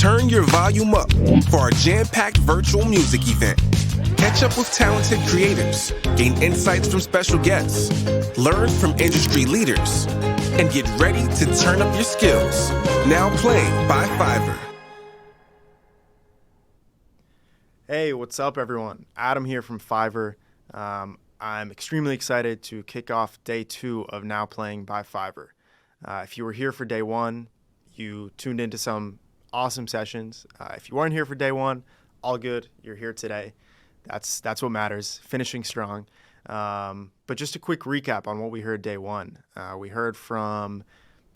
Turn your volume up for our jam-packed virtual music event. Catch up with talented creators, gain insights from special guests, learn from industry leaders, and get ready to turn up your skills. Now playing by Fiverr. Hey, what's up, everyone? Adam here from Fiverr. I'm extremely excited to kick off day 2 of Now Playing by Fiverr. If you were here for day 1, you tuned into some awesome sessions. If you weren't here for day 1, all good. You're here today. That's what matters. Finishing strong. But just a quick recap on what we heard day 1. We heard from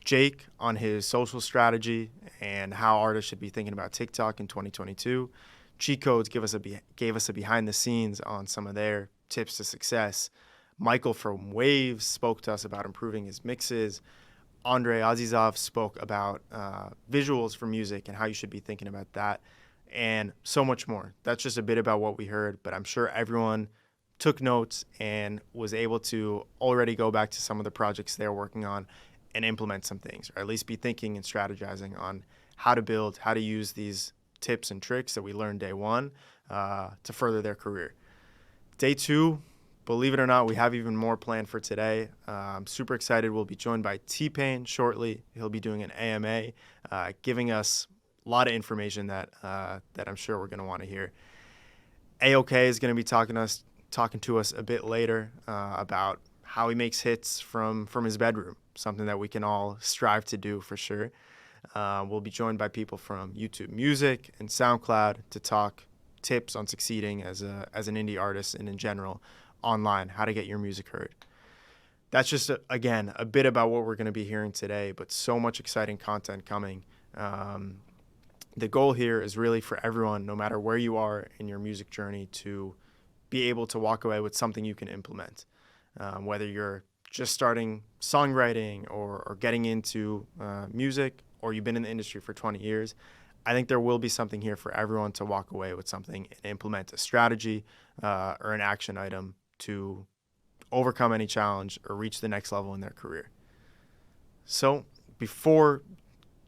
Jake on his social strategy and how artists should be thinking about TikTok in 2022. Cheat Codes gave us a behind the scenes on some of their tips to success. Michael from Waves spoke to us about improving his mixes. Andre Azizov spoke about visuals for music and how you should be thinking about that, and so much more. That's just a bit about what we heard, but I'm sure everyone took notes and was able to already go back to some of the projects they're working on and implement some things, or at least be thinking and strategizing on how to build, how to use these tips and tricks that we learned day 1 to further their career. Day 2, believe it or not, we have even more planned for today. I'm super excited. We'll be joined by T-Pain shortly. He'll be doing an AMA, giving us a lot of information that I'm sure we're going to want to hear. AYOKAY is going to be talking to us a bit later about how he makes hits from his bedroom, something that we can all strive to do for sure. We'll be joined by people from YouTube Music and SoundCloud to talk tips on succeeding as an indie artist and in general online, how to get your music heard. That's just, again, a bit about what we're going to be hearing today, but so much exciting content coming. The goal here is really for everyone, no matter where you are in your music journey, to be able to walk away with something you can implement. Whether you're just starting songwriting or getting into music, or you've been in the industry for 20 years, I think there will be something here for everyone to walk away with something and implement a strategy or an action item to overcome any challenge or reach the next level in their career. So before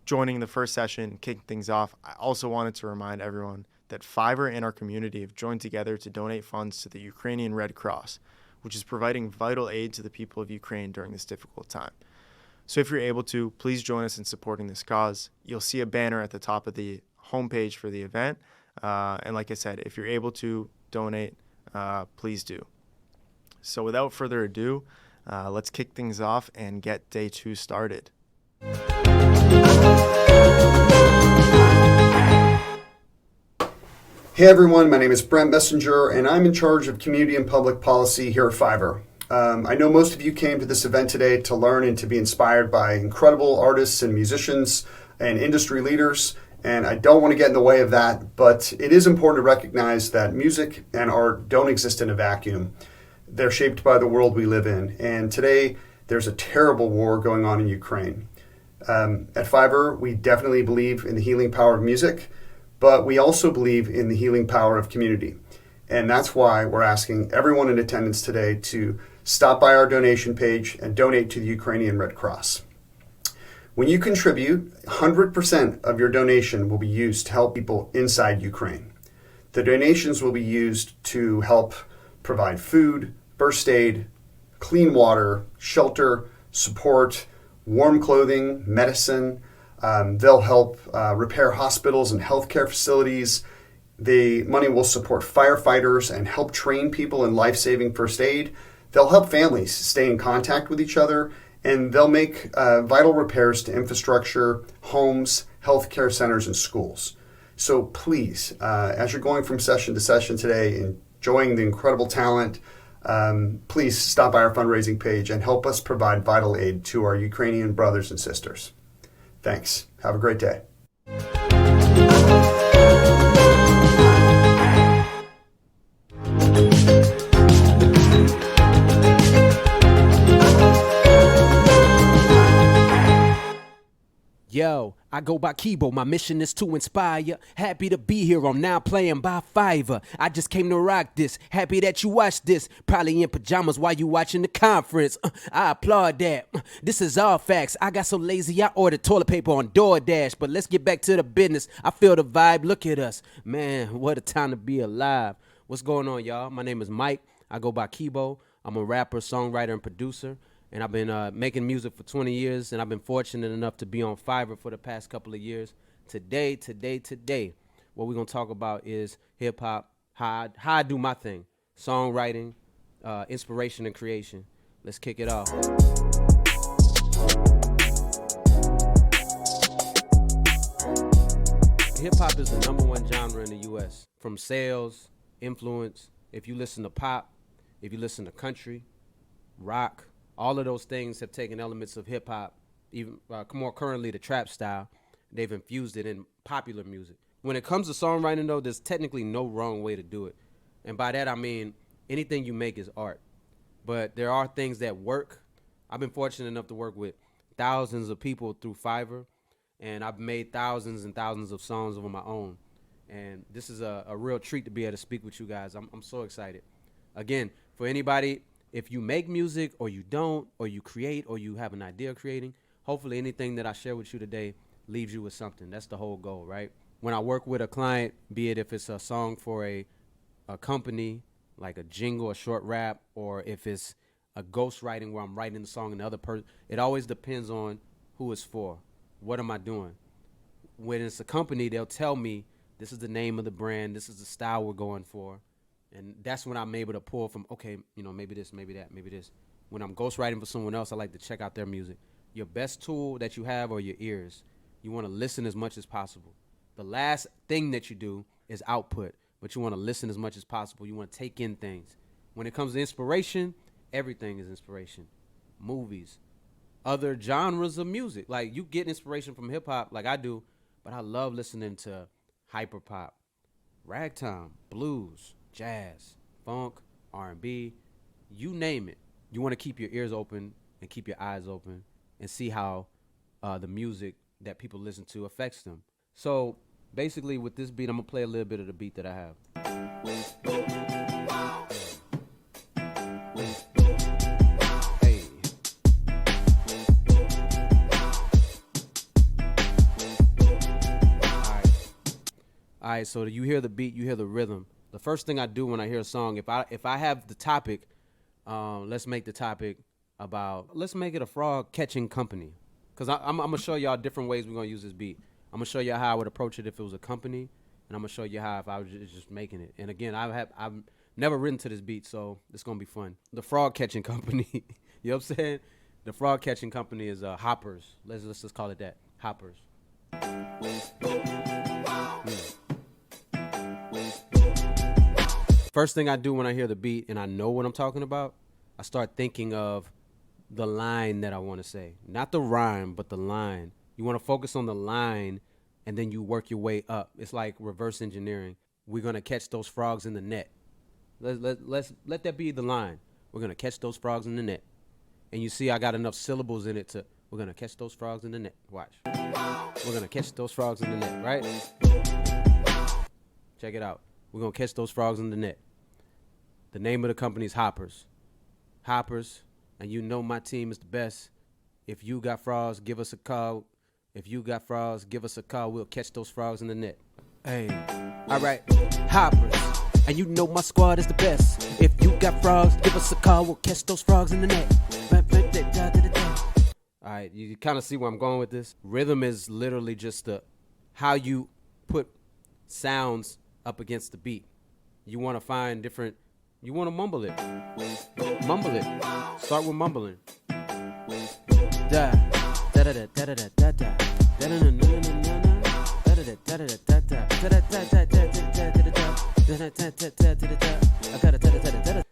joining the first session, kicking things off, I also wanted to remind everyone that Fiverr and our community have joined together to donate funds to the Ukrainian Red Cross, which is providing vital aid to the people of Ukraine during this difficult time. So if you're able to, please join us in supporting this cause. You'll see a banner at the top of the homepage for the event. And like I said, if you're able to donate, please do. So without further ado, let's kick things off and get day 2 started. Hey everyone, my name is Brent Messenger, and I'm in charge of Community and Public Policy here at Fiverr. I know most of you came to this event today to learn and to be inspired by incredible artists and musicians and industry leaders, and I don't want to get in the way of that, but it is important to recognize that music and art don't exist in a vacuum. They're shaped by the world we live in, and today there's a terrible war going on in Ukraine. At Fiverr, we definitely believe in the healing power of music, but we also believe in the healing power of community. And that's why we're asking everyone in attendance today to stop by our donation page and donate to the Ukrainian Red Cross. When you contribute, 100% of your donation will be used to help people inside Ukraine. The donations will be used to help provide food, first aid, clean water, shelter, support, warm clothing, medicine. They'll help repair hospitals and healthcare facilities. The money will support firefighters and help train people in life-saving first aid. They'll help families stay in contact with each other, and they'll make vital repairs to infrastructure, homes, healthcare centers, and schools. So please, as you're going from session to session today, enjoying the incredible talent, please stop by our fundraising page and help us provide vital aid to our Ukrainian brothers and sisters. Thanks. Have a great day. Yo, I go by Keybeaux, my mission is to inspire. Happy to be here, I'm now playing by Fiverr. I just came to rock this, happy that you watched this. Probably in pajamas while you watching the conference. I applaud that, this is all facts. I got so lazy I ordered toilet paper on DoorDash. But let's get back to the business, I feel the vibe, look at us. Man, what a time to be alive. What's going on, y'all? My name is Mike, I go by Keybeaux. I'm a rapper, songwriter, and producer. And I've been making music for 20 years, and I've been fortunate enough to be on Fiverr for the past couple of years. Today, what we're going to talk about is hip-hop, how I do my thing, songwriting, inspiration, and creation. Let's kick it off. Hip-hop is the #1 genre in the U.S. From sales, influence, if you listen to pop, if you listen to country, rock, all of those things have taken elements of hip-hop, even more currently the trap style. They've infused it in popular music. When it comes to songwriting, though, there's technically no wrong way to do it. And by that, I mean anything you make is art. But there are things that work. I've been fortunate enough to work with thousands of people through Fiverr, and I've made thousands and thousands of songs of my own. And this is a real treat to be able to speak with you guys. I'm so excited. Again, for anybody, if you make music or you don't, or you create or you have an idea of creating, hopefully anything that I share with you today leaves you with something. That's the whole goal, right? When I work with a client, be it if it's a song for a company, like a jingle, a short rap, or if it's a ghostwriting where I'm writing the song and the other person, it always depends on who it's for. What am I doing? When it's a company, they'll tell me this is the name of the brand, this is the style we're going for. And that's when I'm able to pull from, okay, maybe this, maybe that, maybe this. When I'm ghostwriting for someone else, I like to check out their music. Your best tool that you have are your ears. You want to listen as much as possible. The last thing that you do is output, but you want to listen as much as possible. You want to take in things. When it comes to inspiration, everything is inspiration. Movies, other genres of music. Like, you get inspiration from hip-hop like I do, but I love listening to hyperpop, ragtime, blues, jazz, funk, R&B, you name it. You want to keep your ears open and keep your eyes open and see how the music that people listen to affects them. So basically with this beat, I'm going to play a little bit of the beat that I have. Hey. All right, so you hear the beat, you hear the rhythm. The first thing I do when I hear a song, if I have the topic, let's make the topic let's make it a frog catching company. Because I'm going to show y'all different ways we're going to use this beat. I'm going to show you how I would approach it if it was a company, and I'm going to show you how if I was just making it. And again, I've never written to this beat, so it's going to be fun. The frog catching company, you know what I'm saying? The frog catching company is Hoppers. Let's just call it that, Hoppers. First thing I do when I hear the beat and I know what I'm talking about, I start thinking of the line that I want to say. Not the rhyme, but the line. You want to focus on the line, and then you work your way up. It's like reverse engineering. We're going to catch those frogs in the net. Let that be the line. We're going to catch those frogs in the net. And you see I got enough syllables in it to, we're going to catch those frogs in the net. Watch. We're going to catch those frogs in the net, right? Check it out. We're going to catch those frogs in the net. The name of the company is Hoppers. Hoppers, and you know my team is the best. If you got frogs, give us a call. If you got frogs, give us a call. We'll catch those frogs in the net. Hey, all right, Hoppers, and you know my squad is the best. If you got frogs, give us a call. We'll catch those frogs in the net. All right, you kind of see where I'm going with this. Rhythm is literally just how you put sounds up against the beat. You want to find different, you want to mumble it. Mumble it. Start with mumbling. Da da da da da da da da.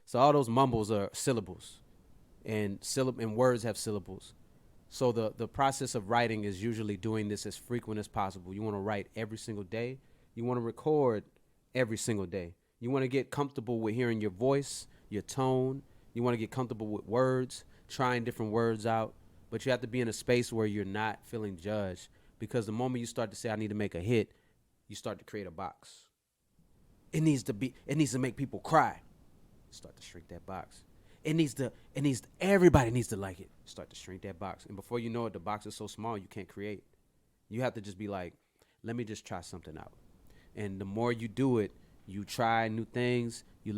So all those mumbles are syllables, and words have syllables. So the process of writing is usually doing this as frequent as possible. You want to write every single day. You want to record every single day. You want to get comfortable with hearing your voice, your tone. You want to get comfortable with words, trying different words out. But you have to be in a space where you're not feeling judged Because the moment you start to say, I need to make a hit, you start to create a box. It needs to make people cry. Start to shrink that box. Everybody needs to like it. Start to shrink that box. And before you know it, the box is so small you can't create. You have to just be like, let me just try something out. And the more you do it, you try new things, you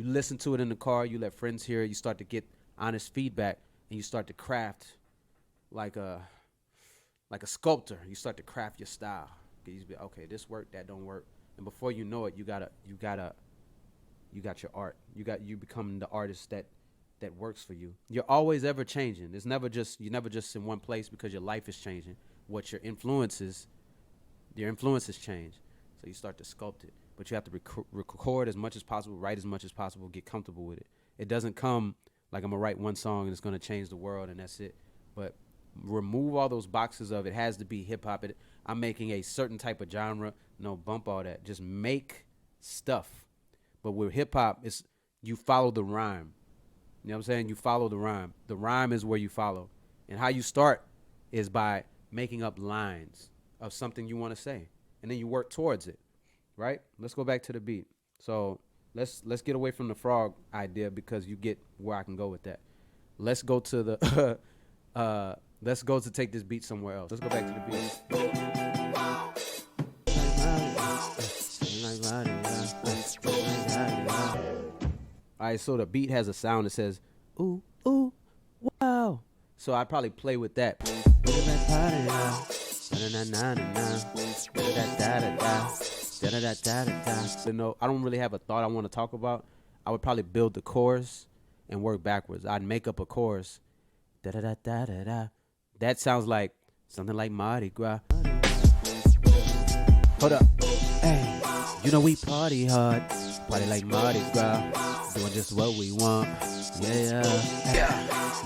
listen to it in the car, you let friends hear it, you start to get honest feedback, and you start to craft like a sculptor. You start to craft your style. You be, okay, this worked, that don't work. And before you know it, you got your art. You become the artist that works for you. You're always ever changing. You're never just in one place because your life is changing. What your influences change. So you start to sculpt it. But you have to record as much as possible, write as much as possible, get comfortable with it. It doesn't come like I'm going to write one song and it's going to change the world and that's it. But remove all those boxes of it has to be hip hop. I'm making a certain type of genre. No, bump all that. Just make stuff. But with hip hop, it's you follow the rhyme. You know what I'm saying? You follow the rhyme. The rhyme is where you follow. And how you start is by making up lines of something you want to say. And then you work towards it. Right? Let's go back to the beat. So let's get away from the frog idea because you get where I can go with that. Let's go to the let's go to take this beat somewhere else. Let's go back to the beat. All right, so the beat has a sound that says, ooh, ooh, wow. So I'd probably play with that. So no, I don't really have a thought I want to talk about. I would probably build the chorus and work backwards. I'd make up a chorus. That sounds like something like Mardi Gras. Hold up. Hey, you know we party hard. Party like Mardi Gras. Doing just what we want. Yeah.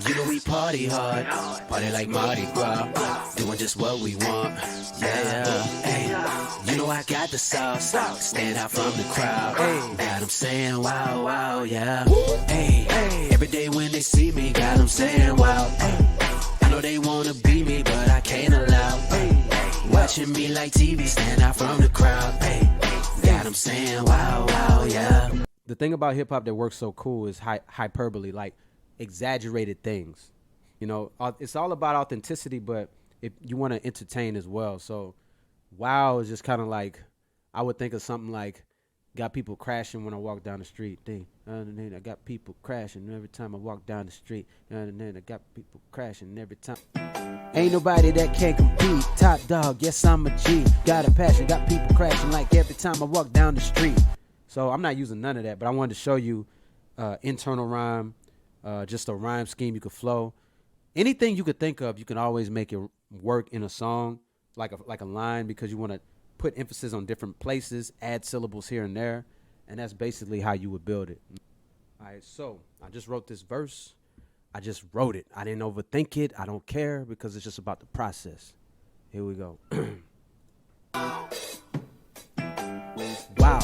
You know we party hard. Party like Mardi Gras. Doing just what we want. Yeah. Hey, you know I got the sauce. Stand out from the crowd. Got them saying wow, wow, yeah. Hey, every day when they see me, got them saying wow. I know they wanna be me, but I can't allow. Watching me like TV, stand out from the crowd. Got them saying wow, wow, yeah. The thing about hip hop that works so cool is hyperbole, like exaggerated things. You know, it's all about authenticity, but if you want to entertain as well. So wow is just kind of like, I would think of something like, got people crashing when I walk down the street. I got people crashing every time I walk down the street. I got people crashing every time. Ain't nobody that can compete. Top dog, yes I'm a G. Got a passion, got people crashing like every time I walk down the street. So I'm not using none of that, but I wanted to show you internal rhyme, just a rhyme scheme you could flow. Anything you could think of, you can always make it work in a song, like a line, because you want to put emphasis on different places, add syllables here and there, and that's basically how you would build it. All right, so I just wrote this verse. I just wrote it. I didn't overthink it. I don't care because it's just about the process. Here we go. Wow.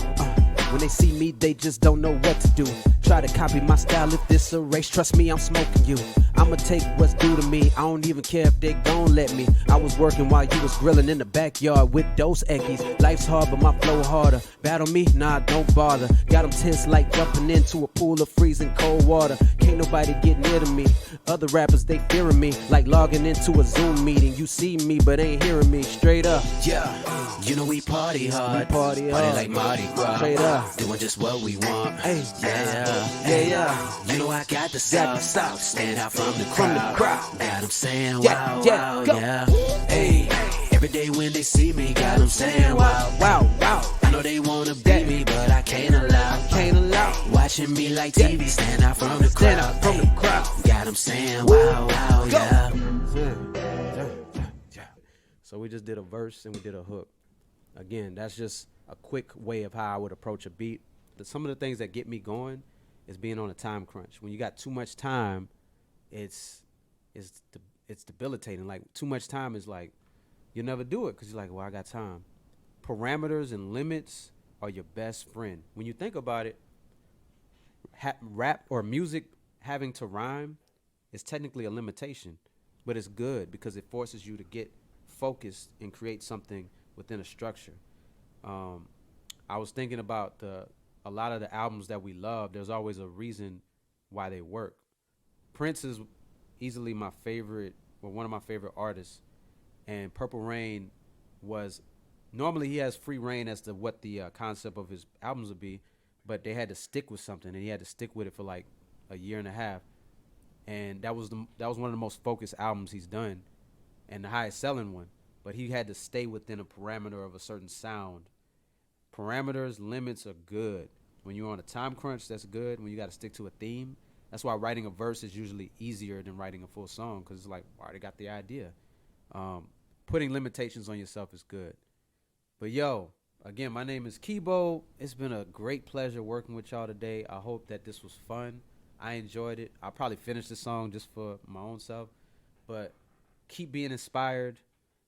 When they see me, they just don't know what to do. Try to copy my style if this a race. Trust me, I'm smoking you. I'ma take what's due to me. I don't even care if they gon' let me. I was working while you was grilling in the backyard with those Eckies. Life's hard, but my flow harder. Battle me? Nah, don't bother. Got them tense like jumping into a pool of freezing cold water. Can't nobody get near to me. Other rappers, they fearing me. Like logging into a Zoom meeting. You see me, but ain't hearing me. Straight up. Yeah. You know we party hard. We party hard. Party like Mardi Gras. Straight up. Doing just what we want. Hey. Yeah. You know I got the sauce. Stand out from the crowd. Got them saying wow, wow, yeah. Hey. Every day when they see me, got them saying wow, wow, wow. I know they wanna be me, but I can't allow. Watching me like TV, stand out from the crowd. Got them saying wow, wow, yeah. So we just did a verse and we did a hook. Again, that's just a quick way of how I would approach a beat. Some of the things that get me going is being on a time crunch. When you got too much time, it's debilitating. Like too much time is like, you'll never do it because you're like, well, I got time. Parameters and limits are your best friend. When you think about it, rap or music having to rhyme is technically a limitation, but it's good because it forces you to get focused and create something within a structure. I was thinking about a lot of the albums that we love. There's always a reason why they work. Prince is easily my favorite, or one of my favorite artists. And Purple Rain was, normally he has free reign as to what the concept of his albums would be, but they had to stick with something, and he had to stick with it for like a year and a half. And that was one of the most focused albums he's done, and the highest selling one. But he had to stay within a parameter of a certain sound. Parameters, limits are good. When you're on a time crunch, that's good. When you got to stick to a theme, that's why writing a verse is usually easier than writing a full song, because it's like, I already got the idea. Putting limitations on yourself is good. But yo, again, my name is Keybeaux. It's been a great pleasure working with y'all today. I hope that this was fun. I enjoyed it. I'll probably finish the song just for my own self. But keep being inspired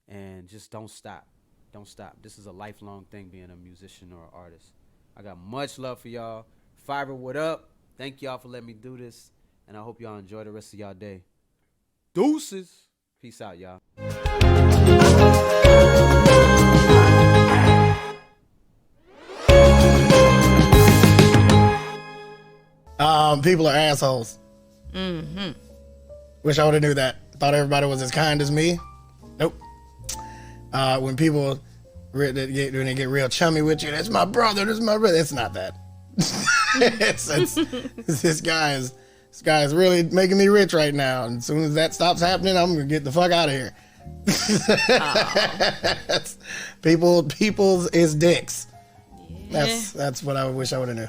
and just don't stop. Don't stop. This is a lifelong thing, being a musician or an artist. I got much love for y'all. Fiverr, what up? Thank y'all for letting me do this. And I hope y'all enjoy the rest of y'all day. Deuces. Peace out, y'all. People are assholes. Mm-hmm. Wish I would have knew that. Thought everybody was as kind as me. Nope. When people when they get real chummy with you, that's my brother, this is my brother. It's not that. This guy is really making me rich right now. And as soon as that stops happening, I'm gonna get the fuck out of here. People's is dicks. Yeah. That's what I wish I would have knew.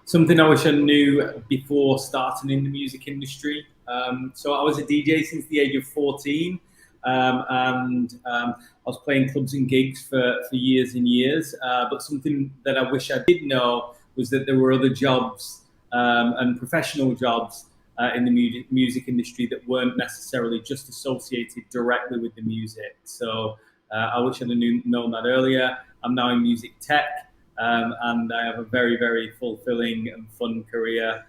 Something I wish I knew before starting in the music industry. So I was a DJ since the age of 14, and I was playing clubs and gigs for years and years. But something that I wish I did know was that there were other jobs and professional jobs in the music industry that weren't necessarily just associated directly with the music. So I wish I'd have known that earlier. I'm now in music tech. And I have a very, very fulfilling and fun career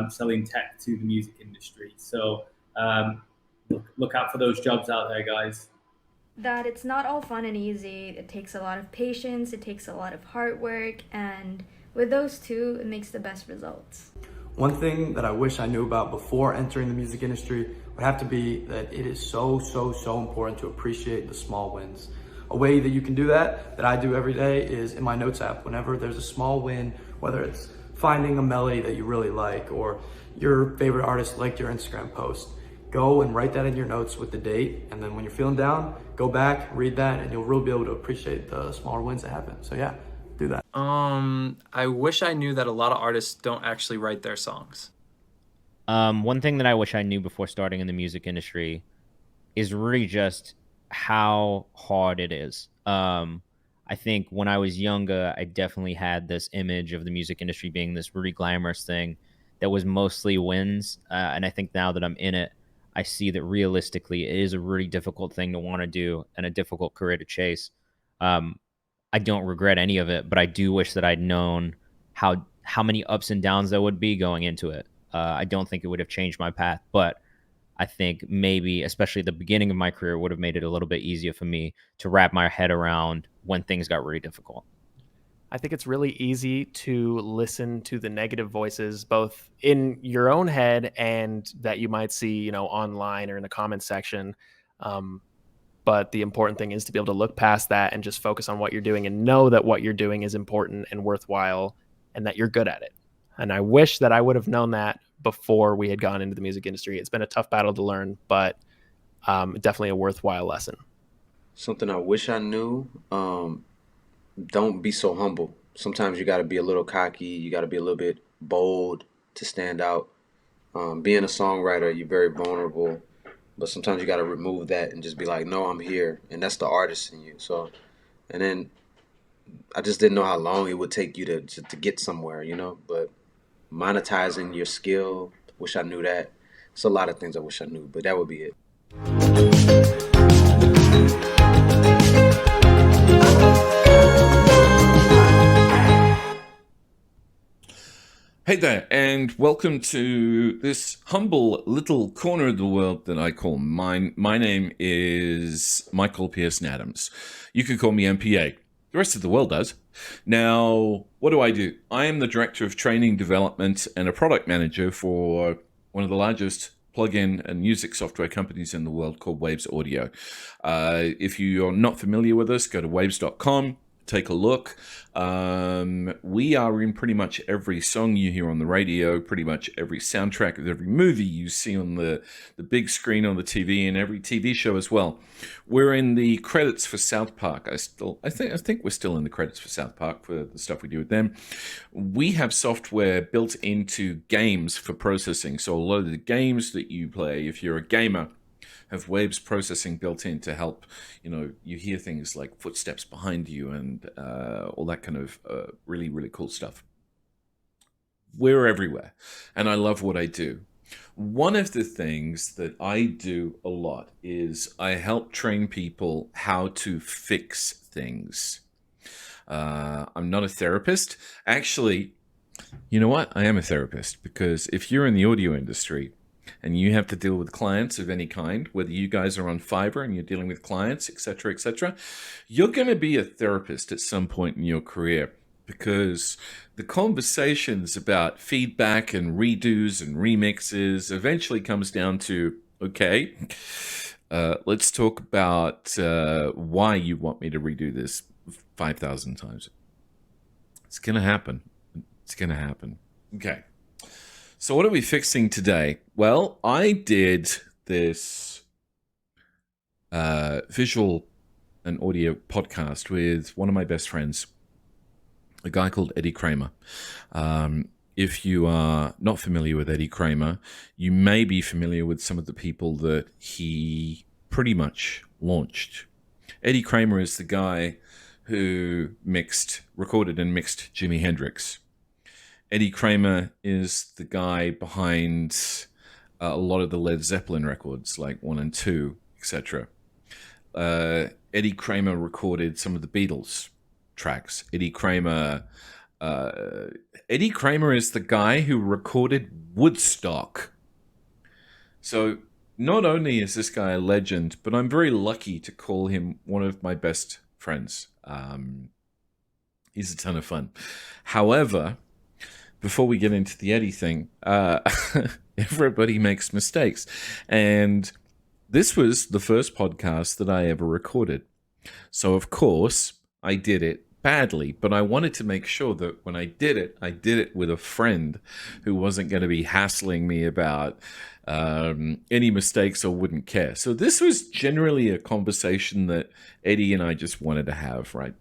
selling tech to the music industry. So look out for those jobs out there, guys. That it's not all fun and easy. It takes a lot of patience. It takes a lot of hard work. And with those two, it makes the best results. One thing that I wish I knew about before entering the music industry would have to be that it is so important to appreciate the small wins. A way that you can do that I do every day, is in my notes app. Whenever there's a small win, whether it's finding a melody that you really like, or your favorite artist liked your Instagram post, go and write that in your notes with the date. And then when you're feeling down, go back, read that, and you'll really be able to appreciate the smaller wins that happen. So yeah, do that. I wish I knew that a lot of artists don't actually write their songs. One thing that I wish I knew before starting in the music industry is really just how hard it is. I think when I was younger, I definitely had this image of the music industry being this really glamorous thing that was mostly wins. And I think now that I'm in it, I see that realistically it is a really difficult thing to want to do and a difficult career to chase. I don't regret any of it, but I do wish that I'd known how many ups and downs there would be going into it. I don't think it would have changed my path, but I think maybe, especially the beginning of my career, would have made it a little bit easier for me to wrap my head around when things got really difficult. I think it's really easy to listen to the negative voices, both in your own head and that you might see, online or in the comments section. But the important thing is to be able to look past that and just focus on what you're doing and know that what you're doing is important and worthwhile and that you're good at it. And I wish that I would have known that before we had gone into the music industry. It's been a tough battle to learn, but definitely a worthwhile lesson. Something I wish I knew, don't be so humble. Sometimes you got to be a little cocky. You got to be a little bit bold to stand out. Being a songwriter, you're very vulnerable, but sometimes you got to remove that and just be like, no, I'm here. And that's the artist in you. So, and then I just didn't know how long it would take you to get somewhere, but monetizing your skill, wish I knew that. It's a lot of things I wish I knew, but that would be it. Hey there, and welcome to this humble little corner of the world that I call mine. My name is Michael Pearson Adams. You can call me MPA. The rest of the world does. Now, what do? I am the Director of Training, Development, and a Product Manager for one of the largest plugin and music software companies in the world called Waves Audio. If you're not familiar with us, go to waves.com. Take a look. We are in pretty much every song you hear on the radio, pretty much every soundtrack of every movie you see on the big screen on the TV, and every TV show as well. We're in the credits for South Park. I think we're still in the credits for South Park for the stuff we do with them. We have software built into games for processing. So a lot of the games that you play, if you're a gamer, have Waves processing built in to help, you hear things like footsteps behind you and all that kind of really, really cool stuff. We're everywhere, and I love what I do. One of the things that I do a lot is I help train people how to fix things. I'm not a therapist. Actually, you know what? I am a therapist, because if you're in the audio industry, and you have to deal with clients of any kind, whether you guys are on Fiverr and you're dealing with clients, etc., you're going to be a therapist at some point in your career, because the conversations about feedback and redos and remixes eventually comes down to, okay, let's talk about why you want me to redo this 5,000 times. It's going to happen. It's going to happen. Okay. So what are we fixing today? Well, I did this visual and audio podcast with one of my best friends, a guy called Eddie Kramer. If you are not familiar with Eddie Kramer, you may be familiar with some of the people that he pretty much launched. Eddie Kramer is the guy who recorded and mixed Jimi Hendrix. Eddie Kramer is the guy behind a lot of the Led Zeppelin records, like 1 and 2, etc. Eddie Kramer recorded some of the Beatles tracks. Eddie Kramer is the guy who recorded Woodstock. So not only is this guy a legend, but I'm very lucky to call him one of my best friends. He's a ton of fun. However, before we get into the Eddie thing, everybody makes mistakes. And this was the first podcast that I ever recorded. So, of course, I did it badly. But I wanted to make sure that when I did it with a friend who wasn't going to be hassling me about any mistakes or wouldn't care. So this was generally a conversation that Eddie and I just wanted to have, right?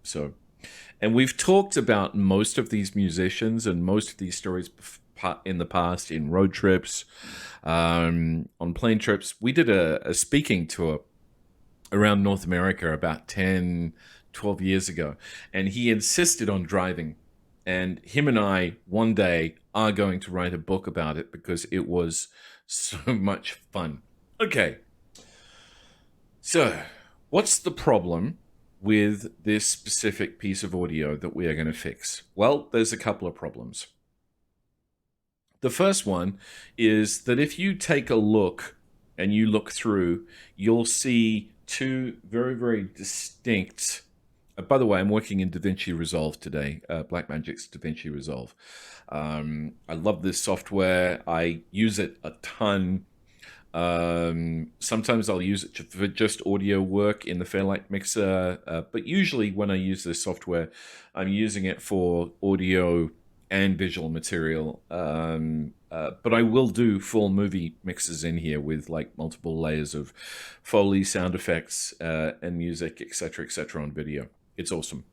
And we've talked about most of these musicians and most of these stories in the past, in road trips, on plane trips. We did a speaking tour around North America about 10, 12 years ago, and he insisted on driving. And him and I, one day, are going to write a book about it because it was so much fun. Okay, so what's the problem with this specific piece of audio that we are going to fix? Well, there's a couple of problems. The first one is that if you take a look and you look through, you'll see two very, very distinct... by the way, I'm working in DaVinci Resolve today, Blackmagic's DaVinci Resolve. I love this software. I use it a ton. Sometimes I'll use it for just audio work in the Fairlight mixer, but usually when I use this software, I'm using it for audio and visual material. But I will do full movie mixes in here with like multiple layers of Foley, sound effects, and music, etc., on video. It's awesome.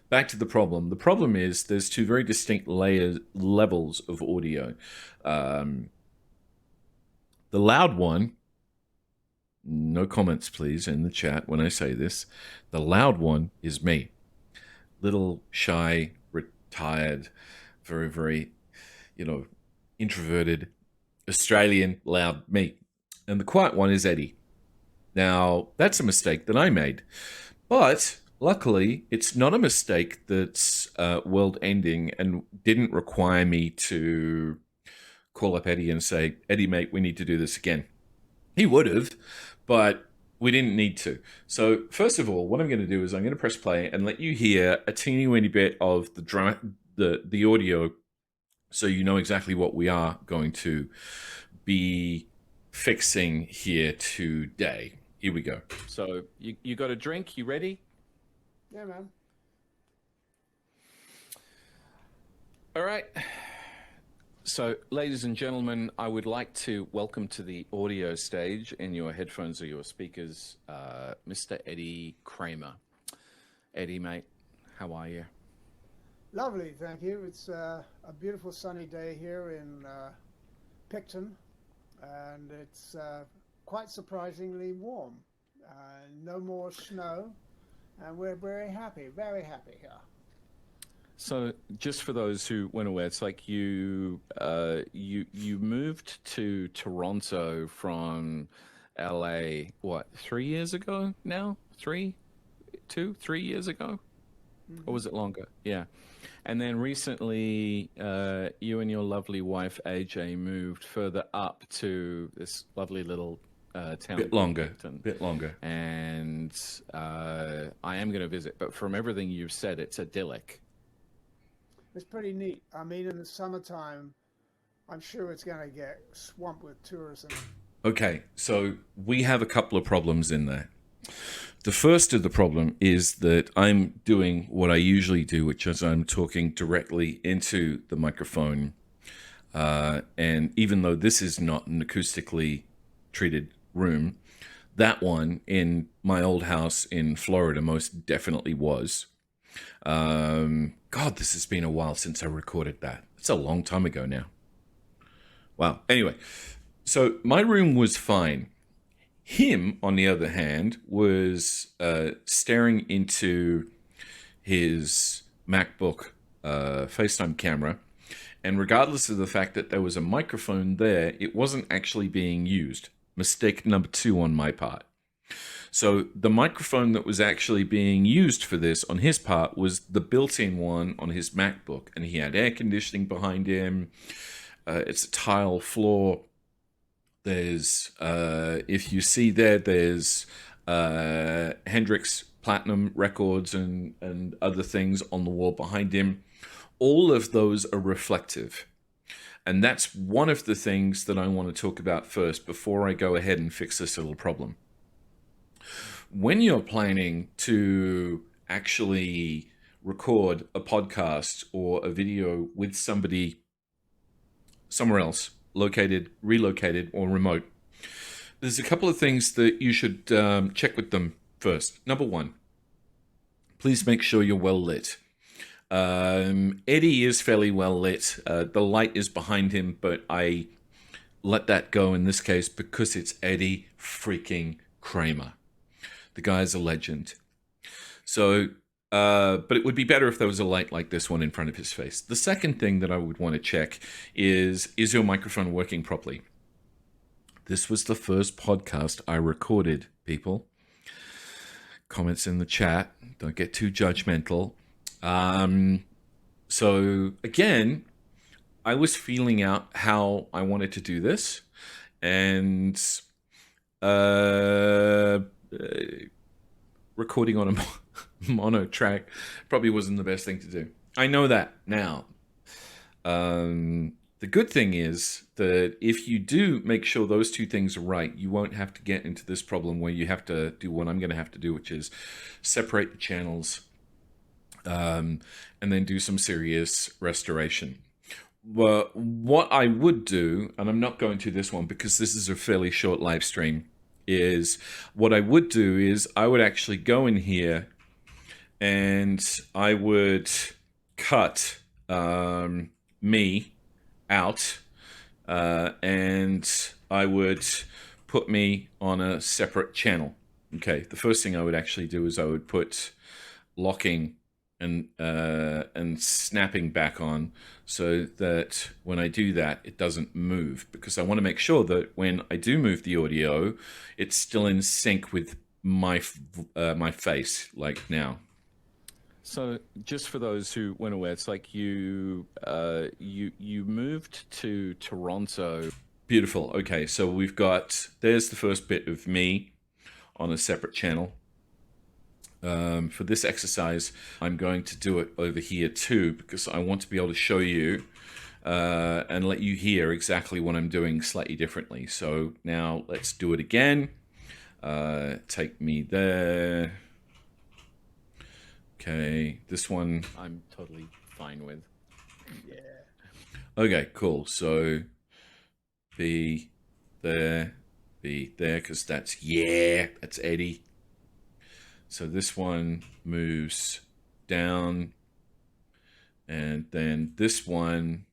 Back to the problem. The problem is there's two very distinct levels of audio. The loud one, no comments please in the chat when I say this. The loud one is me. Little, shy, retired, very, very, introverted, Australian, loud me. And the quiet one is Eddie. Now, that's a mistake that I made. But Luckily, it's not a mistake that's world-ending and didn't require me to call up Eddie and say, Eddie, mate, we need to do this again. He would have, but we didn't need to. So first of all, what I'm going to do is I'm going to press play and let you hear a teeny weeny bit of the audio, so you know exactly what we are going to be fixing here today. Here we go. So you got a drink? You ready? Yeah, man. All right. So, ladies and gentlemen, I would like to welcome to the audio stage in your headphones or your speakers, Mr. Eddie Kramer. Eddie, mate, how are you? Lovely, thank you. It's a beautiful sunny day here in Picton, and it's quite surprisingly warm. No more snow, and we're very happy here. So, just for those who weren't aware, it's like you moved to Toronto from LA, what, 3 years ago now? 3 years ago? Or was it longer? Yeah. And then recently, you and your lovely wife, AJ, moved further up to this lovely little town. Bit longer. And I am going to visit, but from everything you've said, it's idyllic. It's pretty neat. I mean, in the summertime, I'm sure it's going to get swamped with tourism. Okay, so we have a couple of problems in there. The first of the problem is that I'm doing what I usually do, which is I'm talking directly into the microphone. And even though this is not an acoustically treated room, that one in my old house in Florida most definitely was. God, this has been a while since I recorded that. It's a long time ago now. Wow. Anyway, so my room was fine. Him, on the other hand, was staring into his MacBook FaceTime camera. And regardless of the fact that there was a microphone there, it wasn't actually being used. Mistake number 2 on my part. So the microphone that was actually being used for this on his part was the built-in one on his MacBook. And he had air conditioning behind him. It's a tile floor. There's, if you see there's Hendrix Platinum records and other things on the wall behind him. All of those are reflective. And that's one of the things that I want to talk about first before I go ahead and fix this little problem. When you're planning to actually record a podcast or a video with somebody somewhere else, located, relocated, or remote, there's a couple of things that you should check with them first. Number 1, please make sure you're well lit. Eddie is fairly well lit. The light is behind him, but I let that go in this case because it's Eddie freaking Kramer. The guy's a legend. So, but it would be better if there was a light like this one in front of his face. The second thing that I would want to check is your microphone working properly? This was the first podcast I recorded, people. Comments in the chat. Don't get too judgmental. So again, I was feeling out how I wanted to do this, and recording on a mono track probably wasn't the best thing to do. I know that now. The good thing is that if you do make sure those two things are right, you won't have to get into this problem where you have to do what I'm going to have to do, which is separate the channels and then do some serious restoration. Well, what I would do, and I'm not going to this one because this is a fairly short live stream, is what I would do is I would actually go in here and I would cut me out and I would put me on a separate channel. Okay, the first thing I would actually do is I would put locking and snapping back on so that when I do that, it doesn't move, because I want to make sure that when I do move the audio, it's still in sync with my face, like now. So, just for those who weren't aware, it's like you moved to Toronto. Beautiful. Okay, so there's the first bit of me on a separate channel. For this exercise, I'm going to do it over here too, because I want to be able to show you and let you hear exactly what I'm doing slightly differently. So now let's do it again. Take me there. Okay, this one I'm totally fine with. Yeah. Okay, cool. So be there, because that's Eddie. So this one moves down, and then this one.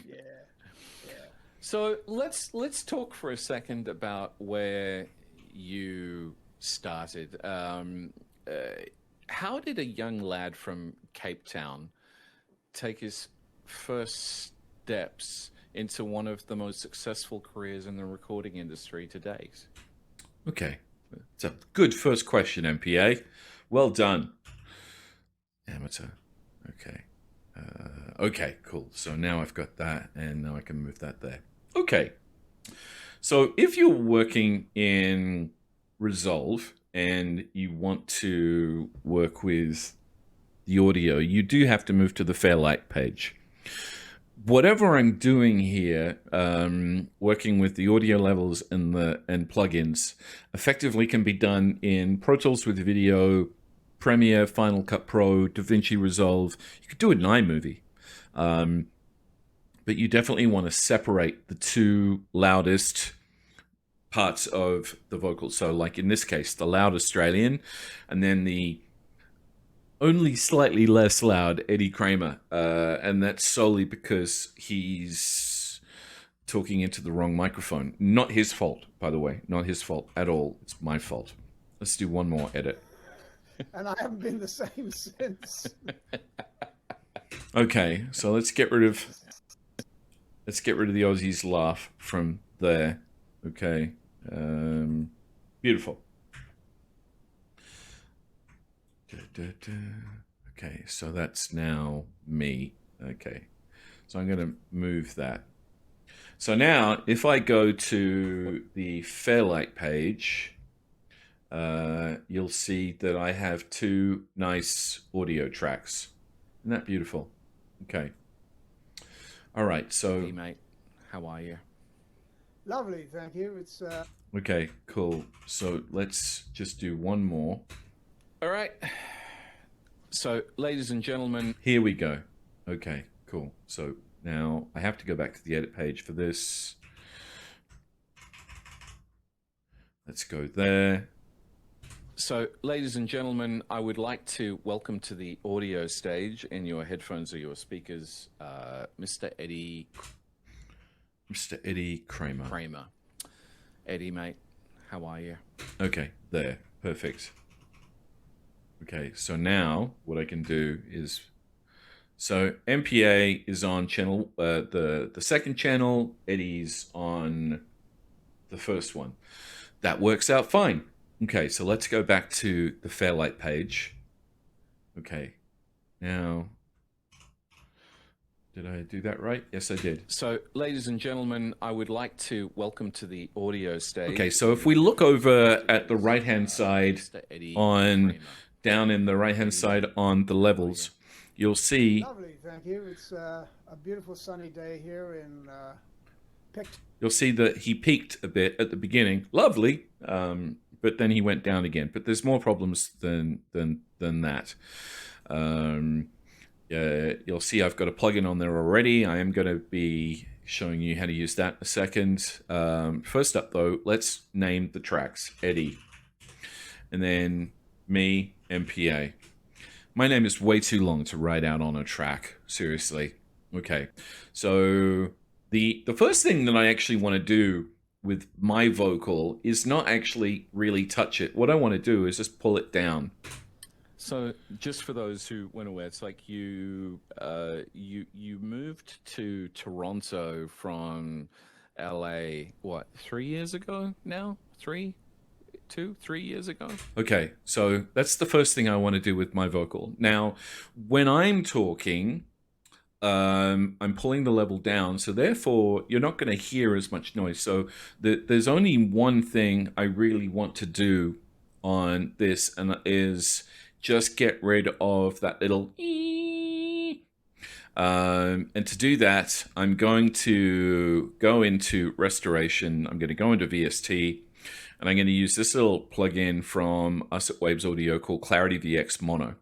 Yeah. So let's talk for a second about where you started. How did a young lad from Cape Town take his first steps into one of the most successful careers in the recording industry to date? Okay. It's a good first question, MPA. Well done. Amateur. Okay. Okay, cool. So now I've got that, and now I can move that there. Okay. So if you're working in Resolve and you want to work with the audio, you do have to move to the Fairlight page. Whatever I'm doing here, working with the audio levels and plugins, effectively can be done in Pro Tools with Video, Premiere, Final Cut Pro, DaVinci Resolve. You could do it in iMovie. But you definitely want to separate the two loudest parts of the vocal. So like in this case, the loud Australian, and then the only slightly less loud Eddie Kramer, and that's solely because he's talking into the wrong microphone. Not his fault, by the way. Not his fault at all. It's my fault. Let's do one more edit. And I haven't been the same since. Okay, so let's get rid of the Aussies laugh from there. Okay, beautiful. Okay, so that's now me. Okay, so I'm going to move that. So now, if I go to the Fairlight page, you'll see that I have two nice audio tracks. Isn't that beautiful? Okay. All right, so... Hey, mate. How are you? Lovely, thank you. It's Okay, cool. So let's just do one more. All right. So, ladies and gentlemen, here we go. Okay, cool. So now I have to go back to the edit page for this. Let's go there. So, ladies and gentlemen, I would like to welcome to the audio stage in your headphones or your speakers, Mr. Eddie Kramer. Eddie, mate, how are you? Okay, there. Perfect. Okay, so now what I can do is... So MPA is on channel, the second channel, Eddie's on the first one. That works out fine. Okay, so let's go back to the Fairlight page. Okay, now... Did I do that right? Yes, I did. So, ladies and gentlemen, I would like to welcome to the audio stage. Okay, so if we look over at the right-hand side down in the right-hand side on the levels, you'll see... Lovely, thank you. It's a beautiful sunny day here in You'll see that he peaked a bit at the beginning. Lovely, but then he went down again. But there's more problems than that. You'll see I've got a plugin on there already. I am going to be showing you how to use that in a second. First up, though, let's name the tracks. Eddie. And then me, MPA. My name is way too long to write out on a track. Seriously. Okay. So the first thing that I actually want to do with my vocal is not actually really touch it. What I want to do is just pull it down. So, just for those who weren't aware, it's like you moved to Toronto from LA, what, 3 years ago now? 3? 2-3 years ago. Okay, so that's the first thing I want to do with my vocal. Now, when I'm talking, I'm pulling the level down, so therefore you're not going to hear as much noise. So there's only one thing I really want to do on this, and that is just get rid of that little and to do that, I'm going to go into restoration. I'm going to go into VST, and I'm going to use this little plugin from us at Waves Audio called Clarity VX Mono.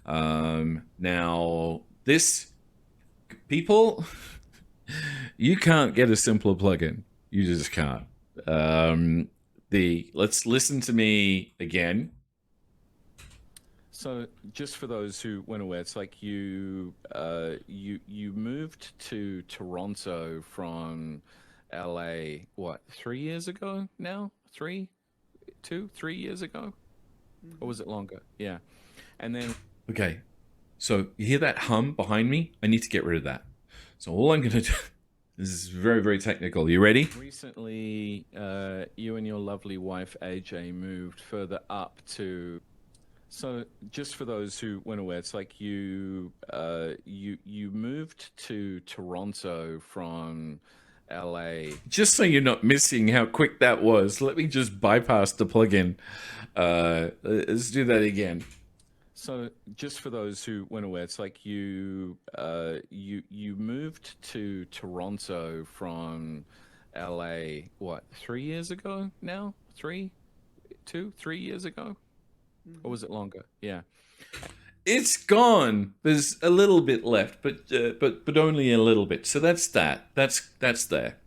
Now, this, people, you can't get a simpler plugin. You just can't. Let's listen to me again. So, just for those who weren't aware, it's like you moved to Toronto from LA. What, 3 years ago now? 3 years ago, or was it longer? Yeah, and then okay. So you hear that hum behind me? I need to get rid of that. So all I'm going to do. This is very, very technical. You ready? recently, you and your lovely wife AJ moved further up to. So, just for those who weren't aware, it's like you moved to Toronto from LA. Just so you're not missing how quick that was, let me just bypass the plugin. Let's do that again. So, just for those who weren't aware, it's like you moved to Toronto from LA. What, 3 years ago now? 3 years ago. Or was it longer? Yeah. It's gone. There's a little bit left, but only a little bit. So that's that. That's there.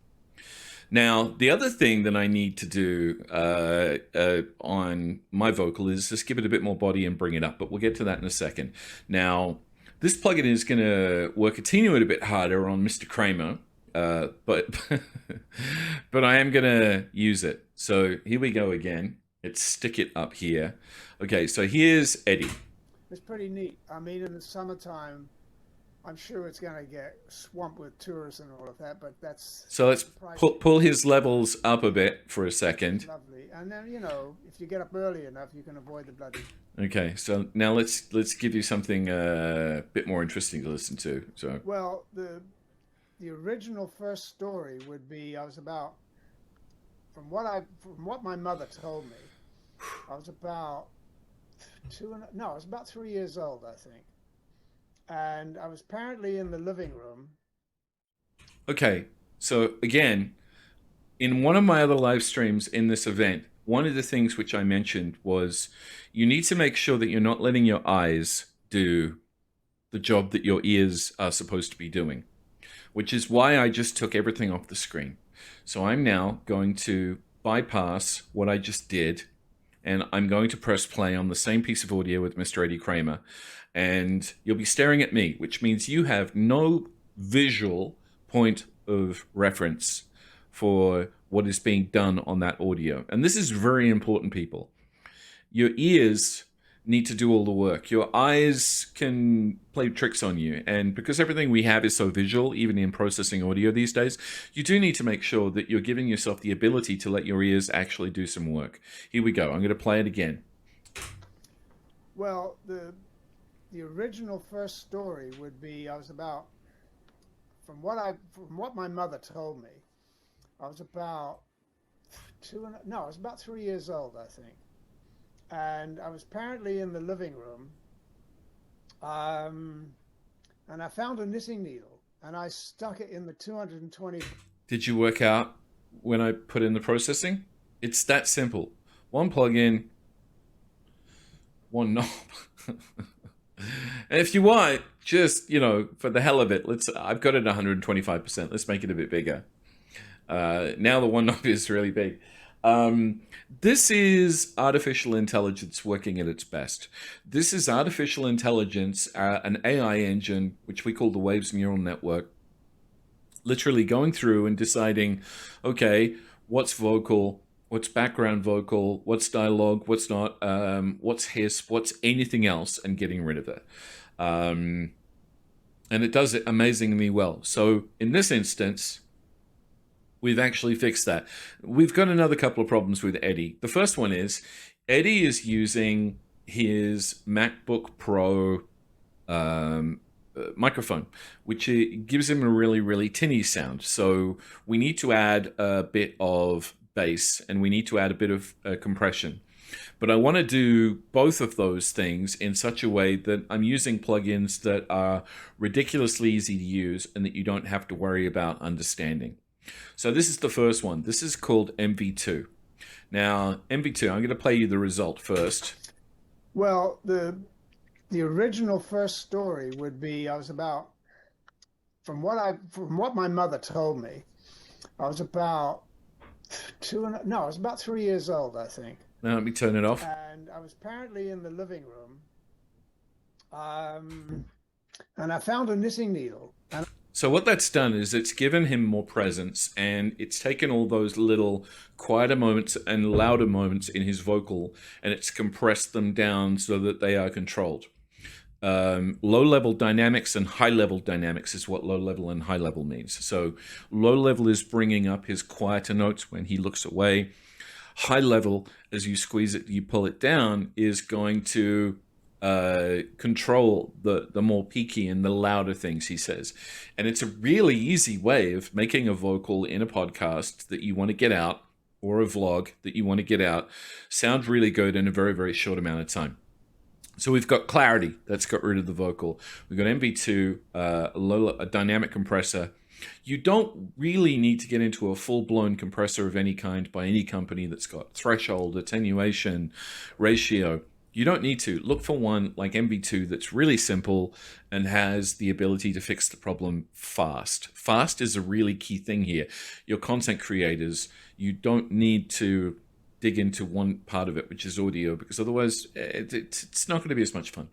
Now, the other thing that I need to do on my vocal is just give it a bit more body and bring it up, but we'll get to that in a second. Now, this plugin is going to work a teeny bit harder on Mr. Kramer, but I am going to use it. So here we go again. Let's stick it up here. Okay, so here's Eddie. It's pretty neat. I mean, in the summertime, I'm sure it's going to get swamped with tourists and all of that, but that's... So let's pull his levels up a bit for a second. Lovely. And then, you know, if you get up early enough, you can avoid the bloody... Okay, so now let's give you something a bit more interesting to listen to. So. Well, the original first story would be, I was about... From what my mother told me, I was about 3 years old, I think. And I was apparently in the living room. Okay, so again, in one of my other live streams in this event, one of the things which I mentioned was you need to make sure that you're not letting your eyes do the job that your ears are supposed to be doing, which is why I just took everything off the screen. So I'm now going to bypass what I just did, and I'm going to press play on the same piece of audio with Mr. Eddie Kramer, and you'll be staring at me, which means you have no visual point of reference for what is being done on that audio. And this is very important, people. Your ears need to do all the work. Your eyes can play tricks on you. And because everything we have is so visual, even in processing audio these days, you do need to make sure that you're giving yourself the ability to let your ears actually do some work. Here we go. I'm going to play it again. Well, the original first story would be, I was about, from what my mother told me, I was about 3 years old, I think. And I was apparently in the living room, and I found a knitting needle, and I stuck it in the 220. Did you work out when I put in the processing? It's that simple. One plugin, one knob. And if you want, just, you know, for the hell of it, I've got it 125%. Let's make it a bit bigger. Now the one knob is really big. This is artificial intelligence working at its best. This is artificial intelligence, an AI engine, which we call the Waves neural network, literally going through and deciding, okay, what's vocal, what's background vocal, what's dialogue, what's not, what's hiss, what's anything else, and getting rid of it. And it does it amazingly well. So in this instance, We've actually fixed that. We've got another couple of problems with Eddie. The first one is Eddie is using his MacBook Pro microphone, which gives him a really, really tinny sound. So we need to add a bit of bass and we need to add a bit of compression. But I want to do both of those things in such a way that I'm using plugins that are ridiculously easy to use and that you don't have to worry about understanding. So this is the first one. This is called MV2. Now, MV2, I'm going to play you the result first. Well, the original first story would be I was about, from what my mother told me, I was about 3 years old, I think. Now let me turn it off. And I was apparently in the living room, and I found a knitting needle. So what that's done is it's given him more presence, and it's taken all those little quieter moments and louder moments in his vocal, and it's compressed them down so that they are controlled. Low-level dynamics and high-level dynamics is what low-level and high-level means. So low-level is bringing up his quieter notes when he looks away. High-level, as you squeeze it, you pull it down, is going to control the more peaky and the louder things he says. And it's a really easy way of making a vocal in a podcast that you want to get out, or a vlog that you want to get out, sound really good in a very, very short amount of time. So we've got clarity, that's got rid of the vocal. We've got MV2, a dynamic compressor. You don't really need to get into a full-blown compressor of any kind by any company that's got threshold, attenuation, ratio. You don't need to. Look for one like MV2 that's really simple and has the ability to fix the problem fast. Fast is a really key thing here. Your content creators, you don't need to dig into one part of it, which is audio, because otherwise it's not going to be as much fun.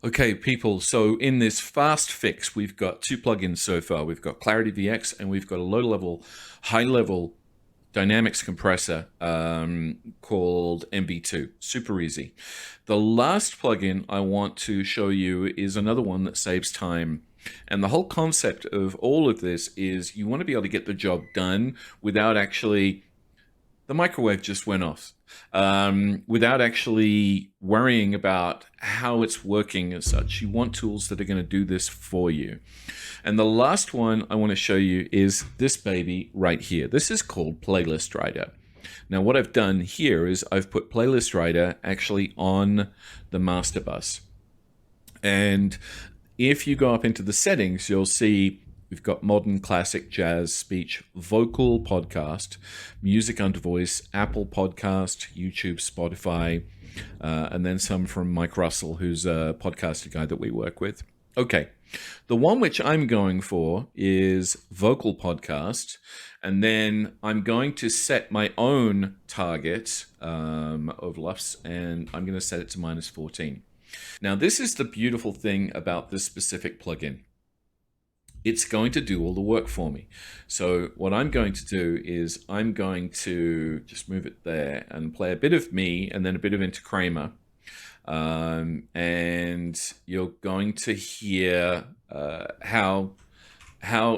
Okay, people, so in this fast fix, we've got two plugins so far. We've got Clarity VX and we've got a low-level, high-level dynamics compressor called MV2. Super easy. The last plugin I want to show you is another one that saves time. And the whole concept of all of this is you want to be able to get the job done without actually... The microwave just went off. Without actually worrying about how it's working as such. You want tools that are going to do this for you. And the last one I want to show you is this baby right here. This is called Playlist Writer. Now what I've done here is I've put Playlist Writer actually on the master bus. And if you go up into the settings, you'll see we've got modern, classic, jazz, speech, vocal, podcast, music under voice, Apple Podcast, YouTube, Spotify, and then some from Mike Russell, who's a podcaster guy that we work with. Okay, the one which I'm going for is vocal podcast, and then I'm going to set my own target of LUFS, and I'm going to set it to -14. Now, this is the beautiful thing about this specific plugin. It's going to do all the work for me. So what I'm going to do is I'm going to just move it there and play a bit of me and then a bit of into Kramer. And you're going to hear how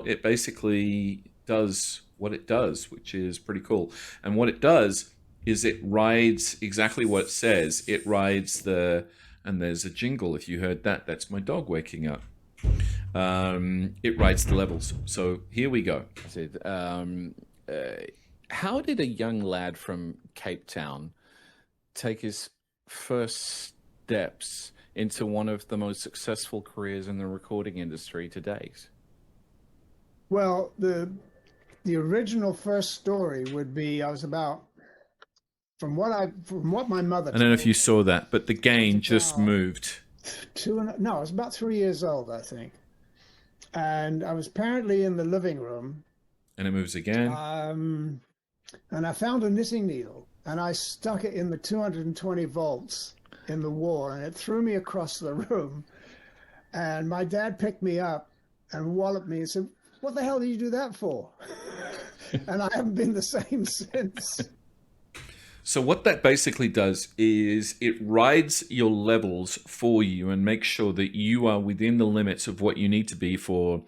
it basically does what it does, which is pretty cool. And what it does is it rides exactly what it says. It rides and there's a jingle. If you heard that, that's my dog waking up. It writes the levels. So here we go. How did a young lad from Cape Town take his first steps into one of the most successful careers in the recording industry to date? Well, the original first story would be I was about, from what my mother I don't know if you saw that, but the gain just moved. I was about 3 years old, I think. And I was apparently in the living room. And it moves again. And I found a knitting needle and I stuck it in the 220 volts in the wall and it threw me across the room. And my dad picked me up and walloped me and said, "What the hell did you do that for?" And I haven't been the same since. So what that basically does is it rides your levels for you and makes sure that you are within the limits of what you need to be for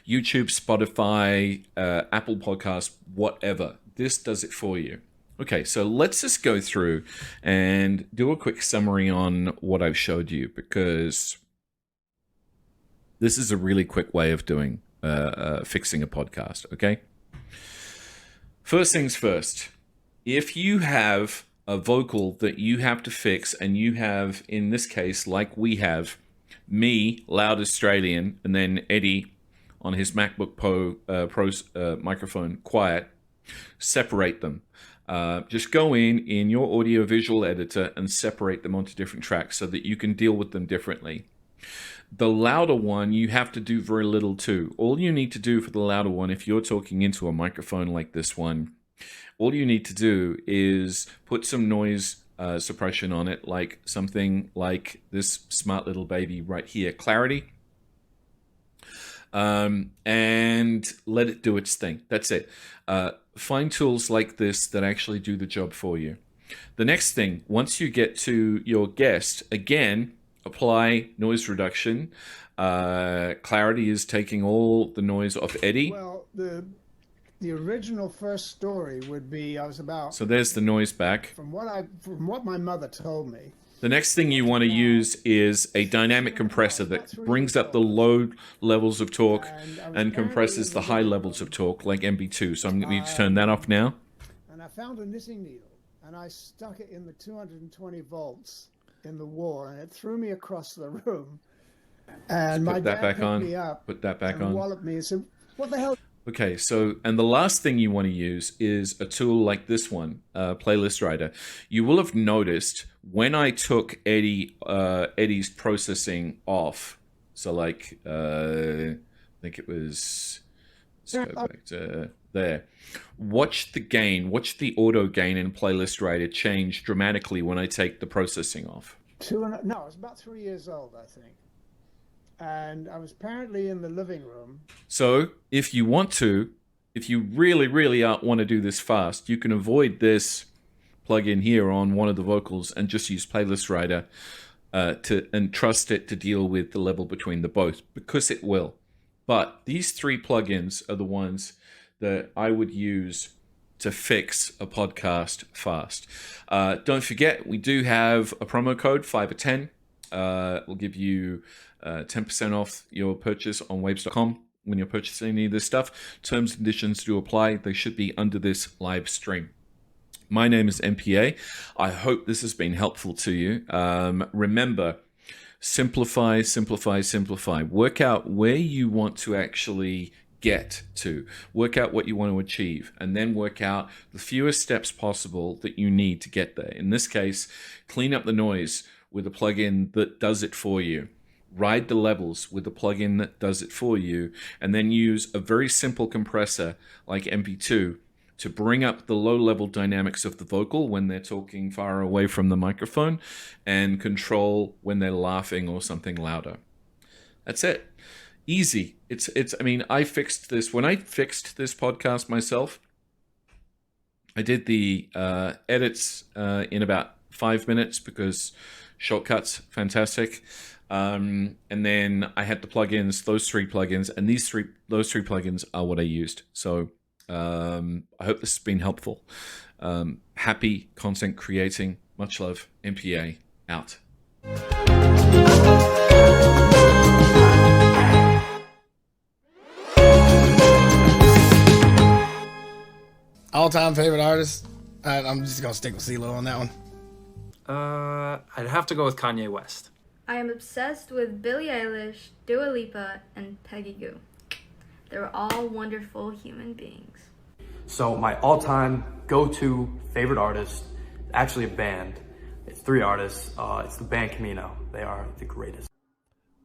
YouTube, Spotify, Apple Podcasts, whatever. This does it for you. Okay, so let's just go through and do a quick summary on what I've showed you, because this is a really quick way of doing fixing a podcast, okay? First things first, if you have a vocal that you have to fix, and you have, in this case, like we have, me, loud Australian, and then Eddie on his MacBook Pro microphone, quiet, separate them. Just go in your audio visual editor and separate them onto different tracks so that you can deal with them differently. The louder one, you have to do very little too. All you need to do for the louder one, if you're talking into a microphone like this one, all you need to do is put some noise suppression on it, like something like this smart little baby right here, Clarity, and let it do its thing. That's it. Find tools like this that actually do the job for you. The next thing, once you get to your guest, again, apply noise reduction. Clarity is taking all the noise off Eddie. Well, the original first story would be I was about. So there's the noise back. From what my mother told me. The next thing you want to use is a dynamic compressor that brings up the low levels of torque and compresses the high levels of torque, like MB2. So I'm going to turn that off now. And I found a knitting needle, and I stuck it in the 220 volts in the wall, and it threw me across the room. And my dad picked me up, put that back on, walloped me and said, "What the hell?" Okay, so, and the last thing you want to use is a tool like this one, Playlist Writer. You will have noticed when I took Eddie's processing off, so like, I think it was, let's go back to there. Watch the gain, watch the auto gain in Playlist Writer change dramatically when I take the processing off. I was about 3 years old, I think. And I was apparently in the living room. So if you want to, if you really want to do this fast, you can avoid this plug-in here on one of the vocals and just use Playlist Writer and trust it to deal with the level between the both, because it will. But these three plugins are the ones that I would use to fix a podcast fast. Don't forget, we do have a promo code, Fiverr10. We'll give you 10% off your purchase on waves.com when you're purchasing any of this stuff. Terms and conditions do apply. They should be under this live stream. My name is MPA. I hope this has been helpful to you. Remember, simplify. Work out where you want to actually get to. Work out what you want to achieve, and then work out the fewest steps possible that you need to get there. In this case, clean up the noise with a plugin that does it for you. Ride the levels with a plugin that does it for you, and then use a very simple compressor like MP2 to bring up the low-level dynamics of the vocal when they're talking far away from the microphone, and control when they're laughing or something louder. That's it. Easy. I mean, I fixed this. When I fixed this podcast myself, I did the edits in about 5 minutes because shortcuts, fantastic. And then I had the plugins, those three plugins, and those three plugins are what I used. So I hope this has been helpful. Happy content creating. Much love. MPA out. All-time favorite artist? I'm just gonna stick with CeeLo on that one. I'd have to go with Kanye West. I am obsessed with Billie Eilish, Dua Lipa, and Peggy Gou. They're all wonderful human beings. So my all-time go-to favorite artist, actually a band. It's three artists. It's the band Camino. They are the greatest.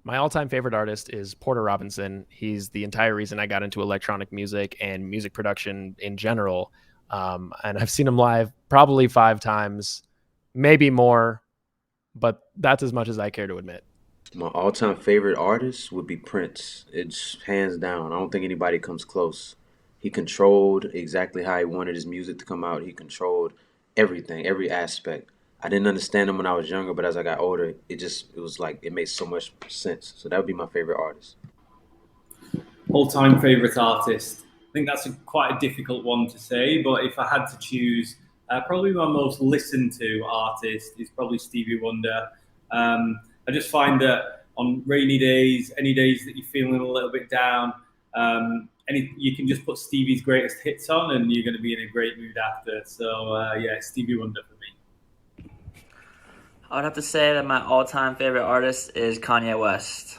My all-time favorite artist is Porter Robinson. He's the entire reason I got into electronic music and music production in general. And I've seen him live probably 5 times, maybe more, but that's as much as I care to admit. My all-time favorite artist would be Prince. It's hands down. I don't think anybody comes close. He controlled exactly how he wanted his music to come out. He controlled everything, every aspect. I didn't understand him when I was younger, but as I got older, it was like it made so much sense. So that would be my favorite artist. All-time favorite artist. I think that's quite a difficult one to say, but if I had to choose, probably my most listened to artist is probably Stevie Wonder. I just find that on rainy days, any days that you're feeling a little bit down, you can just put Stevie's greatest hits on and you're going to be in a great mood after. So yeah, Stevie Wonder for me. I would have to say that my all-time favorite artist is Kanye West.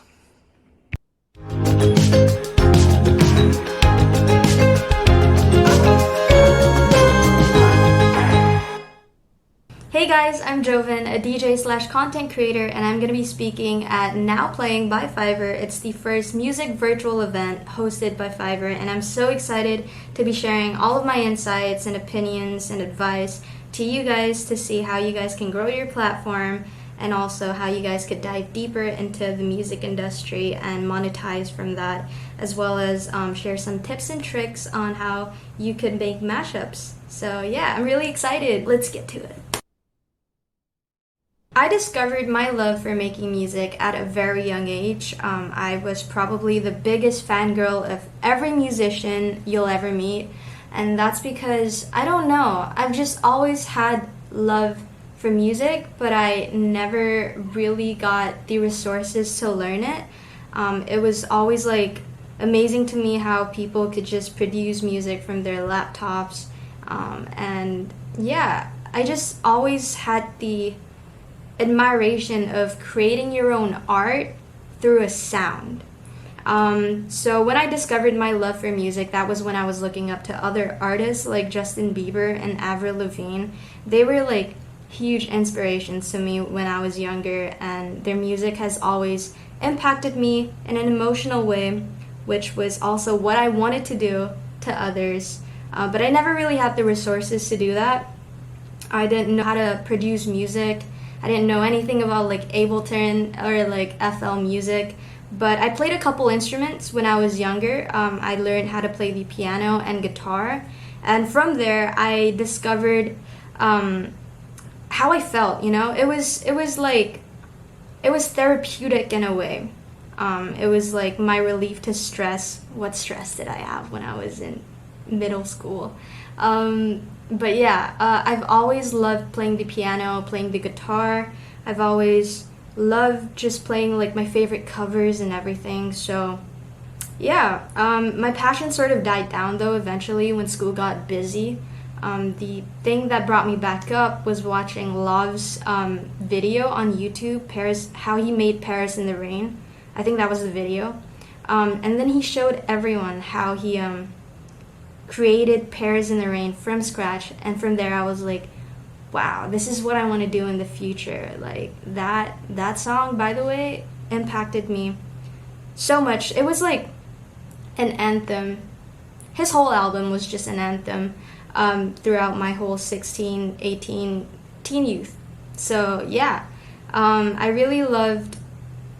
Hey guys, I'm Jovynn, a DJ/content creator, and I'm going to be speaking at Now Playing by Fiverr. It's the first music virtual event hosted by Fiverr, and I'm so excited to be sharing all of my insights and opinions and advice to you guys to see how you guys can grow your platform and also how you guys could dive deeper into the music industry and monetize from that, as well as share some tips and tricks on how you could make mashups. So yeah, I'm really excited. Let's get to it. I discovered my love for making music at a very young age. I was probably the biggest fangirl of every musician you'll ever meet, and that's because, I don't know, I've just always had love for music, but I never really got the resources to learn it. It was always like amazing to me how people could just produce music from their laptops, and yeah, I just always had the admiration of creating your own art through a sound. So when I discovered my love for music, that was when I was looking up to other artists like Justin Bieber and Avril Lavigne. They were like huge inspirations to me when I was younger, and their music has always impacted me in an emotional way, which was also what I wanted to do to others. But I never really had the resources to do that. I didn't know how to produce music. I didn't know anything about like Ableton or like FL Music, but I played a couple instruments when I was younger. I learned how to play the piano and guitar, and from there I discovered how I felt. You know, it was therapeutic in a way. It was like my relief to stress. What stress did I have when I was in middle school? But yeah, I've always loved playing the piano, playing the guitar. I've always loved just playing like my favorite covers and everything. So yeah, my passion sort of died down though eventually when school got busy. The thing that brought me back up was watching Lov's video on YouTube, how he made Paris in the Rain. I think that was the video. And then he showed everyone how he created Paris in the Rain from scratch, and from there I was like, wow, this is what I want to do in the future. Like that song, by the way, impacted me so much. It was like an anthem. His whole album was just an anthem throughout my whole 16, 18 teen youth. So yeah, I really loved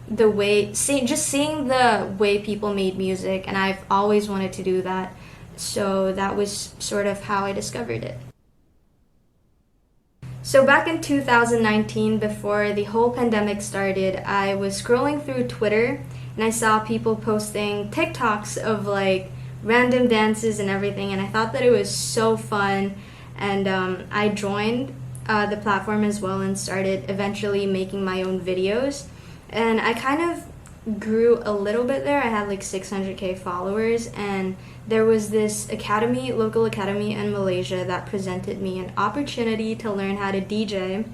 the way, just seeing the way people made music, and I've always wanted to do that. So that was sort of how I discovered it. So back in 2019, before the whole pandemic started, I was scrolling through Twitter and I saw people posting TikToks of like random dances and everything, and I thought that it was so fun, and I joined the platform as well and started eventually making my own videos, and I kind of grew a little bit there. I had like 600k followers, and there was this local academy in Malaysia that presented me an opportunity to learn how to DJ.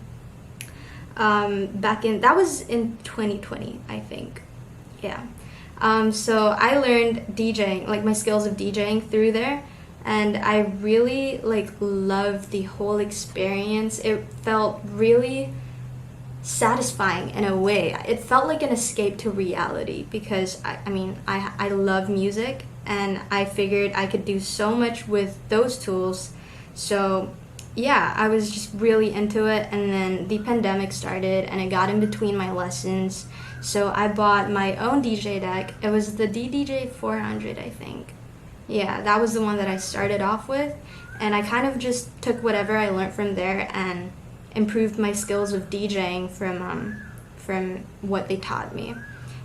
That was in 2020, I think. Yeah. So I learned DJing, like my skills of DJing through there, and I really like loved the whole experience. It felt really satisfying in a way. It felt like an escape to reality because I love music, and I figured I could do so much with those tools. So yeah, I was just really into it, and then the pandemic started and it got in between my lessons. So I bought my own DJ deck. It was the DDJ 400, I think. Yeah, that was the one that I started off with, and I kind of just took whatever I learned from there and improved my skills of DJing from what they taught me.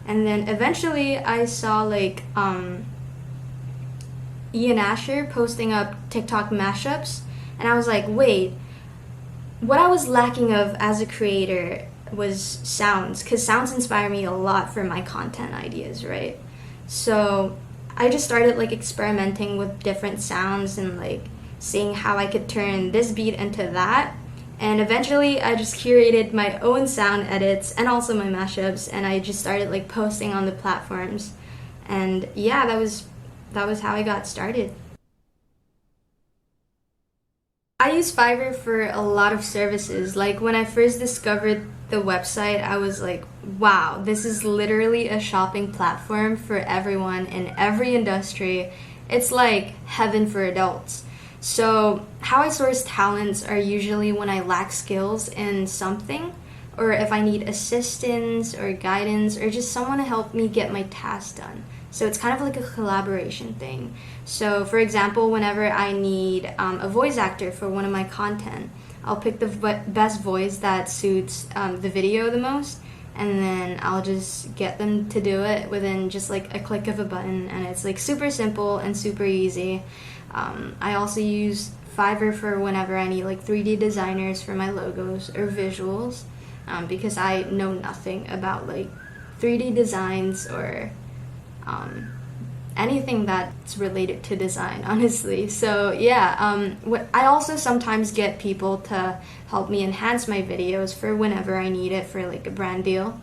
And then eventually I saw like Ian Asher posting up TikTok mashups, and I was like, wait, what I was lacking of as a creator was sounds, because sounds inspire me a lot for my content ideas, right? So I just started like experimenting with different sounds and like seeing how I could turn this beat into that. And eventually I just curated my own sound edits and also my mashups, and I just started like posting on the platforms. And yeah, that was how I got started. I use Fiverr for a lot of services. Like when I first discovered the website, I was like, wow, this is literally a shopping platform for everyone in every industry. It's like heaven for adults. So how I source talents are usually when I lack skills in something, or if I need assistance or guidance or just someone to help me get my task done. So it's kind of like a collaboration thing. So for example, whenever I need a voice actor for one of my content, I'll pick the best voice that suits the video the most, and then I'll just get them to do it within just like a click of a button, and it's like super simple and super easy. I also use Fiverr for whenever I need like 3D designers for my logos or visuals, because I know nothing about like 3D designs or anything that's related to design, honestly. So yeah, I also sometimes get people to help me enhance my videos for whenever I need it for like a brand deal.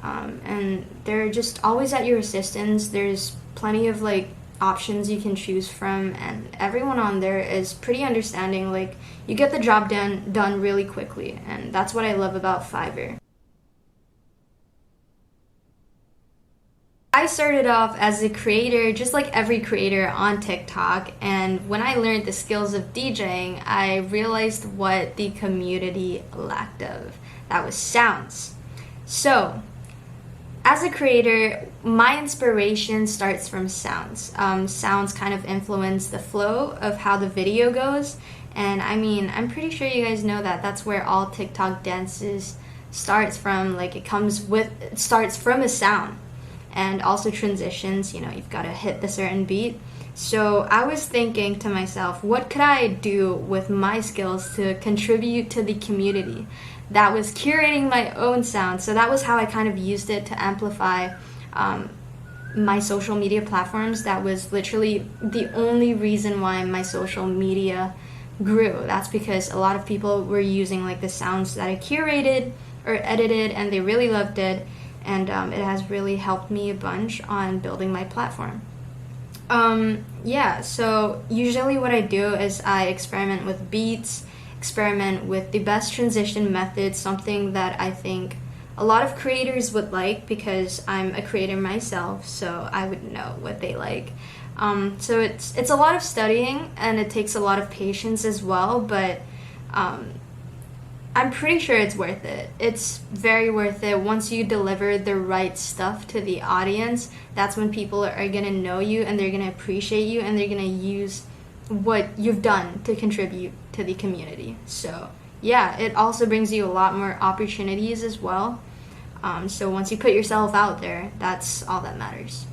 And they're just always at your assistance. There's plenty of like options you can choose from, and everyone on there is pretty understanding. Like you get the job done really quickly, and that's what I love about Fiverr. I started off as a creator, just like every creator on TikTok, and when I learned the skills of DJing, I realized what the community lacked of. That was sounds. So, as a creator, my inspiration starts from sounds. Sounds kind of influence the flow of how the video goes, and I mean, I'm pretty sure you guys know that that's where all TikTok dances starts from. Like it starts from a sound. And also transitions, you know, you've got to hit the certain beat. So I was thinking to myself, what could I do with my skills to contribute to the community? That was curating my own sound. So that was how I kind of used it to amplify my social media platforms. That was literally the only reason why my social media grew. That's because a lot of people were using like the sounds that I curated or edited, and they really loved it. And it has really helped me a bunch on building my platform. Yeah, so usually what I do is I experiment with beats, experiment with the best transition methods, something that I think a lot of creators would like because I'm a creator myself, so I would know what they like. So it's a lot of studying, and it takes a lot of patience as well, but I'm pretty sure it's worth it. It's very worth it. Once you deliver the right stuff to the audience, that's when people are going to know you, and they're going to appreciate you, and they're going to use what you've done to contribute to the community. So yeah, it also brings you a lot more opportunities as well. So once you put yourself out there, that's all that matters.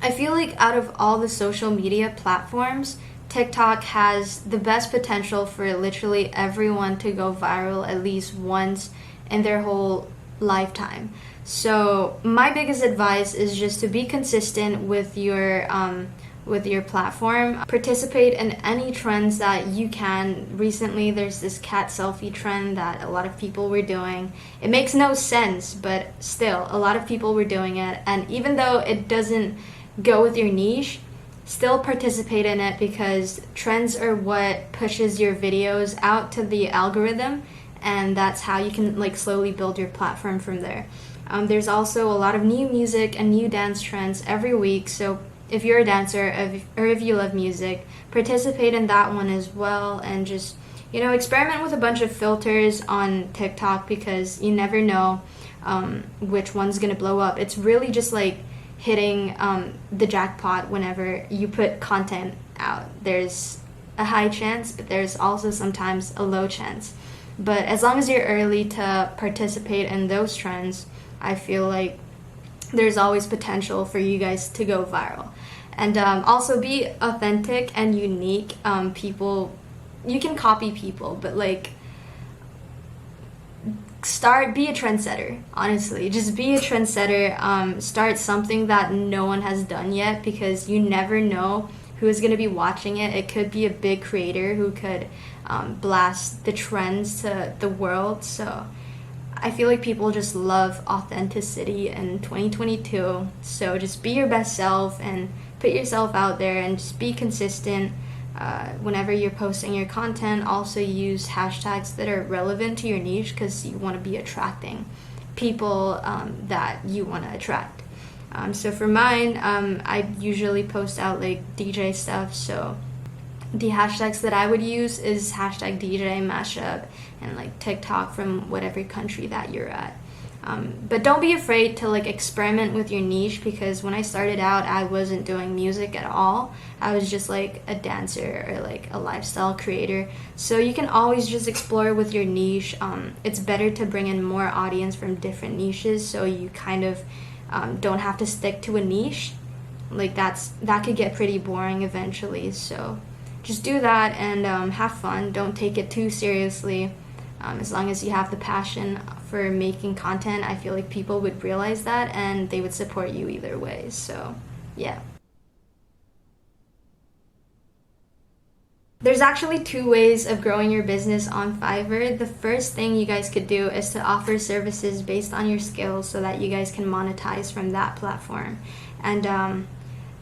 I feel like out of all the social media platforms, TikTok has the best potential for literally everyone to go viral at least once in their whole lifetime. So my biggest advice is just to be consistent with your platform. Participate in any trends that you can. Recently there's this cat selfie trend that a lot of people were doing. It makes no sense, but still a lot of people were doing it, and even though it doesn't go with your niche, still participate in it, because trends are what pushes your videos out to the algorithm, and that's how you can like slowly build your platform from there. There's also a lot of new music and new dance trends every week, so if you're a dancer or if you love music, participate in that one as well, and just, you know, experiment with a bunch of filters on TikTok, because you never know which one's gonna blow up. It's really just like hitting the jackpot whenever you put content out. There's a high chance, but there's also sometimes a low chance. But as long as you're early to participate in those trends, I feel like there's always potential for you guys to go viral. And also be authentic and unique. People, you can copy people, but like, be a trendsetter. Honestly, just be a trendsetter. Start something that no one has done yet, because you never know who is going to be watching it. It could be a big creator who could blast the trends to the world. So I feel like people just love authenticity in 2022. So just be your best self and put yourself out there and just be consistent. Whenever you're posting your content, also use hashtags that are relevant to your niche, because you want to be attracting people that you want to attract. So for mine, I usually post out like DJ stuff. So the hashtags that I would use is hashtag DJ mashup and like TikTok from whatever country that you're at. But don't be afraid to like experiment with your niche, because when I started out, I wasn't doing music at all. I was just like a dancer or like a lifestyle creator. So you can always just explore with your niche. It's better to bring in more audience from different niches, so you kind of don't have to stick to a niche. Like that could get pretty boring eventually. So just do that and have fun. Don't take it too seriously. As long as you have the passion for making content, I feel like people would realize that and they would support you either way. So, yeah. There's actually 2 ways of growing your business on Fiverr. The first thing you guys could do is to offer services based on your skills so that you guys can monetize from that platform. And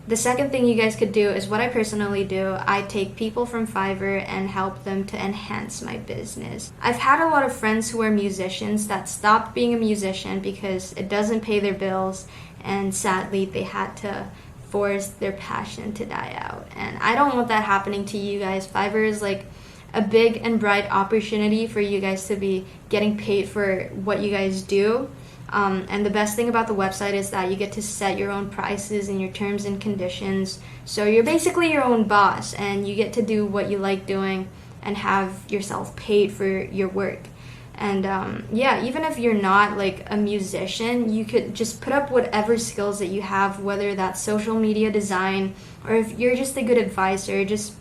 the second thing you guys could do is what I personally do. I take people from Fiverr and help them to enhance my business. I've had a lot of friends who are musicians that stopped being a musician because it doesn't pay their bills, and sadly they had to force their passion to die out. And I don't want that happening to you guys. Fiverr is like a big and bright opportunity for you guys to be getting paid for what you guys do. And the best thing about the website is that you get to set your own prices and your terms and conditions. So you're basically your own boss, and you get to do what you like doing and have yourself paid for your work. And yeah, even if you're not like a musician, you could just put up whatever skills that you have, whether that's social media design or if you're just a good advisor. Just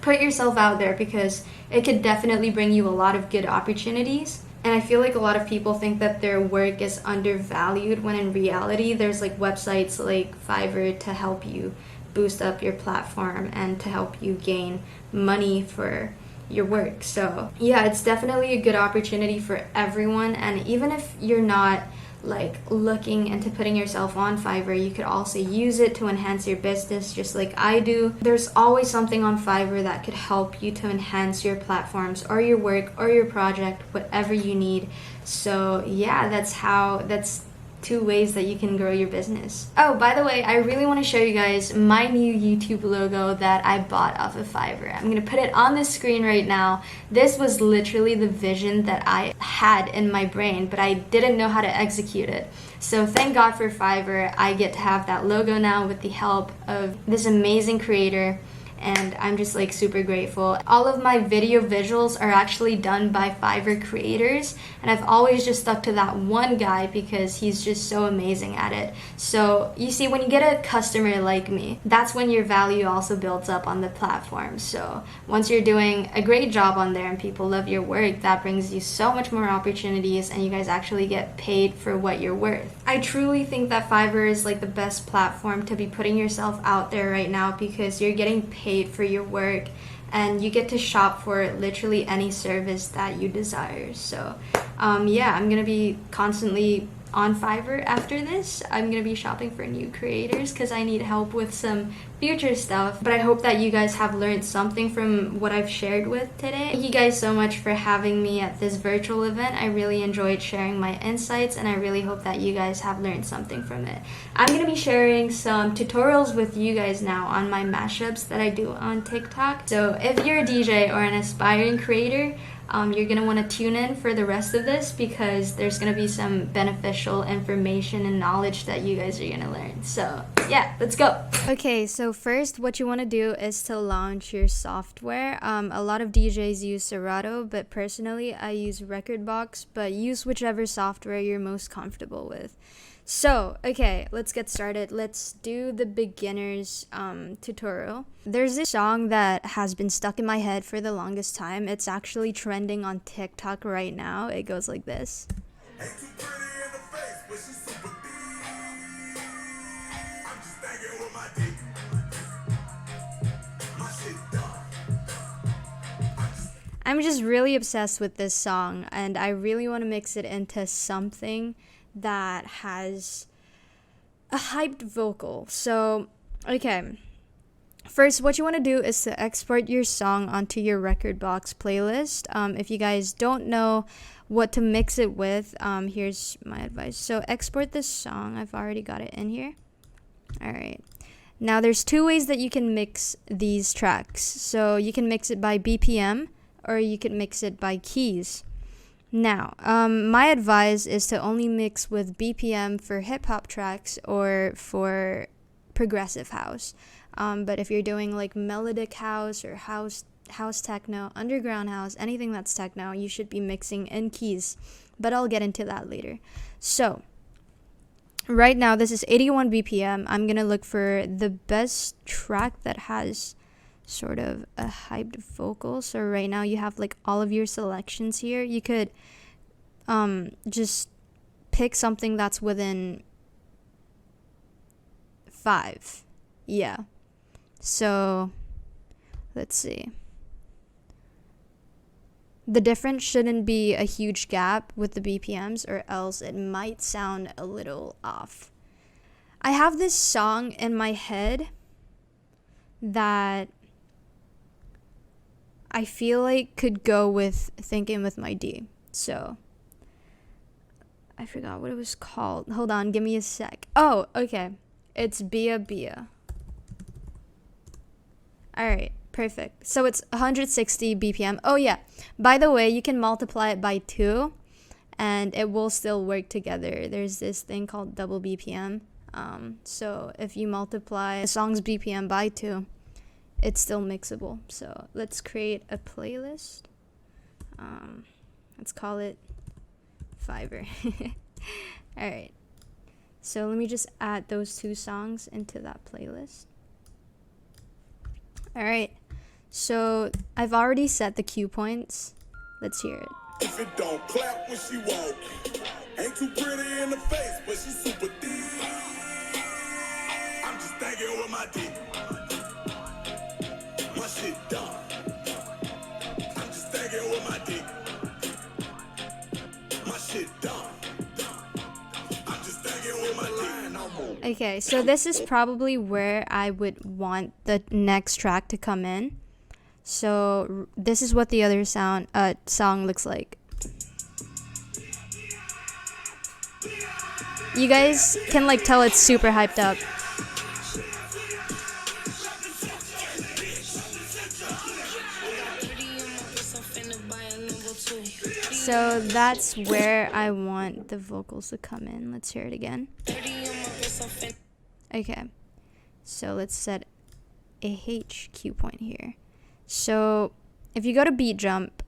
put yourself out there, because it could definitely bring you a lot of good opportunities. And I feel like a lot of people think that their work is undervalued, when in reality there's like websites like Fiverr to help you boost up your platform and to help you gain money for your work. So yeah, it's definitely a good opportunity for everyone. And even if you're not like looking into putting yourself on Fiverr, you could also use it to enhance your business just like I do. There's always something on Fiverr that could help you to enhance your platforms or your work or your project, whatever you need. So yeah, that's 2 ways that you can grow your business. Oh, by the way, I really want to show you guys my new YouTube logo that I bought off of Fiverr. I'm gonna put it on the screen right now. This was literally the vision that I had in my brain, but I didn't know how to execute it. So thank God for Fiverr. I get to have that logo now with the help of this amazing creator, and I'm just like super grateful. All of my video visuals are actually done by Fiverr creators, and I've always just stuck to that one guy because he's just so amazing at it. So you see, when you get a customer like me, that's when your value also builds up on the platform. So once you're doing a great job on there and people love your work, that brings you so much more opportunities, and you guys actually get paid for what you're worth. I truly think that Fiverr is like the best platform to be putting yourself out there right now, because you're getting paid for your work and you get to shop for literally any service that you desire. So yeah, I'm gonna be constantly on Fiverr after this. I'm gonna be shopping for new creators because I need help with some future stuff. But I hope that you guys have learned something from what I've shared with today. Thank you guys so much for having me at this virtual event. I really enjoyed sharing my insights, and I really hope that you guys have learned something from it. I'm gonna be sharing some tutorials with you guys now on my mashups that I do on TikTok. So if you're a DJ or an aspiring creator, you're going to want to tune in for the rest of this, because there's going to be some beneficial information and knowledge that you guys are going to learn. So yeah, let's go. Okay, so first what you want to do is to launch your software. A lot of DJs use Serato, but personally I use Rekordbox, but use whichever software you're most comfortable with. So, okay, let's get started. Let's do the beginner's tutorial. There's this song that has been stuck in my head for the longest time. It's actually trending on TikTok right now. It goes like this. I'm just really obsessed with this song, and I really want to mix it into something that has a hyped vocal. So, okay. First, what you want to do is to export your song onto your record box playlist. If you guys don't know what to mix it with, here's my advice. So, export this song. I've already got it in here. All right. Now, there's two ways that you can mix these tracks. So, you can mix it by BPM, or you can mix it by keys. Now, my advice is to only mix with BPM for hip-hop tracks or for progressive house. But if you're doing like melodic house or house techno, underground house, anything that's techno, you should be mixing in keys. But I'll get into that later. So, right now, this is 81 BPM. I'm going to look for the best track that has sort of a hyped vocal. So right now you have like all of your selections here. You could just pick something that's within 5. Yeah. So let's see. The difference shouldn't be a huge gap with the BPMs, or else it might sound a little off. I have this song in my head that I feel like could go with Thinking with My D. So, I forgot what it was called. Hold on, give me a sec. Oh, okay. It's Bia Bia. Alright, perfect. So it's 160 BPM. Oh yeah, by the way, you can multiply it by 2 and it will still work together. There's this thing called double BPM. So if you multiply a song's BPM by 2, it's still mixable. So let's create a playlist. Let's call it Fiverr. Alright. So let me just add those 2 songs into that playlist. Alright. So I've already set the cue points. Let's hear it. If it don't clap when she walk, ain't too pretty in the face, but she's super deep. I'm just thinking with my dick. My shit done. I'm just thinking with my dick. My shit done. I'm just thinking with my dick. Okay, so this is probably where I would want the next track to come in. So this is what the other song looks like. You guys can like tell it's super hyped up. So that's where I want the vocals to come in. Let's hear it again. Okay, so let's set a H cue point here. So if you go to beat jump,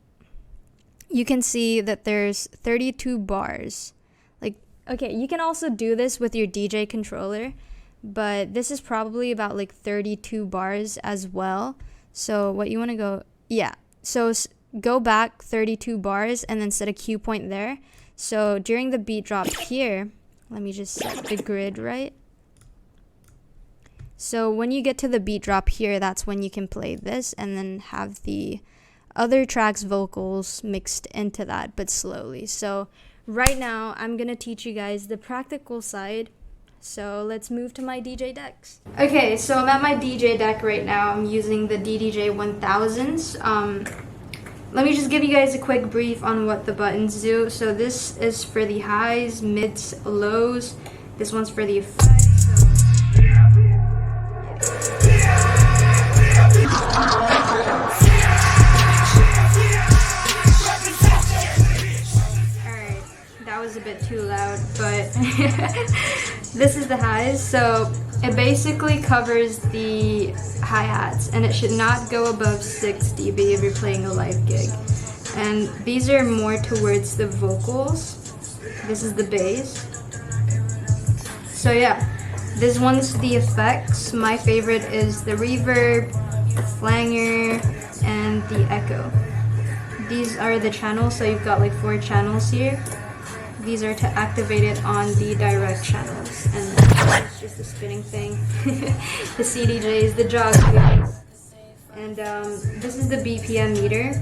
you can see that there's 32 bars. Like, okay, you can also do this with your DJ controller, but this is probably about like 32 bars as well. So what you want to go, yeah. So go back 32 bars and then set a cue point there. So during the beat drop here, let me just set the grid right. So when you get to the beat drop here, that's when you can play this and then have the other track's vocals mixed into that, but slowly. So right now, I'm going to teach you guys the practical side. So let's move to my DJ decks. Okay, so I'm at my DJ deck right now. I'm using the DDJ 1000s. Let me just give you guys a quick brief on what the buttons do. So this is for the highs, mids, lows. This one's for the effects. Alright, that was a bit too loud, but this is the highs. So it basically covers the hi-hats, and it should not go above 6 dB if you're playing a live gig. And these are more towards the vocals. This is the bass. So yeah, this one's the effects. My favorite is the reverb, the flanger, and the echo. These are the channels, so you've got like 4 channels here. These are to activate it on the direct channels. And it's just the spinning thing. The CDJs, the jog wheels. And this is the BPM meter.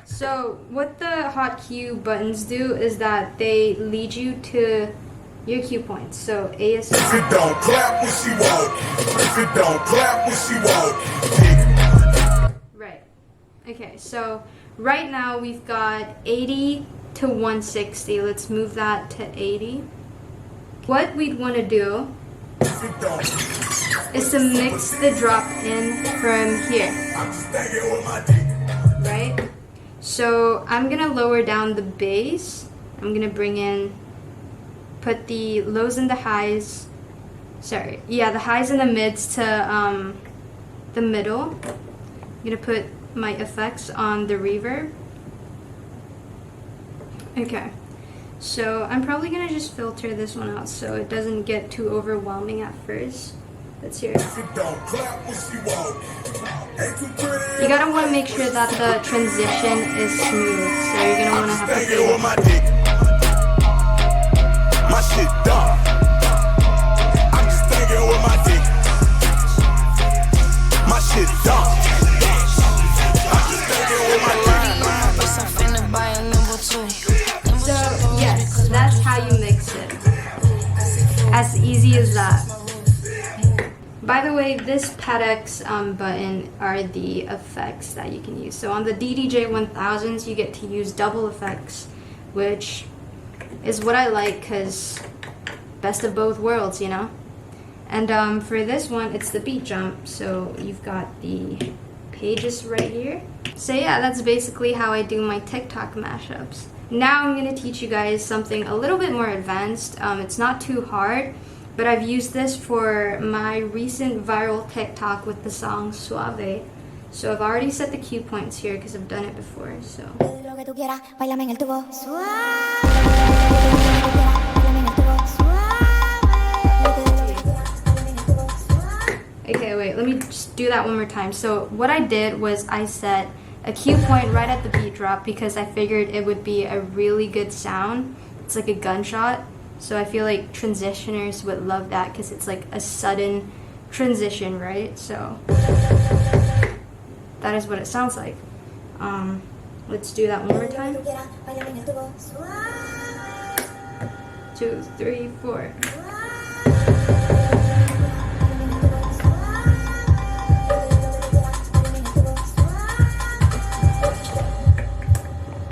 So what the hot cue buttons do is that they lead you to your cue points. So ASMR. Sit down, clap when she walk. Sit down, clap when she walk. Right. Okay, so right now we've got 80 to 160. Let's move that to 80. What we'd want to do is to mix the drop in from here. Right? So I'm gonna lower down the bass. I'm gonna bring in, put the lows and the highs. Sorry, yeah, the highs and the mids to the middle. I'm gonna put my effects on the reverb. Okay, so I'm probably gonna just filter this one out so it doesn't get too overwhelming at first. Let's hear it. You gotta want to make sure that the transition is smooth, so you're gonna want to have to feel my shit dark. I'm just thinking with my dick. My shit dark. I'm just thinking with my dick. So yes, that's how you mix it. As easy as that. By the way, this PADX button are the effects that you can use. So on the DDJ 1000s, you get to use double effects, which is what I like because best of both worlds, you know? And for this one, it's the beat jump. So you've got the pages right here. So yeah, that's basically how I do my TikTok mashups. Now I'm going to teach you guys something a little bit more advanced. It's not too hard. But I've used this for my recent viral TikTok with the song Suave. So I've already set the cue points here because I've done it before. So. Okay, wait, let me just do that one more time. So what I did was I set a cue point right at the beat drop because I figured it would be a really good sound. It's like a gunshot. So I feel like transitioners would love that because it's like a sudden transition, right? So that is what it sounds like. Let's do that one more time. 2, 3, 4.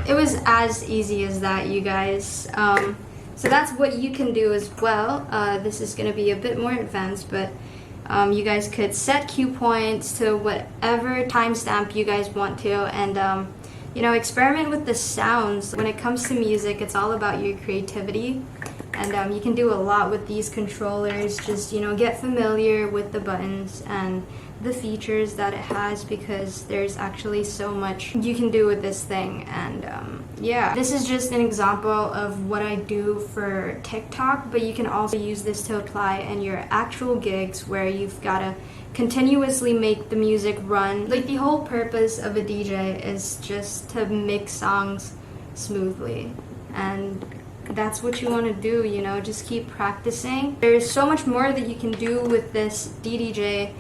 It was as easy as that, you guys. So that's what you can do as well. This is going to be a bit more advanced, but you guys could set cue points to whatever timestamp you guys want to, and you know, experiment with the sounds. When it comes to music, it's all about your creativity, and you can do a lot with these controllers. Just, you know, get familiar with the buttons and the features that it has because there's actually so much you can do with this thing. And yeah, this is just an example of what I do for TikTok, but you can also use this to apply in your actual gigs where you've got to continuously make the music run. Like, the whole purpose of a DJ is just to mix songs smoothly, and that's what you want to do, you know, just keep practicing. There's so much more that you can do with this DDJ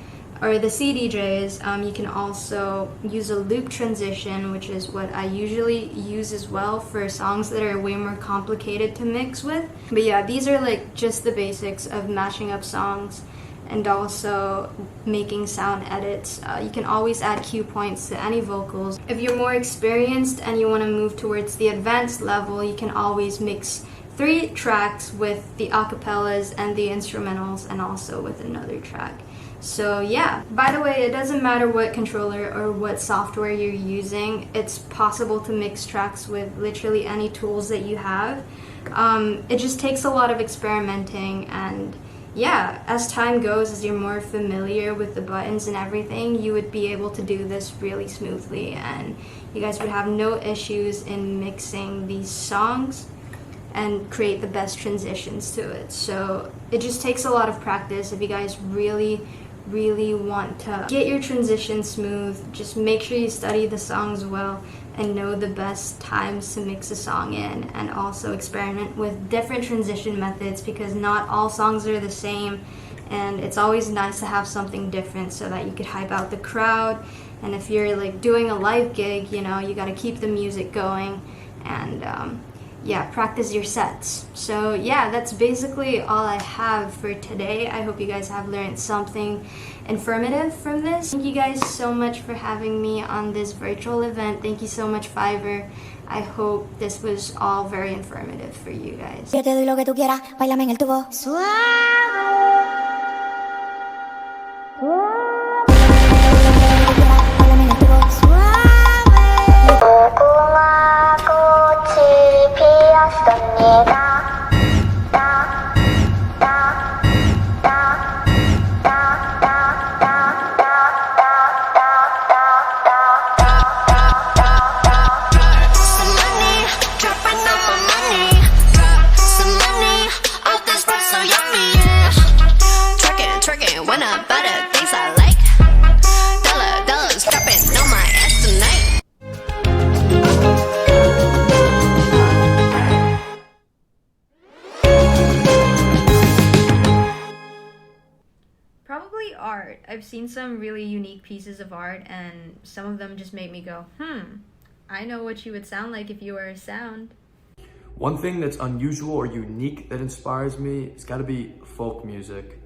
or the CDJs. You can also use a loop transition, which is what I usually use as well for songs that are way more complicated to mix with. But yeah, these are like just the basics of mashing up songs and also making sound edits. You can always add cue points to any vocals. If you're more experienced and you want to move towards the advanced level, you can always mix 3 tracks with the acapellas and the instrumentals, and also with another track. So yeah, by the way, it doesn't matter what controller or what software you're using. It's possible to mix tracks with literally any tools that you have. It just takes a lot of experimenting and, yeah, as time goes, as you're more familiar with the buttons and everything, you would be able to do this really smoothly, and you guys would have no issues in mixing these songs and create the best transitions to it. So it just takes a lot of practice. If you guys really want to get your transition smooth, just make sure you study the songs well and know the best times to mix a song in, and also experiment with different transition methods, because not all songs are the same, and it's always nice to have something different so that you could hype out the crowd. And if you're like doing a live gig, you know, you got to keep the music going, and yeah, practice your sets. So yeah, that's basically all I have for today. I hope you guys have learned something informative from this. Thank you guys so much for having me on this virtual event. Thank you so much, Fiverr. I hope this was all very informative for you guys. Yo te doy lo que tú quieras, bailame en el tubo. Probably art. I've seen some really unique pieces of art, and some of them just make me go, I know what you would sound like if you were a sound. One thing that's unusual or unique that inspires me, it's got to be folk music.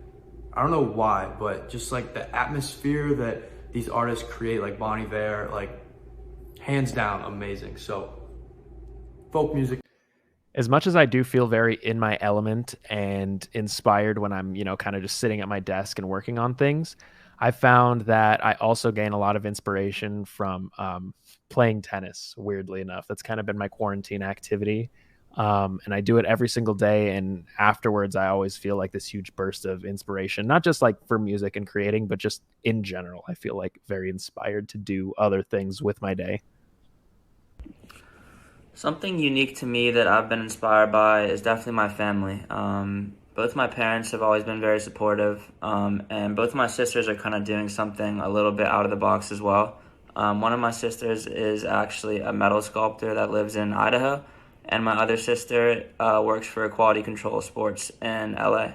I don't know why, but just like the atmosphere that these artists create, like Bon Iver, like hands down amazing. So folk music. As much as I do feel very in my element and inspired when I'm, kind of just sitting at my desk and working on things, I found that I also gain a lot of inspiration from playing tennis, weirdly enough. That's kind of been my quarantine activity. And I do it every single day. And afterwards, I always feel like this huge burst of inspiration, not just like for music and creating, but just in general. I feel like very inspired to do other things with my day. Something unique to me that I've been inspired by is definitely my family. Both my parents have always been very supportive, and both my sisters are kind of doing something a little bit out of the box as well. One of my sisters is actually a metal sculptor that lives in Idaho, and my other sister works for Quality Control Sports in LA.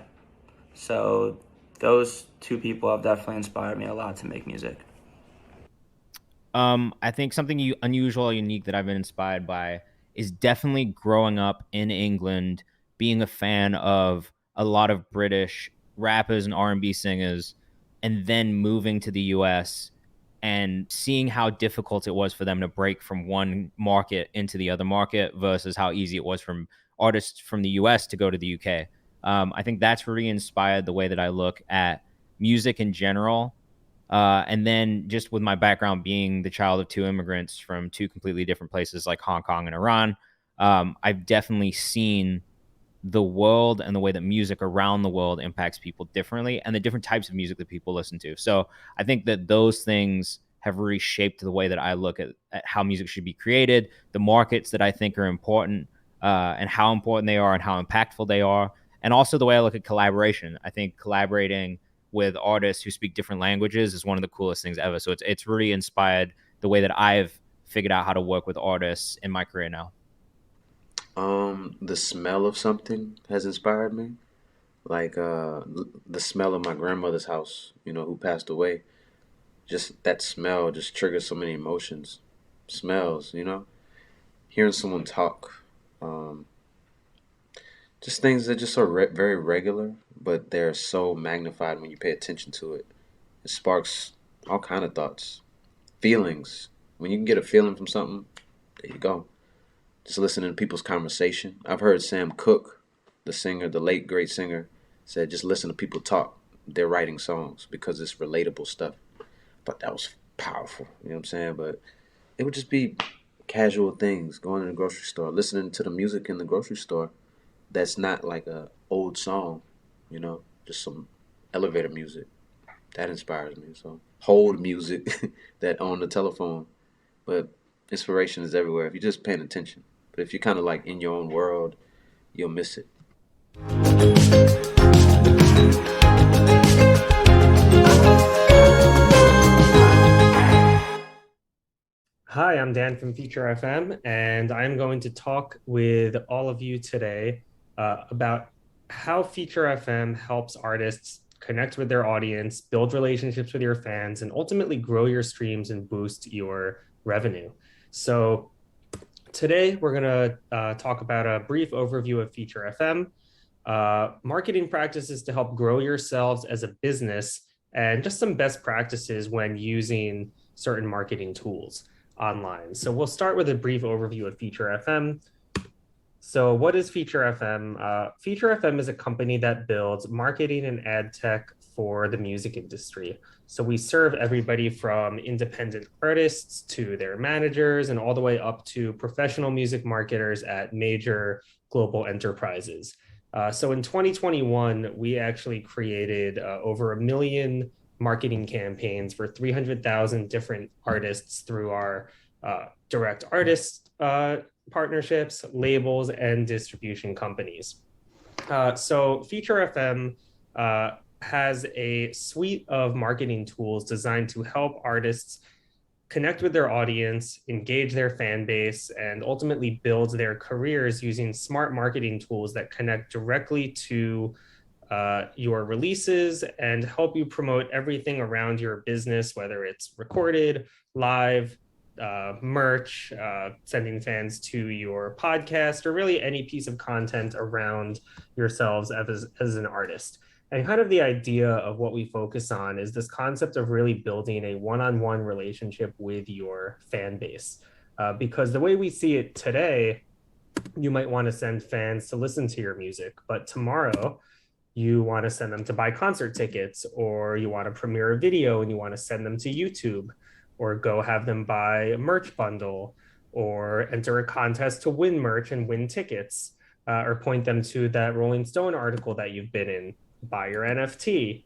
So those two people have definitely inspired me a lot to make music. I think something unusual or unique that I've been inspired by is definitely growing up in England, being a fan of a lot of British rappers and R&B singers, and then moving to the US and seeing how difficult it was for them to break from one market into the other market versus how easy it was from artists from the US to go to the UK. I think that's really inspired the way that I look at music in general. And then just with my background being the child of two immigrants from two completely different places like Hong Kong and Iran, I've definitely seen the world and the way that music around the world impacts people differently, and the different types of music that people listen to. So I think that those things have really shaped the way that I look at how music should be created, the markets that I think are important, and how important they are and how impactful they are, and also the way I look at collaboration. I think collaborating with artists who speak different languages is one of the coolest things ever. So it's really inspired the way that I've figured out how to work with artists in my career now. The smell of something has inspired me. Like the smell of my grandmother's house, who passed away. Just that smell just triggers so many emotions. Smells, hearing someone talk. Just things that just are very regular, but they're so magnified when you pay attention to it. It sparks all kind of thoughts, feelings. When you can get a feeling from something, there you go. Just listening to people's conversation. I've heard Sam Cooke, the singer, the late great singer, said just listen to people talk. They're writing songs because it's relatable stuff. I thought that was powerful, you know what I'm saying? But it would just be casual things, going to the grocery store, listening to the music in the grocery store. That's not like a old song, just some elevator music. That inspires me. So hold music that on the telephone. But inspiration is everywhere if you're just paying attention. But if you're kind of like in your own world, you'll miss it. Hi, I'm Dan from Feature FM, and I'm going to talk with all of you today about how Feature FM helps artists connect with their audience, build relationships with your fans, and ultimately grow your streams and boost your revenue. So today we're going to talk about a brief overview of Feature FM, marketing practices to help grow yourselves as a business, and just some best practices when using certain marketing tools online. So we'll start with a brief overview of Feature FM. So what is Feature FM? Feature FM is a company that builds marketing and ad tech for the music industry. So we serve everybody from independent artists to their managers and all the way up to professional music marketers at major global enterprises. So in 2021, we actually created over 1 million marketing campaigns for 300,000 different artists through our direct artist partnerships, labels, and distribution companies. So Feature FM has a suite of marketing tools designed to help artists connect with their audience, engage their fan base, and ultimately build their careers using smart marketing tools that connect directly to your releases and help you promote everything around your business, whether it's recorded, live, merch, sending fans to your podcast, or really any piece of content around yourselves as an artist. And kind of the idea of what we focus on is this concept of really building a one-on-one relationship with your fan base. Because the way we see it today, you might want to send fans to listen to your music, but tomorrow you want to send them to buy concert tickets, or you want to premiere a video and you want to send them to YouTube, or go have them buy a merch bundle, or enter a contest to win merch and win tickets, or point them to that Rolling Stone article that you've been in, buy your NFT.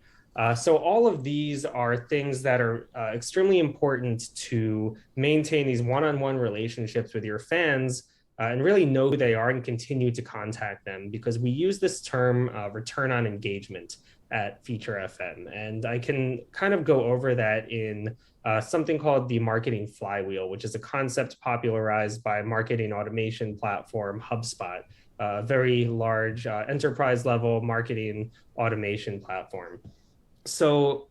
So all of these are things that are extremely important to maintain these one-on-one relationships with your fans, and really know who they are and continue to contact them, because we use this term return on engagement at Feature FM. And I can kind of go over that in something called the marketing flywheel, which is a concept popularized by marketing automation platform HubSpot, a very large enterprise level marketing automation platform. So,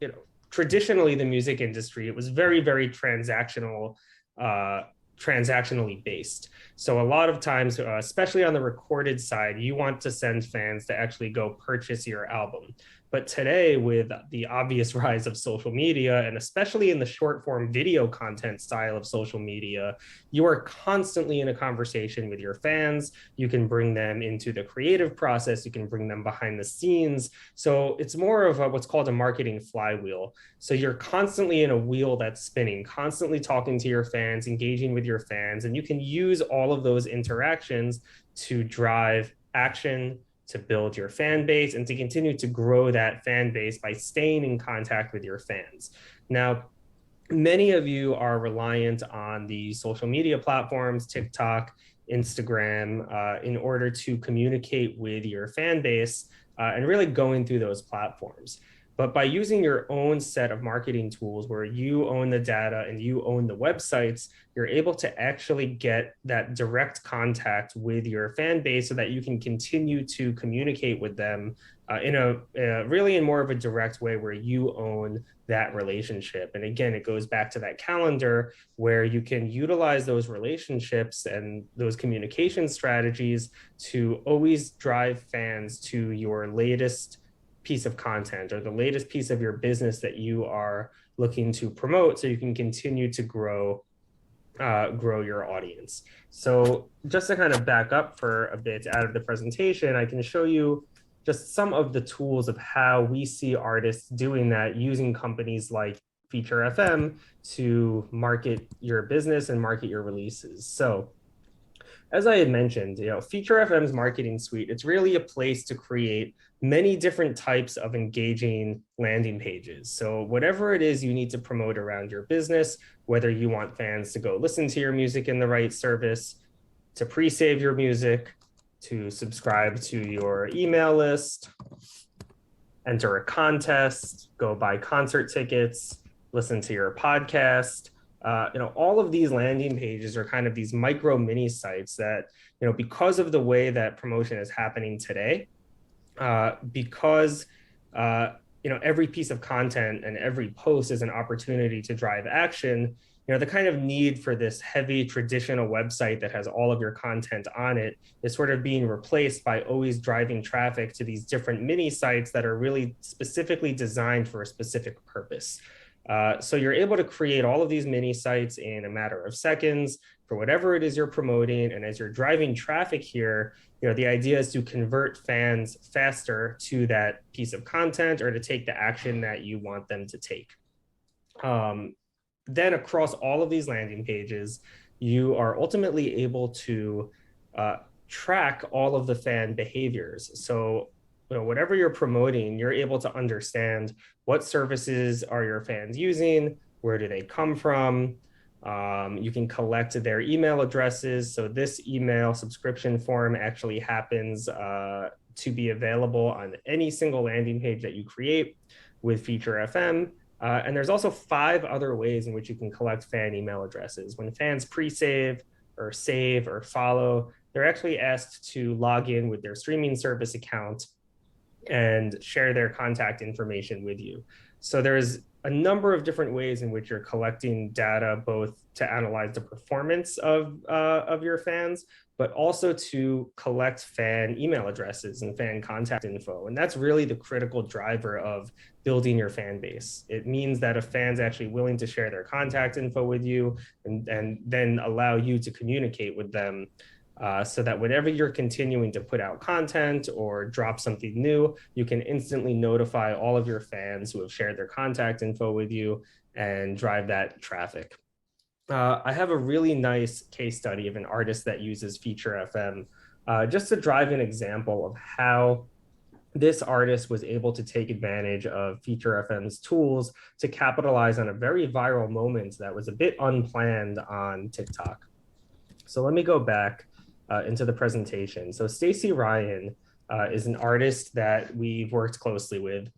traditionally the music industry, it was very, very transactionally based. So a lot of times, especially on the recorded side, you want to send fans to actually go purchase your album. But today, with the obvious rise of social media, and especially in the short form video content style of social media, you are constantly in a conversation with your fans. You can bring them into the creative process. You can bring them behind the scenes. So it's more of what's called a marketing flywheel. So you're constantly in a wheel that's spinning, constantly talking to your fans, engaging with your fans, and you can use all of those interactions to drive action, to build your fan base, and to continue to grow that fan base by staying in contact with your fans. Now, many of you are reliant on the social media platforms, TikTok, Instagram, in order to communicate with your fan base and really going through those platforms. But by using your own set of marketing tools where you own the data and you own the websites, you're able to actually get that direct contact with your fan base so that you can continue to communicate with them in really in more of a direct way where you own that relationship. And again, it goes back to that calendar where you can utilize those relationships and those communication strategies to always drive fans to your latest piece of content or the latest piece of your business that you are looking to promote, so you can continue to grow your audience. So just to kind of back up for a bit out of the presentation, I can show you just some of the tools of how we see artists doing that using companies like Feature FM to market your business and market your releases. So as I had mentioned, Feature FM's marketing suite, it's really a place to create many different types of engaging landing pages. So whatever it is you need to promote around your business, whether you want fans to go listen to your music in the right service, to pre-save your music, to subscribe to your email list, enter a contest, go buy concert tickets, listen to your podcast. All of these landing pages are kind of these micro mini sites that, because of the way that promotion is happening today, because every piece of content and every post is an opportunity to drive action, the kind of need for this heavy traditional website that has all of your content on it is sort of being replaced by always driving traffic to these different mini sites that are really specifically designed for a specific purpose. So you're able to create all of these mini sites in a matter of seconds for whatever it is you're promoting. And as you're driving traffic here, the idea is to convert fans faster to that piece of content or to take the action that you want them to take. Then across all of these landing pages, you are ultimately able to track all of the fan behaviors. So whatever you're promoting, you're able to understand what services are your fans using, where do they come from. You can collect their email addresses. So this email subscription form actually happens to be available on any single landing page that you create with Feature FM. And there's also 5 other ways in which you can collect fan email addresses. When fans pre-save or save or follow, they're actually asked to log in with their streaming service account and share their contact information with you. So there's a number of different ways in which you're collecting data, both to analyze the performance of your fans, but also to collect fan email addresses and fan contact info. And that's really the critical driver of building your fan base. It means that a fan's actually willing to share their contact info with you and then allow you to communicate with them so that whenever you're continuing to put out content or drop something new, you can instantly notify all of your fans who have shared their contact info with you and drive that traffic. I have a really nice case study of an artist that uses Feature FM just to drive an example of how this artist was able to take advantage of Feature FM's tools to capitalize on a very viral moment that was a bit unplanned on TikTok. So let me go back into the presentation. So Stacey Ryan is an artist that we've worked closely with.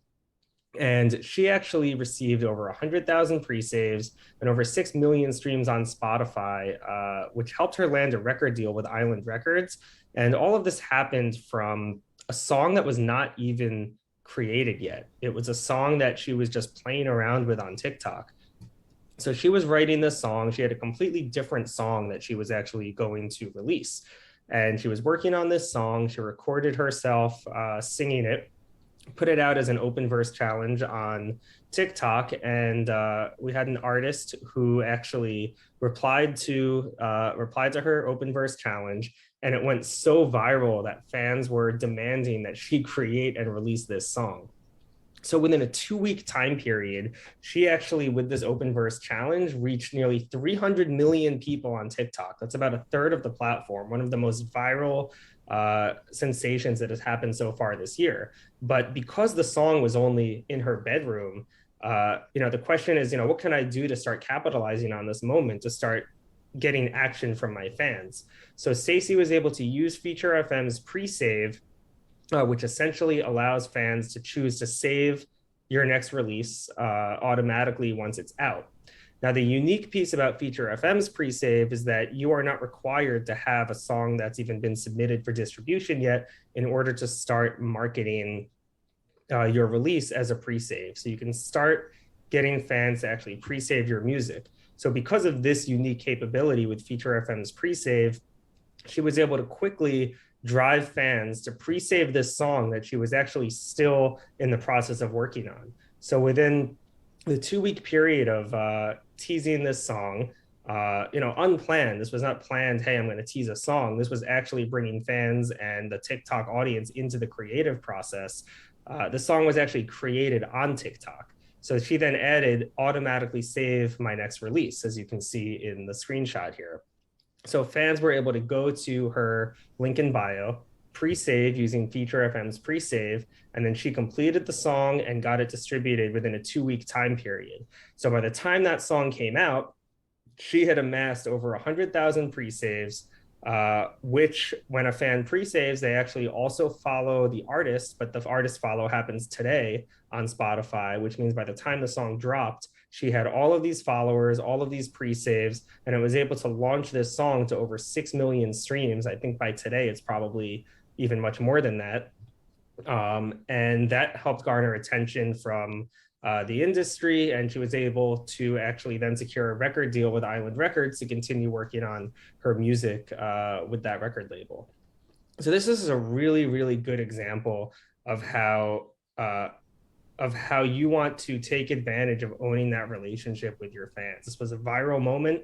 And she actually received over 100,000 pre-saves and over 6 million streams on Spotify, which helped her land a record deal with Island Records. And all of this happened from a song that was not even created yet. It was a song that she was just playing around with on TikTok. So she was writing this song. She had a completely different song that she was actually going to release. And she was working on this song. She recorded herself singing it, put it out as an open verse challenge on TikTok. And we had an artist who actually replied to her open verse challenge. And it went so viral that fans were demanding that she create and release this song. So within a 2-week time period, she actually, with this open verse challenge, reached nearly 300 million people on TikTok. That's about 1/3 of the platform, one of the most viral sensations that has happened so far this year. But because the song was only in her bedroom, the question is, what can I do to start capitalizing on this moment, to start getting action from my fans? So Stacey was able to use Feature FM's pre-save, which essentially allows fans to choose to save your next release automatically once it's out. Now, the unique piece about Feature FM's pre-save is that you are not required to have a song that's even been submitted for distribution yet in order to start marketing your release as a pre-save. So you can start getting fans to actually pre-save your music. So because of this unique capability with Feature FM's pre-save, she was able to quickly drive fans to pre-save this song that she was actually still in the process of working on. So within the 2-week period of teasing this song, unplanned, this was not planned, hey, I'm going to tease a song. This was actually bringing fans and the TikTok audience into the creative process. The song was actually created on TikTok. So she then added automatically save my next release, as you can see in the screenshot here. So fans were able to go to her link in bio, pre-save using Feature FM's pre-save, and then she completed the song and got it distributed within a 2-week time period. So by the time that song came out, she had amassed over 100,000 pre-saves, which when a fan pre-saves, they actually also follow the artist, but the artist follow happens today on Spotify, which means by the time the song dropped, she had all of these followers, all of these pre-saves, and it was able to launch this song to over 6 million streams. I think by today, it's probably even much more than that. And that helped garner attention from the industry, and she was able to actually then secure a record deal with Island Records to continue working on her music with that record label. So this is a really, really good example of how you want to take advantage of owning that relationship with your fans. This was a viral moment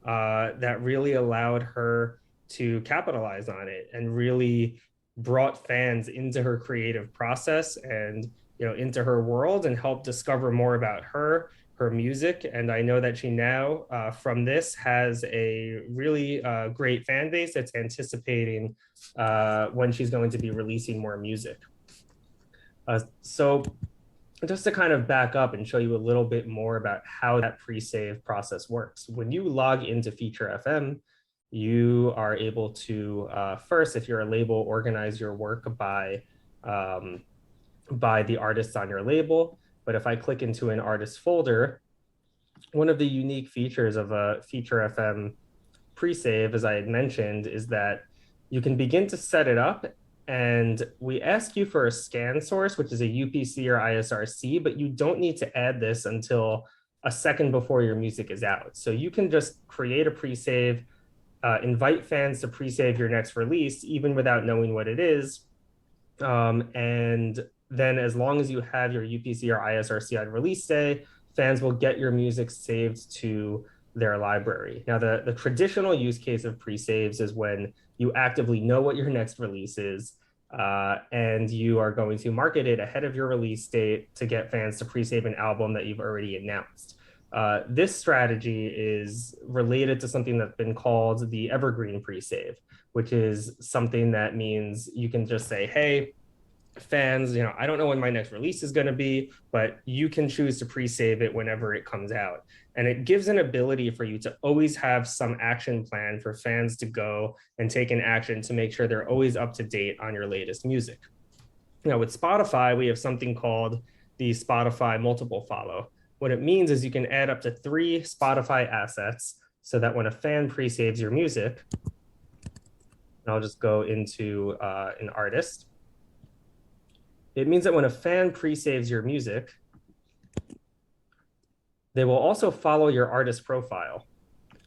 that really allowed her to capitalize on it and really brought fans into her creative process and into her world and helped discover more about her music. And I know that she now, from this, has a really great fan base that's anticipating when she's going to be releasing more music. So just to kind of back up and show you a little bit more about how that pre-save process works. When you log into Feature FM, you are able to, first, if you're a label, organize your work by the artists on your label. But if I click into an artist folder, one of the unique features of a Feature FM pre-save, as I had mentioned, is that you can begin to set it up, and we ask you for a scan source, which is a UPC or ISRC, but you don't need to add this until a second before your music is out. So you can just create a pre-save, invite fans to pre-save your next release, even without knowing what it is. And then as long as you have your UPC or ISRC on release day, fans will get your music saved to their library. Now, the traditional use case of pre-saves is when you actively know what your next release is, and you are going to market it ahead of your release date to get fans to pre-save an album that you've already announced. This strategy is related to something that's been called the evergreen pre-save, which is something that means you can just say, hey, fans, I don't know when my next release is going to be, but you can choose to pre-save it whenever it comes out. And it gives an ability for you to always have some action plan for fans to go and take an action to make sure they're always up to date on your latest music. Now with Spotify, we have something called the Spotify multiple follow. What it means is you can add up to 3 Spotify assets so that when a fan pre-saves your music, and I'll just go into an artist. It means that when a fan pre-saves your music, they will also follow your artist profile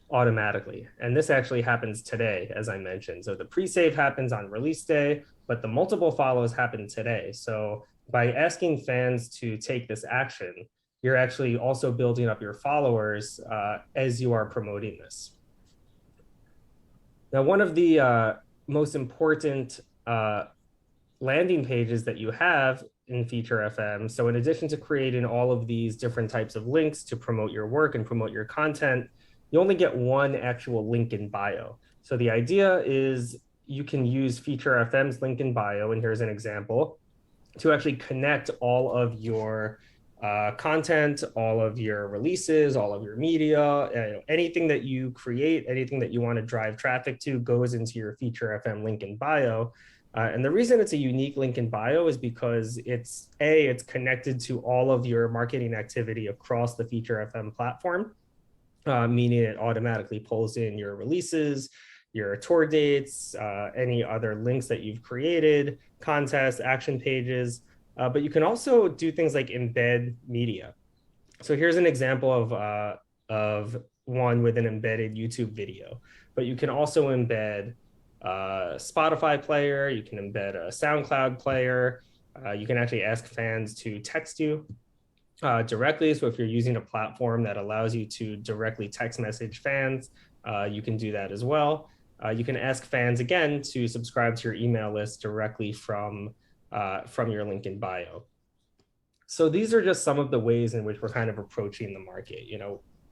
automatically. And this actually happens today, as I mentioned. So the pre-save happens on release day, but the multiple follows happen today. So by asking fans to take this action, you're actually also building up your followers as you are promoting this. Now, one of the most important landing pages that you have in Feature FM. So in addition to creating all of these different types of links to promote your work and promote your content, you only get one actual link in bio. So the idea is you can use Feature FM's link in bio, and here's an example, to actually connect all of your content, all of your releases, all of your media, anything that you create, anything that you want to drive traffic to goes into your Feature FM link in bio. And the reason it's a unique link in bio is because it's connected to all of your marketing activity across the Feature FM platform, meaning it automatically pulls in your releases, your tour dates, any other links that you've created, contests, action pages, but you can also do things like embed media. So here's an example of one with an embedded YouTube video, but you can also embed Spotify player, you can embed a SoundCloud player, you can actually ask fans to text you directly. So if you're using a platform that allows you to directly text message fans, you can do that as well. You can ask fans again to subscribe to your email list directly from your link in bio. So these are just some of the ways in which we're kind of approaching the market.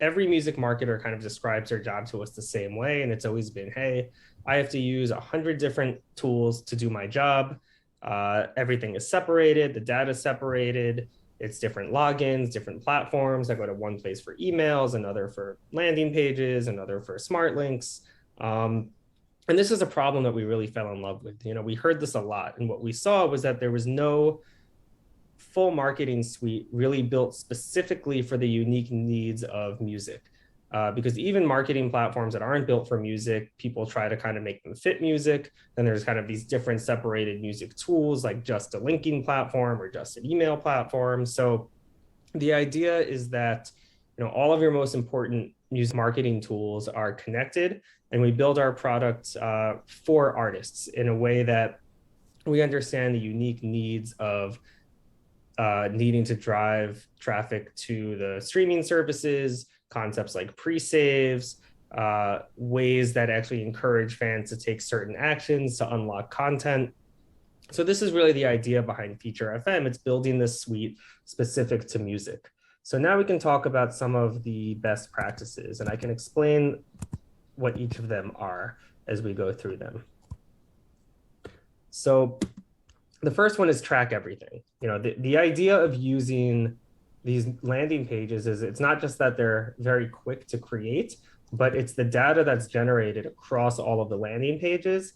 every music marketer kind of describes their job to us the same way. And it's always been, hey, I have to use 100 different tools to do my job. Everything is separated, the data is separated. It's different logins, different platforms. I go to one place for emails, another for landing pages, another for smart links. And this is a problem that we really fell in love with. You know, we heard this a lot. And what we saw was that there was no full marketing suite really built specifically for the unique needs of music. Because even marketing platforms that aren't built for music, people try to kind of make them fit music. Then there's kind of these different separated music tools, like just a linking platform or just an email platform. So the idea is that, you know, all of your most important music marketing tools are connected, and we build our product for artists in a way that we understand the unique needs of needing to drive traffic to the streaming services, concepts like pre-saves, ways that actually encourage fans to take certain actions to unlock content. So this is really the idea behind Feature FM. It's building this suite specific to music. So now we can talk about some of the best practices, and I can explain what each of them are as we go through them. So the first one is track everything. You know, the idea of using these landing pages is it's not just that they're very quick to create, but it's the data that's generated across all of the landing pages,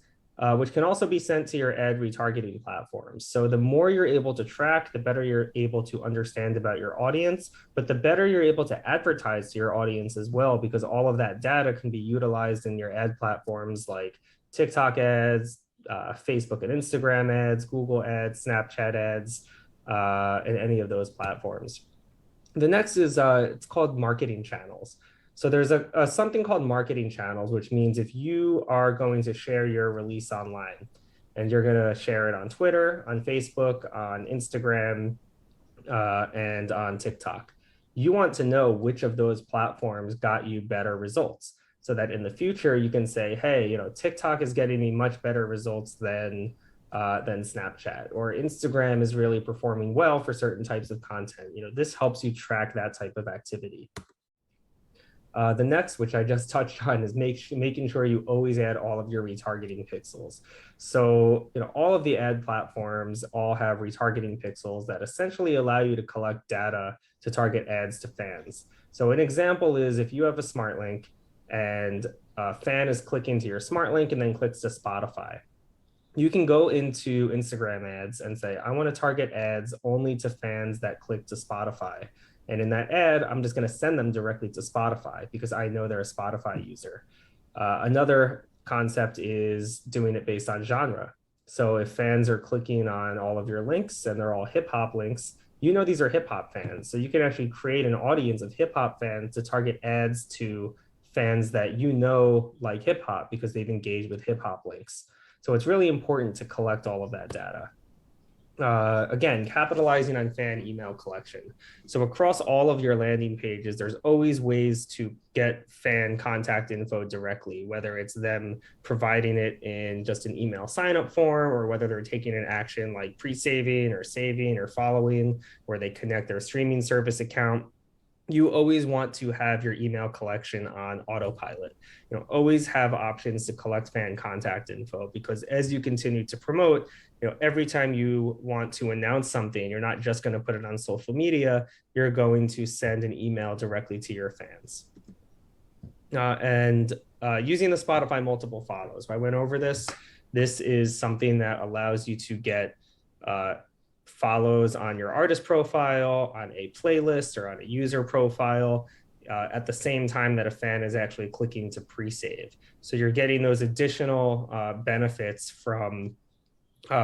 which can also be sent to your ad retargeting platforms. So the more you're able to track, the better you're able to understand about your audience, but the better you're able to advertise to your audience as well, because all of that data can be utilized in your ad platforms like TikTok ads, Facebook and Instagram ads, Google ads, Snapchat ads, and any of those platforms. The next is, it's called marketing channels. So there's a something called marketing channels, which means if you are going to share your release online and you're going to share it on Twitter, on Facebook, on Instagram, and on TikTok, you want to know which of those platforms got you better results, so that in the future you can say, hey, you know, TikTok is getting me much better results than Snapchat, or Instagram is really performing well for certain types of content. You know, this helps you track that type of activity. The next, which I just touched on, is making sure you always add all of your retargeting pixels. So, you know, all of the ad platforms all have retargeting pixels that essentially allow you to collect data to target ads to fans. So an example is if you have a smart link and a fan is clicking to your smart link and then clicks to Spotify, you can go into Instagram ads and say, I want to target ads only to fans that click to Spotify. And in that ad, I'm just going to send them directly to Spotify because I know they're a Spotify user. Another concept is doing it based on genre. So if fans are clicking on all of your links and they're all hip hop links, you know these are hip hop fans. So you can actually create an audience of hip hop fans to target ads to fans that you know like hip hop because they've engaged with hip hop links. So it's really important to collect all of that data. Again, capitalizing on fan email collection. So across all of your landing pages, there's always ways to get fan contact info directly, whether it's them providing it in just an email sign-up form, or whether they're taking an action like pre-saving or saving or following, where they connect their streaming service account. You always want to have your email collection on autopilot. You know, always have options to collect fan contact info, because as you continue to promote, you know, every time you want to announce something, you're not just going to put it on social media, you're going to send an email directly to your fans. Using the Spotify multiple follows, I went over this. This is something that allows you to get follows on your artist profile, on a playlist, or on a user profile at the same time that a fan is actually clicking to pre-save. So you're getting those additional benefits from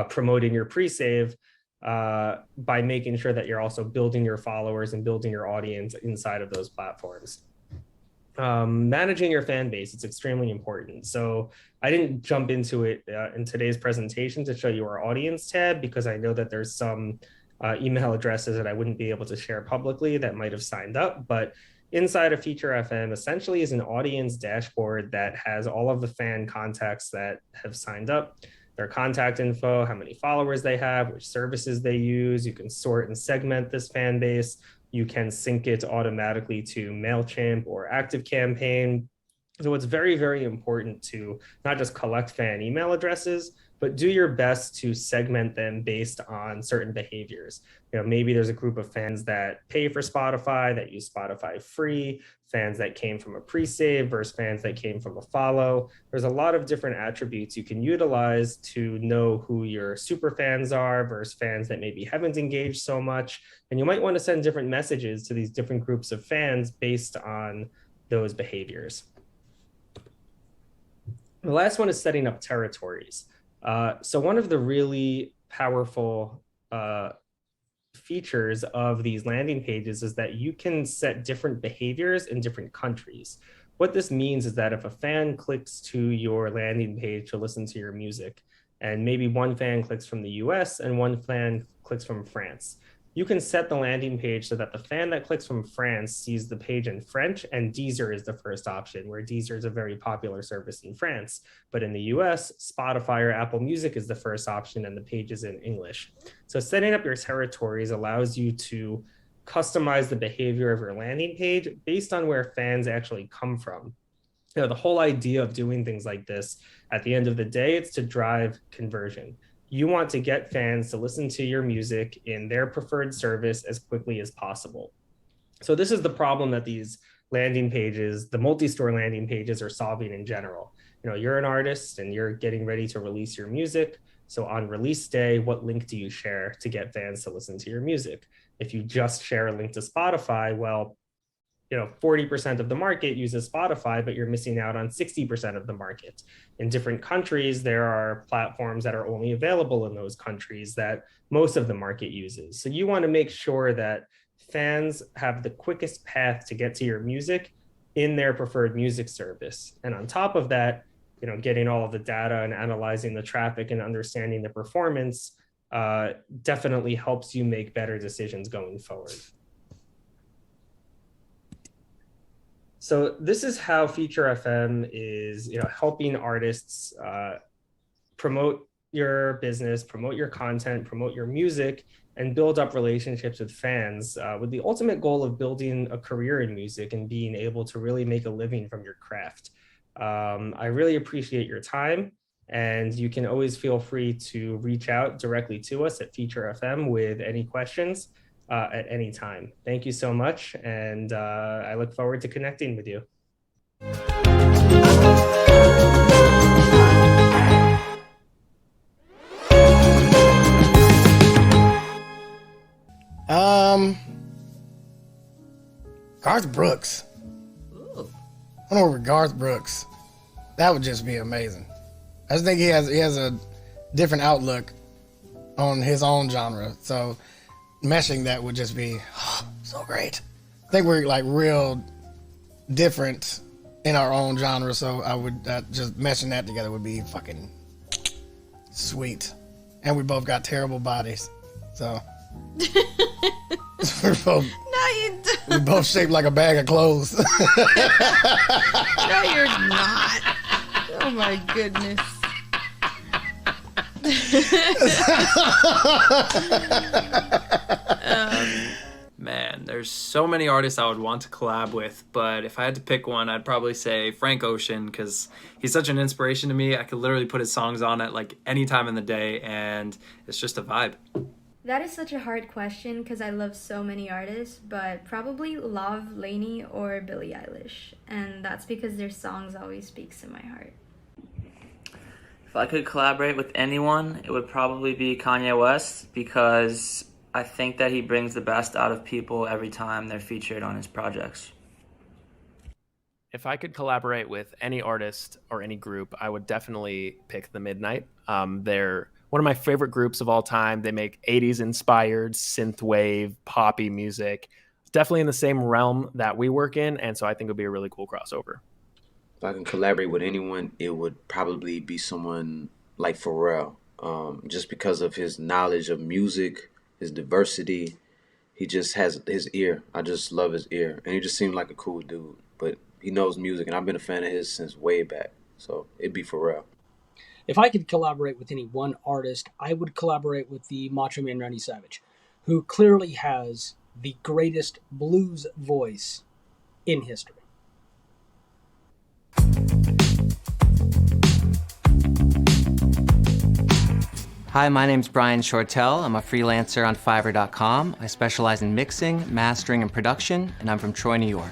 promoting your pre-save by making sure that you're also building your followers and building your audience inside of those platforms. Managing your fan base, it's extremely important. So I didn't jump into it in today's presentation to show you our audience tab, because I know that there's some email addresses that I wouldn't be able to share publicly that might have signed up. But inside of Feature FM essentially is an audience dashboard that has all of the fan contacts that have signed up, their contact info, how many followers they have, which services they use. You can sort and segment this fan base. You can sync it automatically to MailChimp or ActiveCampaign. So it's very, very important to not just collect fan email addresses, but do your best to segment them based on certain behaviors. Maybe there's a group of fans that pay for Spotify, that use Spotify free, fans that came from a pre-save versus fans that came from a follow. There's a lot of different attributes you can utilize to know who your super fans are versus fans that maybe haven't engaged so much. And you might want to send different messages to these different groups of fans based on those behaviors. The last one is setting up territories. So one of the really powerful features of these landing pages is that you can set different behaviors in different countries. What this means is that if a fan clicks to your landing page to listen to your music, and maybe one fan clicks from the US and one fan clicks from France, you can set the landing page so that the fan that clicks from France sees the page in French, and Deezer is the first option, where Deezer is a very popular service in France. But in the US, Spotify or Apple Music is the first option, and the page is in English. So setting up your territories allows you to customize the behavior of your landing page based on where fans actually come from. The whole idea of doing things like this, at the end of the day, it's to drive conversion. You want to get fans to listen to your music in their preferred service as quickly as possible. So this is the problem that these landing pages, the multi-store landing pages, are solving in general. You're an artist and you're getting ready to release your music. So on release day, what link do you share to get fans to listen to your music? If you just share a link to Spotify, well, 40% of the market uses Spotify, but you're missing out on 60% of the market. In different countries, there are platforms that are only available in those countries that most of the market uses. So you want to make sure that fans have the quickest path to get to your music in their preferred music service. And on top of that, getting all of the data and analyzing the traffic and understanding the performance definitely helps you make better decisions going forward. So this is how Feature FM is, helping artists promote your business, promote your content, promote your music, and build up relationships with fans with the ultimate goal of building a career in music and being able to really make a living from your craft. I really appreciate your time, and you can always feel free to reach out directly to us at Feature FM with any questions. At any time. Thank you so much, and I look forward to connecting with you. Garth Brooks. Ooh. I went over Garth Brooks. That would just be amazing. I just think he has a different outlook on his own genre. So meshing that would just be so great. I think we're like real different in our own genre, so I would just meshing that together would be fucking sweet. And we both got terrible bodies, so we're both, no, you don't. we're both shaped like a bag of clothes. No, you're not. Oh my goodness. Man, there's so many artists I would want to collab with, but if I had to pick one, I'd probably say Frank Ocean, because he's such an inspiration to me. I could literally put his songs on at like any time in the day, and it's just a vibe. That is such a hard question because I love so many artists, but probably Love, Lainey, or Billie Eilish, and that's because their songs always speaks to my heart. If I could collaborate with anyone, it would probably be Kanye West, because I think that he brings the best out of people every time they're featured on his projects. If I could collaborate with any artist or any group, I would definitely pick The Midnight. They're one of my favorite groups of all time. They make 80s inspired synthwave, poppy music. It's definitely in the same realm that we work in, and so I think it would be a really cool crossover. If I can collaborate with anyone, it would probably be someone like Pharrell, just because of his knowledge of music, his diversity. He just has his ear. I just love his ear, and he just seemed like a cool dude. But he knows music, and I've been a fan of his since way back. So it'd be Pharrell. If I could collaborate with any one artist, I would collaborate with the Macho Man Randy Savage, who clearly has the greatest blues voice in history? Hi, my name's Brian Shortell. I'm a freelancer on Fiverr.com. I specialize in mixing, mastering, and production, and I'm from Troy, New York.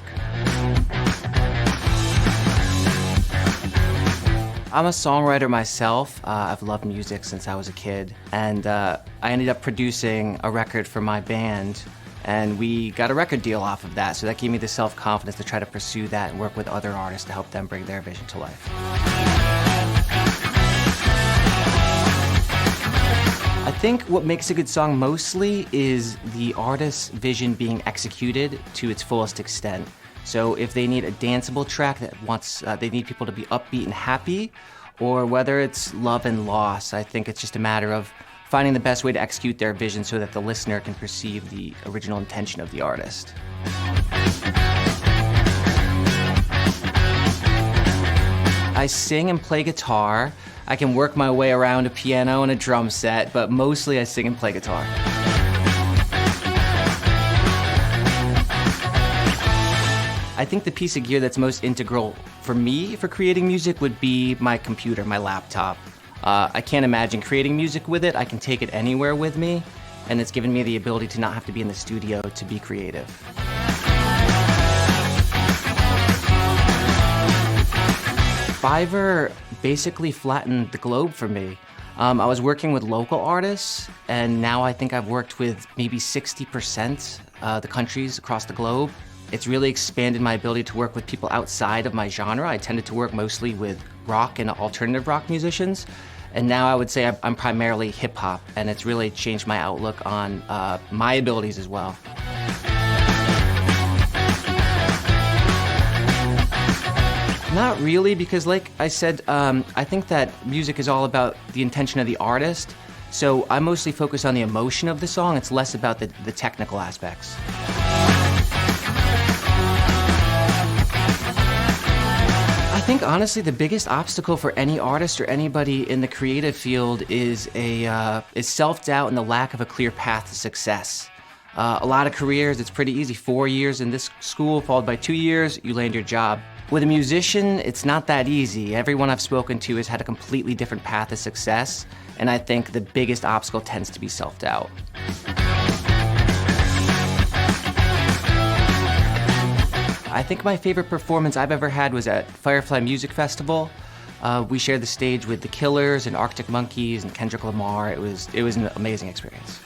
I'm a songwriter myself. I've loved music since I was a kid, and I ended up producing a record for my band, and we got a record deal off of that, so that gave me the self-confidence to try to pursue that and work with other artists to help them bring their vision to life. I think what makes a good song mostly is the artist's vision being executed to its fullest extent. So if they need a danceable track that they need people to be upbeat and happy, or whether it's love and loss, I think it's just a matter of finding the best way to execute their vision so that the listener can perceive the original intention of the artist. I sing and play guitar. I can work my way around a piano and a drum set, but mostly I sing and play guitar. I think the piece of gear that's most integral for me for creating music would be my computer, my laptop. I can't imagine creating music with it. I can take it anywhere with me, and it's given me the ability to not have to be in the studio to be creative. Fiverr basically flattened the globe for me. I was working with local artists, and now I think I've worked with maybe 60% the countries across the globe. It's really expanded my ability to work with people outside of my genre. I tended to work mostly with rock and alternative rock musicians, and now I would say I'm primarily hip-hop, and it's really changed my outlook on my abilities as well. Not really, because like I said, I think that music is all about the intention of the artist, so I mostly focus on the emotion of the song. It's less about the technical aspects. I think honestly the biggest obstacle for any artist or anybody in the creative field is self-doubt and the lack of a clear path to success. A lot of careers, it's pretty easy. 4 years in this school, followed by 2 years, you land your job. With a musician, it's not that easy. Everyone I've spoken to has had a completely different path to success, and I think the biggest obstacle tends to be self-doubt. I think my favorite performance I've ever had was at Firefly Music Festival. We shared the stage with The Killers and Arctic Monkeys and Kendrick Lamar. It was an amazing experience.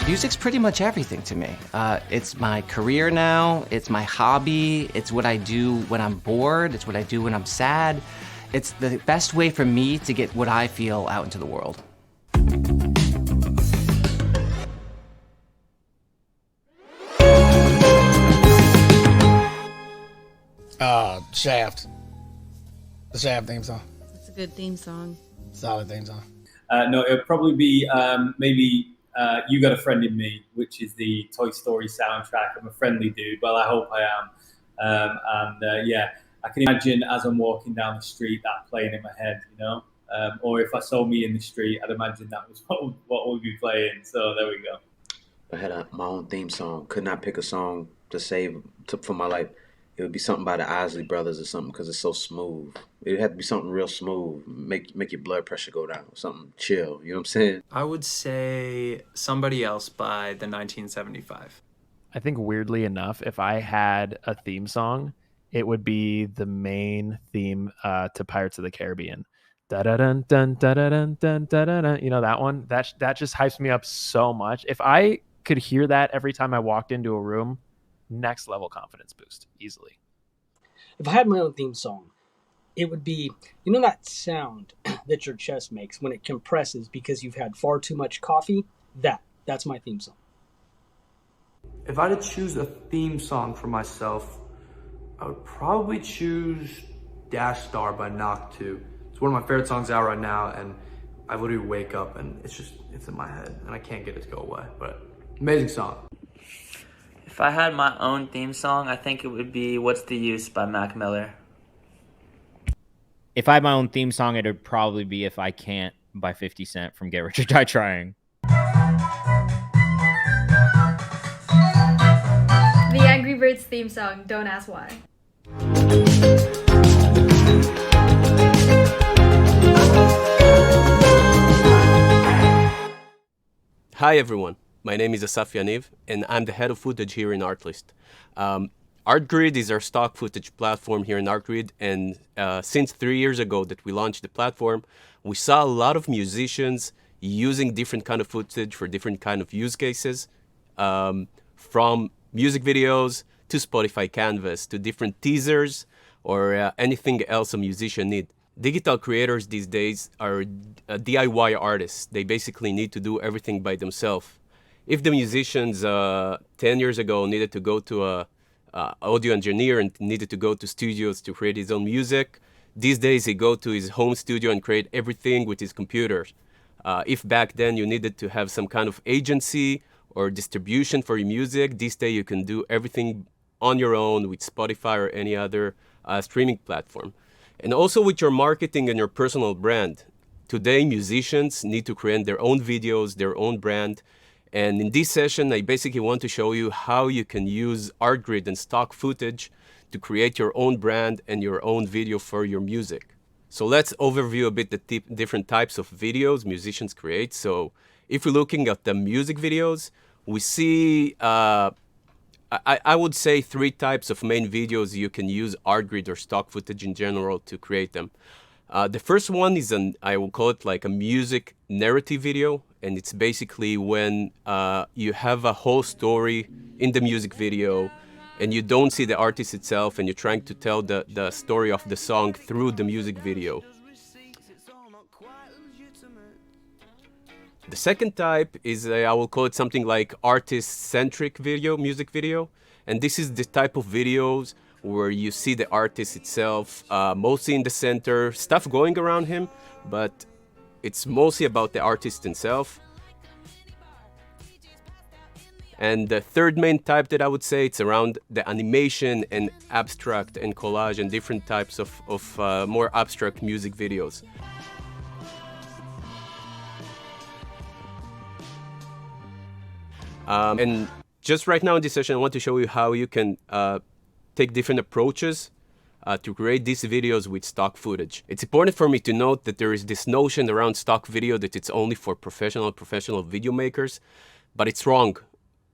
Music's pretty much everything to me. It's my career now, it's my hobby, it's what I do when I'm bored, it's what I do when I'm sad. It's the best way for me to get what I feel out into the world. Shaft. The Shaft theme song. It's a good theme song. Solid theme song. No, it'll probably be maybe You Got a Friend in Me, which is the Toy Story soundtrack. I'm a friendly dude. Well, I hope I am. Yeah, I can imagine as I'm walking down the street that playing in my head, you know? Or if I saw me in the street, I'd imagine that was what we'd be playing. So there we go. I had my own theme song. Could not pick a song to save for my life. It would be something by the Isley Brothers or something because it's so smooth. It had to be something real smooth, make your blood pressure go down, something chill. You know what I'm saying? I would say Somebody Else by the 1975. I think weirdly enough, if I had a theme song, it would be the main theme to Pirates of the Caribbean. Da da dun dun da da dun dun da da dun. You know that one? That just hypes me up so much. If I could hear that every time I walked into a room, next level confidence boost easily. If I had my own theme song, it would be, you know that sound that your chest makes when it compresses because you've had far too much coffee? That's my theme song. If I had to choose a theme song for myself, I would probably choose Dash Star by Knock 2. It's one of my favorite songs out right now, and I literally wake up and it's in my head and I can't get it to go away, but amazing song. If I had my own theme song, I think it would be What's the Use by Mac Miller. If I had my own theme song, it would probably be If I Can't by 50 Cent from Get Rich or Die Trying. The Angry Birds theme song, Don't Ask Why. Hi everyone, my name is Asaf Yaniv and I'm the head of footage here in Artlist. ArtGrid is our stock footage platform here in ArtGrid, and since 3 years ago that we launched the platform, we saw a lot of musicians using different kind of footage for different kind of use cases, from music videos to Spotify Canvas to different teasers or anything else a musician needs. Digital creators these days are DIY artists. They basically need to do everything by themselves. If the musicians 10 years ago needed to go to a audio engineer and needed to go to studios to create his own music, these days he go to his home studio and create everything with his computer. If back then you needed to have some kind of agency or distribution for your music, these days you can do everything on your own with Spotify or any other streaming platform. And also with your marketing and your personal brand. Today, musicians need to create their own videos, their own brand. And in this session, I basically want to show you how you can use ArtGrid and stock footage to create your own brand and your own video for your music. So let's overview a bit the different types of videos musicians create. So if we're looking at the music videos, we see I would say 3 types of main videos you can use ArtGrid or stock footage in general to create them. The first one is I will call it like a music narrative video, and it's basically when you have a whole story in the music video and you don't see the artist itself and you're trying to tell the story of the song through the music video. The second type is, I will call it something like artist-centric video, music video. And this is the type of videos where you see the artist itself, mostly in the center, stuff going around him, but it's mostly about the artist himself. And the third main type that I would say, it's around the animation and abstract and collage and different types of more abstract music videos. And just right now in this session, I want to show you how you can take different approaches to create these videos with stock footage. It's important for me to note that there is this notion around stock video that it's only for professional video makers, but it's wrong.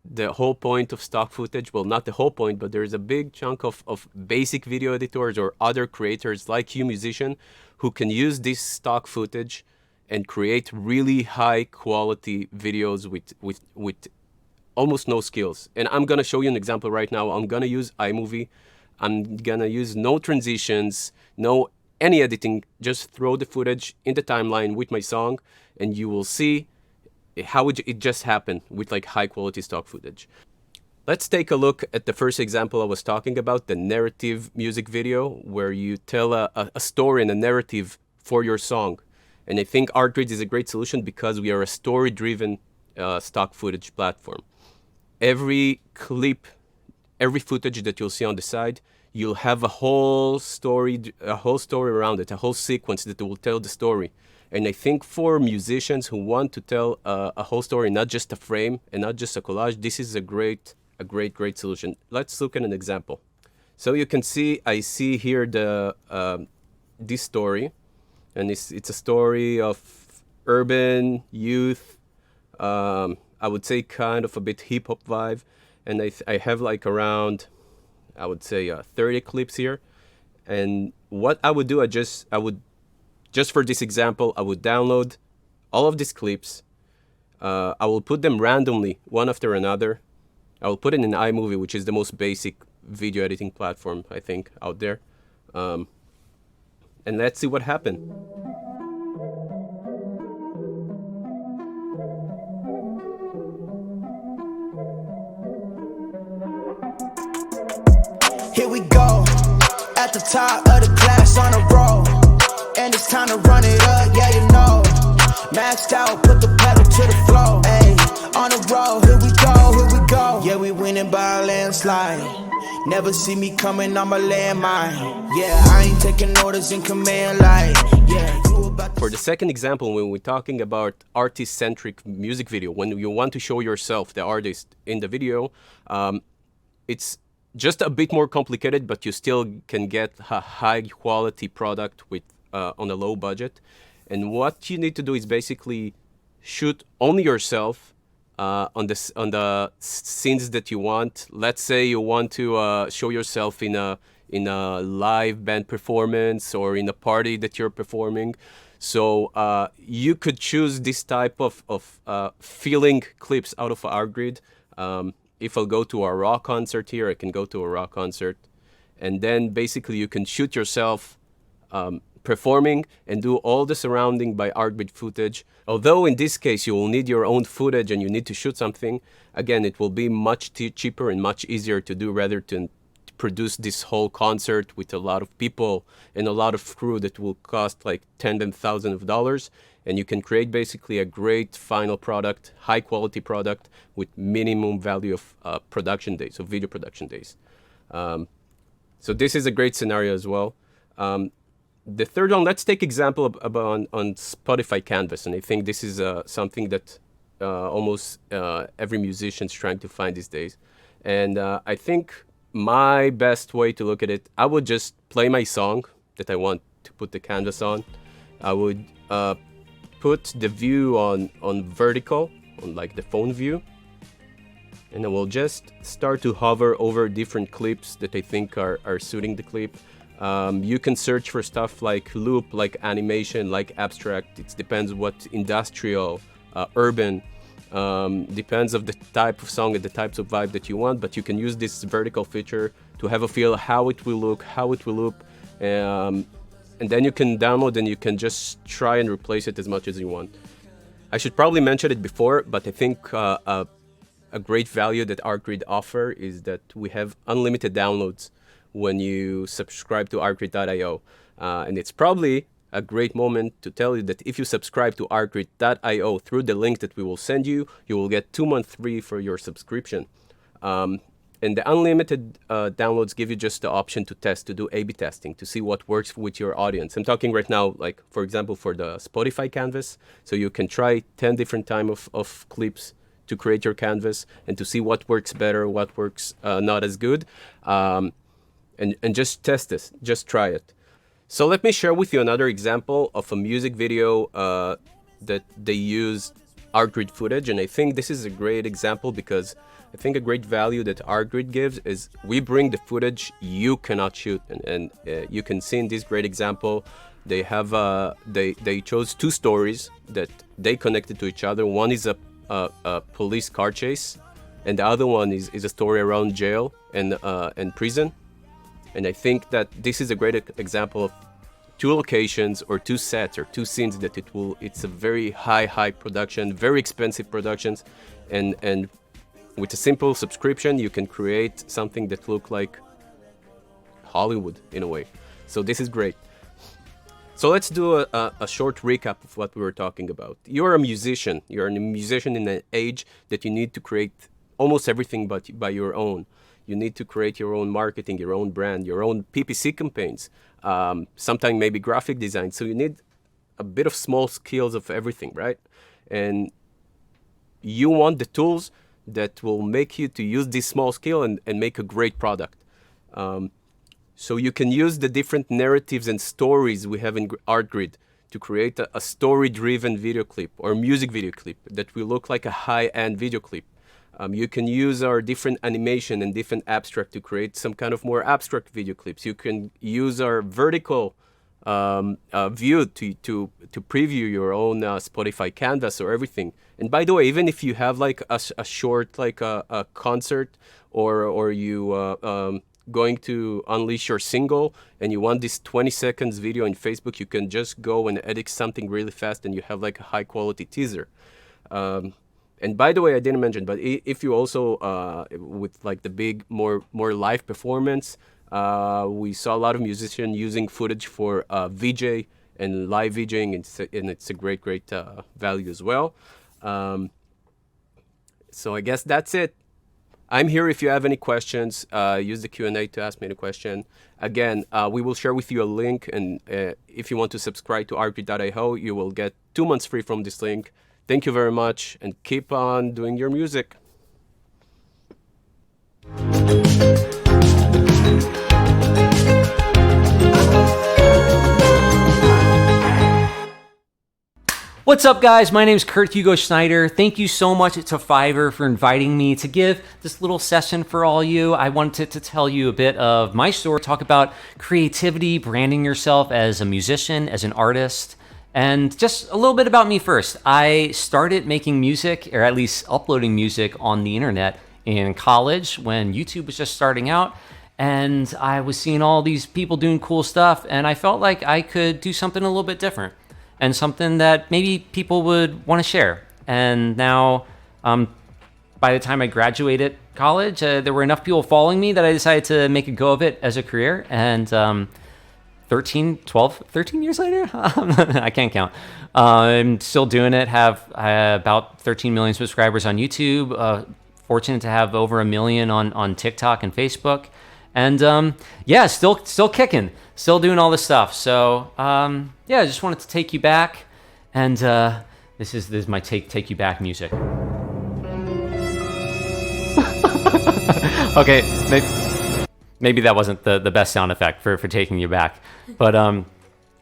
The whole point of stock footage, well, not the whole point, but there's a big chunk of basic video editors or other creators like you, musician, who can use this stock footage and create really high quality videos with almost no skills. And I'm gonna show you an example right now. I'm gonna use iMovie. I'm gonna use no transitions, no any editing, just throw the footage in the timeline with my song and you will see how it just happened with like high quality stock footage. Let's take a look at the first example I was talking about, the narrative music video, where you tell a story and a narrative for your song. And I think ArtGrid is a great solution because we are a story-driven stock footage platform. Every clip, every footage that you'll see on the side, you'll have a whole story around it, a whole sequence that will tell the story. And I think for musicians who want to tell a whole story, not just a frame and not just a collage, this is a great solution. Let's look at an example. So you can see, I see here this story, and it's a story of urban youth. I would say kind of a bit hip hop vibe, and I have like around, I would say 30 clips here. And what I would do, just for this example, I would download all of these clips. I will put them randomly, one after another. I will put it in iMovie, which is the most basic video editing platform, I think, out there. And let's see what happened. Here we go, at the top of the class on a roll. And it's time to run it up, yeah, you know. Maxed out, put the pedal to the floor. Ayy, on the road, here we go, here we go. Yeah, we winning by a landslide. Never see me coming, I'm a landmine. Yeah, I ain't taking orders in command like, yeah. For the second example, when we're talking about artist-centric music video, when you want to show yourself, the artist, in the video, it's just a bit more complicated, but you still can get a high-quality product with on a low budget. And what you need to do is basically shoot only yourself on the scenes that you want. Let's say you want to show yourself in a live band performance or in a party that you're performing. So you could choose this type of feeling clips out of Artgrid. If I'll go to a rock concert here, I can go to a rock concert. And then basically you can shoot yourself performing and do all the surrounding by Artgrid footage. Although in this case you will need your own footage and you need to shoot something, again, it will be much cheaper and much easier to do rather than produce this whole concert with a lot of people and a lot of crew that will cost like tens of thousands of dollars. And you can create basically a great final product, high quality product with minimum value of production days, of video production days. So this is a great scenario as well. The third one, let's take example about on Spotify Canvas. And I think this is something that almost every musician is trying to find these days. And I think my best way to look at it, I would just play my song that I want to put the canvas on. I would put the view on vertical, on like the phone view. And I will just start to hover over different clips that I think are suiting the clip. You can search for stuff like loop, like animation, like abstract. It depends what industrial, urban, depends of the type of song and the types of vibe that you want, but you can use this vertical feature to have a feel how it will look, how it will loop, and then you can download and you can just try and replace it as much as you want. I should probably mention it before, but I think a great value that Artgrid offer is that we have unlimited downloads when you subscribe to artgrid.io, and it's probably a great moment to tell you that if you subscribe to artgrid.io through the link that we will send you, you will get 2 months free for your subscription. And the unlimited downloads give you just the option to test, to do A/B testing, to see what works with your audience. I'm talking right now, like, for example, for the Spotify canvas. So you can try 10 different types of clips to create your canvas and to see what works better, what works not as good. And just test this, just try it. So let me share with you another example of a music video that they used Artgrid footage. And I think this is a great example because I think a great value that Artgrid gives is we bring the footage you cannot shoot. And you can see in this great example, they have they chose 2 stories that they connected to each other. One is a police car chase, and the other one is a story around jail and prison. And I think that this is a great example of 2 locations or 2 sets or 2 scenes that it's a very high production, very expensive productions. And with a simple subscription, you can create something that looks like Hollywood in a way. So this is great. So let's do a short recap of what we were talking about. You're a musician. You're a musician in an age that you need to create almost everything but by your own. You need to create your own marketing, your own brand, your own PPC campaigns, sometimes maybe graphic design. So you need a bit of small skills of everything, right? And you want the tools that will make you to use this small skill and make a great product. So you can use the different narratives and stories we have in Artgrid to create a story-driven video clip or music video clip that will look like a high-end video clip. You can use our different animation and different abstract to create some kind of more abstract video clips. You can use our vertical view to preview your own Spotify canvas or everything. And by the way, even if you have like a short, like a concert or you going to unleash your single and you want this 20 seconds video in Facebook, you can just go and edit something really fast and you have like a high quality teaser. And by the way, I didn't mention, but if you also, with like the big, more live performance, we saw a lot of musicians using footage for VJ and live VJing, and it's a great value as well. So I guess that's it. I'm here if you have any questions. Use the Q&A to ask me any question. Again, we will share with you a link, and if you want to subscribe to rp.io, you will get 2 months free from this link. Thank you very much, and keep on doing your music. What's up, guys? My name is Hugo Schneider. Thank you so much to Fiverr for inviting me to give this little session for all you. I wanted to tell you a bit of my story, talk about creativity, branding yourself as a musician, as an artist, and just a little bit about me first. I started making music, or at least uploading music on the internet in college when YouTube was just starting out, and I was seeing all these people doing cool stuff, and I felt like I could do something a little bit different and something that maybe people would want to share. And now, by the time I graduated college, there were enough people following me that I decided to make a go of it as a career. And 13 years later, I can't count. I'm still doing it, have about 13 million subscribers on YouTube, fortunate to have over 1 million on TikTok and Facebook. And yeah, still kicking, still doing all this stuff. So yeah, I just wanted to take you back, and this is my take you back music. Okay, maybe that wasn't the best sound effect for taking you back, but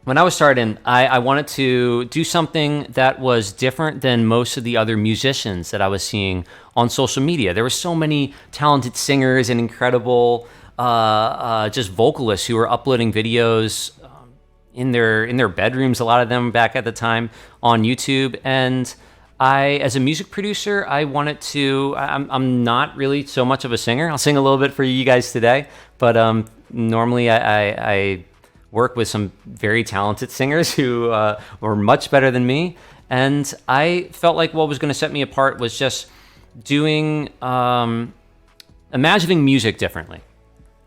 when I was starting, I wanted to do something that was different than most of the other musicians that I was seeing on social media. There were so many talented singers and incredible just vocalists who were uploading videos in their bedrooms, a lot of them back at the time, on YouTube. And I, as a music producer, I wanted to, I'm not really so much of a singer. I'll sing a little bit for you guys today, but normally I work with some very talented singers who were much better than me. And I felt like what was going to set me apart was just doing, imagining music differently.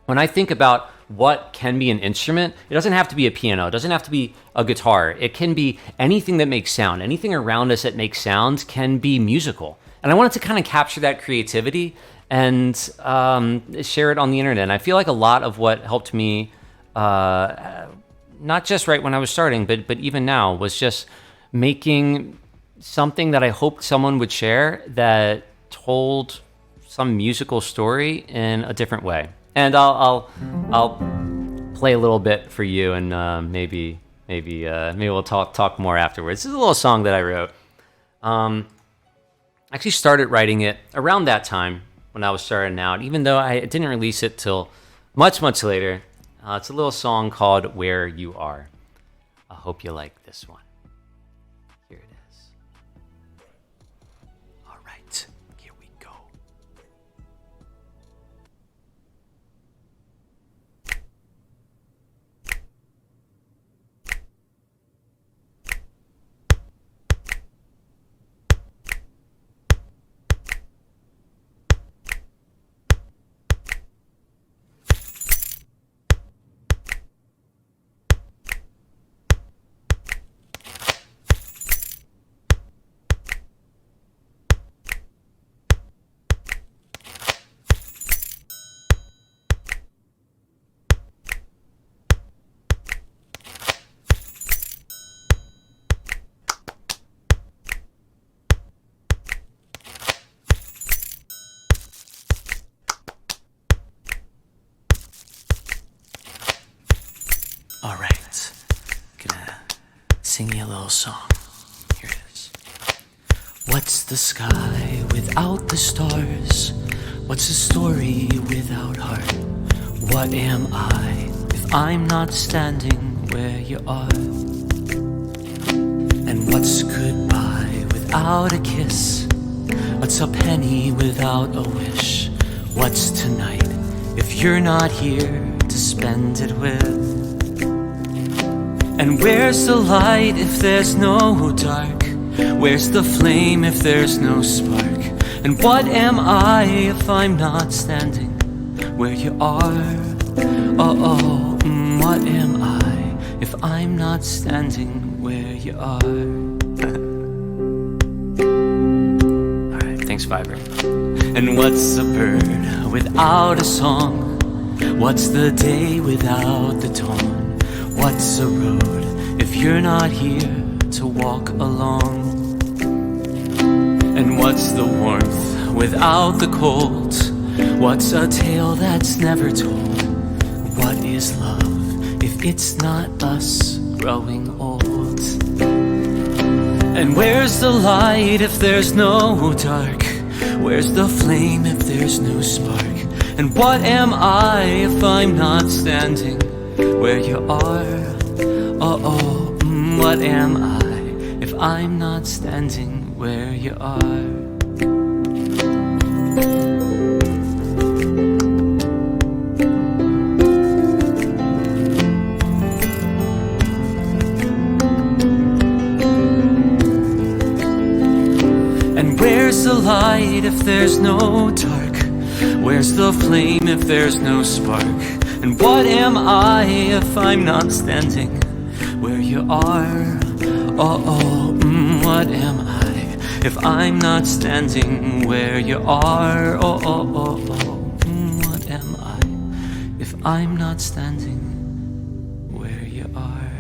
When I think about what can be an instrument, it doesn't have to be a piano, it doesn't have to be a guitar. It can be anything that makes sound. Anything around us that makes sound can be musical. And I wanted to kind of capture that creativity and share it on the internet. And I feel like a lot of what helped me, not just right when I was starting, but even now, was just making something that I hoped someone would share that told some musical story in a different way. And I'll play a little bit for you, and maybe we'll talk more afterwards. This is a little song that I wrote. I actually started writing it around that time when I was starting out, even though I didn't release it till much later. It's a little song called "Where You Are." I hope you like this one. Here it is. All right, here we go. All right, gonna sing you a little song. Here it is. What's the sky without the stars? What's a story without heart? What am I if I'm not standing where you are? And what's goodbye without a kiss? What's a penny without a wish? What's tonight if you're not here to spend it with? And where's the light if there's no dark? Where's the flame if there's no spark? And what am I if I'm not standing where you are? What am I if I'm not standing where you are? Alright, thanks Fiverr. And what's a bird without a song? What's the day without the dawn? What's a road if you're not here to walk along? And what's the warmth without the cold? What's a tale that's never told? What is love if it's not us growing old? And where's the light if there's no dark? Where's the flame if there's no spark? And what am I if I'm not standing where you are? What am I if I'm not standing where you are? And where's the light if there's no dark? Where's the flame if there's no spark? And what am I if I'm not standing where you are? What am I if I'm not standing where you are? What am I if I'm not standing where you are?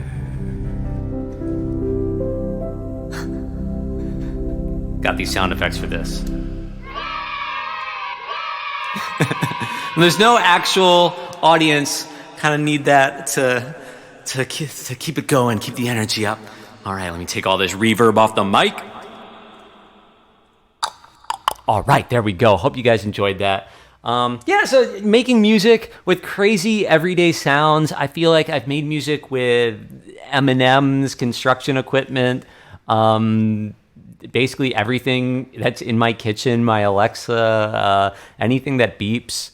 Got these sound effects for this. There's no actual audience. Kind of need that to keep it going, keep the energy up. All right, let me take all this reverb off the mic. All right, there we go. Hope you guys enjoyed that. So making music with crazy everyday sounds. I feel like I've made music with M&M's, construction equipment, basically everything that's in my kitchen, my Alexa, anything that beeps.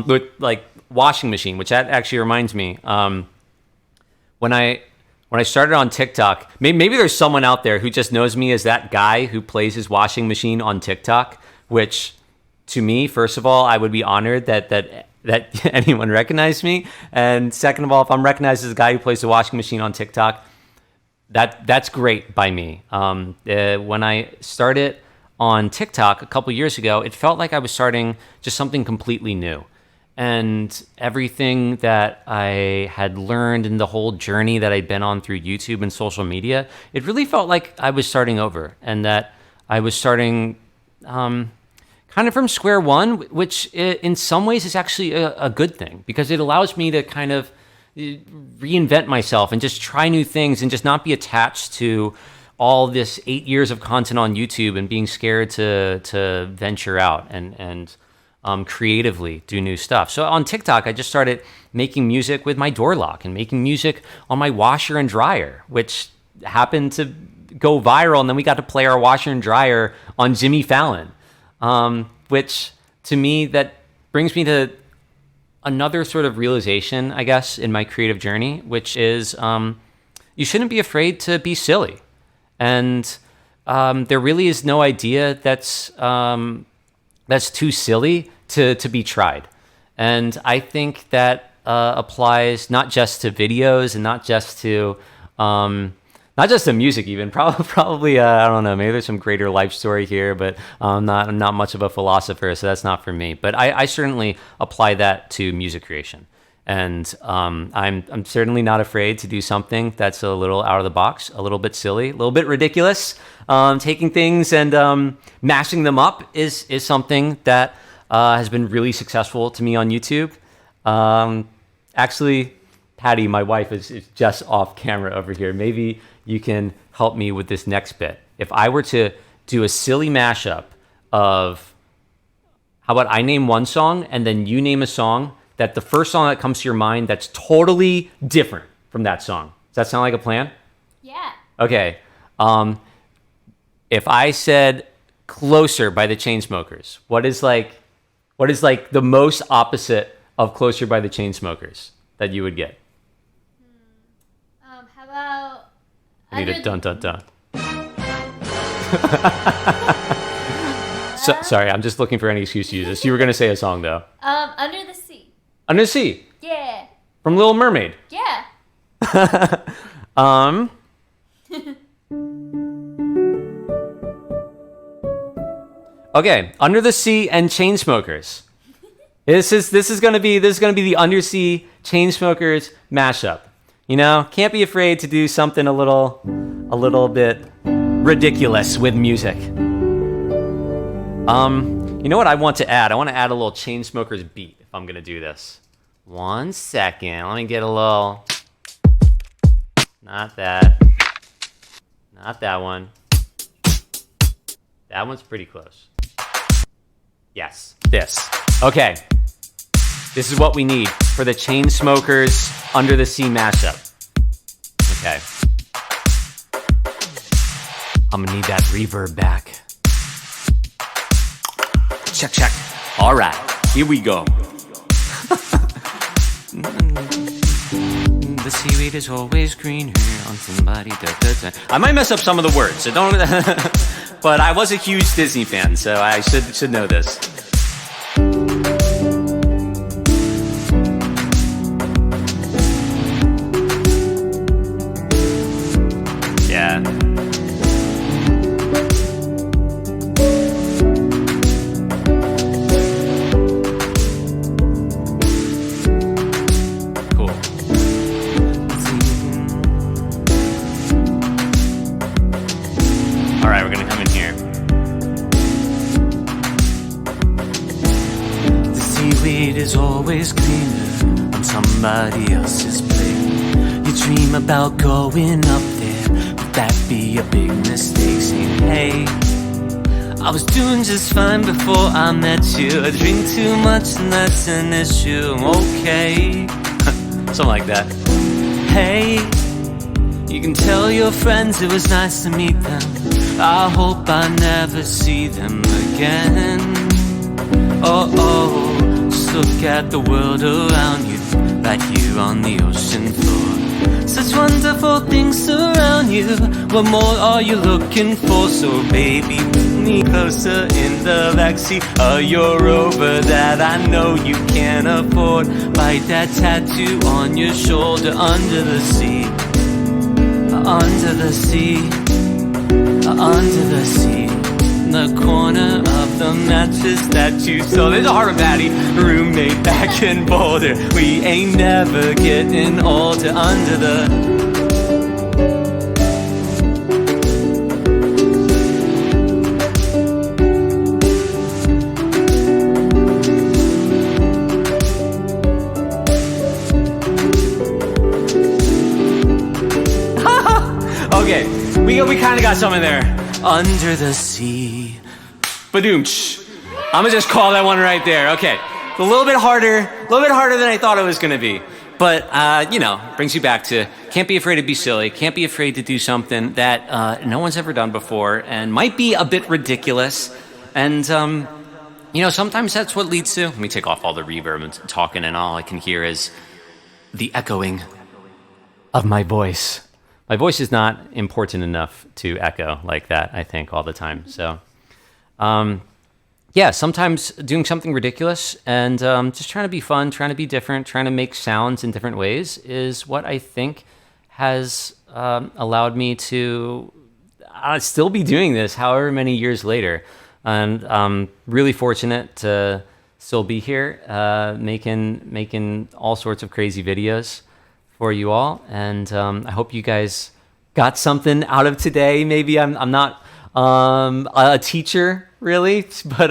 With like washing machine, which that actually reminds me. When I started on TikTok, maybe there's someone out there who just knows me as that guy who plays his washing machine on TikTok, which to me, first of all, I would be honored that anyone recognized me. And second of all, if I'm recognized as a guy who plays the washing machine on TikTok, that's great by me. When I started on TikTok a couple years ago, it felt like I was starting just something completely new. And everything that I had learned in the whole journey that I'd been on through YouTube and social media, it really felt like I was starting over and that I was starting kind of from square one, which in some ways is actually a good thing because it allows me to kind of reinvent myself and just try new things and just not be attached to all this 8 years of content on YouTube and being scared to venture out and creatively do new stuff. So on TikTok, I just started making music with my door lock and making music on my washer and dryer, which happened to go viral. And then we got to play our washer and dryer on Jimmy Fallon, which to me, that brings me to another sort of realization, I guess, in my creative journey, which is you shouldn't be afraid to be silly. And there really is no idea that's too silly to be tried. And I think that applies not just to videos and not just to music even. Probably I don't know, maybe there's some greater life story here, but I'm not much of a philosopher, so that's not for me. But I certainly apply that to music creation. And I'm certainly not afraid to do something that's a little out of the box, a little bit silly, a little bit ridiculous. Taking things and mashing them up is something that has been really successful to me on YouTube. Actually, Patty, my wife, is just off camera over here. Maybe you can help me with this next bit. If I were to do a silly mashup of, how about I name one song and then you name a song that the first song that comes to your mind that's totally different from that song. Does that sound like a plan? Yeah. Okay. If I said Closer by the Chainsmokers, what is like the most opposite of Closer by the Chainsmokers that you would get? How about... I need a dun dun dun. Sorry, I'm just looking for any excuse to use this. You were going to say a song, though. Under the Sea. Under the Sea. Yeah. From Little Mermaid. Yeah. Okay, Under the Sea and Chainsmokers. This is gonna be the Undersea Chainsmokers mashup. You know, can't be afraid to do something a little bit ridiculous with music. You know what I want to add? I want to add a little Chainsmokers beat if I'm gonna do this. 1 second. Let me get a little. Not that. Not that one. That one's pretty close. Yes, this. Okay. This is what we need for the Chainsmokers Under the Sea mashup. Okay. I'm gonna need that reverb back. Check, check. All right, here we go. The seaweed is always greener on somebody. I might mess up some of the words, so don't. But I was a huge Disney fan, so I should know this. Yeah. Cool. All right, we're gonna come in here. The seaweed is always greener on somebody else's plate. You dream about going up there, would that be a big mistake? Saying, hey, I was doing just fine before I met you. I drink too much and that's an issue. Okay. Something like that. Hey, you can tell your friends it was nice to meet them. I hope I never see them again. Oh, oh, just look at the world around you, right here on the ocean floor. Such wonderful things surround you. What more are you looking for? So baby, pull me closer in the backseat of your Rover that I know you can't afford. Bite that tattoo on your shoulder. Under the sea, under the sea, under the sea, in the corner of the mattress that you stole. There's a Hard Patty roommate back in Boulder. We ain't never getting older. Under the okay, we kind of got something there. Under the sea. Badoomch. I'm gonna just call that one right there. Okay, a little bit harder than I thought it was gonna be. But, you know, brings you back to can't be afraid to be silly, can't be afraid to do something that no one's ever done before and might be a bit ridiculous. And, you know, sometimes that's what leads to, let me take off all the reverb and talking and all I can hear is the echoing of my voice. My voice is not important enough to echo like that, I think, all the time. So, yeah, sometimes doing something ridiculous and just trying to be fun, trying to be different, trying to make sounds in different ways is what I think has allowed me to still be doing this however many years later. And I'm really fortunate to still be here making all sorts of crazy videos for you all, and I hope you guys got something out of today. Maybe I'm not a teacher really, but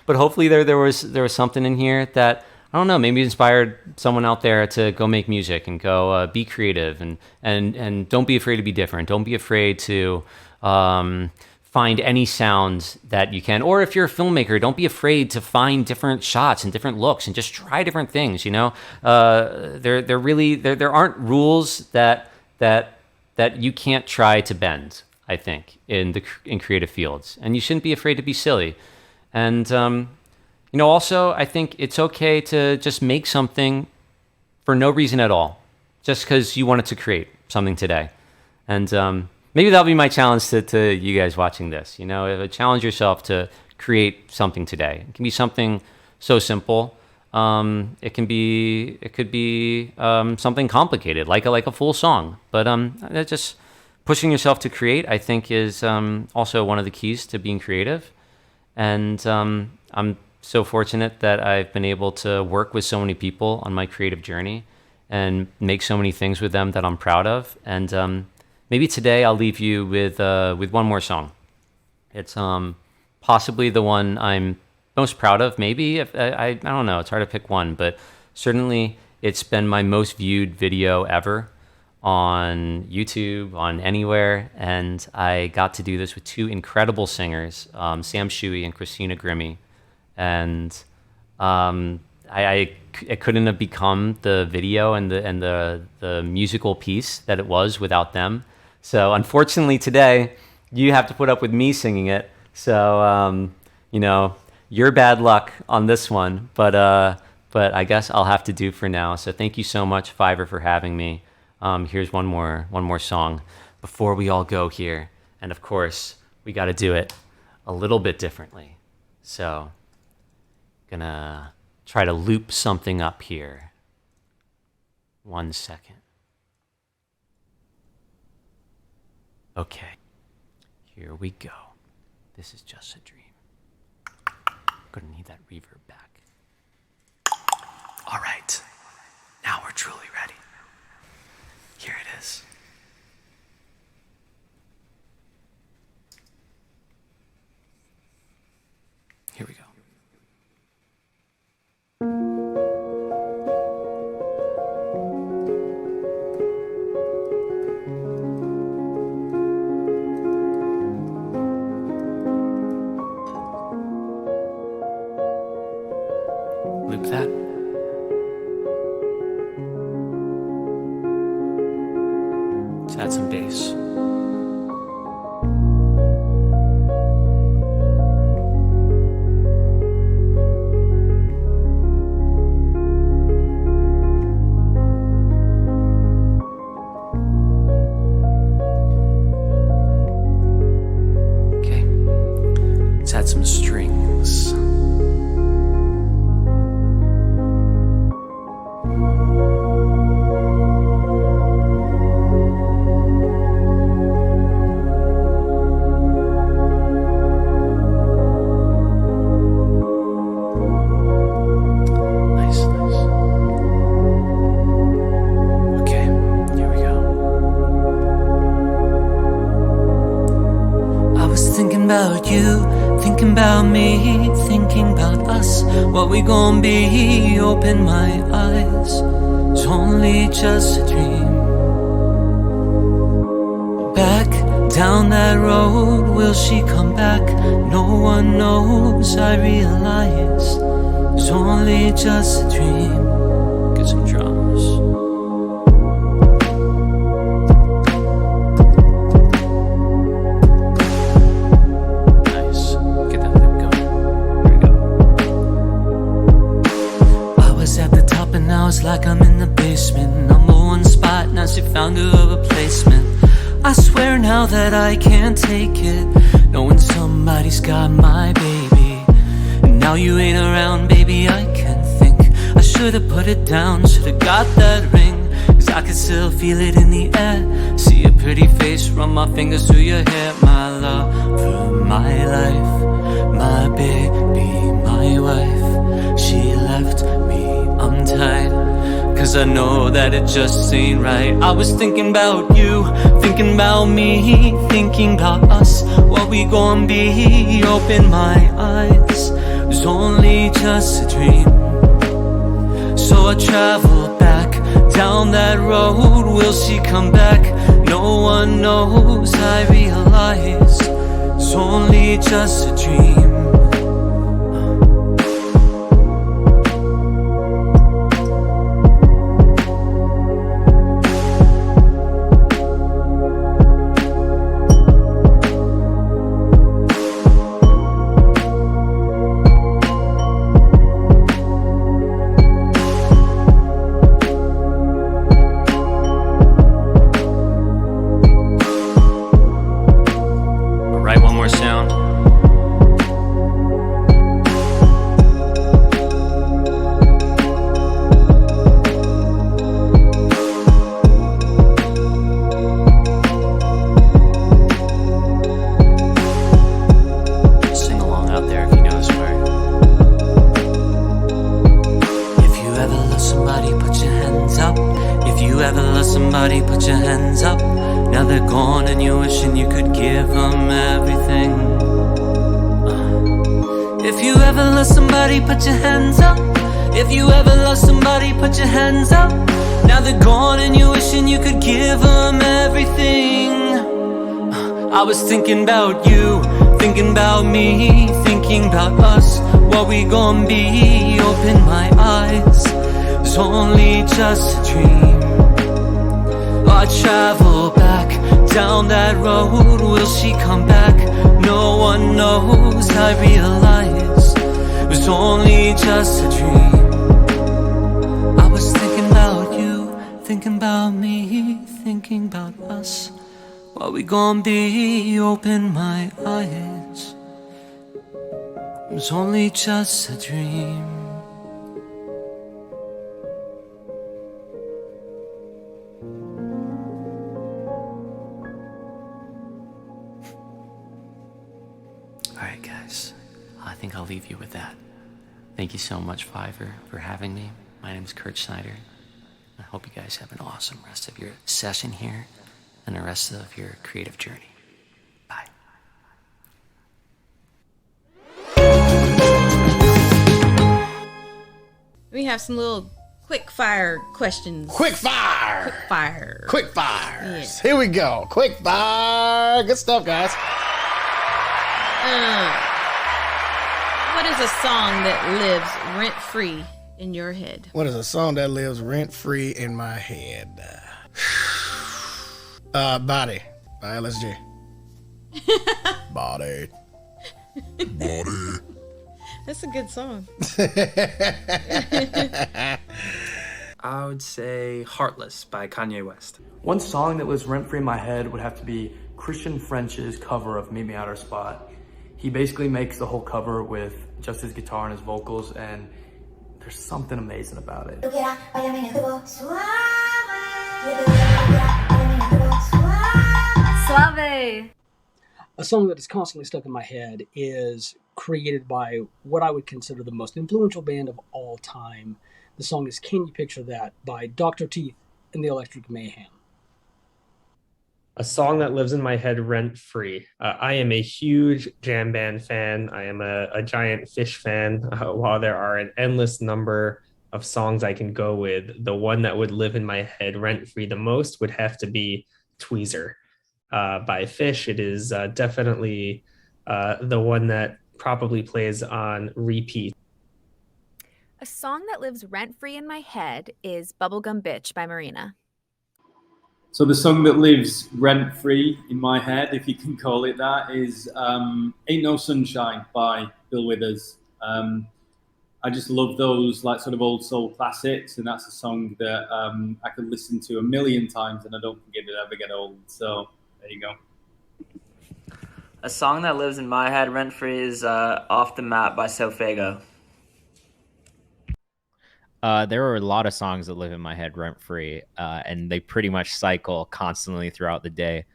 hopefully there was something in here that I don't know, maybe inspired someone out there to go make music and go be creative and don't be afraid to be different. Don't be afraid to find any sound that you can, or if you're a filmmaker, don't be afraid to find different shots and different looks and just try different things. You know, there aren't rules that you can't try to bend. I think in creative fields, and you shouldn't be afraid to be silly. And you know, also I think it's okay to just make something for no reason at all, just because you wanted to create something today. And maybe that'll be my challenge to you guys watching this. You know, challenge yourself to create something today. It can be something so simple. It could be something complicated, like a full song. But just pushing yourself to create, I think, is also one of the keys to being creative. And I'm so fortunate that I've been able to work with so many people on my creative journey and make so many things with them that I'm proud of. And maybe today I'll leave you with one more song. It's possibly the one I'm most proud of. Maybe I don't know. It's hard to pick one, but certainly it's been my most viewed video ever on YouTube, on anywhere, and I got to do this with two incredible singers, Sam Shuey and Christina Grimmie, and it couldn't have become the video and the musical piece that it was without them. So unfortunately today, you have to put up with me singing it. So your bad luck on this one, but I guess I'll have to do for now. So thank you so much, Fiverr, for having me. Here's one more song before we all go here. And of course, we got to do it a little bit differently. So, gonna try to loop something up here. 1 second. Okay, here we go. This is just a dream. Gonna need that reverb back. All right, now we're truly ready. Here it is. Here we go. Loop that. Let's add some bass. Okay, let's add some strings. About you, thinking about me, thinking about us, what we gon' be. Open my eyes, it's only just a dream. Back down that road, will she come back? No one knows, I realize it's only just a dream. Get some drums. Like I'm in the basement, number one spot, now she found a replacement. I swear now that I can't take it, knowing somebody's got my baby. And now you ain't around, baby, I can think I should've put it down, should've got that ring. Cause I can still feel it in the air, see your pretty face, run my fingers through your hair. My love for my life, my baby, my wife. She left me untied, cause I know that it just ain't right. I was thinking about you, thinking about me, thinking about us, what we gon' be. Open my eyes, it was only just a dream. So I travel back down that road, will she come back? No one knows, I realize it's only just a dream. If you ever love somebody, put your hands up. If you ever love somebody, put your hands up. Now they're gone and you're wishing you could give them everything. I was thinking about you, thinking about me, thinking about us. What we gon' be? Open my eyes, it's only just a dream. I travel back down that road. Will she come back? No one knows. I realize it was only just a dream. I was thinking about you, thinking about me, thinking about us. What we gon' be? Open my eyes, it was only just a dream. Alright guys, I think I'll leave you with that. Thank you so much, Fiverr, for having me. My name is Kurt Schneider. I hope you guys have an awesome rest of your session here and the rest of your creative journey. Bye. We have some little quick fire questions. Quick fire! Quick fire. Quick fires. Yeah. Here we go. Quick fire. Good stuff, guys. What is a song that lives rent-free in your head? What is a song that lives rent-free in my head? Body by LSG. Body. Body. That's a good song. I would say Heartless by Kanye West. One song that was rent-free in my head would have to be Christian French's cover of Meet Me at Our Spot. He basically makes the whole cover with just his guitar and his vocals, and there's something amazing about it. Suave. A song that is constantly stuck in my head is created by what I would consider the most influential band of all time. The song is Can You Picture That by Dr. Teeth and the Electric Mayhem. A song that lives in my head rent-free. I am a huge jam band fan. I am a giant Fish fan. While there are an endless number of songs I can go with, the one that would live in my head rent-free the most would have to be Tweezer by Fish. It is definitely the one that probably plays on repeat. A song that lives rent-free in my head is Bubblegum Bitch by Marina. So the song that lives rent-free in my head, if you can call it that, is Ain't No Sunshine by Bill Withers. I just love those like sort of old soul classics, and that's a song that I could listen to a million times and I don't think it'd ever get old. So there you go. A song that lives in my head rent-free is Off the Map by Sofago. There are a lot of songs that live in my head rent-free, and they pretty much cycle constantly throughout the day.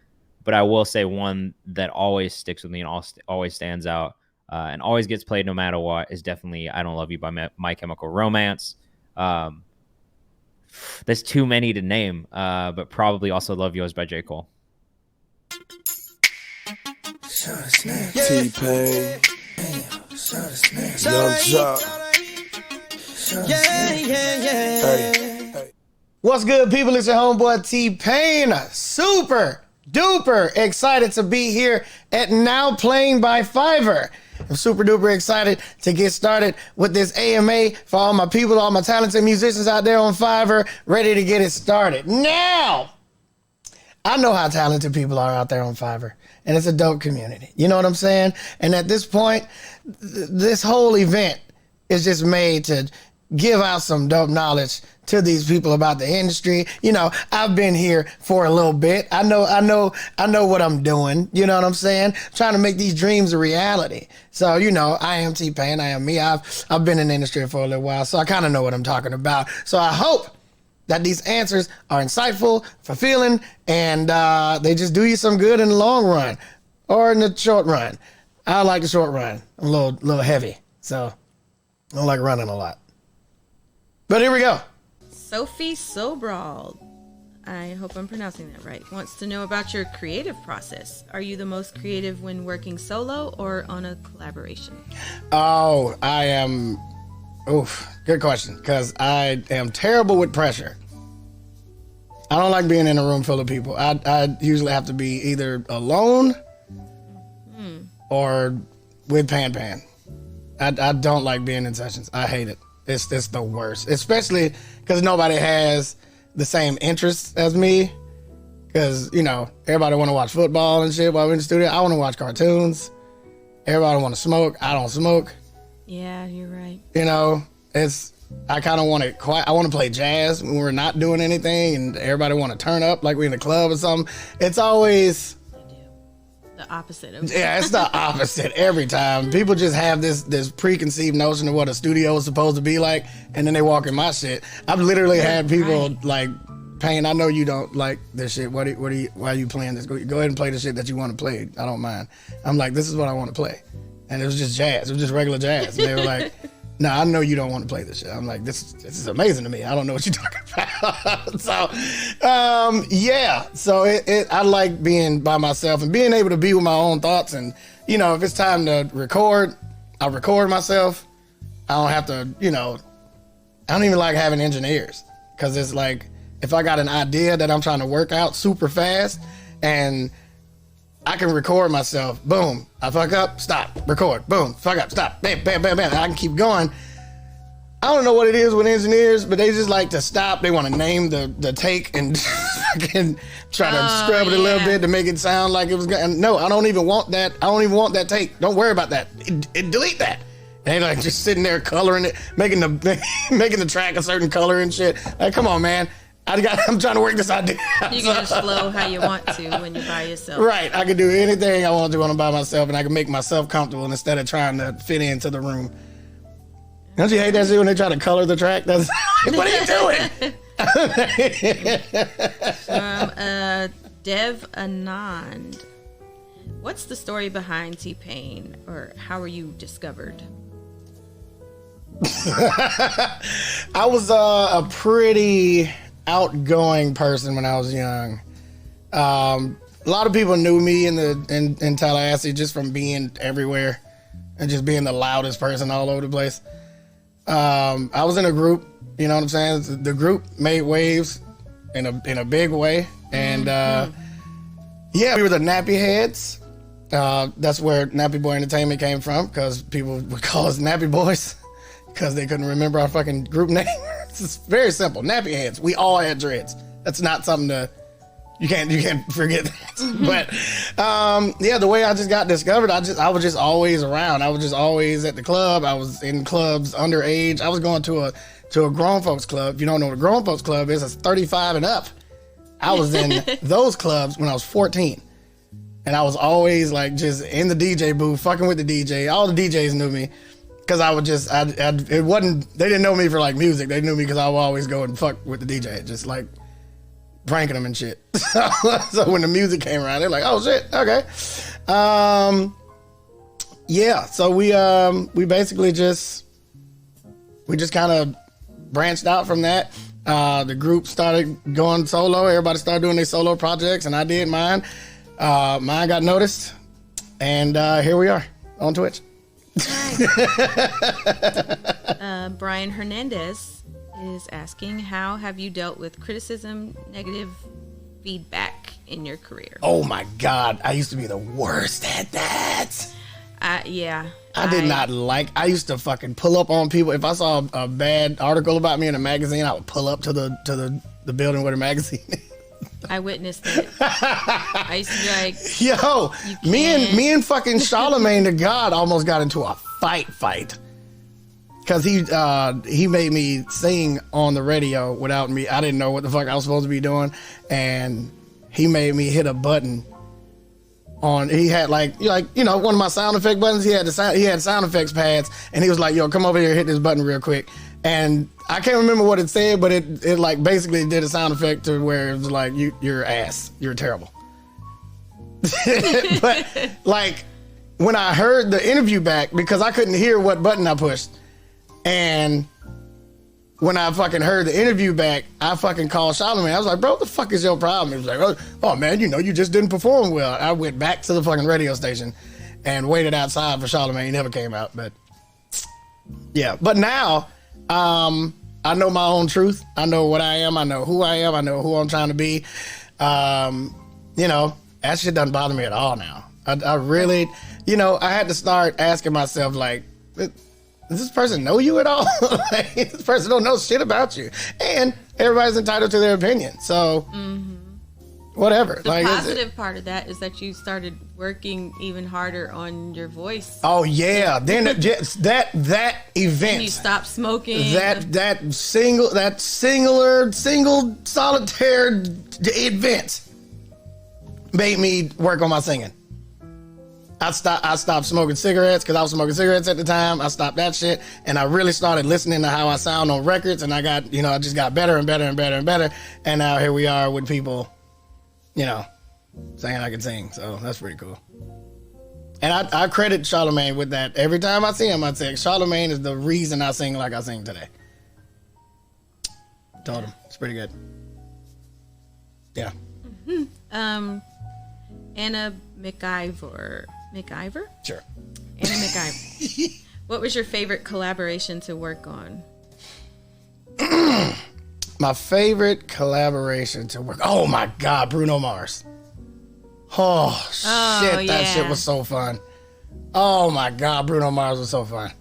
But I will say one that always sticks with me and always stands out and always gets played no matter what is definitely I Don't Love You by My Chemical Romance. There's too many to name, but probably also Love Yours by J. Cole. T-Pain, Young Jock. Hey. What's good, people? It's your homeboy T-Pain. Super duper excited to be here at Now Playing by Fiverr. I'm super duper excited to get started with this AMA for all my people, all my talented musicians out there on Fiverr, ready to get it started. Now, I know how talented people are out there on Fiverr, and it's a dope community. You know what I'm saying? And at this point, this whole event is just made to give out some dope knowledge to these people about the industry. You know, I've been here for a little bit. I know what I'm doing. You know what I'm saying? Trying to make these dreams a reality. So, you know, I am T-Pain. I am me. I've been in the industry for a little while, so I kind of know what I'm talking about. So I hope that these answers are insightful, fulfilling, and they just do you some good in the long run or in the short run. I like the short run. I'm a little heavy, so I don't like running a lot. But here we go. Sophie Sobral. I hope I'm pronouncing that right, wants to know about your creative process. Are you the most creative when working solo or on a collaboration? Oh, I am. Oof, good question. Because I am terrible with pressure. I don't like being in a room full of people. I usually have to be either alone or with Pan. I don't like being in sessions. I hate it. It's the worst, especially because nobody has the same interests as me. Because, you know, everybody want to watch football and shit while we're in the studio. I want to watch cartoons. Everybody want to smoke. I don't smoke. Yeah, you're right. You know, I kind of want it quiet. I want to play jazz when we're not doing anything and everybody want to turn up like we're in a club or something. It's always the opposite of it's the opposite every time. People just have this preconceived notion of what a studio is supposed to be like, and then they walk in my shit. I've literally had people like, Payne, I know you don't like this shit. Why are you playing this? Go ahead and play the shit that you want to play. I don't mind. I'm like, this is what I want to play. And it was just jazz. It was just regular jazz. And they were like, no, I know you don't want to play this shit. I'm like, this is amazing to me. I don't know what you're talking about. So, yeah. So I like being by myself and being able to be with my own thoughts. And, you know, if it's time to record, I record myself. I don't have to, you know, I don't even like having engineers. Because it's like, if I got an idea that I'm trying to work out super fast and I can record myself, boom, I fuck up, stop, record, boom, fuck up, stop, bam, bam, bam, bam. I can keep going. I don't know what it is with engineers, but they just like to stop. They want to name the take and fucking try to scrub it a little bit to make it sound like it was good. No, I don't even want that. I don't even want that take. Don't worry about that. Delete that. And they like just sitting there coloring it, making the track a certain color and shit. Like, come on, man. I'm trying to work this idea. You can just flow how you want to when you're by yourself. Right. I can do anything I want to when I'm by myself, and I can make myself comfortable instead of trying to fit into the room. Don't you hate that shit when they try to color the track? That's what are you doing? Dev Anand. What's the story behind T-Pain, or how were you discovered? I was a pretty outgoing person when I was young. A lot of people knew me in Tallahassee just from being everywhere and just being the loudest person all over the place. I was in a group, you know what I'm saying? The group made waves in a big way, and yeah, we were the Nappy Heads. That's where Nappy Boy Entertainment came from, because people would call us Nappy Boys because they couldn't remember our fucking group name. It's very simple. Nappy Heads. We all had dreads. That's not something you can't forget that. But yeah, the way I just got discovered, I was just always around. I was just always at the club. I was in clubs underage. I was going to a grown folks club. If you don't know what a grown folks club is, it's 35 and up. I was in those clubs when I was 14. And I was always like just in the DJ booth, fucking with the DJ. All the DJs knew me. Because I would just, it wasn't, they didn't know me for like music. They knew me because I would always go and fuck with the DJ, just like pranking them and shit. So when the music came around, they're like, oh shit, okay. Yeah, so we basically just kind of branched out from that. The group started going solo. Everybody started doing their solo projects, and I did mine. Mine got noticed, and here we are on Twitch. Brian Hernandez is asking, how have you dealt with criticism, negative feedback in your career? Oh my God, I used to be the worst at that. Yeah. I did not like, I used to fucking pull up on people. If I saw a bad article about me in a magazine, I would pull up to the building where the magazine is. I witnessed it. I used to be like, yo, me and fucking Charlemagne the God almost got into a fight. Cause he made me sing on the radio without me. I didn't know what the fuck I was supposed to be doing. And he made me hit a button he had like, you know, one of my sound effect buttons. He had sound effects pads, and he was like, yo, come over here, hit this button real quick. And I can't remember what it said, but it like basically did a sound effect to where it was like, you're ass. You're terrible. But like when I heard the interview back, because I couldn't hear what button I pushed, and when I fucking heard the interview back, I fucking called Charlamagne. I was like, bro, what the fuck is your problem? He was like, oh man, you just didn't perform well. I went back to the fucking radio station and waited outside for Charlamagne. He never came out, but yeah. But now, I know my own truth. I know what I am. I know who I am. I know who I'm trying to be. That shit doesn't bother me at all now. I really, I had to start asking myself, like, does this person know you at all? Like, this person don't know shit about you. And everybody's entitled to their opinion. So, whatever. The positive part of that is that you started working even harder on your voice. Oh, yeah. Then that event. And you stopped smoking. That single solitaire event made me work on my singing. I stopped smoking cigarettes because I was smoking cigarettes at the time. I stopped that shit, and I really started listening to how I sound on records, and I got, I just got better and better and better and better, and now here we are with people, saying I can sing, so that's pretty cool. And I credit Charlamagne with that. Every time I see him, I say, Charlamagne is the reason I sing like I sing today. Told him. It's pretty good. Yeah. Anna McIver? Sure. Anna McIver. What was your favorite collaboration to work on? My favorite collaboration to work. Oh my God, Bruno Mars. Oh shit, that shit was so fun. Oh my God, Bruno Mars was so fun.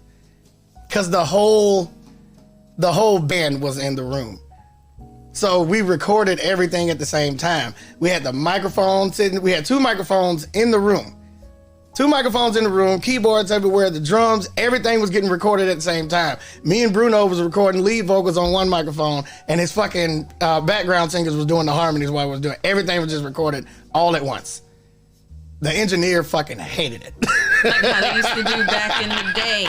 Cause the whole band was in the room. So we recorded everything at the same time. We had the microphone sitting, we had 2 microphones in the room. 2 microphones in the room, keyboards everywhere, the drums, everything was getting recorded at the same time. Me and Bruno was recording lead vocals on one microphone, and his fucking background singers was doing the harmonies while I was doing everything was just recorded all at once. The engineer fucking hated it. Like how they used to do back in the day.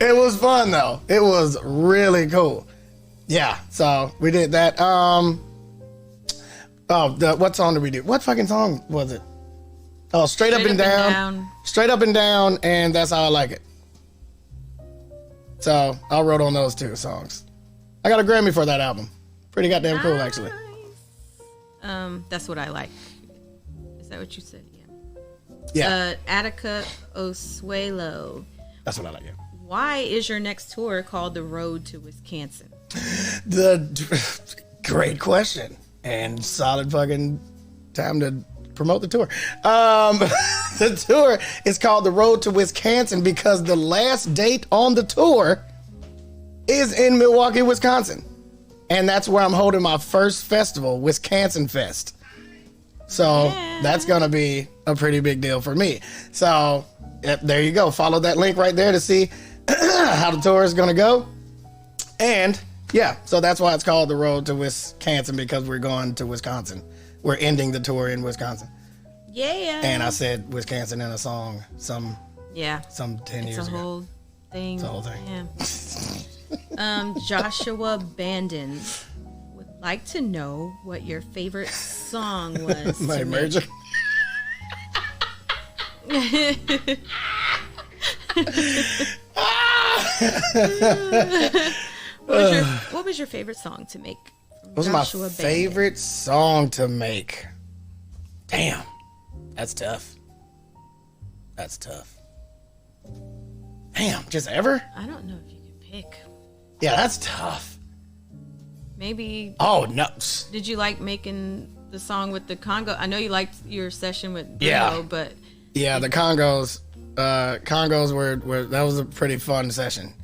It was fun though. It was really cool. Yeah, so we did that. What song did we do? What fucking song was it? Oh, Straight Up and Down. Straight Up and Down, and That's How I Like It. So I wrote on those 2 songs. I got a Grammy for that album. Pretty goddamn cool, actually. That's what I like. Is that what you said? Yeah. Attica Osuelo. That's what I like, yeah. Why is your next tour called The Road to Wisconsin? Great question. And solid fucking time to promote the tour. The tour is called The Road to Wisconsin because the last date on the tour is in Milwaukee, Wisconsin. And that's where I'm holding my first festival, Wisconsin Fest. So that's going to be a pretty big deal for me. So there you go. Follow that link right there to see how the tour is going to go. And yeah, so that's why it's called The Road to Wisconsin, because we're going to Wisconsin. We're ending the tour in Wisconsin. Yeah. And I said Wisconsin in a song some 10 years ago. It's a whole thing. It's a whole thing. Yeah. Joshua Bandon would like to know what your favorite song was. My merger. What was your favorite song to make? What was my favorite song to make? Damn. That's tough. Damn, just ever? I don't know if you could pick. Yeah, that's tough. Maybe. Oh, no. Did you like making the song with the Congo? I know you liked your session with Bruno, yeah. But. Yeah, the Congos. Congos were that was a pretty fun session.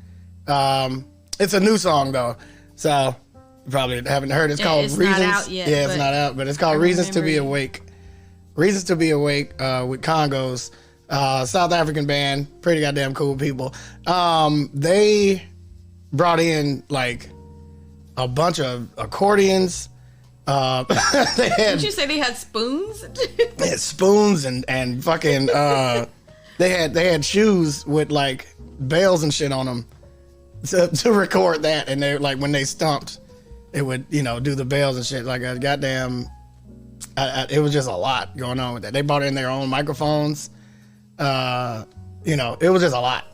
It's a new song though, so you probably haven't heard. It's called Reasons. Not out yet, it's not out, but it's called Reasons to Be Awake. Reasons to Be Awake with Congos, South African band, pretty goddamn cool people. They brought in like a bunch of accordions. Did you say they had spoons? They had spoons and fucking. They had shoes with like bells and shit on them to record that, and they like when they stomped, it would do the bells and shit like a goddamn. It was just a lot going on with that. They brought in their own microphones. It was just a lot.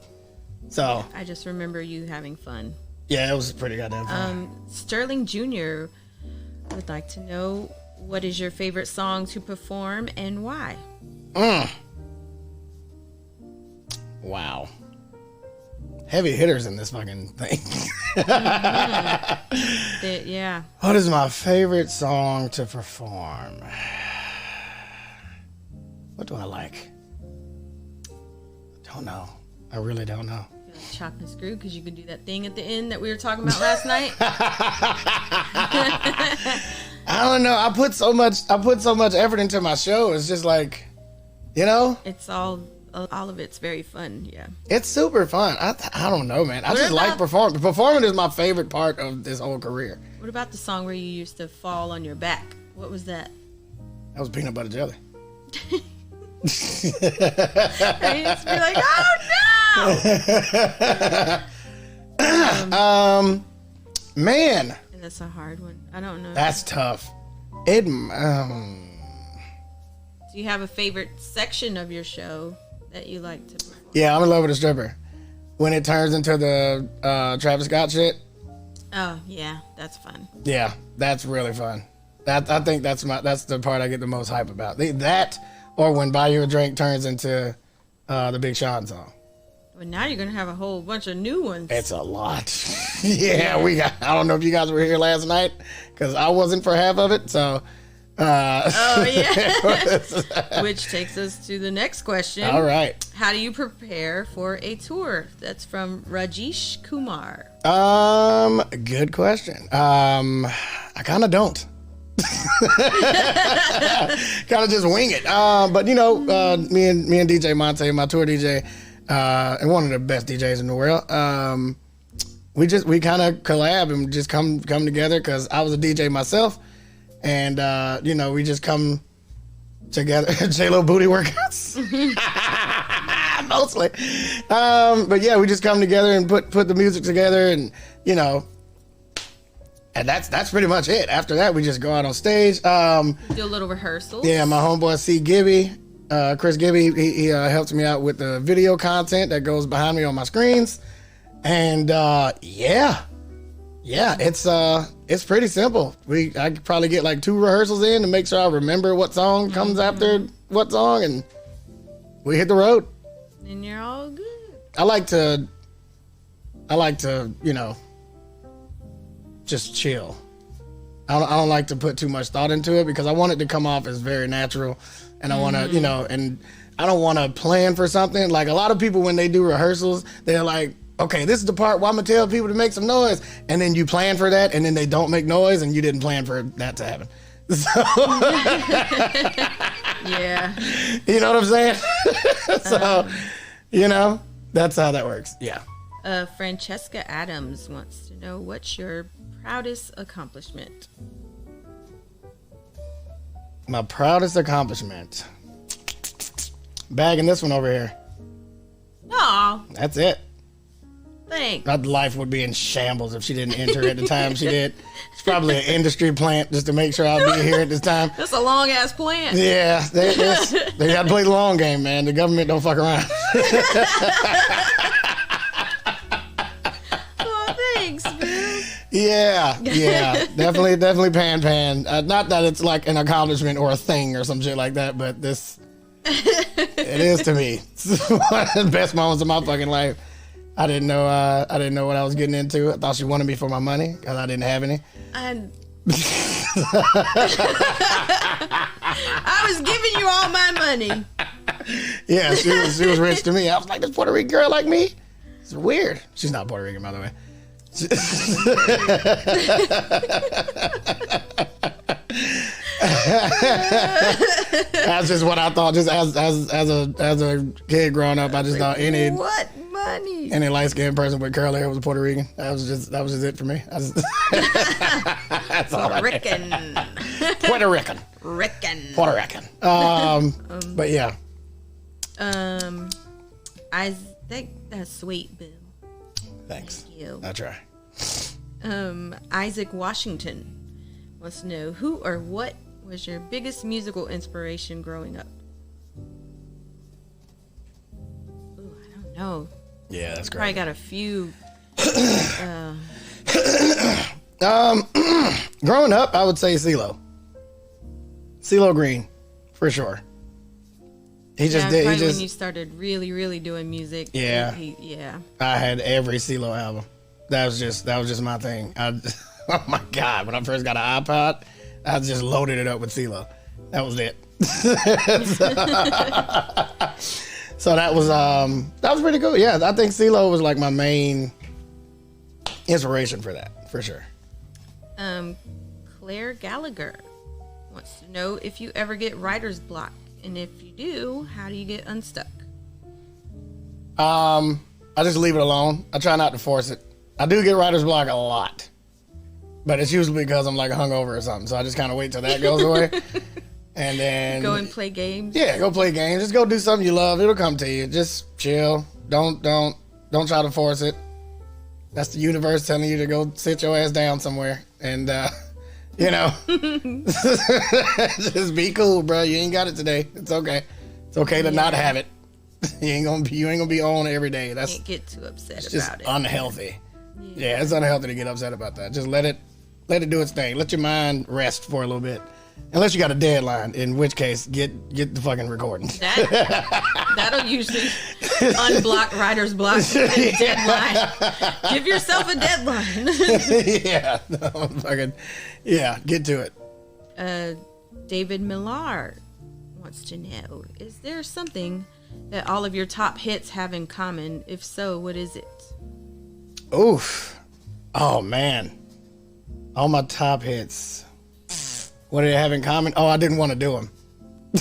So I just remember you having fun. yeah, it was pretty goddamn fun. Sterling Jr. would like to know, what is your favorite song to perform and why? Wow. Heavy hitters in this fucking thing. Yeah. What is my favorite song to perform? What do I like? Don't know. I really don't know. Chop and screw, because you can do that thing at the end that we were talking about last night. I don't know. I put so much effort into my show. It's just like, you know, It's all of it's very fun. Yeah. it's super fun. I don't know, man. I just like performing. Performing is my favorite part of this whole career. What about the song where you used to fall on your back? What was that? That was peanut butter jelly. I used to be like, oh no! Man, That's a hard one. I don't know. that's tough. It Do you have a favorite section of your show that you like to perform? yeah, I'm in love with a stripper. When it turns into the Travis Scott shit, Oh yeah, that's fun. yeah, that's really fun. I think that's the part I get the most hype about. That or when Buy You a Drink turns into the Big Sean song. Well, now you're gonna have a whole bunch of new ones. It's a lot. Yeah, we got. I don't know if you guys were here last night because I wasn't for half of it. So. Oh yeah. Which takes us to the next question. All right. How do you prepare for a tour? That's from Rajesh Kumar. Good question. I kind of don't. Kind of just wing it. But you know, me and DJ Monte, my tour DJ, and one of the best DJs in the world. We kind of collab and just come together because I was a DJ myself, and you know, we just come together. J-Lo booty workouts. Mostly. But yeah, we just come together and put the music together, and you know, and that's pretty much it. After that, we just go out on stage. Do a little rehearsal. Yeah, my homeboy C. Gibby, Chris Gibby, he helps me out with the video content that goes behind me on my screens, and yeah, it's pretty simple. I could probably get like 2 rehearsals in to make sure I remember what song comes after what song, and we hit the road. And you're all good. I like to, you know, just chill. I don't like to put too much thought into it because I want it to come off as very natural, and I want to, you know, and I don't want to plan for something. Like a lot of people when they do rehearsals, they're like, okay, this is the part where I'm gonna tell people to make some noise, and then you plan for that, and then they don't make noise, and you didn't plan for that to happen. So, yeah, you know what I'm saying? So, you know, that's how that works. Yeah. Francesca Adams wants to know, what's your proudest accomplishment? My proudest accomplishment. Bagging this one over here. Aw, That's it. thanks. My life would be in shambles if she didn't enter at the time she did. It's probably an industry plant just to make sure I'll be here at this time. That's a long ass plan. Yeah, they got to play the long game, man. The government don't fuck around. Oh, thanks, man. Yeah, definitely pan. Not that it's like an accomplishment or a thing or some shit like that, but this, it is to me. It's one of the best moments of my fucking life. I didn't know what I was getting into. I thought she wanted me for my money because I didn't have any. I was giving you all my money. Yeah, she was rich to me. I was like, this Puerto Rican girl like me? It's weird. She's not Puerto Rican, by the way. That's just what I thought. Just as a kid growing up, I just thought any light skinned person with curly hair was a Puerto Rican. That was just it for me. That's Puerto Rican. Puerto Rican. Puerto Rican. But yeah. I think that's sweet, Bill. Thanks. Thank you. I try. Isaac Washington wants to know, who or what was your biggest musical inspiration growing up? Ooh, I don't know. Yeah, that's Probably great. got a few. Growing up, I would say CeeLo. CeeLo Green, for sure. He just did. He Probably just. when you started really, really doing music. Yeah. Yeah. I had every CeeLo album. That was just my thing. Oh my God! When I first got an iPod, I just loaded it up with CeeLo. That was it. So that was pretty cool. Yeah, I think CeeLo was like my main inspiration for that, for sure. Claire Gallagher wants to know if you ever get writer's block, and if you do, how do you get unstuck? I just leave it alone. I try not to force it. I do get writer's block a lot, but it's usually because I'm like hungover or something. So I just kind of wait till that goes away, and then Go and play games. Yeah, go play games. Just go do something you love. It'll come to you. Just chill. Don't try to force it. That's the universe telling you to go sit your ass down somewhere, and just be cool, bro. You ain't got it today. It's okay. It's okay to not have it. You ain't gonna be on every day. That's Can't get too upset it's about just it. unhealthy. Yeah, it's unhealthy to get upset about that. Just let it do its thing. Let your mind rest for a little bit. Unless you got a deadline, in which case get the fucking recording. That'll usually unblock writer's block. Deadline. Give yourself a deadline. Get to it. David Millar wants to know, is there something that all of your top hits have in common? If so, what is it? Oof. Oh, man. All my top hits. What did they have in common? Oh, I didn't want to do them.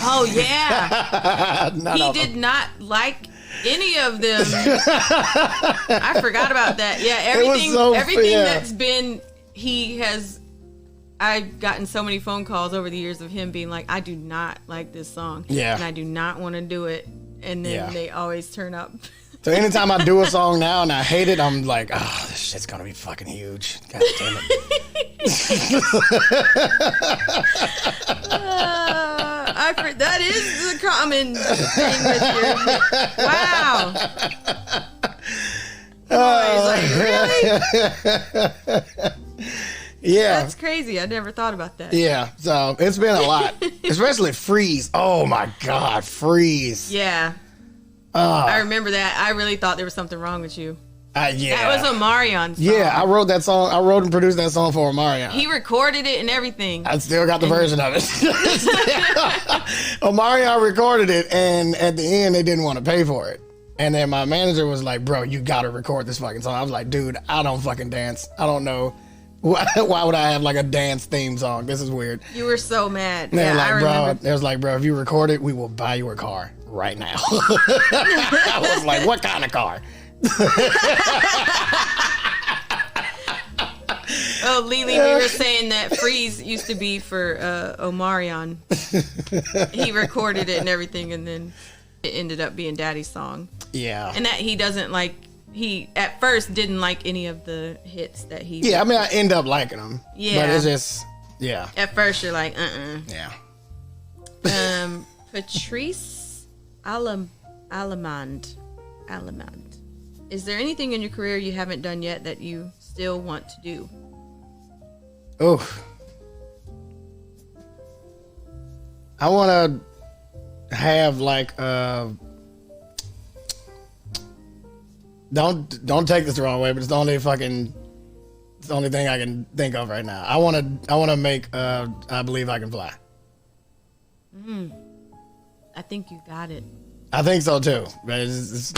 Oh, yeah. None He of did them. not like any of them. I forgot about that. Yeah, It was everything so everything fair. that's been, I've gotten so many phone calls over the years of him being like, I do not like this song. Yeah. And I do not want to do it. And then Yeah. they always turn up. So anytime I do a song now and I hate it, I'm like, oh, this shit's gonna be fucking huge. God damn it. That is the common thing with your wow. Yeah. That's crazy. I never thought about that. Yeah, so it's been a lot. Especially Freeze. Oh my God, Freeze. Yeah. I remember that. I really thought there was something wrong with you. Yeah. That was Omarion's song. Yeah, I wrote that song. I wrote and produced that song for Omarion. He recorded it and everything. I still got the version of it. Omarion recorded it, and at the end, they didn't want to pay for it. And then my manager was like, bro, you got to record this fucking song. I was like, dude, I don't fucking dance. I don't know. Why would I have like a dance theme song? This is weird. You were so mad. They're Yeah, I remember. They was like, bro, if you record it, we will buy you a car right now. I was like, what kind of car? Oh, Lily, we were saying that Freeze used to be for Omarion. He recorded it and everything, and then it ended up being Daddy's song. Yeah. And that he doesn't like, he at first didn't like any of the hits that he. Yeah, I mean, I end up liking them. Yeah. But it's just, yeah. At first, you're like, Yeah. Patrice Alamand. Is there anything in your career you haven't done yet that you still want to do? Oof. I want to have like don't take this the wrong way, but it's the only thing I can think of right now. I want to make I Believe I Can Fly. I think you got it. I think so too, but it's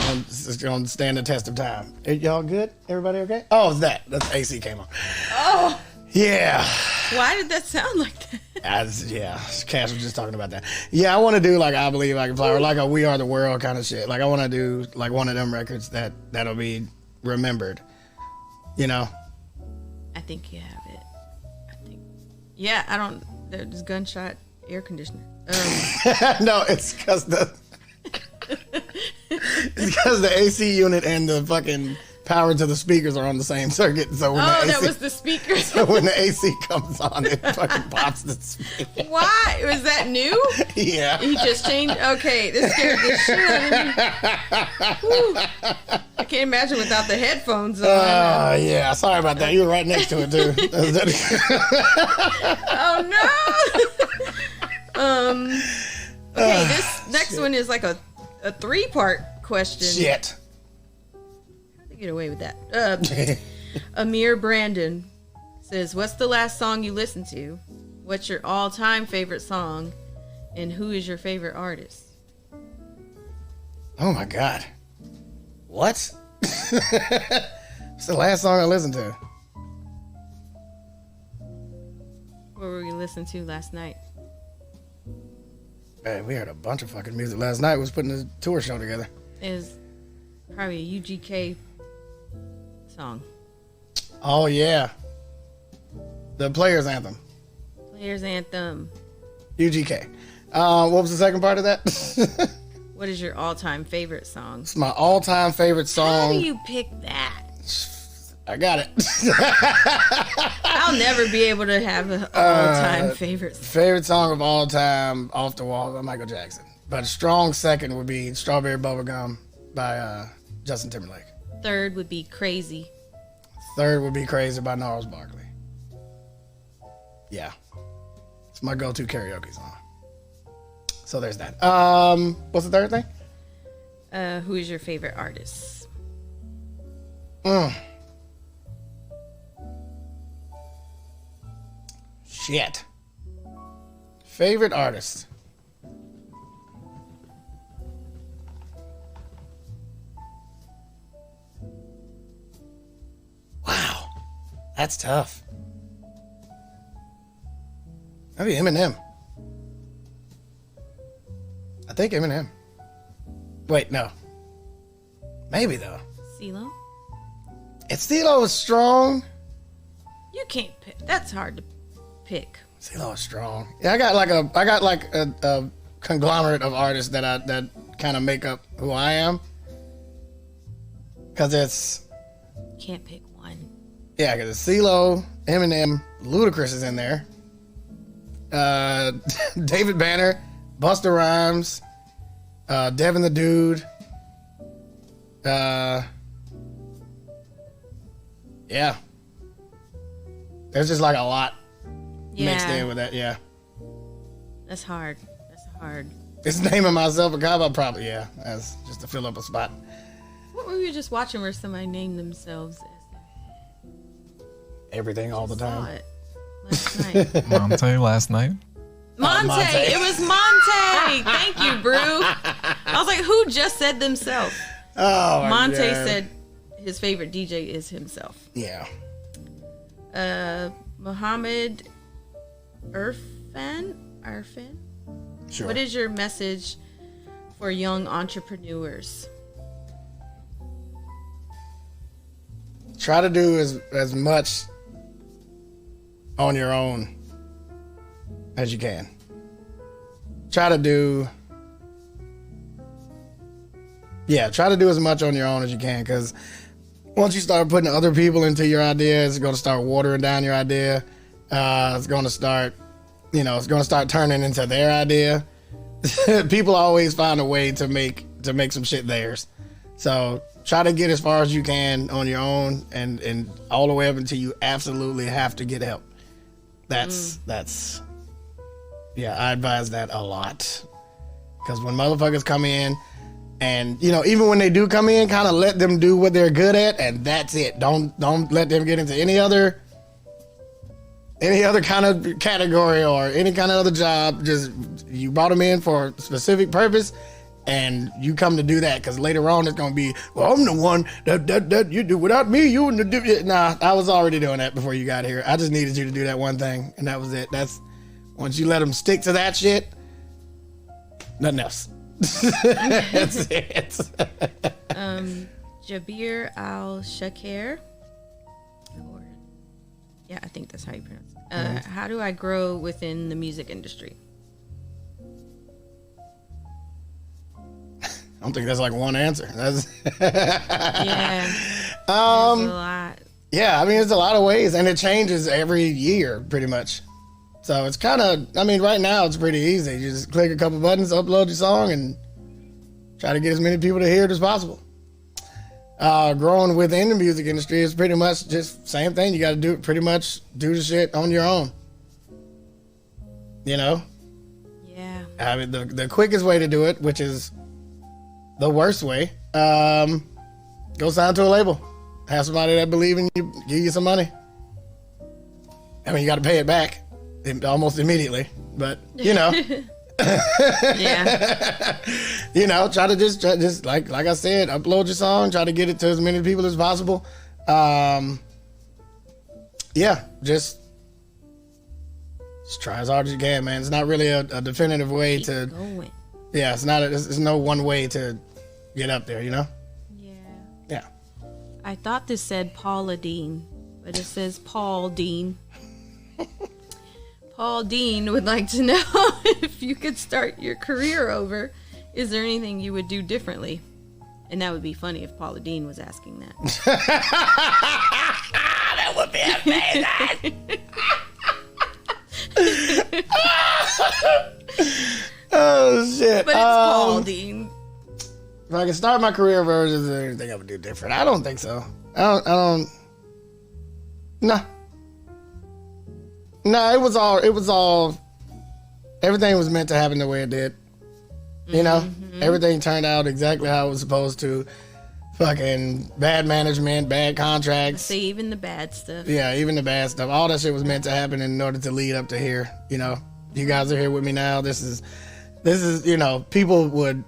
going to stand the test of time. Y'all good? Everybody okay? Oh, it's that. That's AC came on. Oh. Yeah. Why did that sound like that? Yeah, Cash was just talking about that. Yeah, I want to do like I Believe I Can Fly, or like a We Are the World kind of shit. Like I want to do like one of them records that'll be remembered. You know? I think you have it. Yeah, I don't. There's gunshot air conditioner. No, it's because the AC unit and the fucking power to the speakers are on the same circuit. So when Oh, the AC, that was the speakers. So when the AC comes on, it fucking pops the speaker. Why? Was that new? Yeah. He just changed. Okay, this scared the shit out of me. Whew. I can't imagine without the headphones on. Yeah. Sorry about that. You were right next to it too. Oh no. Okay, this next one is like a 3-part question. Shit. How to get away with that? Amir Brandon says, "What's the last song you listened to? What's your all-time favorite song? And who is your favorite artist?" Oh my God. What? It's the last song I listened to. What were we listening to last night? Man, we heard a bunch of fucking music last night. We was putting a tour show together. Is probably a UGK song. Oh yeah. The Players Anthem. Players Anthem. UGK. What was the second part of that? What is your all-time favorite song? It's my all-time favorite song. How do you pick that? I got it. I'll never be able to have an all-time favorite song. Favorite song of all time, Off the Wall by Michael Jackson. But a strong second would be Strawberry Bubblegum by Justin Timberlake. Third would be Crazy. Third would be Crazy by Gnarls Barkley. Yeah. It's my go-to karaoke song. So there's that. What's the third thing? Who is your favorite artist? Shit. Favorite artist. Wow. That's tough. Maybe Eminem. I think Eminem. Wait, no. Maybe though. CeeLo? If CeeLo was strong. You can't pick. That's hard to pick. CeeLo is strong. Yeah, I got like a conglomerate of artists that kind of make up who I am. Cause it's. Can't pick one. Yeah, cause it's CeeLo, Eminem, Ludacris is in there. David Banner, Busta Rhymes, Devin the Dude. Yeah. There's just like a lot mixed in with that, yeah. That's hard. It's naming myself a cop, probably, yeah. That's just to fill up a spot. What were you just watching where somebody named themselves as everything all the time? Saw it last night. Monte last night. Monte. It was Monte. Thank you, Brew. I was like, who just said themselves? Oh, Monte God. said his favorite DJ is himself. Yeah. Mohammed Irfan? Sure. What is your message for young entrepreneurs? Try to do as much on your own as you can. Try to do as much on your own as you can, because once you start putting other people into your idea, it's going to start watering down your idea. It's going to start turning into their idea. People always find a way to make some shit theirs. So try to get as far as you can on your own, and all the way up until you absolutely have to get help. That's I advise that a lot, because when motherfuckers come in, and even when they do come in, kind of let them do what they're good at, and that's it. Don't let them get into any other kind of category or any kind of other job. Just, you brought them in for a specific purpose, and you come to do that, because later on it's going to be, well, I'm the one that you do. Without me, you wouldn't do it. Nah, I was already doing that before you got here. I just needed you to do that one thing, and that was it. Once you let them stick to that shit, nothing else. That's it. Jabir Al-Shakir. I think that's how you pronounce it. How do I grow within the music industry? I don't think that's like one answer. There's a lot. Yeah, I mean, there's a lot of ways, and it changes every year, pretty much. So it's kind of, I mean, right now it's pretty easy. You just click a couple buttons, upload your song, and try to get as many people to hear it as possible. Growing within the music industry is pretty much just same thing. You got to do the shit on your own. You know? Yeah. I mean, the quickest way to do it, which is the worst way, go sign to a label. Have somebody that believe in you, give you some money. I mean, you got to pay it back almost immediately, but you know. Yeah. You know, try to just like I said, upload your song, try to get it to as many people as possible. Yeah, just try as hard as you can, man. It's not really a definitive way to going. Yeah, it's no one way to get up there, you know? Yeah. I thought this said Paula Dean, but it says Paul Dean. Paul Dean would like to know if you could start your career over, is there anything you would do differently? And that would be funny if Paula Dean was asking that. That would be amazing. Oh shit! But it's Paul Dean. If I could start my career over, is there anything I would do different? I don't think so. I don't. Nah. No, it was all. Everything was meant to happen the way it did. You know, everything turned out exactly how it was supposed to. Fucking bad management, bad contracts. Say even the bad stuff. Yeah, even the bad stuff. All that shit was meant to happen in order to lead up to here. You know, you guys are here with me now. This is, you know, people would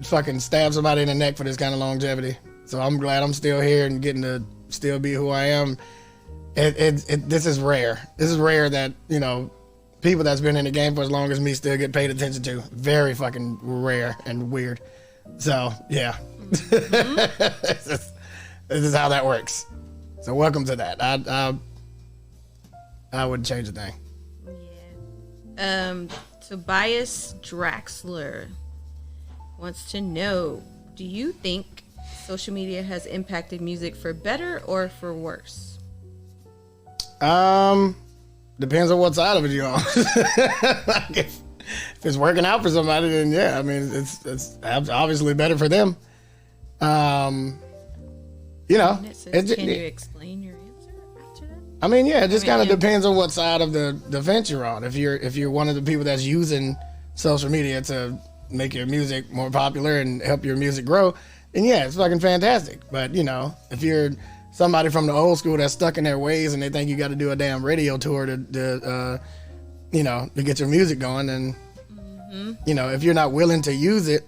fucking stab somebody in the neck for this kind of longevity. So I'm glad I'm still here and getting to still be who I am. This is rare. This is rare that, you know, people that's been in the game for as long as me still get paid attention to. Very fucking rare and weird. So, yeah. This is how that works. So welcome to that. I wouldn't change a thing. Tobias Draxler wants to know, do you think social media has impacted music for better or for worse? Depends on what side of it you're on. Like if it's working out for somebody, then yeah, I mean it's obviously better for them. You know, can you explain your answer after that? I mean, yeah, it just kind of depends on what side of the fence you're on. If you're one of the people that's using social media to make your music more popular and help your music grow, then yeah, it's fucking fantastic. But you know, if you're somebody from the old school that's stuck in their ways and they think you got to do a damn radio tour to you know, to get your music going, then you know, if you're not willing to use it,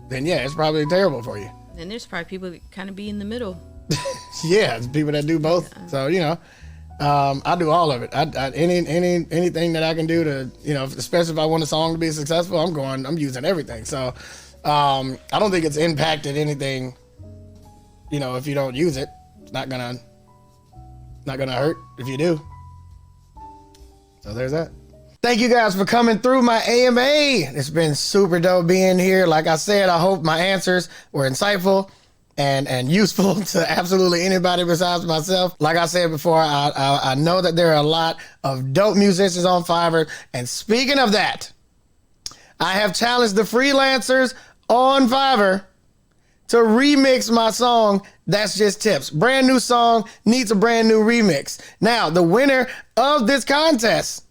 then yeah, it's probably terrible for you. And there's probably people that kind of be in the middle. Yeah, it's people that do both. Yeah. So you know, I do all of it. Anything that I can do to, you know, especially if I want a song to be successful, I'm using everything. So I don't think it's impacted anything. You know, if you don't use it, it's not gonna hurt if you do. So there's that. Thank you guys for coming through my AMA. It's been super dope being here. Like I said, I hope my answers were insightful and useful to absolutely anybody besides myself. Like I said before, I know that there are a lot of dope musicians on Fiverr. And speaking of that, I have challenged the freelancers on Fiverr to remix my song, That's Just Tips. Brand new song, needs a brand new remix. Now, the winner of this contest,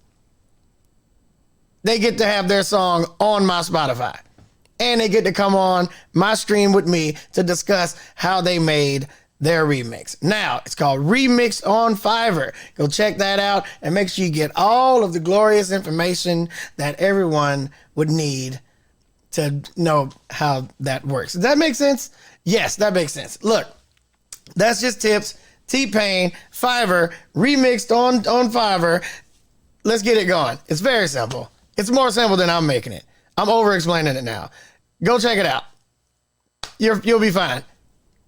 they get to have their song on my Spotify. And they get to come on my stream with me to discuss how they made their remix. Now, it's called Remix on Fiverr. Go check that out and make sure you get all of the glorious information that everyone would need to know how that works. Does that make sense? Yes, that makes sense. Look, That's Just Tips, T-Pain, Fiverr, remixed on Fiverr. Let's get it going. It's very simple. It's more simple than I'm making it. I'm over-explaining it now. Go check it out. You'll be fine.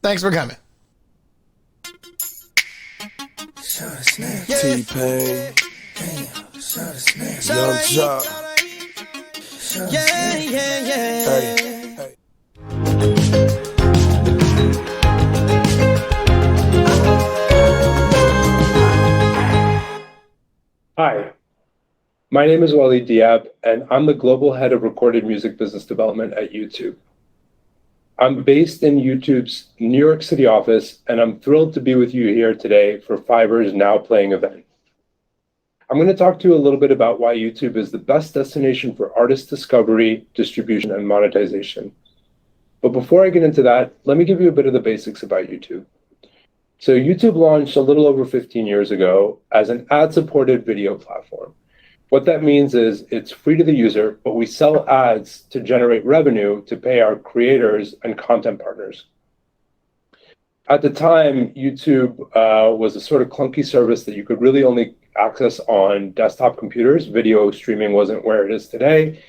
Thanks for coming. T-Pain, Young Jock. Hey. Hi, my name is Waleed Diab, and I'm the Global Head of Recorded Music Business Development at YouTube. I'm based in YouTube's New York City office, and I'm thrilled to be with you here today for Fiverr's Now Playing event. I'm going to talk to you a little bit about why YouTube is the best destination for artist discovery, distribution, and monetization. But before I get into that, let me give you a bit of the basics about YouTube. So YouTube launched a little over 15 years ago as an ad-supported video platform. What that means is it's free to the user, but we sell ads to generate revenue to pay our creators and content partners. At the time, YouTube was a sort of clunky service that you could really only access on desktop computers. Video streaming wasn't where it is today.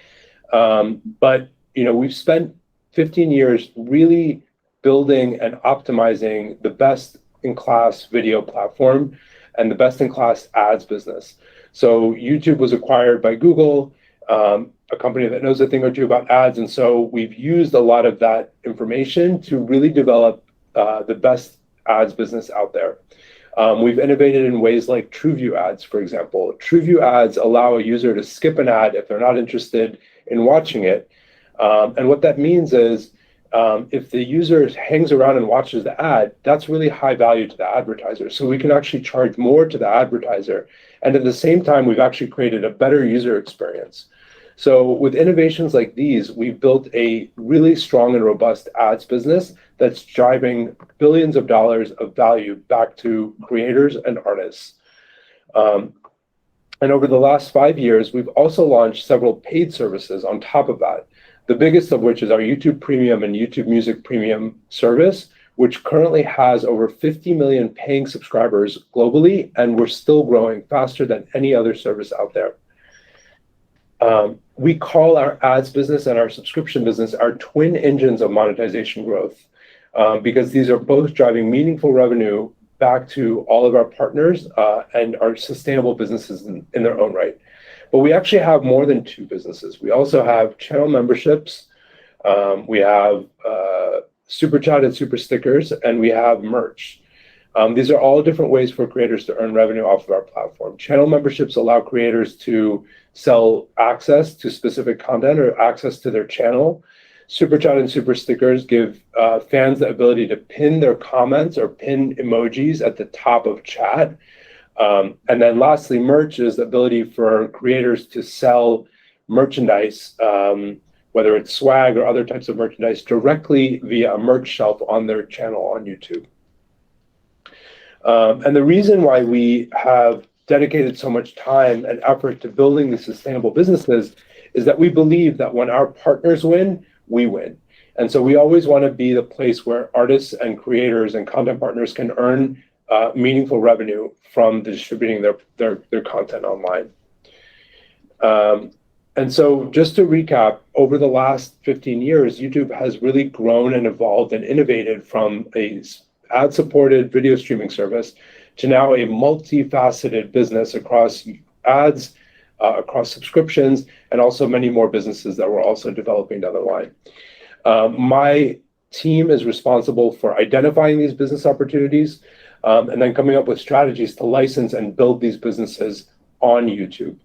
But we've spent 15 years really building and optimizing the best-in-class video platform and the best-in-class ads business. So YouTube was acquired by Google, a company that knows a thing or two about ads. And so we've used a lot of that information to really develop the best ads business out there. We've innovated in ways like TrueView ads, for example. TrueView ads allow a user to skip an ad if they're not interested in watching it. And what that means is if the user hangs around and watches the ad, that's really high value to the advertiser. So we can actually charge more to the advertiser. And at the same time, we've actually created a better user experience. So with innovations like these, we've built a really strong and robust ads business that's driving billions of dollars of value back to creators and artists. And over the last 5 years, we've also launched several paid services on top of that. The biggest of which is our YouTube Premium and YouTube Music Premium service, which currently has over 50 million paying subscribers globally, and we're still growing faster than any other service out there. We call our ads business and our subscription business our twin engines of monetization growth, because these are both driving meaningful revenue back to all of our partners and are sustainable businesses in their own right. But we actually have more than two businesses. We also have channel memberships, we have Super Chat and Super Stickers, and we have merch. These are all different ways for creators to earn revenue off of our platform. Channel memberships allow creators to sell access to specific content or access to their channel. Super Chat and Super Stickers give fans the ability to pin their comments or pin emojis at the top of chat. And then lastly, merch is the ability for creators to sell merchandise, whether it's swag or other types of merchandise, directly via a merch shelf on their channel on YouTube. And the reason why we have dedicated so much time and effort to building these sustainable businesses is that we believe that when our partners win, we win. And so we always want to be the place where artists and creators and content partners can earn meaningful revenue from distributing their content online. And so just to recap, over the last 15 years, YouTube has really grown and evolved and innovated from a ad-supported video streaming service to now a multifaceted business across ads, across subscriptions, and also many more businesses that we're also developing down the line. My team is responsible for identifying these business opportunities and then coming up with strategies to license and build these businesses on YouTube.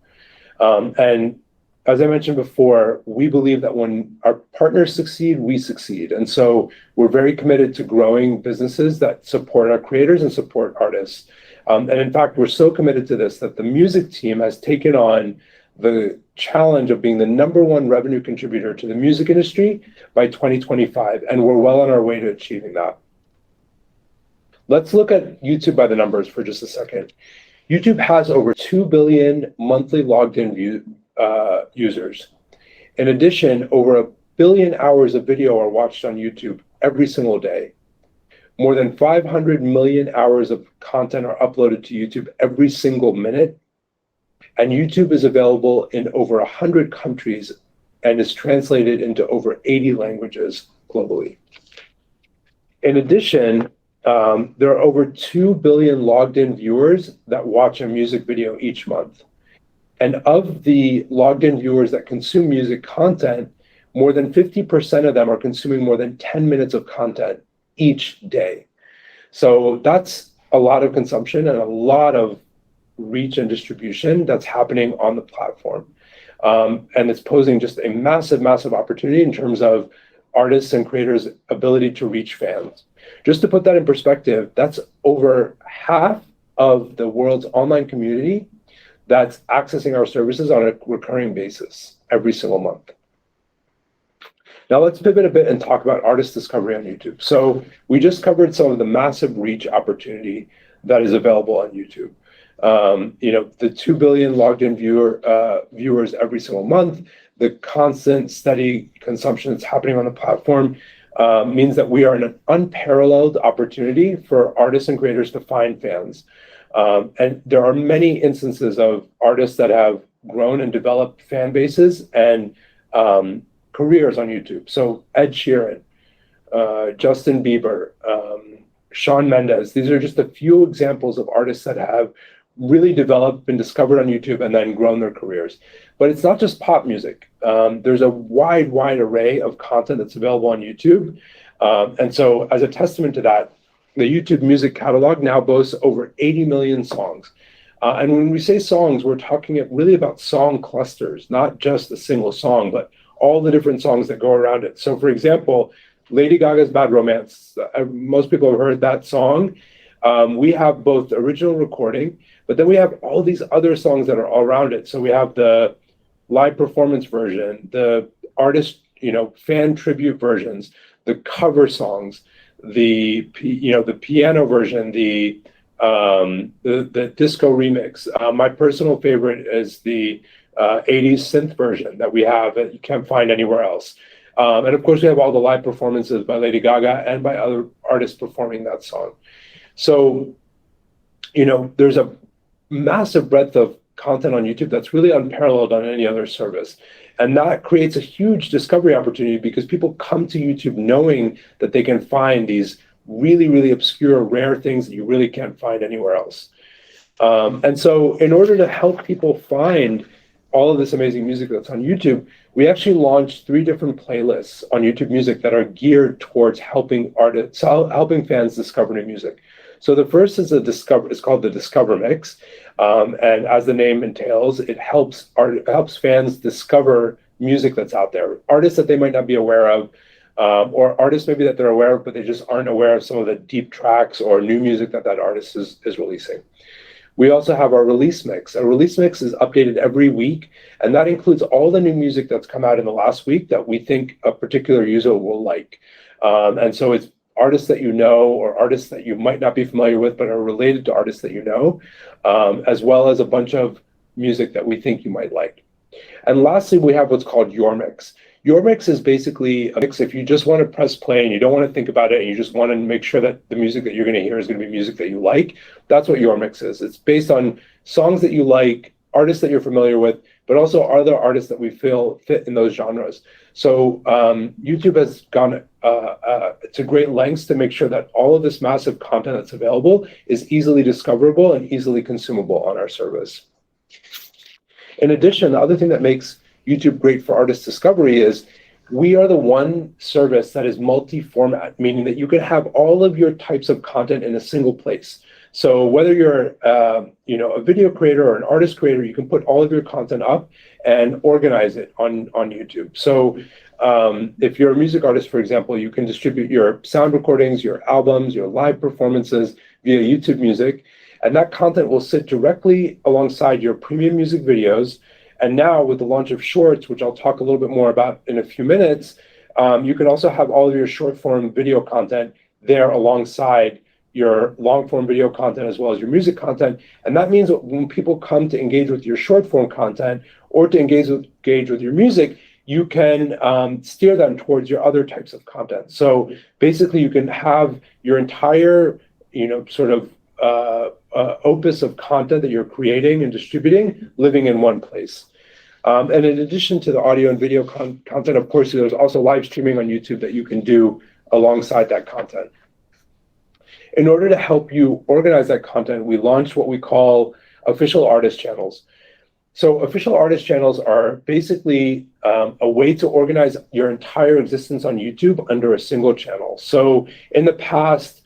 And as I mentioned before, we believe that when our partners succeed, we succeed. And so we're very committed to growing businesses that support our creators and support artists. And in fact, we're so committed to this that the music team has taken on the challenge of being the #1 revenue contributor to the music industry by 2025. And we're well on our way to achieving that. Let's look at YouTube by the numbers for just a second. YouTube has over 2 billion monthly logged in users. In addition, over 1 billion hours of video are watched on YouTube every single day. More than 500 million hours of content are uploaded to YouTube every single minute. And YouTube is available in over 100 countries and is translated into over 80 languages globally. In addition, there are over 2 billion logged in viewers that watch a music video each month. And of the logged in viewers that consume music content, more than 50% of them are consuming more than 10 minutes of content each day. So that's a lot of consumption and a lot of reach and distribution that's happening on the platform. And it's posing just a massive, massive opportunity in terms of artists and creators' ability to reach fans. Just to put that in perspective, that's over half of the world's online community that's accessing our services on a recurring basis every single month. Now let's pivot a bit and talk about artist discovery on YouTube. So we just covered some of the massive reach opportunity that is available on YouTube. The 2 billion logged in viewers every single month, the constant steady consumption that's happening on the platform means that we are in an unparalleled opportunity for artists and creators to find fans. And there are many instances of artists that have grown and developed fan bases and careers on YouTube. So Ed Sheeran, Justin Bieber, Shawn Mendes, these are just a few examples of artists that have really developed, been discovered on YouTube, and then grown their careers. But it's not just pop music. There's a wide array of content that's available on YouTube. And so as a testament to that, the YouTube music catalog now boasts over 80 million songs. And when we say songs, we're talking really about song clusters, not just a single song, but all the different songs that go around it. So for example, Lady Gaga's Bad Romance, most people have heard that song. We have both the original recording, but then we have all these other songs that are all around it. So we have the live performance version, the artist, fan tribute versions, the cover songs, the piano version, the disco remix. My personal favorite is the 80s synth version that we have that you can't find anywhere else. And of course, we have all the live performances by Lady Gaga and by other artists performing that song. So, there's a massive breadth of content on YouTube that's really unparalleled on any other service. And that creates a huge discovery opportunity because people come to YouTube knowing that they can find these really, really obscure, rare things that you really can't find anywhere else. And so in order to help people find all of this amazing music that's on YouTube, we actually launched 3 different playlists on YouTube Music that are geared towards helping fans discover new music. So the first is it's called the Discover Mix, and as the name entails, it helps fans discover music that's out there, artists that they might not be aware of, or artists maybe that they're aware of, but they just aren't aware of some of the deep tracks or new music that artist is releasing. We also have our Release Mix. Our Release Mix is updated every week, and that includes all the new music that's come out in the last week that we think a particular user will like. And so it's artists that you know or artists that you might not be familiar with but are related to artists that you know, as well as a bunch of music that we think you might like. And lastly, we have what's called Your Mix. Your Mix is basically a mix if you just want to press play and you don't want to think about it and you just want to make sure that the music that you're going to hear is going to be music that you like. That's what Your Mix is. It's based on songs that you like, artists that you're familiar with, but also other artists that we feel fit in those genres. So YouTube has gone to great lengths to make sure that all of this massive content that's available is easily discoverable and easily consumable on our service. In addition, the other thing that makes YouTube great for artist discovery is we are the one service that is multi-format, meaning that you can have all of your types of content in a single place. So whether you're a video creator or an artist creator, you can put all of your content up and organize it on YouTube. So if you're a music artist, for example, you can distribute your sound recordings, your albums, your live performances via YouTube Music, and that content will sit directly alongside your premium music videos. And now with the launch of Shorts, which I'll talk a little bit more about in a few minutes, you can also have all of your short form video content there alongside your long form video content as well as your music content. And that means that when people come to engage with your short form content or to engage with your music, you can steer them towards your other types of content. So basically you can have your entire, opus of content that you're creating and distributing living in one place. And in addition to the audio and video content, of course, there's also live streaming on YouTube that you can do alongside that content. In order to help you organize that content, we launched what we call official artist channels. So official artist channels are basically a way to organize your entire existence on YouTube under a single channel. So in the past,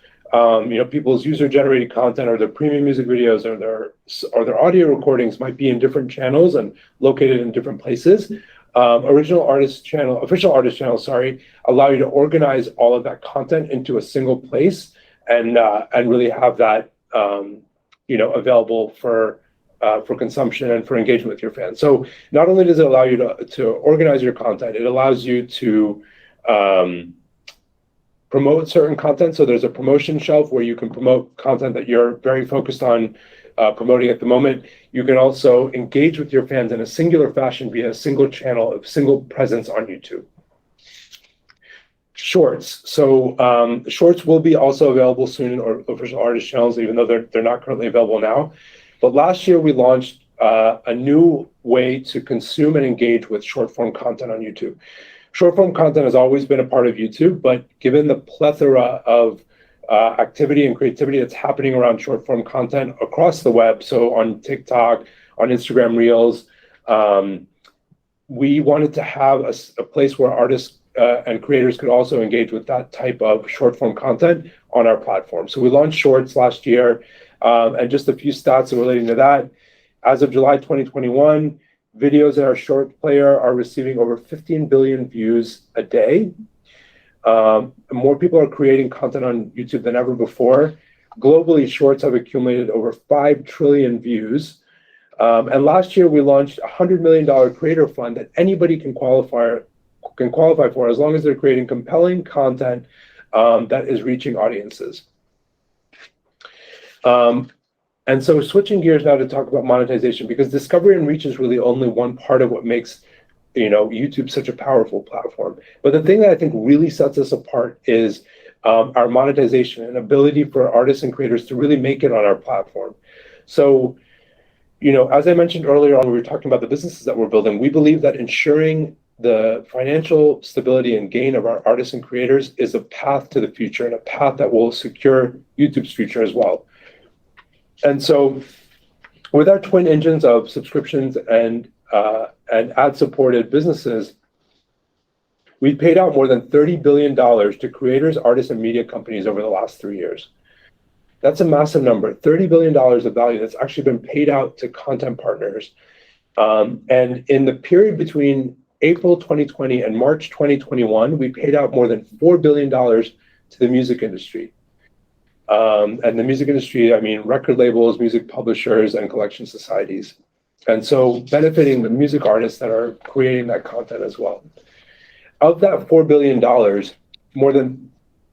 people's user-generated content or their premium music videos or their audio recordings might be in different channels and located in different places. Official artist channels, allow you to organize all of that content into a single place and really have that available for consumption and for engagement with your fans. So not only does it allow you to organize your content, it allows you to promote certain content. So there's a promotion shelf where you can promote content that you're very focused on promoting at the moment. You can also engage with your fans in a singular fashion via a single channel, a single presence on YouTube. Shorts. So shorts will be also available soon in official artist channels, even though they're not currently available now. But last year we launched a new way to consume and engage with short form content on YouTube. Short form content has always been a part of YouTube, but given the plethora of activity and creativity that's happening around short form content across the web, so on TikTok, on Instagram Reels, we wanted to have a place where artists and creators could also engage with that type of short form content on our platform. So we launched Shorts last year, and just a few stats relating to that. As of July 2021, videos in our short player are receiving over 15 billion views a day. More people are creating content on YouTube than ever before. Globally, shorts have accumulated over 5 trillion views. And last year, we launched a $100 million creator fund that anybody can qualify for as long as they're creating compelling content that is reaching audiences. And so switching gears now to talk about monetization, because discovery and reach is really only one part of what makes YouTube such a powerful platform. But the thing that I think really sets us apart is our monetization and ability for artists and creators to really make it on our platform. So, as I mentioned earlier on, when we were talking about the businesses that we're building, we believe that ensuring the financial stability and gain of our artists and creators is a path to the future and a path that will secure YouTube's future as well. And so with our twin engines of subscriptions and ad-supported businesses, we've paid out more than $30 billion to creators, artists, and media companies over the last 3 years. That's a massive number, $30 billion of value that's actually been paid out to content partners. And in the period between April 2020 and March 2021, we paid out more than $4 billion to the music industry. And the music industry, I mean, record labels, music publishers, and collection societies. And so benefiting the music artists that are creating that content as well. Of that $4 billion, more than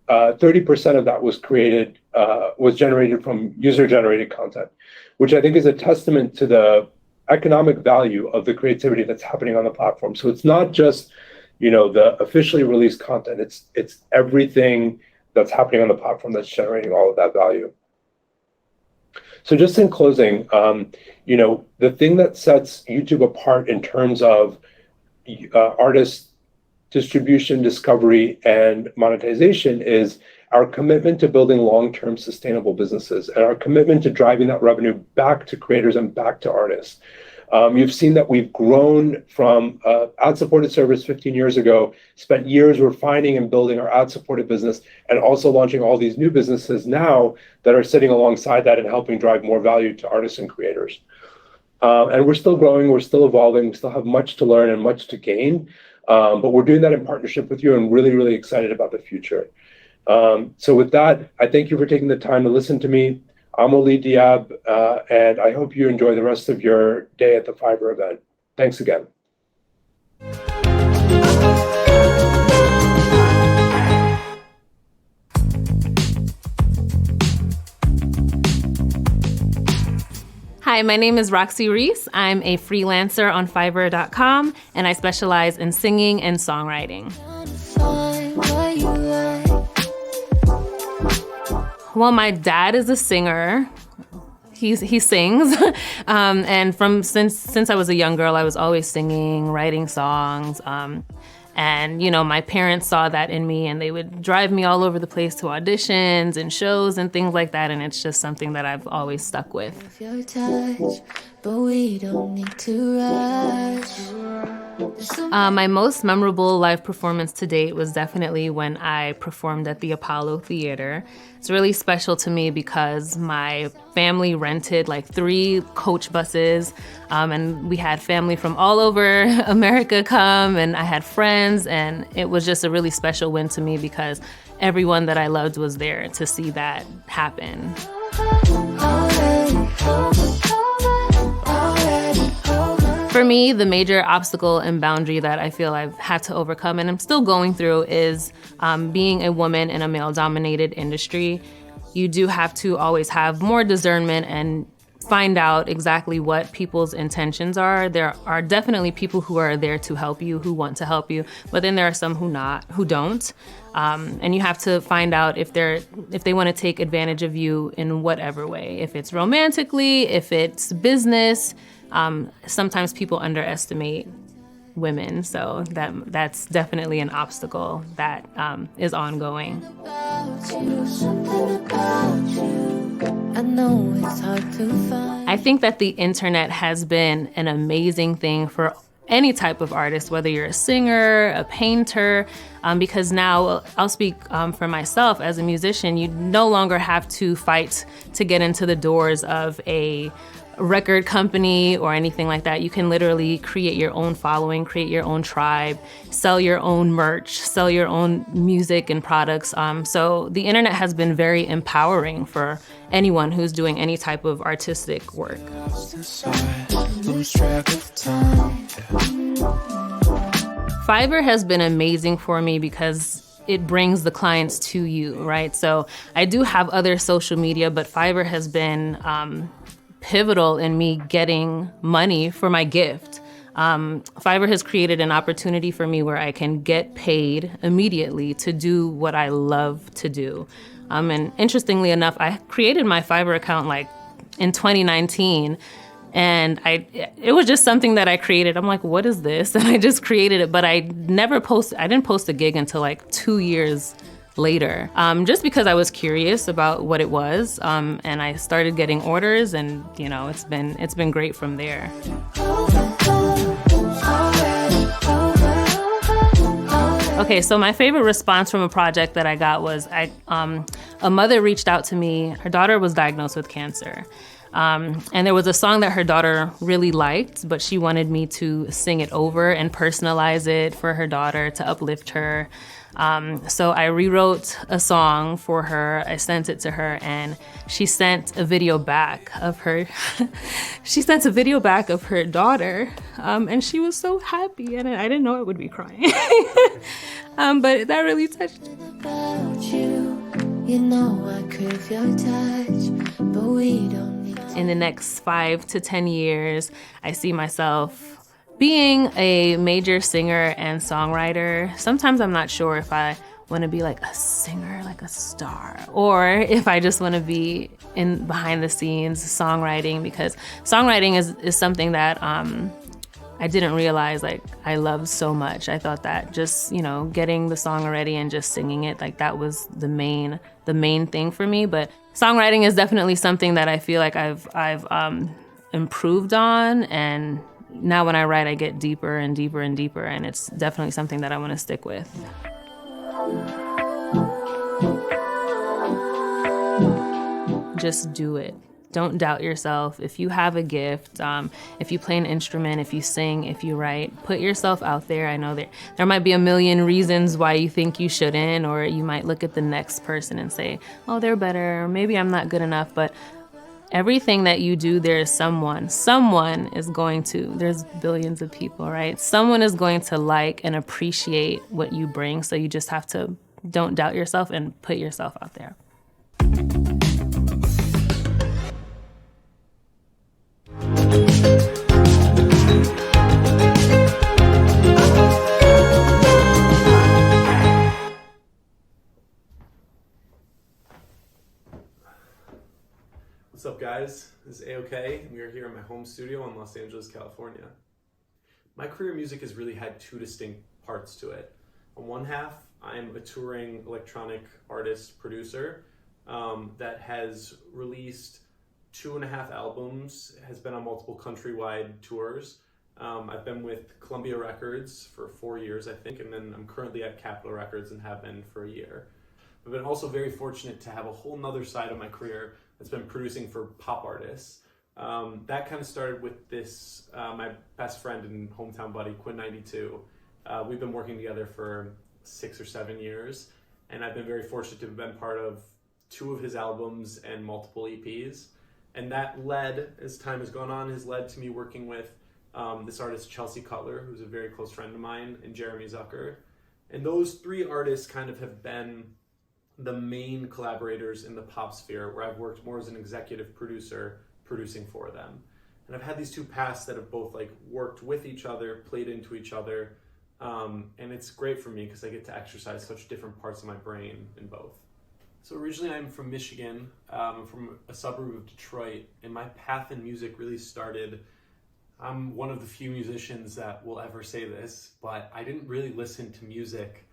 30% of that was generated from user-generated content, which I think is a testament to the economic value of the creativity that's happening on the platform. So it's not just, the officially released content. It's everything that's happening on the platform that's generating all of that value. So just in closing, the thing that sets YouTube apart in terms of artist distribution, discovery, and monetization is our commitment to building long-term sustainable businesses and our commitment to driving that revenue back to creators and back to artists. You've seen that we've grown from ad-supported service 15 years ago, spent years refining and building our ad-supported business, and also launching all these new businesses now that are sitting alongside that and helping drive more value to artists and creators. And we're still growing, we're still evolving, we still have much to learn and much to gain, but we're doing that in partnership with you and really, really excited about the future. So with that, I thank you for taking the time to listen to me. I'm Waleed Diab, and I hope you enjoy the rest of your day at the Fiverr event. Thanks again. Hi, my name is Roxy Reese. I'm a freelancer on Fiverr.com, and I specialize in singing and songwriting. Well, my dad is a singer. He sings, and since I was a young girl, I was always singing, writing songs, and my parents saw that in me, and they would drive me all over the place to auditions and shows and things like that, and it's just something that I've always stuck with. Your touch, but we don't need to rush. My most memorable live performance to date was definitely when I performed at the Apollo Theater. It's really special to me because my family rented like 3 coach buses, and we had family from all over America come, and I had friends, and it was just a really special win to me because everyone that I loved was there to see that happen. For me, the major obstacle and boundary that I feel I've had to overcome and I'm still going through is being a woman in a male-dominated industry. You do have to always have more discernment and find out exactly what people's intentions are. There are definitely people who are there to help you, who want to help you, but then there are some who don't. And you have to find out if they want to take advantage of you in whatever way. If it's romantically, if it's business. Sometimes people underestimate women, so that's definitely an obstacle that is ongoing. I think that the internet has been an amazing thing for any type of artist, whether you're a singer, a painter, because now I'll speak for myself as a musician. You no longer have to fight to get into the doors of a record company or anything like that. You can literally create your own following, create your own tribe, sell your own merch, sell your own music and products. So the internet has been very empowering for anyone who's doing any type of artistic work. Fiverr has been amazing for me because it brings the clients to you, right? So I do have other social media, but Fiverr has been pivotal in me getting money for my gift. Fiverr has created an opportunity for me where I can get paid immediately to do what I love to do. And interestingly enough, I created my Fiverr account like in 2019, and it was just something that I created. I'm like, what is this? And I just created it, but I didn't post a gig until like 2 years later, just because I was curious about what it was, and I started getting orders, and it's been great from there. Okay, so my favorite response from a project that I got was a mother reached out to me. Her daughter was diagnosed with cancer. And there was a song that her daughter really liked, but she wanted me to sing it over and personalize it for her daughter to uplift her. So I rewrote a song for her, I sent it to her, and she sent a video back of her, daughter, and she was so happy, and I didn't know I would be crying. But that really touched me. In the next 5 to 10 years, I see myself being a major singer and songwriter. Sometimes I'm not sure if I want to be like a singer, like a star, or if I just want to be in behind the scenes songwriting, because songwriting is something that I didn't realize like I love so much. I thought that just, getting the song already and just singing it, like that was the main thing for me. But songwriting is definitely something that I feel like I've improved on, and now when I write, I get deeper and deeper and deeper, and it's definitely something that I want to stick with. Just do it. Don't doubt yourself. If you have a gift, if you play an instrument, if you sing, if you write, put yourself out there. I know there might be a million reasons why you think you shouldn't, or you might look at the next person and say, oh, they're better, or maybe I'm not good enough, but everything that you do, there's someone is going to, there's billions of people, right? Someone is going to like and appreciate what you bring. So you just have to, don't doubt yourself and put yourself out there. What's up, guys? This is AYOKAY, and we are here in my home studio in Los Angeles, California. My career in music has really had 2 distinct parts to it. On one half, I'm a touring electronic artist, producer that has released 2.5 albums, has been on multiple countrywide tours, I've been with Columbia Records for 4 years, I think, and then I'm currently at Capitol Records and have been for a year. I've been also very fortunate to have a whole nother side of my career that's been producing for pop artists. That kind of started with this, my best friend and hometown buddy, Quinn92. We've been working together for 6 or 7 years, and I've been very fortunate to have been part of 2 of his albums and multiple EPs. And that led, as time has gone on, has led to me working with this artist, Chelsea Cutler, who's a very close friend of mine, and Jeremy Zucker. And those 3 artists kind of have been the main collaborators in the pop sphere, where I've worked more as an executive producer, producing for them. And I've had these 2 paths that have both like worked with each other, played into each other, and it's great for me because I get to exercise such different parts of my brain in both. So originally I'm from Michigan, from a suburb of Detroit, and my path in music really started. I'm one of the few musicians that will ever say this, but I didn't really listen to music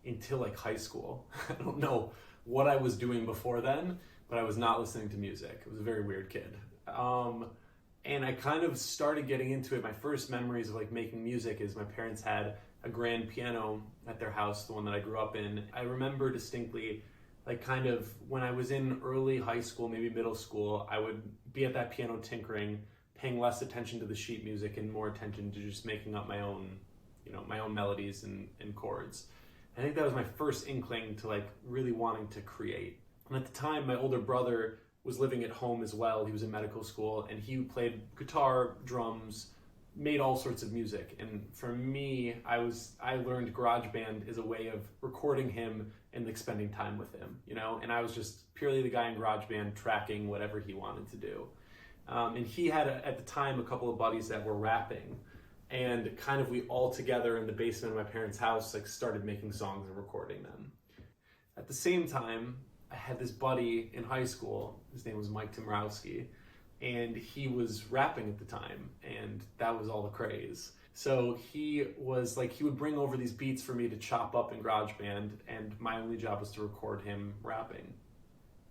until like high school. I don't know what I was doing before then, but I was not listening to music. I was a very weird kid. And I kind of started getting into it. My first memories of like making music is my parents had a grand piano at their house, the one that I grew up in. I remember distinctly, like kind of when I was in early high school, maybe middle school, I would be at that piano tinkering, paying less attention to the sheet music and more attention to just making up my own, my own melodies and chords. I think that was my first inkling to like really wanting to create. And at the time, my older brother was living at home as well. He was in medical school and he played guitar, drums, made all sorts of music. And for me, I learned GarageBand as a way of recording him and like spending time with him, and I was just purely the guy in GarageBand tracking whatever he wanted to do. And he had, at the time, a couple of buddies that were rapping, and kind of we all together in the basement of my parents' house like started making songs and recording them. At the same time, I had this buddy in high school, his name was Mike Timrowski, and he was rapping at the time, and that was all the craze. So he would bring over these beats for me to chop up in GarageBand, and my only job was to record him rapping.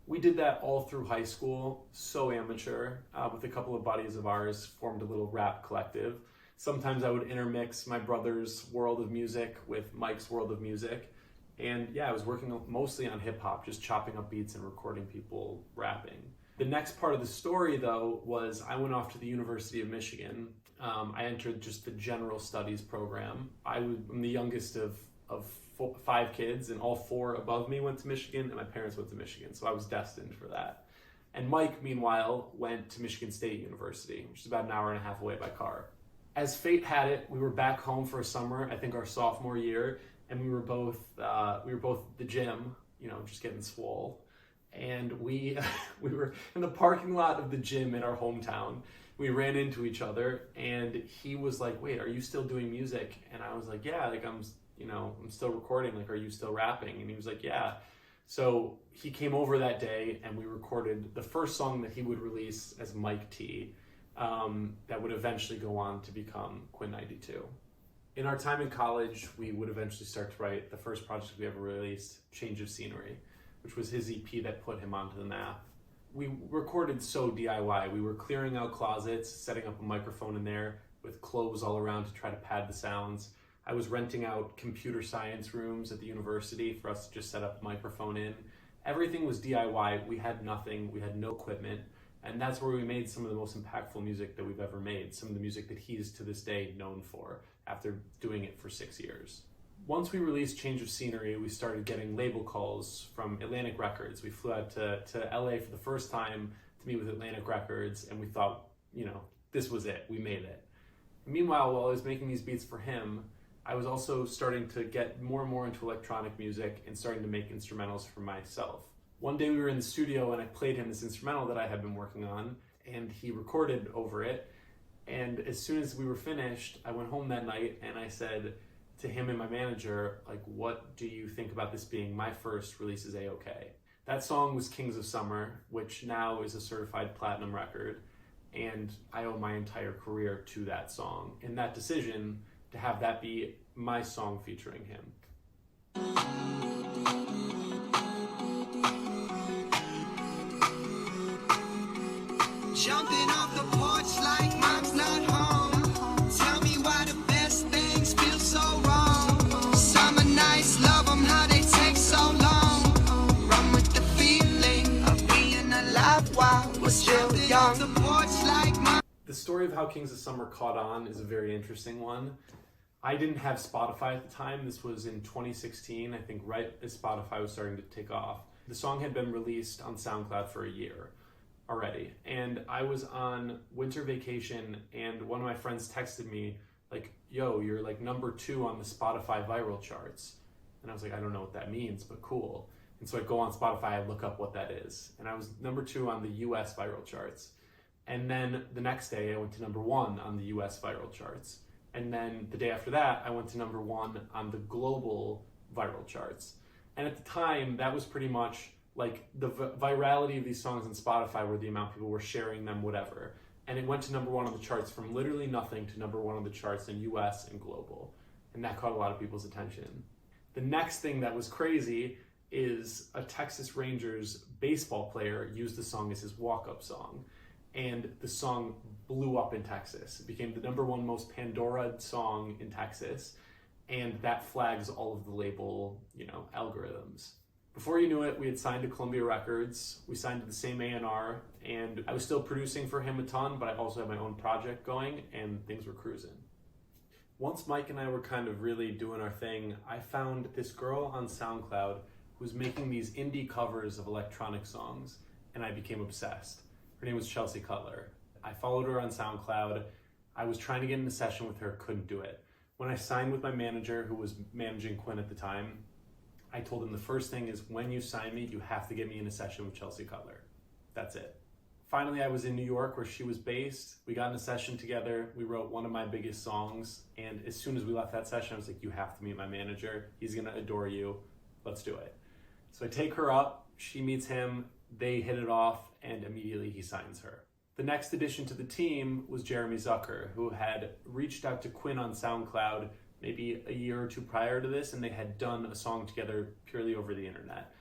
We did that all through high school, so amateur, with a couple of buddies of ours, formed a little rap collective. Sometimes I would intermix my brother's world of music with Mike's world of music. And yeah, I was working mostly on hip hop, just chopping up beats and recording people rapping. The next part of the story, though, was I went off to the University of Michigan. I entered just the general studies program. I'm the youngest of 5 kids, and all 4 above me went to Michigan, and my parents went to Michigan, so I was destined for that. And Mike, meanwhile, went to Michigan State University, which is about an hour and a half away by car. As fate had it, we were back home for a summer, I think our sophomore year, and we were both at the gym, just getting swole. And we were in the parking lot of the gym in our hometown. We ran into each other, and he was like, "Wait, are you still doing music?" And I was like, "Yeah, like I'm still recording. Like, are you still rapping?" And he was like, "Yeah." So he came over that day, and we recorded the first song that he would release as Mike T, that would eventually go on to become Quinn92. In our time in college, we would eventually start to write the first project we ever released, Change of Scenery, which was his EP that put him onto the map. We recorded so DIY. We were clearing out closets, setting up a microphone in there with clothes all around to try to pad the sounds. I was renting out computer science rooms at the university for us to just set up a microphone in. Everything was DIY. We had nothing. We had no equipment. And that's where we made some of the most impactful music that we've ever made, some of the music that he's to this day known for after doing it for 6 years. Once we released Change of Scenery, we started getting label calls from Atlantic Records. We flew out to LA for the first time to meet with Atlantic Records, and we thought, this was it. We made it. Meanwhile, while I was making these beats for him, I was also starting to get more and more into electronic music and starting to make instrumentals for myself. One day we were in the studio and I played him this instrumental that I had been working on, and he recorded over it. And as soon as we were finished, I went home that night and I said to him and my manager, like, what do you think about this being my first release as AYOKAY? That song was Kings of Summer, which now is a certified platinum record, and I owe my entire career to that song. And that decision to have that be my song featuring him. Jumping off the porch like mom's not home. Tell me up while we're still young. The story of how Kings of Summer caught on is a very interesting one. I didn't have Spotify at the time. This was in 2016, I think right as Spotify was starting to take off. The song had been released on SoundCloud for a year already. And I was on winter vacation and one of my friends texted me like, yo, you're like #2 on the Spotify viral charts. And I was like, I don't know what that means, but cool. And so I go on Spotify, I look up what that is. And I was #2 on the US viral charts. And then the next day I went to #1 on the US viral charts. And then the day after that, I went to #1 on the global viral charts. And at the time, that was pretty much like the virality of these songs on Spotify were the amount people were sharing them, whatever. And it went to #1 on the charts from literally nothing to #1 on the charts in US and global. And that caught a lot of people's attention. The next thing that was crazy is a Texas Rangers baseball player used the song as his walk-up song. And the song blew up in Texas. It became the #1 most Pandora'd song in Texas. And that flags all of the label, algorithms. Before you knew it, we had signed to Columbia Records. We signed to the same A&R, and I was still producing for him a ton, but I also had my own project going, and things were cruising. Once Mike and I were kind of really doing our thing, I found this girl on SoundCloud who was making these indie covers of electronic songs, and I became obsessed. Her name was Chelsea Cutler. I followed her on SoundCloud. I was trying to get in a session with her, couldn't do it. When I signed with my manager, who was managing Quinn at the time, I told him the first thing is when you sign me, you have to get me in a session with Chelsea Cutler. That's it. Finally, I was in New York where she was based. We got in a session together. We wrote one of my biggest songs. And as soon as we left that session, I was like, you have to meet my manager. He's gonna adore you. Let's do it. So I take her up, she meets him, they hit it off, and immediately he signs her. The next addition to the team was Jeremy Zucker, who had reached out to Quinn on SoundCloud maybe a year or two prior to this, and they had done a song together purely over the internet.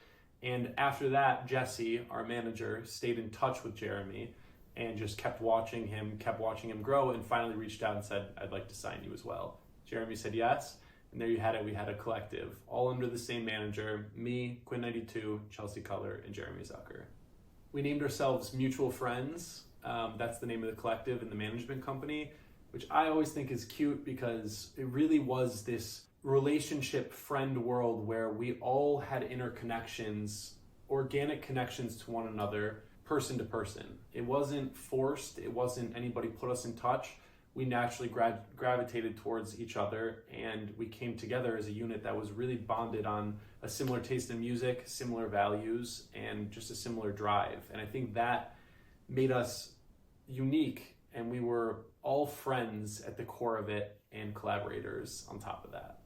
And after that, Jesse, our manager, stayed in touch with Jeremy and just kept watching him grow, and finally reached out and said, I'd like to sign you as well. Jeremy said yes, and there you had it. We had a collective, all under the same manager, me, Quinn92, Chelsea Cutler, and Jeremy Zucker. We named ourselves Mutual Friends. That's the name of the collective and the management company, which I always think is cute because it really was this relationship friend world where we all had interconnections, organic connections to one another, person to person. It wasn't forced. It wasn't anybody put us in touch. We naturally gravitated towards each other, and we came together as a unit that was really bonded on a similar taste in music, similar values, and just a similar drive. And I think that made us unique, and we were all friends at the core of it and collaborators on top of that.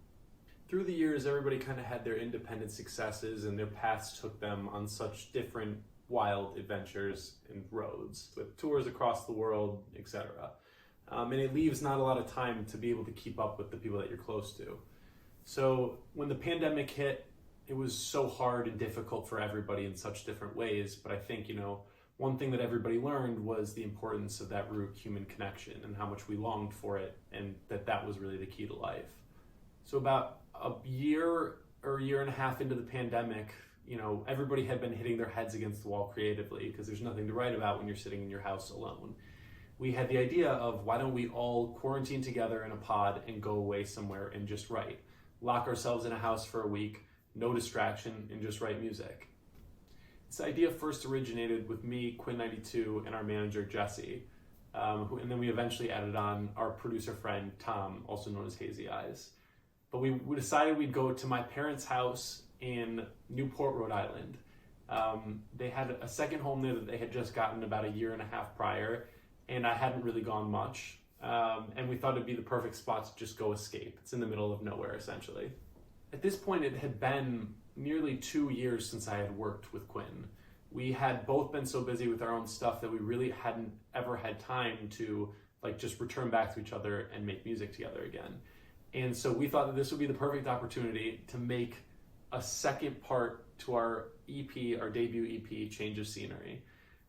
Through the years, everybody kind of had their independent successes, and their paths took them on such different wild adventures and roads with tours across the world, etc. And it leaves not a lot of time to be able to keep up with the people that you're close to. So when the pandemic hit, it was so hard and difficult for everybody in such different ways. But I think, one thing that everybody learned was the importance of that root human connection and how much we longed for it, and that was really the key to life. So about a year or a year and a half into the pandemic, everybody had been hitting their heads against the wall creatively because there's nothing to write about when you're sitting in your house alone. We had the idea of why don't we all quarantine together in a pod and go away somewhere and just write. Lock ourselves in a house for a week, no distraction, and just write music. This idea first originated with me, Quinn92, and our manager, Jesse. And then we eventually added on our producer friend, Tom, also known as Hazy Eyes. But we decided we'd go to my parents' house in Newport, Rhode Island. They had a second home there that they had just gotten about a year and a half prior, and I hadn't really gone much. And we thought it'd be the perfect spot to just go escape. It's in the middle of nowhere, essentially. At this point, it had been nearly 2 years since I had worked with Quinn. We had both been so busy with our own stuff that we really hadn't ever had time to just return back to each other and make music together again. And so we thought that this would be the perfect opportunity to make a second part to our EP, our debut EP, Change of Scenery.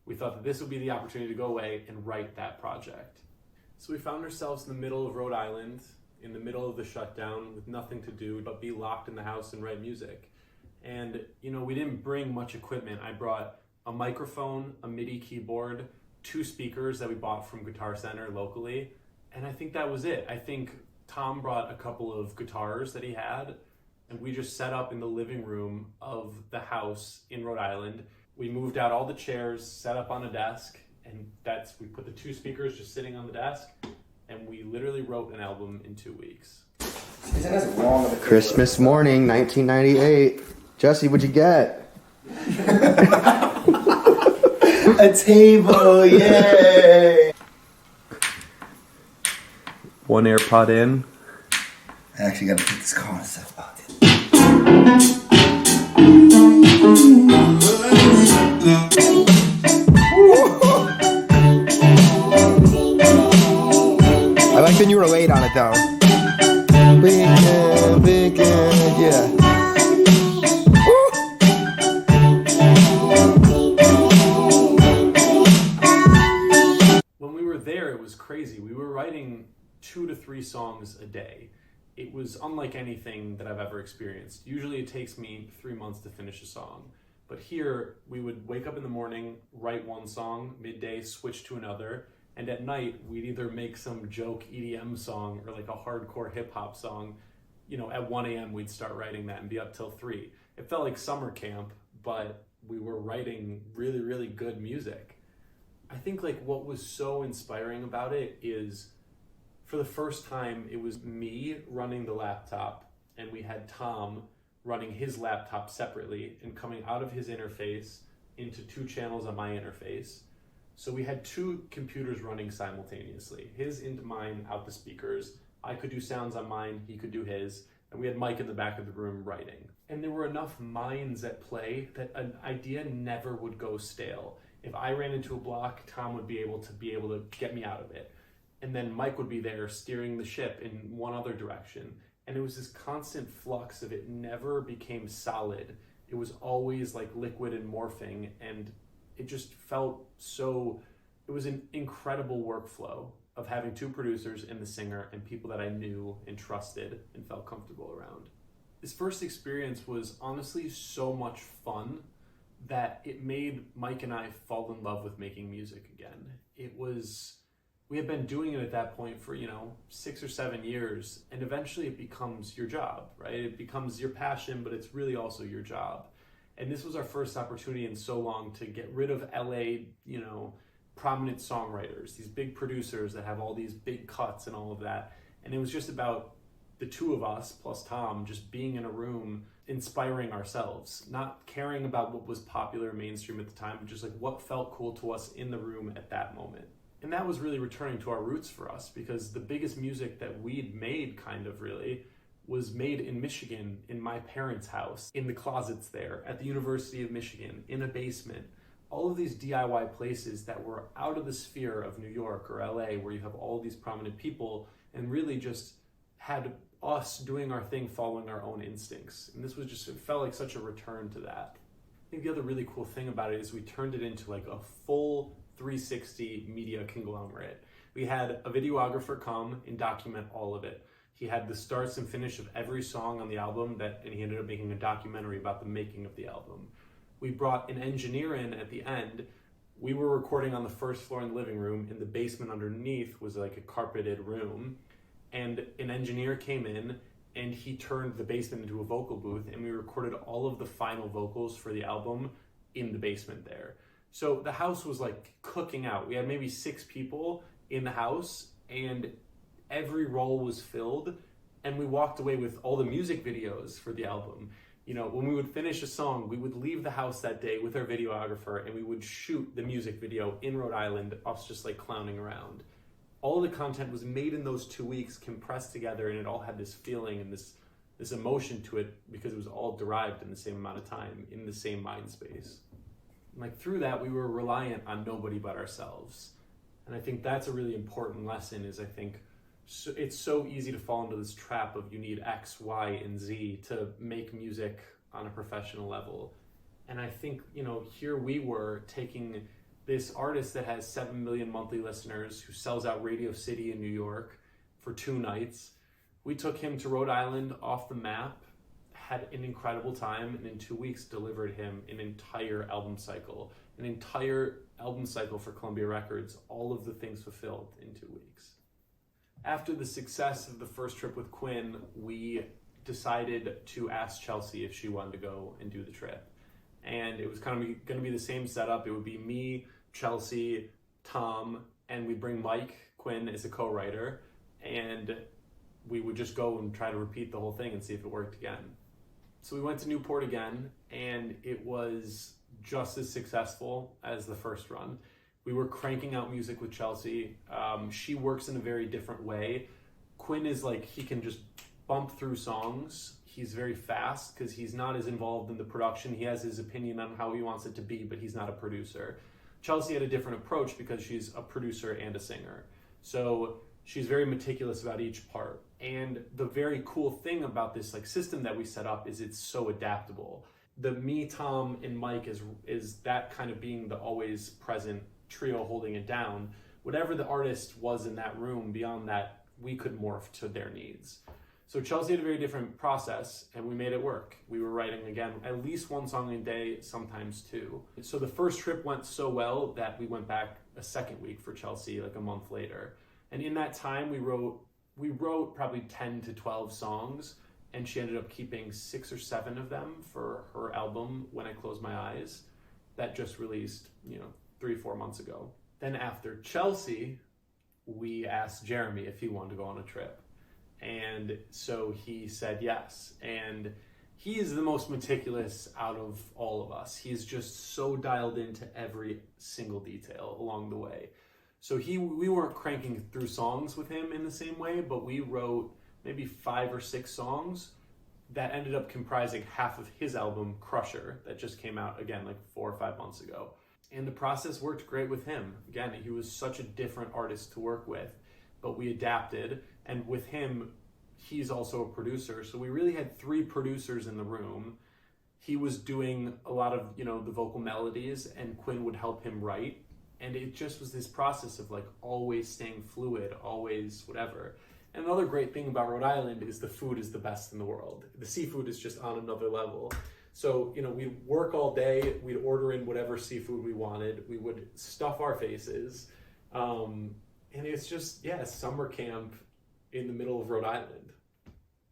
We thought that this would be the opportunity to go away and write that project. So we found ourselves in the middle of Rhode Island, in the middle of the shutdown, with nothing to do but be locked in the house and write music. And, we didn't bring much equipment. I brought a microphone, a MIDI keyboard, 2 speakers that we bought from Guitar Center locally, and I think that was it. I think Tom brought a couple of guitars that he had, and we just set up in the living room of the house in Rhode Island. We moved out all the chairs, set up on a desk, and we put the 2 speakers just sitting on the desk, and we literally wrote an album in 2 weeks. Christmas morning, 1998. Jesse, what'd you get? A table, yay! 1 AirPod in. I actually gotta put this car stuff out. I like when you were late on it though. Weekend, yeah. When we were there, it was crazy. We were writing 2 to 3 songs a day. It was unlike anything that I've ever experienced. Usually it takes me 3 months to finish a song. But here, we would wake up in the morning, write 1 song, midday switch to another, and at night, we'd either make some joke EDM song or like a hardcore hip hop song. You know, at 1 a.m. we'd start writing that and be up till 3. It felt like summer camp, but we were writing really, really good music. I think like what was so inspiring about it is, for the first time, it was me running the laptop, and we had Tom running his laptop separately and coming out of his interface into 2 channels on my interface. So we had 2 computers running simultaneously. His into mine, out the speakers. I could do sounds on mine, he could do his, and we had Mike in the back of the room writing. And there were enough minds at play that an idea never would go stale. If I ran into a block, Tom would be able to get me out of it. And then Mike would be there steering the ship in one other direction. And it was this constant flux of it never became solid. It was always like liquid and morphing, and it just felt so, it was an incredible workflow of having 2 producers and the singer and people that I knew and trusted and felt comfortable around. This first experience was honestly so much fun that it made Mike and I fall in love with making music again. We had been doing it at that point for, 6 or 7 years, and eventually it becomes your job, right? It becomes your passion, but it's really also your job. And this was our first opportunity in so long to get rid of LA, prominent songwriters, these big producers that have all these big cuts and all of that. And it was just about the 2 of us, plus Tom, just being in a room, inspiring ourselves, not caring about what was popular or mainstream at the time, but just like what felt cool to us in the room at that moment. And that was really returning to our roots for us, because the biggest music that we'd made was made in Michigan, in my parents' house, in the closets there, at the University of Michigan, in a basement. All of these DIY places that were out of the sphere of New York or LA, where you have all these prominent people, and really just had us doing our thing, following our own instincts. And this was just, it felt like such a return to that. I think the other really cool thing about it is we turned it into like a full 360 media conglomerate. We had a videographer come and document all of it. He had the starts and finish of every song on the album, and he ended up making a documentary about the making of the album. We brought an engineer in at the end. We were recording on the first floor in the living room. In the basement underneath was like a carpeted room. And an engineer came in and he turned the basement into a vocal booth, and we recorded all of the final vocals for the album in the basement there. So the house was like cooking out. We had maybe 6 people in the house, and every role was filled, and we walked away with all the music videos for the album. When we would finish a song, we would leave the house that day with our videographer, and we would shoot the music video in Rhode Island, us just like clowning around. All of the content was made in those 2 weeks, compressed together, and it all had this feeling and this emotion to it, because it was all derived in the same amount of time, in the same mind space. Like through that, we were reliant on nobody but ourselves. And I think that's a really important lesson, is I think it's so easy to fall into this trap of you need X, Y, and Z to make music on a professional level. And I think, here we were taking this artist that has 7 million monthly listeners, who sells out Radio City in New York for 2 nights. We took him to Rhode Island, off the map, had an incredible time, and in 2 weeks delivered him an entire album cycle an entire album cycle for Columbia Records, all of the things fulfilled in 2 weeks. After the success of the first trip with Quinn, we decided to ask Chelsea if she wanted to go and do the trip. And it was kind of going to be the same setup. It would be me, Chelsea, Tom, and we'd bring Mike Quinn as a co-writer, and we would just go and try to repeat the whole thing and see if it worked again. So we went to Newport again, and it was just as successful as the first run. We were cranking out music with Chelsea. She works in a very different way. Quinn is like, he can just bump through songs. He's very fast because he's not as involved in the production. He has his opinion on how he wants it to be, but he's not a producer. Chelsea had a different approach because she's a producer and a singer. So she's very meticulous about each part. And the very cool thing about this like system that we set up is it's so adaptable. The me, Tom, and Mike is that kind of being the always present trio holding it down. Whatever the artist was in that room, beyond that, we could morph to their needs. So Chelsea had a very different process, and we made it work. We were writing, again, at least one song a day, sometimes two. So the first trip went so well that we went back a second week for Chelsea, like a month later. And in that time, we wrote probably 10 to 12 songs, and she ended up keeping 6 or 7 of them for her album, When I Close My Eyes, that just released, 3-4 months ago. Then after Chelsea, we asked Jeremy if he wanted to go on a trip. And so he said yes. And he is the most meticulous out of all of us. He's just so dialed into every single detail along the way. So we weren't cranking through songs with him in the same way, but we wrote maybe 5 or 6 songs that ended up comprising half of his album, Crusher, that just came out again like 4 or 5 months ago. And the process worked great with him. Again, he was such a different artist to work with, but we adapted. And with him, he's also a producer. So we really had 3 producers in the room. He was doing a lot of, the vocal melodies, and Quinn would help him write. And it just was this process of like always staying fluid, always whatever. And another great thing about Rhode Island is the food is the best in the world. The seafood is just on another level. So, we'd work all day, we'd order in whatever seafood we wanted, we would stuff our faces, and it's just, summer camp in the middle of Rhode Island.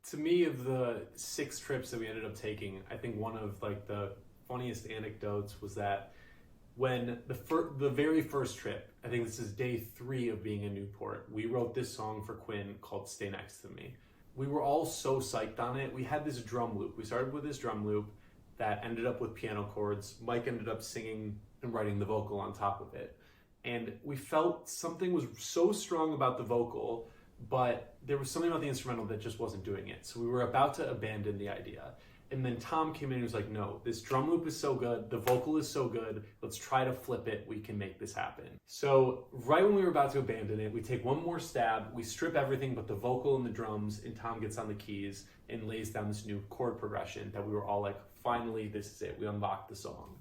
To me, of the 6 trips that we ended up taking, I think one of like the funniest anecdotes was that when the very first trip, I think this is day 3 of being in Newport, we wrote this song for Quinn called Stay Next to Me. We were all so psyched on it. We had this drum loop. We started with this drum loop that ended up with piano chords. Mike ended up singing and writing the vocal on top of it. And we felt something was so strong about the vocal, but there was something about the instrumental that just wasn't doing it. So we were about to abandon the idea. And then Tom came in and was like, no, this drum loop is so good, the vocal is so good, let's try to flip it, we can make this happen. So right when we were about to abandon it, we take one more stab, we strip everything but the vocal and the drums, and Tom gets on the keys and lays down this new chord progression that we were all like, finally, this is it, we unlocked the song.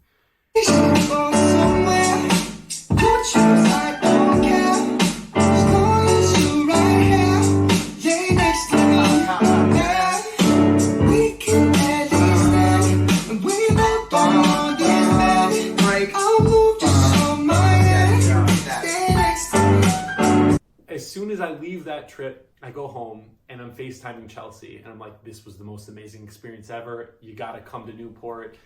As soon as I leave that trip, I go home and I'm FaceTiming Chelsea and I'm like, this was the most amazing experience ever. You gotta come to Newport.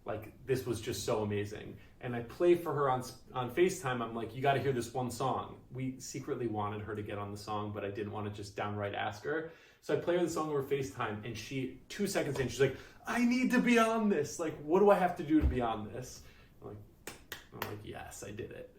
Like, this was just so amazing. And I play for her on FaceTime. I'm like, you gotta hear this one song. We secretly wanted her to get on the song, but I didn't want to just downright ask her. So I play her the song over FaceTime, and she, 2 seconds in, she's like, I need to be on this. Like, what do I have to do to be on this? I'm like, yes, I did it.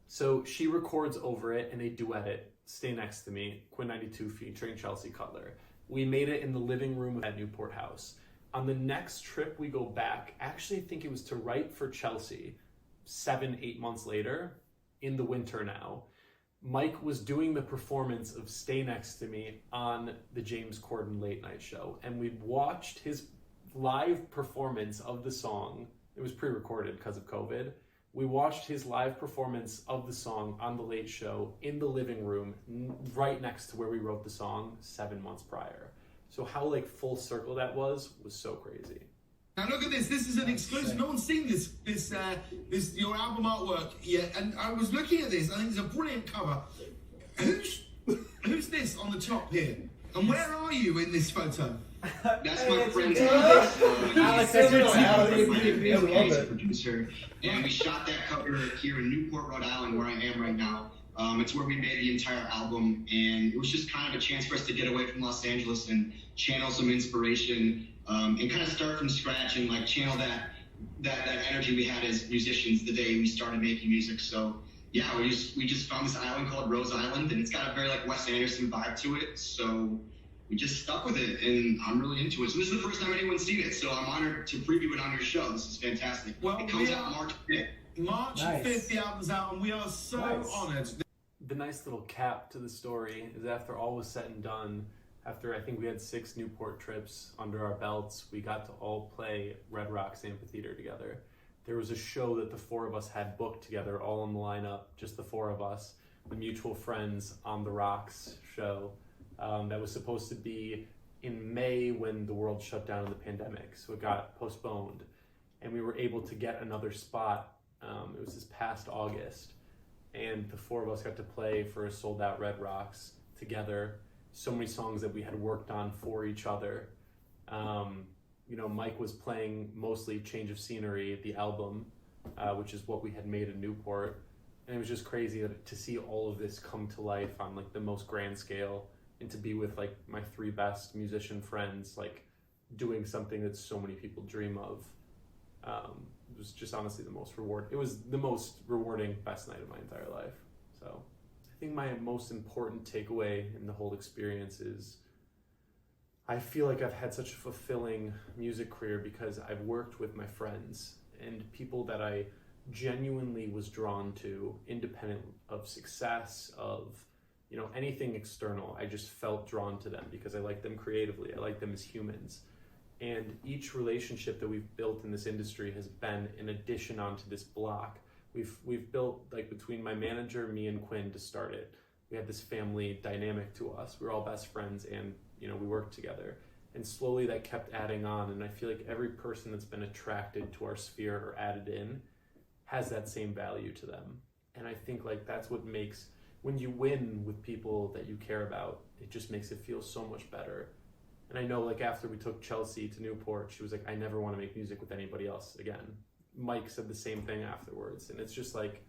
So she records over it and they duet it, Stay Next to Me, Quinn 92 featuring Chelsea Cutler. We made it in the living room at Newport House. On the next trip we go back, actually I think it was to write for Chelsea 7-8 months later, in the winter now. Mike was doing the performance of Stay Next to Me on the James Corden late night show. And we watched his live performance of the song. It was pre-recorded because of COVID. We watched his live performance of the song on the Late Show in the living room, right next to where we wrote the song 7 months prior. So how like full circle that was so crazy. Now look at this. This is an exclusive. No one's seen this your album artwork yet. And I was looking at this. I think it's a brilliant cover. Who's this on the top here? And where are you in this photo? That's my friend Alex. He's a producer, and we shot that cover here in Newport, Rhode Island, where I am right now. It's where we made the entire album, and it was just kind of a chance for us to get away from Los Angeles and channel some inspiration, and kind of start from scratch and like channel that energy we had as musicians the day we started making music. So yeah, we just found this island called Rose Island, and it's got a very like Wes Anderson vibe to it. So we just stuck with it, and I'm really into it. So this is the first time anyone's seen it, so I'm honored to preview it on your show. This is fantastic. Well, it comes out March 5th. March 5th, the album's out, and we are so honored. The nice little cap to the story is after all was said and done, after I think we had 6 Newport trips under our belts, we got to all play Red Rocks Amphitheater together. There was a show that the 4 of us had booked together, all in the lineup, just the 4 of us, the mutual friends on the Rocks show. That was supposed to be in May when the world shut down in the pandemic, so it got postponed. And we were able to get another spot. It was this past August, and the 4 of us got to play for a sold-out Red Rocks together. So many songs that we had worked on for each other. You know, Mike was playing mostly Change of Scenery, the album, which is what we had made in Newport. And it was just crazy to see all of this come to life on like the most grand scale, and to be with like my 3 best musician friends, like doing something that so many people dream of. It was just honestly the most rewarding. It was the most rewarding, best night of my entire life. So I think my most important takeaway in the whole experience is I feel like I've had such a fulfilling music career because I've worked with my friends and people that I genuinely was drawn to, independent of success, of anything external. I just felt drawn to them because I like them creatively. I like them as humans. And each relationship that we've built in this industry has been an addition onto this block. We've built, like, between my manager, me, and Quinn to start it, we had this family dynamic to us. We were all best friends, and we worked together. And slowly that kept adding on, and I feel like every person that's been attracted to our sphere or added in has that same value to them. And I think like that's what makes, when you win with people that you care about, it just makes it feel so much better. And I know, like, after we took Chelsea to Newport, she was like, I never want to make music with anybody else again. Mike said the same thing afterwards. And it's just like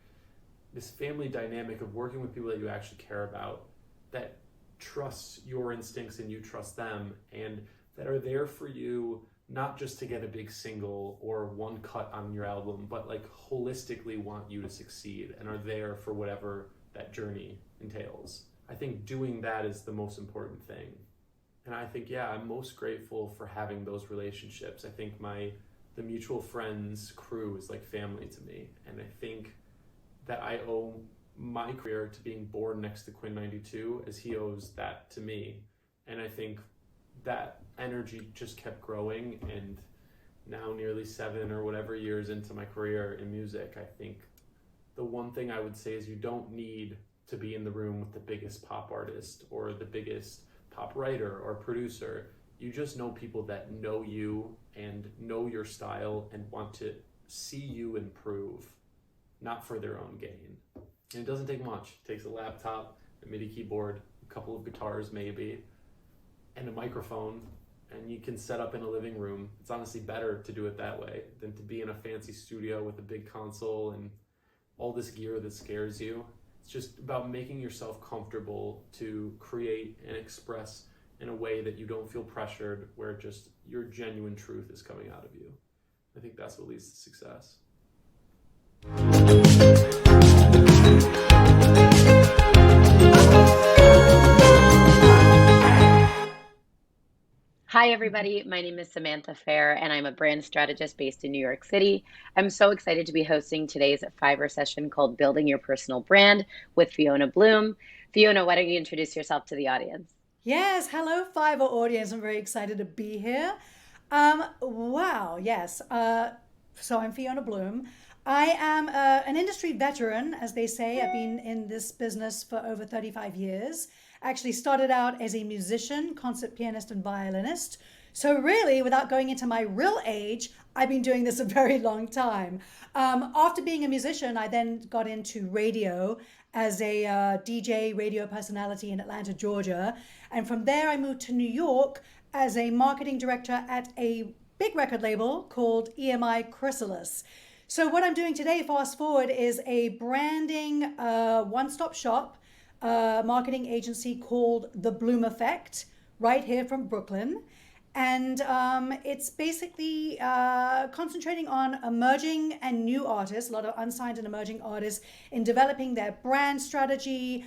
this family dynamic of working with people that you actually care about, that trust your instincts and you trust them, and that are there for you, not just to get a big single or one cut on your album, but like holistically want you to succeed and are there for whatever that journey entails. I think doing that is the most important thing. And I think, yeah, I'm most grateful for having those relationships. I think the mutual friends crew is like family to me. And I think that I owe my career to being born next to Quinn 92 as he owes that to me. And I think that energy just kept growing. And now nearly 7 or whatever years into my career in music, I think the one thing I would say is you don't need to be in the room with the biggest pop artist or the biggest pop writer or producer. You just know people that know you and know your style and want to see you improve, not for their own gain. And it doesn't take much. It takes a laptop, a MIDI keyboard, a couple of guitars maybe, and a microphone, and you can set up in a living room. It's honestly better to do it that way than to be in a fancy studio with a big console and all this gear that scares you. It's just about making yourself comfortable to create and express in a way that you don't feel pressured, where just your genuine truth is coming out of you. I think that's what leads to success. Hi, everybody. My name is Samantha Fair, and I'm a brand strategist based in New York City. I'm so excited to be hosting today's Fiverr session called Building Your Personal Brand with Fiona Bloom. Fiona, why don't you introduce yourself to the audience? Yes, hello, Fiverr audience. I'm very excited to be here. Wow, yes. So I'm Fiona Bloom. I am an industry veteran, as they say. I've been in this business for over 35 years. Actually started out as a musician, concert pianist and violinist, So really, without going into my real age, I've been doing this a very long time. After being a musician, I then got into radio as a DJ radio personality in Atlanta, Georgia. And from there, I moved to New York as a marketing director at a big record label called EMI Chrysalis. So what I'm doing today, fast forward, is a branding one-stop shop marketing agency called The Bloom Effect, right here from Brooklyn. And it's basically concentrating on emerging and new artists, a lot of unsigned and emerging artists, in developing their brand strategy,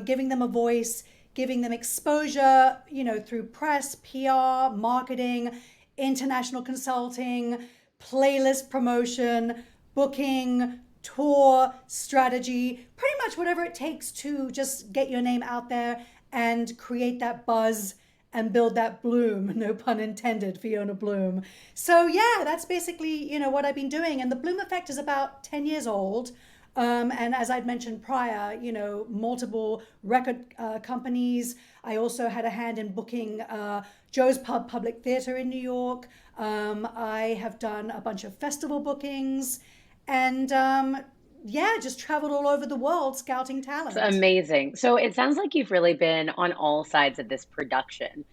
giving them a voice, giving them exposure, through press, PR, marketing, international consulting, playlist promotion, booking, tour strategy, pretty much whatever it takes to just get your name out there and create that buzz and build that bloom, no pun intended, Fiona Bloom. So yeah, that's basically, what I've been doing. And the Bloom Effect is about 10 years old. And as I'd mentioned prior, multiple record companies. I also had a hand in booking Joe's Pub Public Theater in New York. I have done a bunch of festival bookings and just traveled all over the world scouting talent. It's amazing. So it sounds like you've really been on all sides of this production.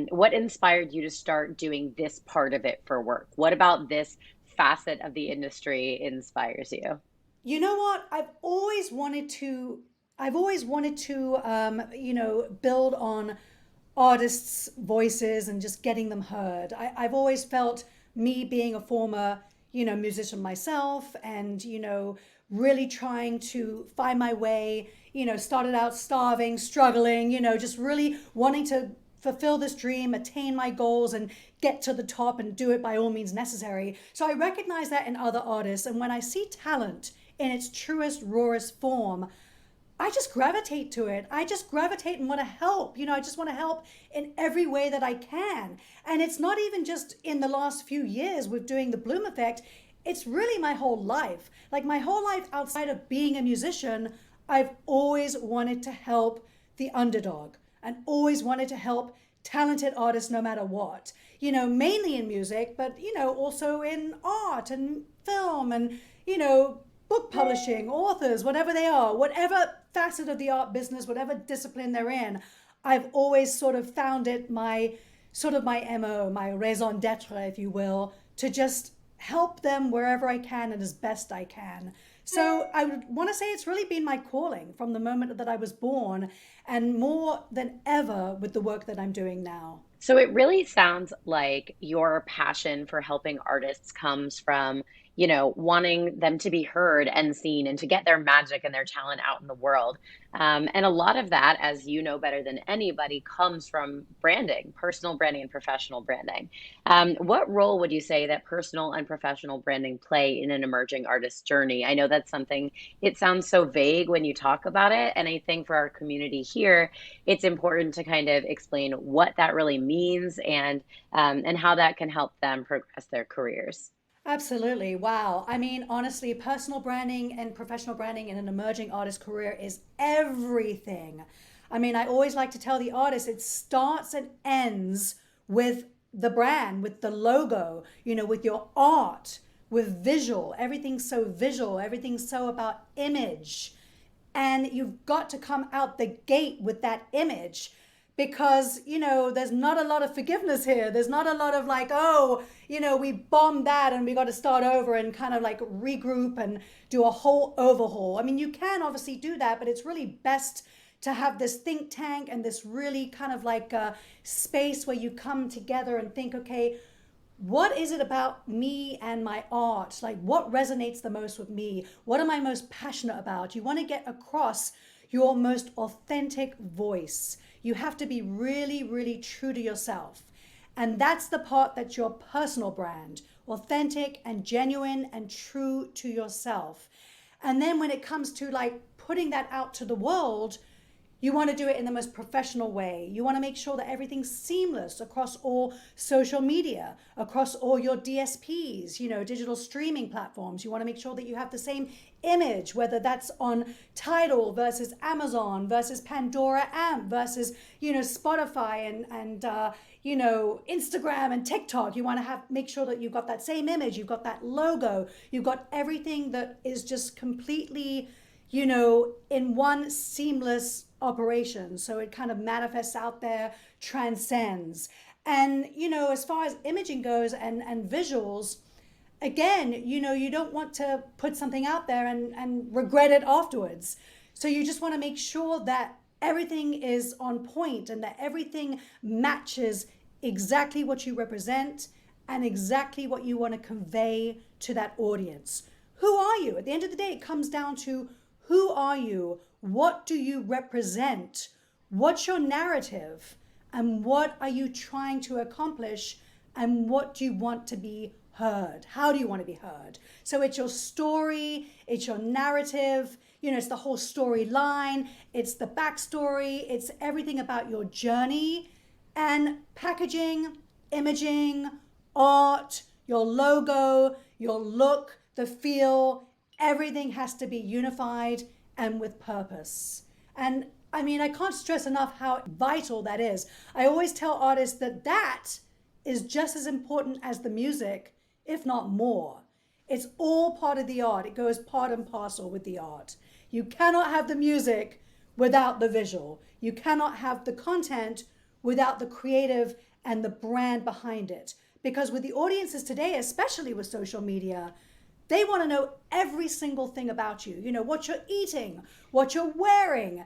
What inspired you to start doing this part of it for work? What about this facet of the industry inspires you? You know what? I've always wanted to, build on artists' voices and just getting them heard. I've always felt, me being a former, musician myself and, really trying to find my way, started out starving, struggling, just really wanting to fulfill this dream, attain my goals and get to the top and do it by all means necessary. So I recognize that in other artists. And when I see talent in its truest, rawest form, I just gravitate to it. I just gravitate and want to help. I just want to help in every way that I can. And it's not even just in the last few years with doing the Bloom Effect. It's really my whole life. Like my whole life outside of being a musician, I've always wanted to help the underdog and always wanted to help talented artists no matter what. Mainly in music, but, also in art and film and, book publishing, authors, whatever they are, whatever facet of the art business, whatever discipline they're in, I've always sort of found it my MO, my raison d'etre, if you will, to just help them wherever I can and as best I can. So I would want to say it's really been my calling from the moment that I was born, and more than ever with the work that I'm doing now. So it really sounds like your passion for helping artists comes from, wanting them to be heard and seen and to get their magic and their talent out in the world. And a lot of that, as you know better than anybody, comes from branding, personal branding and professional branding. What role would you say that personal and professional branding play in an emerging artist's journey? I know that's something, it sounds so vague when you talk about it. And I think for our community here, it's important to kind of explain what that really means and how that can help them progress their careers. Absolutely. Wow. I mean, honestly, personal branding and professional branding in an emerging artist career is everything. I mean, I always like to tell the artist it starts and ends with the brand, with the logo, with your art, with visual. Everything's so visual. Everything's so about image. And you've got to come out the gate with that image. Because, there's not a lot of forgiveness here. There's not a lot of like, we bombed that and we got to start over and kind of like regroup and do a whole overhaul. I mean, you can obviously do that, but it's really best to have this think tank and this really kind of like a space where you come together and think, okay, what is it about me and my art? Like, what resonates the most with me? What am I most passionate about? You want to get across your most authentic voice. You have to be really, really true to yourself. And that's the part that's your personal brand, authentic and genuine and true to yourself. And then when it comes to like putting that out to the world, You want to do it in the most professional way. You want to make sure that everything's seamless across all social media, across all your DSPs, digital streaming platforms. You want to make sure that you have the same image, whether that's on Tidal versus Amazon versus Pandora Amp versus, Spotify and Instagram and TikTok. You want to make sure that you've got that same image, you've got that logo, you've got everything that is just completely, in one seamless operation. So it kind of manifests out there, transcends. And, as far as imaging goes and visuals, again, you don't want to put something out there and regret it afterwards. So you just want to make sure that everything is on point and that everything matches exactly what you represent and exactly what you want to convey to that audience. Who are you? At the end of the day, it comes down to who are you? What do you represent? What's your narrative? And what are you trying to accomplish? And what do you want to be heard? How do you want to be heard? So it's your story, it's your narrative, it's the whole storyline, it's the backstory, it's everything about your journey. And packaging, imaging, art, your logo, your look, the feel, everything has to be unified and with purpose. And I can't stress enough how vital that is. I always tell artists that is just as important as the music, if not more. It's all part of the art. It goes part and parcel with the art. You cannot have the music without the visual. You cannot have the content without the creative and the brand behind it. Because with the audiences today, especially with social media, they want to know every single thing about you. What you're eating, what you're wearing,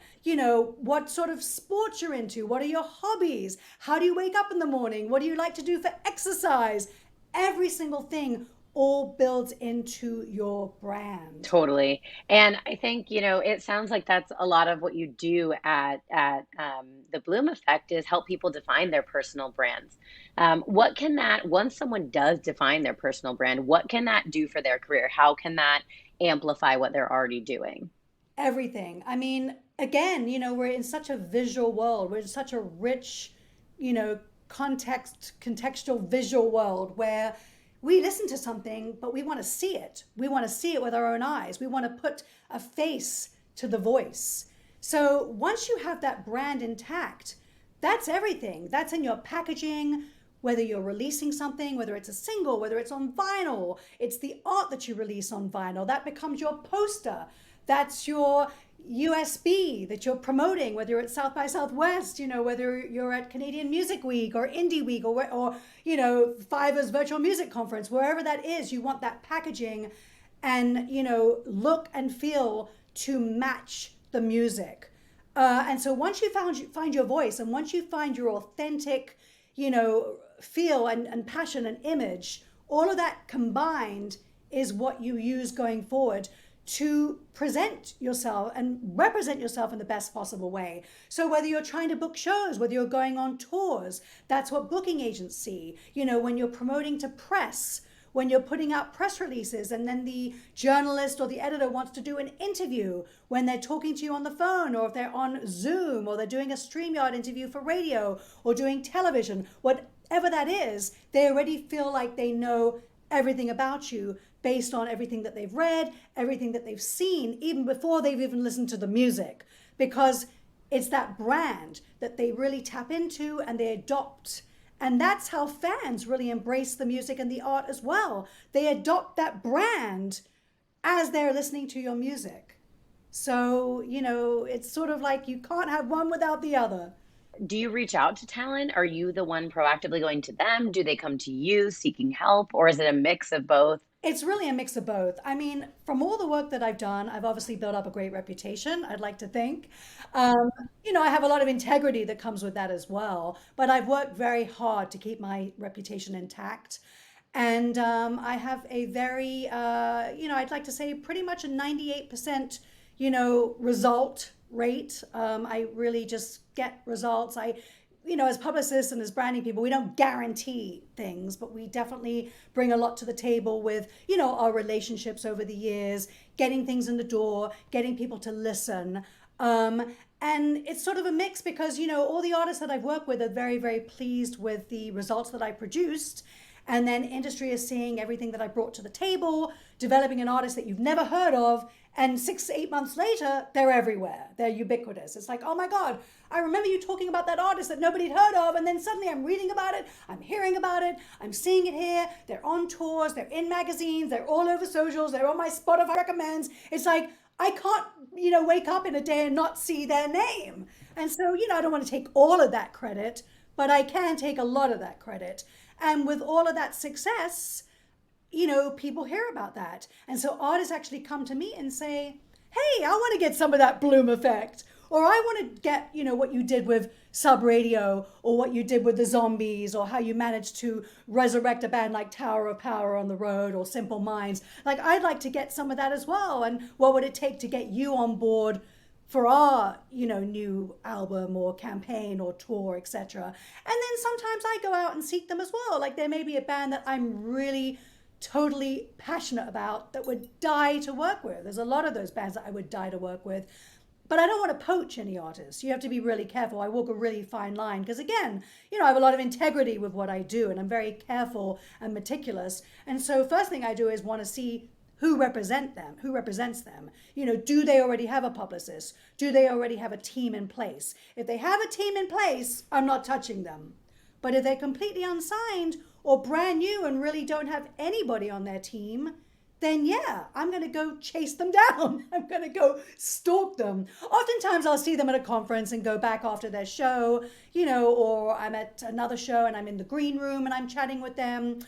what sort of sports you're into, what are your hobbies, how do you wake up in the morning, what do you like to do for exercise? Every single thing all builds into your brand. Totally. And I think, it sounds like that's a lot of what you do at the Bloom Effect is help people define their personal brands. What can that, once someone does define their personal brand, what can that do for their career? How can that amplify what they're already doing? Everything. Again, we're in such a visual world. We're in such a rich, contextual visual world where we listen to something, but we want to see it. We want to see it with our own eyes. We want to put a face to the voice. So once you have that brand intact, that's everything. That's in your packaging, whether you're releasing something, whether it's a single, whether it's on vinyl, it's the art that you release on vinyl. That becomes your poster. That's your USB that you're promoting, whether you're at South by Southwest, whether you're at Canadian Music Week or Indie Week or Fiverr's Virtual Music Conference, wherever that is, you want that packaging and, look and feel to match the music. And so once you find your voice and once you find your authentic, feel and passion and image, all of that combined is what you use going forward to present yourself and represent yourself in the best possible way. So whether you're trying to book shows, whether you're going on tours, that's what booking agents see. When you're promoting to press, when you're putting out press releases and then the journalist or the editor wants to do an interview, when they're talking to you on the phone or if they're on Zoom or they're doing a StreamYard interview for radio or doing television, whatever that is, they already feel like they know everything about you based on everything that they've read, everything that they've seen, even before they've even listened to the music, because it's that brand that they really tap into and they adopt. And that's how fans really embrace the music and the art as well. They adopt that brand as they're listening to your music. So, it's sort of like you can't have one without the other. Do you reach out to talent? Are you the one proactively going to them? Do they come to you seeking help? Or is it a mix of both? It's really a mix of both. From all the work that I've done, I've obviously built up a great reputation, I'd like to think. I have a lot of integrity that comes with that as well. But I've worked very hard to keep my reputation intact. And I have a very, I'd like to say pretty much a 98%, result rate. I really just get results. As publicists and as branding people, we don't guarantee things, but we definitely bring a lot to the table with, our relationships over the years, getting things in the door, getting people to listen. And it's sort of a mix because, all the artists that I've worked with are very, very pleased with the results that I produced. And then industry is seeing everything that I brought to the table, developing an artist that you've never heard of. And 6 to 8 months later, they're everywhere. They're ubiquitous. It's like, oh my God, I remember you talking about that artist that nobody'd heard of. And then suddenly I'm reading about it. I'm hearing about it. I'm seeing it here. They're on tours. They're in magazines. They're all over socials. They're on my Spotify recommends. It's like, I can't, wake up in a day and not see their name. And so, I don't want to take all of that credit, but I can take a lot of that credit. And with all of that success, people hear about that. And so artists actually come to me and say, hey, I want to get some of that Bloom effect. Or I want to get, what you did with Sub Radio, or what you did with the Zombies, or how you managed to resurrect a band like Tower of Power on the Road, or Simple Minds. Like, I'd like to get some of that as well. And what would it take to get you on board for our, new album or campaign or tour, etc. And then sometimes I go out and seek them as well. Like, there may be a band that I'm really totally passionate about that would die to work with. There's a lot of those bands that I would die to work with. But I don't want to poach any artists. You have to be really careful. I walk a really fine line because, again, I have a lot of integrity with what I do, and I'm very careful and meticulous. And so first thing I do is want to see who represents them. Do they already have a publicist? Do they already have a team in place? If they have a team in place, I'm not touching them. But if they're completely unsigned or brand new and really don't have anybody on their team, then yeah, I'm going to go chase them down. I'm going to go stalk them. Oftentimes I'll see them at a conference and go back after their show, or I'm at another show and I'm in the green room and I'm chatting with them.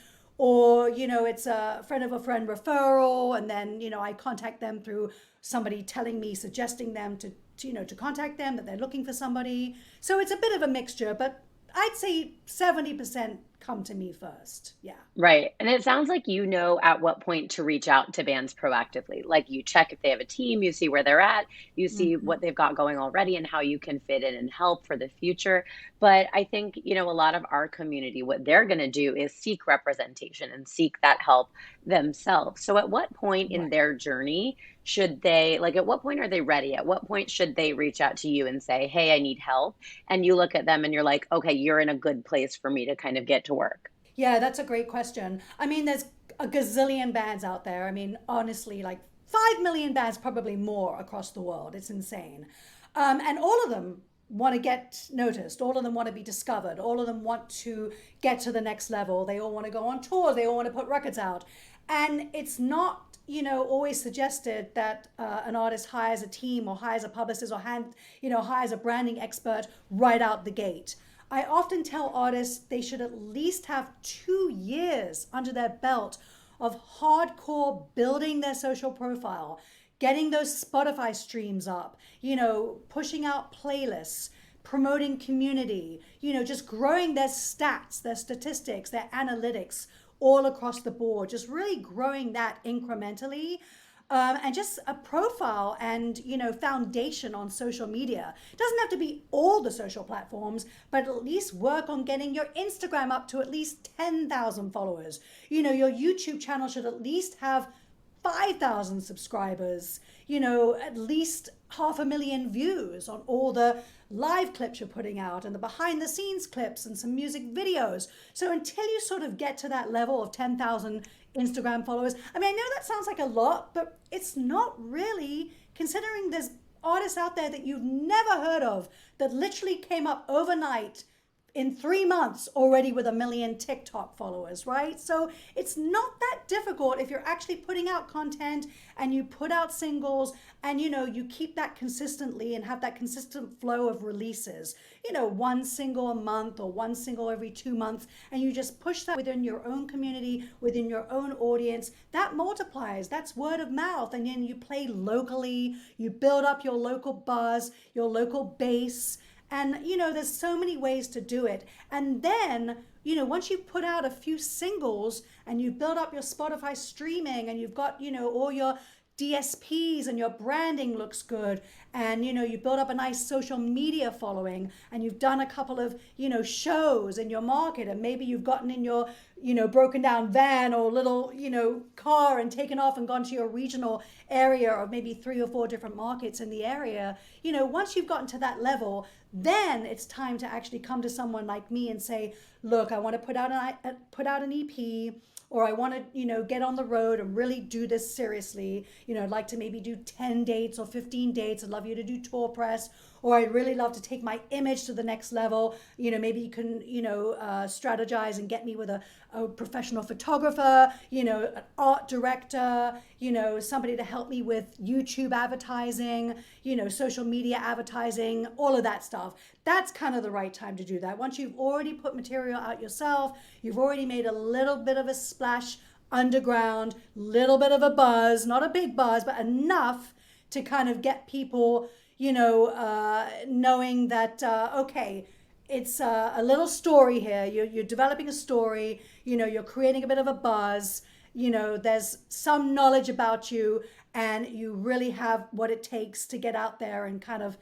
Or, it's a friend of a friend referral. And then, I contact them through somebody telling me, suggesting them to contact them, that they're looking for somebody. So it's a bit of a mixture, but I'd say 70% come to me first. Yeah. Right. And it sounds like at what point to reach out to bands proactively. Like, you check if they have a team, you see where they're at, you see what they've got going already and how you can fit in and help for the future. But I think, a lot of our community, what they're going to do is seek representation and seek that help themselves. So at what point in their journey should they, at what point are they ready? At what point should they reach out to you and say, hey, I need help? And you look at them and you're like, okay, you're in a good place for me to kind of get to work. Yeah, that's a great question. I mean, there's a gazillion bands out there. I mean, honestly, 5 million bands, probably more across the world. It's insane. And all of them want to get noticed. All of them want to be discovered. All of them want to get to the next level. They all want to go on tours. They all want to put records out. And it's not, always suggested that an artist hires a team or hires a publicist or hires a branding expert right out the gate. I often tell artists they should at least have 2 years under their belt of hardcore building their social profile, getting those Spotify streams up, pushing out playlists, promoting community, just growing their stats, their statistics, their analytics all across the board, just really growing that incrementally. And just a profile and, foundation on social media. It doesn't have to be all the social platforms, but at least work on getting your Instagram up to at least 10,000 followers. Your YouTube channel should at least have 5,000 subscribers, at least 500,000 views on all the live clips you're putting out and the behind the scenes clips and some music videos. So until you sort of get to that level of 10,000 Instagram followers, I mean, I know that sounds like a lot, but it's not really, considering there's artists out there that you've never heard of that literally came up overnight in 3 months already with 1 million TikTok followers, right? So it's not that difficult if you're actually putting out content and you put out singles and, you keep that consistently and have that consistent flow of releases, 1 single a month or 1 single every 2 months, and you just push that within your own community, within your own audience. That multiplies. That's word of mouth. And then you play locally, you build up your local buzz, your local base. And, there's so many ways to do it. And then, once you put out a few singles and you build up your Spotify streaming and you've got, all your DSPs and your branding looks good, and you build up a nice social media following, and you've done a couple of shows in your market, and maybe you've gotten in your broken down van or little car and taken off and gone to your regional area, or maybe 3 or 4 different markets in the area. Once you've gotten to that level, then it's time to actually come to someone like me and say, look, I want to put out an EP, or I want to, get on the road and really do this seriously. I'd like to maybe do 10 dates or 15 dates. I'd love you to do tour press, or I'd really love to take my image to the next level. Maybe you can, strategize and get me with a professional photographer, an art director, somebody to help me with YouTube advertising, social media advertising, all of that stuff. That's kind of the right time to do that. Once you've already put material out yourself, you've already made a little bit of a splash underground, little bit of a buzz, not a big buzz, but enough to kind of get people, knowing that, okay, it's a little story here. You're developing a story, you're creating a bit of a buzz, there's some knowledge about you, and you really have what it takes to get out there and kind of,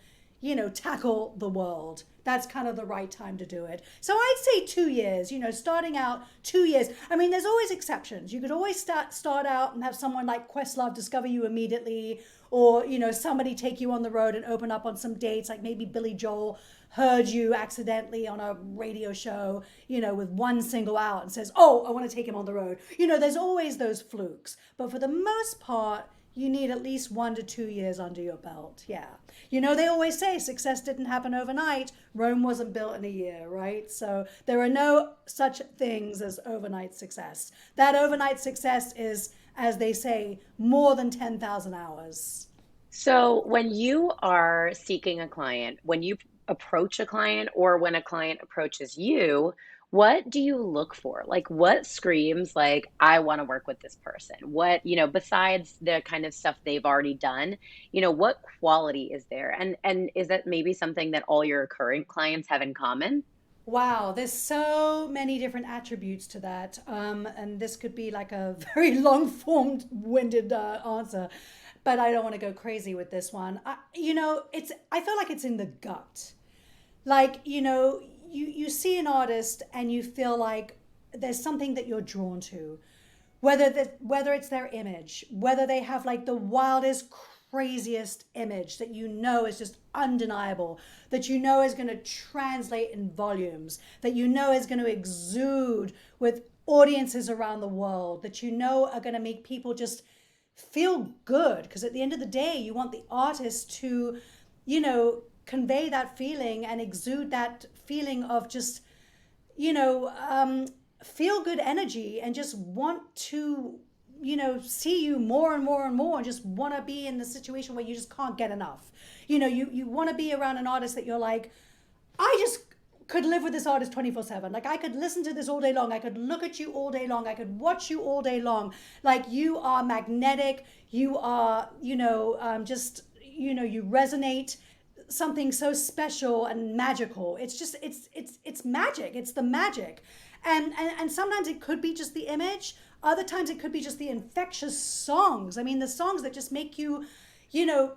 tackle the world. That's kind of the right time to do it. So I'd say 2 years, starting out 2 years. I mean, there's always exceptions. You could always start out and have someone like Questlove discover you immediately, or, somebody take you on the road and open up on some dates, like maybe Billy Joel heard you accidentally on a radio show, with one single out and says, oh, I want to take him on the road. There's always those flukes. But for the most part, you need at least 1 to 2 years under your belt. Yeah. They always say success didn't happen overnight. Rome wasn't built in a year, right? So there are no such things as overnight success. That overnight success is, as they say, more than 10,000 hours. So when you are seeking a client, when you approach a client, or when a client approaches you, what do you look for? Like, what screams like, I want to work with this person? What, besides the kind of stuff they've already done, what quality is there? And is that maybe something that all your current clients have in common? Wow, there's so many different attributes to that. And this could be like a very long-formed, winded answer, but I don't want to go crazy with this one. I feel like it's in the gut. Like, you see an artist and you feel like there's something that you're drawn to, whether it's their image, whether they have like the wildest, craziest image that is just undeniable, that is going to translate in volumes, that is going to exude with audiences around the world, that are going to make people just feel good. Because at the end of the day, you want the artist to, convey that feeling and exude that feeling of just, feel good energy, and just want to, see you more and more and more, and just want to be in the situation where you just can't get enough. You want to be around an artist that you're like, I just could live with this artist 24/7. Like, I could listen to this all day long. I could look at you all day long. I could watch you all day long. Like, you are magnetic. You are, you resonate. Something so special and magical. It's just, it's magic. It's the magic. And sometimes it could be just the image. Other times it could be just the infectious songs. I mean, the songs that just make you,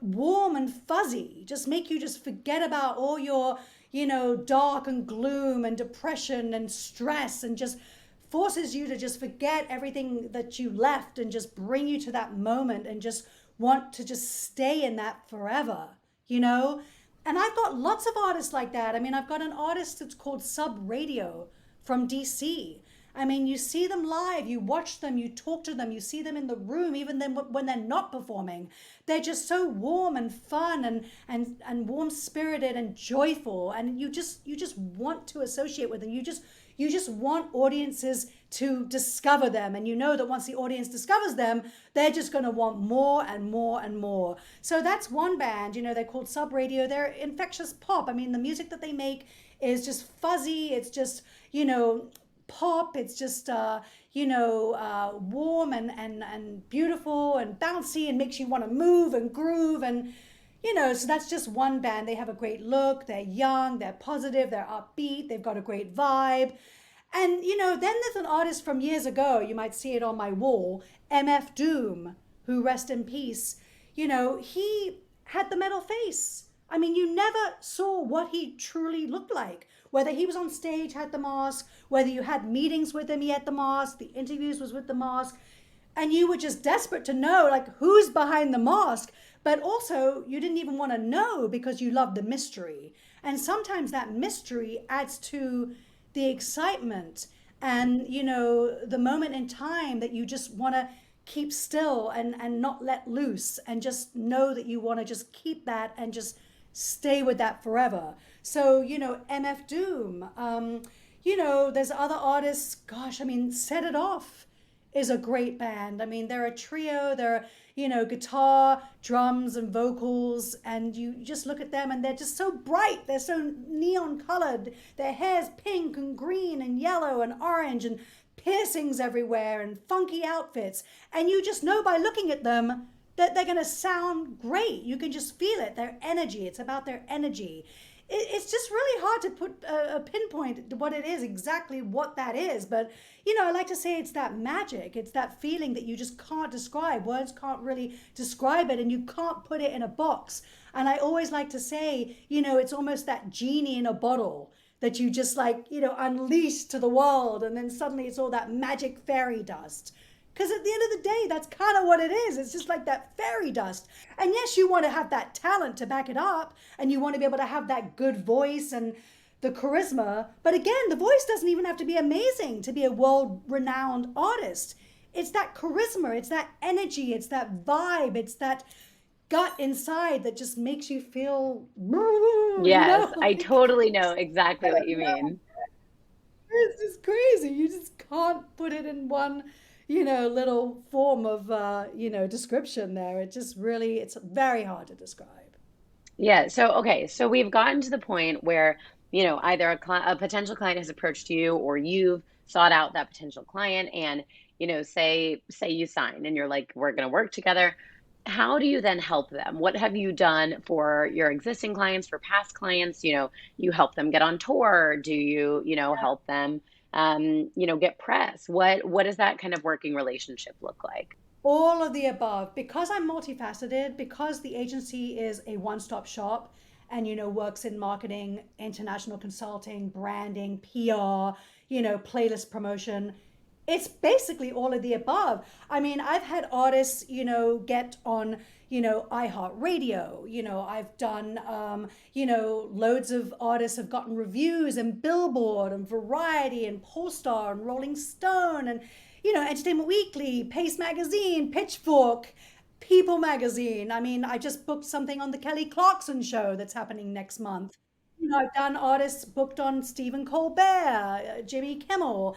warm and fuzzy, just make you just forget about all your, dark and gloom and depression and stress, and just forces you to just forget everything that you left, and just bring you to that moment, and just want to just stay in that forever, And I've got lots of artists like that. I mean, I've got an artist that's called Sub Radio from DC. I mean, you see them live, you watch them, you talk to them, you see them in the room, even then when they're not performing. They're just so warm and fun and warm-spirited and joyful, and you just want to associate with them. You just want audiences to discover them, and that once the audience discovers them, they're just going to want more and more and more. So that's one band, they're called Sub Radio. They're infectious pop. I mean, the music that they make is just fuzzy. It's just, pop. It's just, warm and beautiful and bouncy, and makes you want to move and groove. And, so that's just one band. They have a great look. They're young. They're positive. They're upbeat. They've got a great vibe. And, then there's an artist from years ago, you might see it on my wall, MF Doom, who rest in peace, you know, he had the metal face. I mean, you never saw what he truly looked like. Whether he was on stage, had the mask, whether you had meetings with him, he had the mask, the interviews was with the mask. And you were just desperate to know, like, who's behind the mask. But also, you didn't even want to know because you loved the mystery. And sometimes that mystery adds to the excitement and, you know, the moment in time that you just want to keep still and not let loose and just know that you want to just keep that and just stay with that forever. So, you know, MF Doom, you know, there's other artists, gosh, I mean, Set It Off is a great band. I mean, they're a trio, they're, you know, guitar, drums, and vocals, and you just look at them and they're just so bright, they're so neon colored, their hair's pink and green and yellow and orange and piercings everywhere and funky outfits, and you just know by looking at them that they're gonna sound great. You can just feel it, their energy, it's about their energy. It's just really hard to put a pinpoint to what it is, exactly what that is. But, you know, I like to say it's that magic. It's that feeling that you just can't describe. Words can't really describe it, and you can't put it in a box. And I always like to say, you know, it's almost that genie in a bottle that you just like, you know, unleash to the world. And then suddenly it's all that magic fairy dust. Because at the end of the day, that's kind of what it is. It's just like that fairy dust. And yes, you want to have that talent to back it up, and you want to be able to have that good voice and the charisma. But again, the voice doesn't even have to be amazing to be a world-renowned artist. It's that charisma, it's that energy, it's that vibe, it's that gut inside that just makes you feel, Yes, you know? I totally know exactly what you mean. It's just crazy. You just can't put it in one, you know, little form of, you know, description there. It just really, it's very hard to describe. Yeah. So, okay. So we've gotten to the point where, you know, either a potential client has approached you or you've sought out that potential client and, you know, say you sign and you're like, we're going to work together. How do you then help them? What have you done for your existing clients, for past clients? You know, you help them get on tour. Do you, you know, help them, you know, get press? What does that kind of working relationship look like? All of the above. Because I'm multifaceted, because the agency is a one-stop shop and, you know, works in marketing, international consulting, branding, PR, you know, playlist promotion, it's basically all of the above. I mean, I've had artists, you know, get on, you know, iHeartRadio. You know, I've done, you know, loads of artists have gotten reviews and Billboard and Variety and Polestar and Rolling Stone and, you know, Entertainment Weekly, Pace Magazine, Pitchfork, People Magazine. I mean, I just booked something on the Kelly Clarkson show that's happening next month. You know, I've done artists booked on Stephen Colbert, Jimmy Kimmel,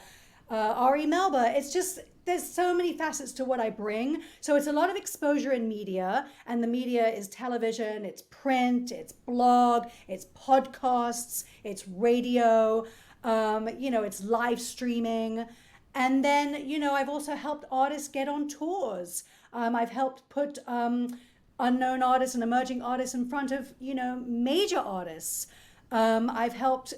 Ari Melba. It's just, there's so many facets to what I bring. So it's a lot of exposure in media, and the media is television, it's print, it's blog, it's podcasts, it's radio, you know, it's live streaming. And then, you know, I've also helped artists get on tours. I've helped put unknown artists and emerging artists in front of, you know, major artists. I've helped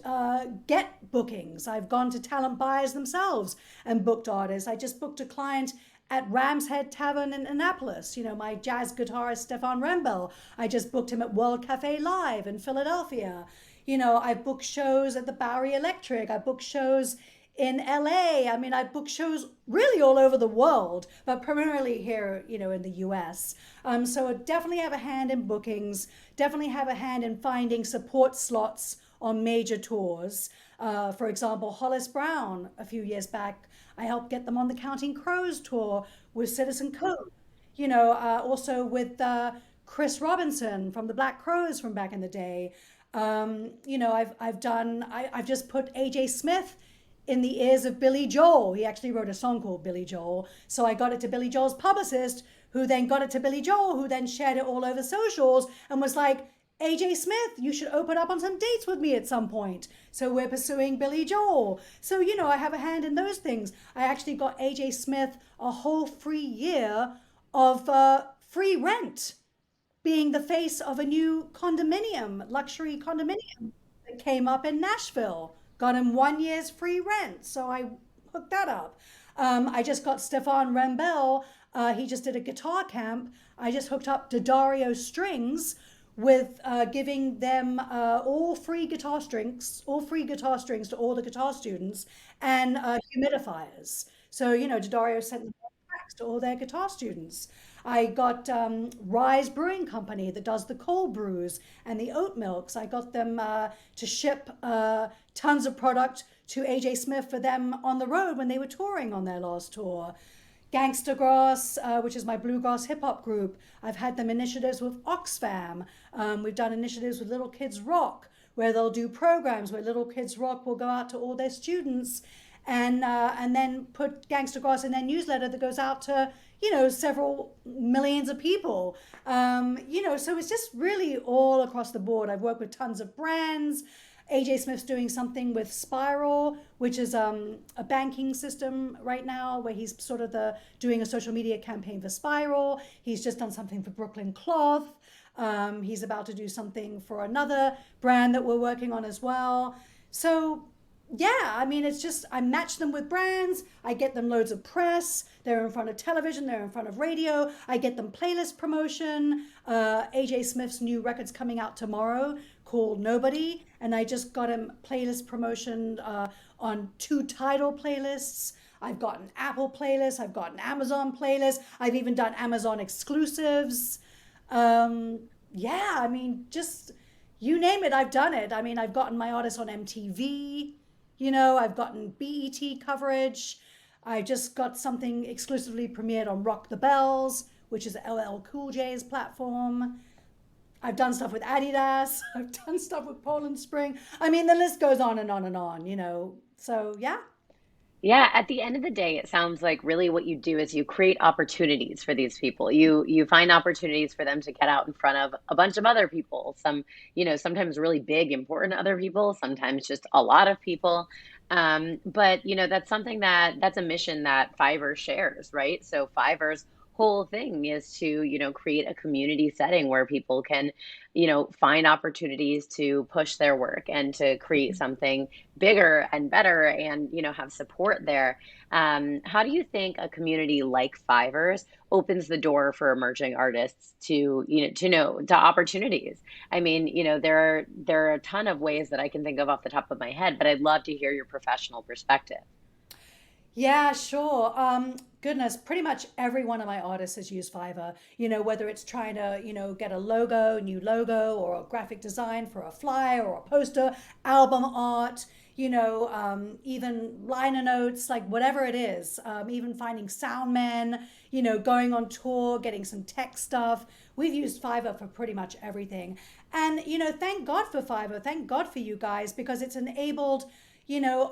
get bookings. I've gone to talent buyers themselves and booked artists. I just booked a client at Ram's Head Tavern in Annapolis. You know, my jazz guitarist, Stefan Rembel. I just booked him at World Cafe Live in Philadelphia. You know, I've booked shows at the Bowery Electric. I booked shows in LA. I mean, I book shows really all over the world, but primarily here, you know, in the US. So I definitely have a hand in bookings, definitely have a hand in finding support slots on major tours. For example, Hollis Brown, a few years back, I helped get them on the Counting Crows tour with Citizen Code. You know, also with Chris Robinson from the Black Crowes from back in the day. You know, I've just put AJ Smith in the ears of Billy Joel. He actually wrote a song called Billy Joel. So I got it to Billy Joel's publicist, who then got it to Billy Joel, who then shared it all over socials and was like, AJ Smith, you should open up on some dates with me at some point. So we're pursuing Billy Joel. So, you know, I have a hand in those things. I actually got AJ Smith a whole free year of free rent, being the face of a new condominium, luxury condominium that came up in Nashville. Got him 1 year's free rent, so I hooked that up. I just got Stefan Rembel he just did a guitar camp. I just hooked up Daddario Strings with giving them all free guitar strings to all the guitar students, and humidifiers. So, Daddario sent them packs to all their guitar students. I got Rise Brewing Company that does the cold brews and the oat milks. I got them to ship tons of product to AJ Smith for them on the road when they were touring on their last tour. Gangsta Grass, which is my bluegrass hip hop group. I've had them initiatives with Oxfam. We've done initiatives with Little Kids Rock, where they'll do programs where Little Kids Rock will go out to all their students and then put Gangsta Grass in their newsletter that goes out to, several millions of people. So it's just really all across the board. I've worked with tons of brands. AJ Smith's doing something with Spiral, which is a banking system right now, where he's sort of doing a social media campaign for Spiral. He's just done something for Brooklyn Cloth. He's about to do something for another brand that we're working on as well. So yeah, I mean, it's just, I match them with brands. I get them loads of press. They're in front of television. They're in front of radio. I get them playlist promotion. AJ Smith's new record's coming out tomorrow called Nobody. And I just got him playlist promotion on 2 Tidal playlists. I've got an Apple playlist. I've got an Amazon playlist. I've even done Amazon exclusives. Yeah, I mean, just you name it, I've done it. I mean, I've gotten my artists on MTV. I've gotten BET coverage. I just got something exclusively premiered on Rock the Bells, which is LL Cool J's platform. I've done stuff with Adidas. I've done stuff with Poland Spring. I mean, the list goes on and on and on, So, yeah. Yeah, at the end of the day, it sounds like really what you do is you create opportunities for these people. You find opportunities for them to get out in front of a bunch of other people. Sometimes really big, important other people, sometimes just a lot of people. But that's something that's a mission that Fiverr shares, right? So Fiverr's whole thing is to, create a community setting where people can, find opportunities to push their work and to create something bigger and better and, have support there. How do you think a community like Fiverr's opens the door for emerging artists to opportunities? I mean, there are a ton of ways that I can think of off the top of my head, but I'd love to hear your professional perspective. Yeah, sure. Goodness, pretty much every one of my artists has used Fiverr, whether it's trying to, get a new logo or a graphic design for a flyer or a poster, album art, even liner notes, like whatever it is, even finding sound men, going on tour, getting some tech stuff. We've used Fiverr for pretty much everything. And, thank God for Fiverr. Thank God for you guys, because it's enabled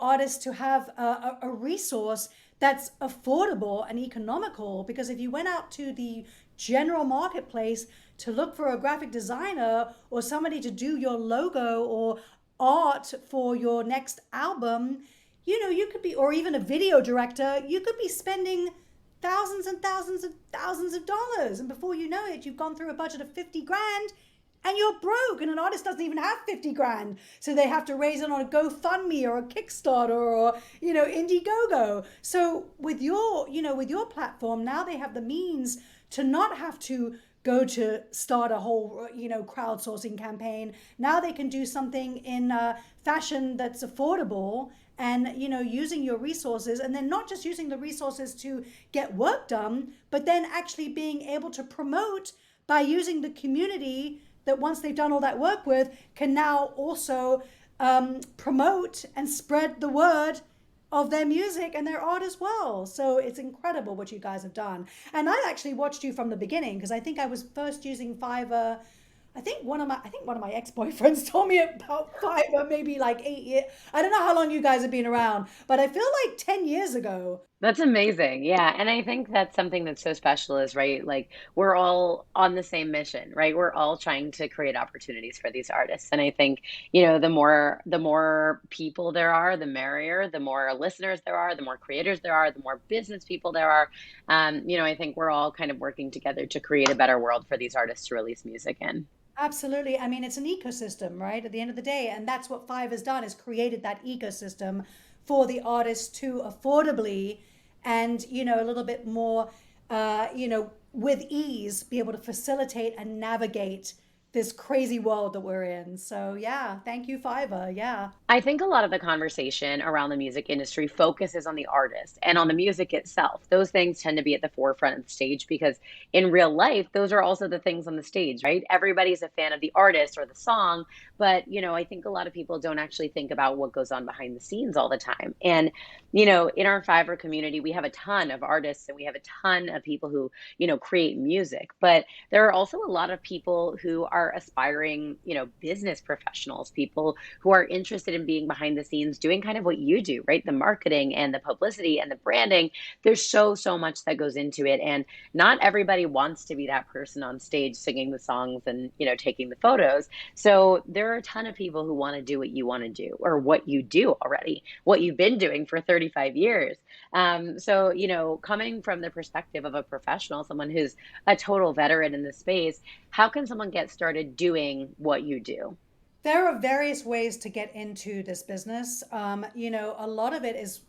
artists to have a resource that's affordable and economical. Because if you went out to the general marketplace to look for a graphic designer or somebody to do your logo or art for your next album, you could be, or even a video director, you could be spending thousands and thousands and thousands of dollars. And before you know it, you've gone through a budget of 50 grand. And you're broke, and an artist doesn't even have 50 grand. So they have to raise it on a GoFundMe or a Kickstarter or, Indiegogo. So with your platform, now they have the means to not have to go to start a whole, crowdsourcing campaign. Now they can do something in fashion that's affordable and, using your resources, and then not just using the resources to get work done, but then actually being able to promote by using the community that once they've done all that work with, can now also promote and spread the word of their music and their art as well. So it's incredible what you guys have done. And I actually watched you from the beginning, because I think I was first using Fiverr. I think one of my ex-boyfriends told me about Fiverr maybe like 8 years. I don't know how long you guys have been around, but I feel like 10 years ago. That's amazing. Yeah. And I think that's something that's so special is, right? Like we're all on the same mission, right? We're all trying to create opportunities for these artists. And I think, the more people there are, the merrier, the more listeners there are, the more creators there are, the more business people there are. I think we're all kind of working together to create a better world for these artists to release music in. Absolutely. I mean, it's an ecosystem, right? At the end of the day. And that's what Fiverr's done, is created that ecosystem for the artists to affordably and, a little bit more with ease, be able to facilitate and navigate this crazy world that we're in. So yeah, thank you, Fiverr. Yeah. I think a lot of the conversation around the music industry focuses on the artist and on the music itself. Those things tend to be at the forefront of the stage because in real life, those are also the things on the stage, right? Everybody's a fan of the artist or the song, but I think a lot of people don't actually think about what goes on behind the scenes all the time. And, in our Fiverr community, we have a ton of artists and we have a ton of people who, create music, but there are also a lot of people who are aspiring, business professionals, people who are interested in being behind the scenes doing kind of what you do, right? The marketing and the publicity and the branding. There's so much that goes into it. And not everybody wants to be that person on stage singing the songs and, taking the photos. So there are a ton of people who want to do what you want to do or what you do already, what you've been doing for 35 years. So, coming from the perspective of a professional, someone who's a total veteran in the space, how can someone get started doing what you do? There are various ways to get into this business. A lot of it is,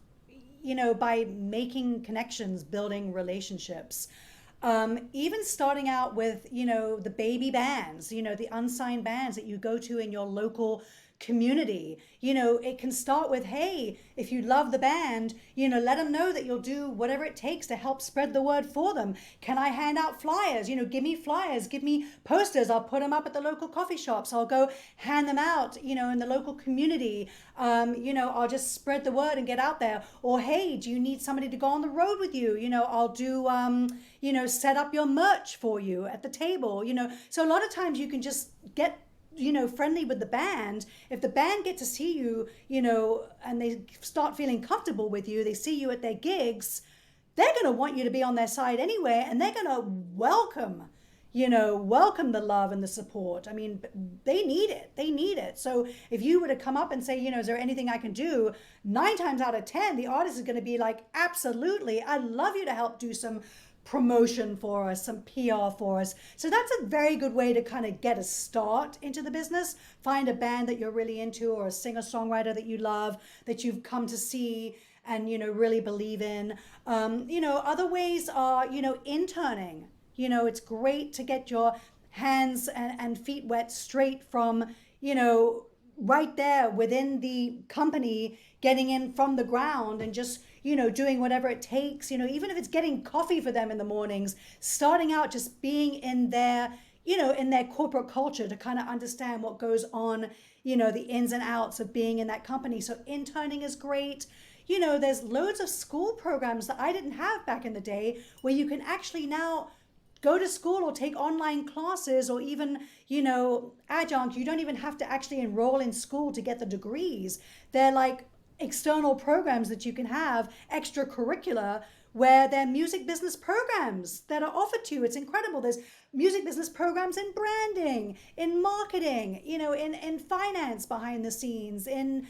by making connections, building relationships. Even starting out with, the baby bands, the unsigned bands that you go to in your local community. It can start with, hey, if you love the band, let them know that you'll do whatever it takes to help spread the word for them. Can I hand out flyers? Give me flyers, give me posters. I'll put them up at the local coffee shops. I'll go hand them out, in the local community. I'll just spread the word and get out there. Or, hey, do you need somebody to go on the road with you? I'll do, set up your merch for you at the table, So a lot of times you can just get friendly with the band. If the band get to see you, and they start feeling comfortable with you, they see you at their gigs, they're going to want you to be on their side anyway, and they're going to welcome the love and the support. I mean, they need it. So if you were to come up and say, is there anything I can do? 9 times out of 10, the artist is going to be like, absolutely. I'd love you to help do some promotion for us, some PR for us. So that's a very good way to kind of get a start into the business. Find a band that you're really into or a singer-songwriter that you love, that you've come to see and, really believe in. Other ways are, interning. It's great to get your hands and feet wet straight from, right there within the company, getting in from the ground and just, doing whatever it takes, even if it's getting coffee for them in the mornings, starting out just being in their, in their corporate culture to kind of understand what goes on, the ins and outs of being in that company. So interning is great. There's loads of school programs that I didn't have back in the day where you can actually now go to school or take online classes or even, adjunct. You don't even have to actually enroll in school to get the degrees. They're like external programs that you can have, extracurricular, where they're music business programs that are offered to you. It's incredible. There's music business programs in branding, in marketing, in finance behind the scenes, in,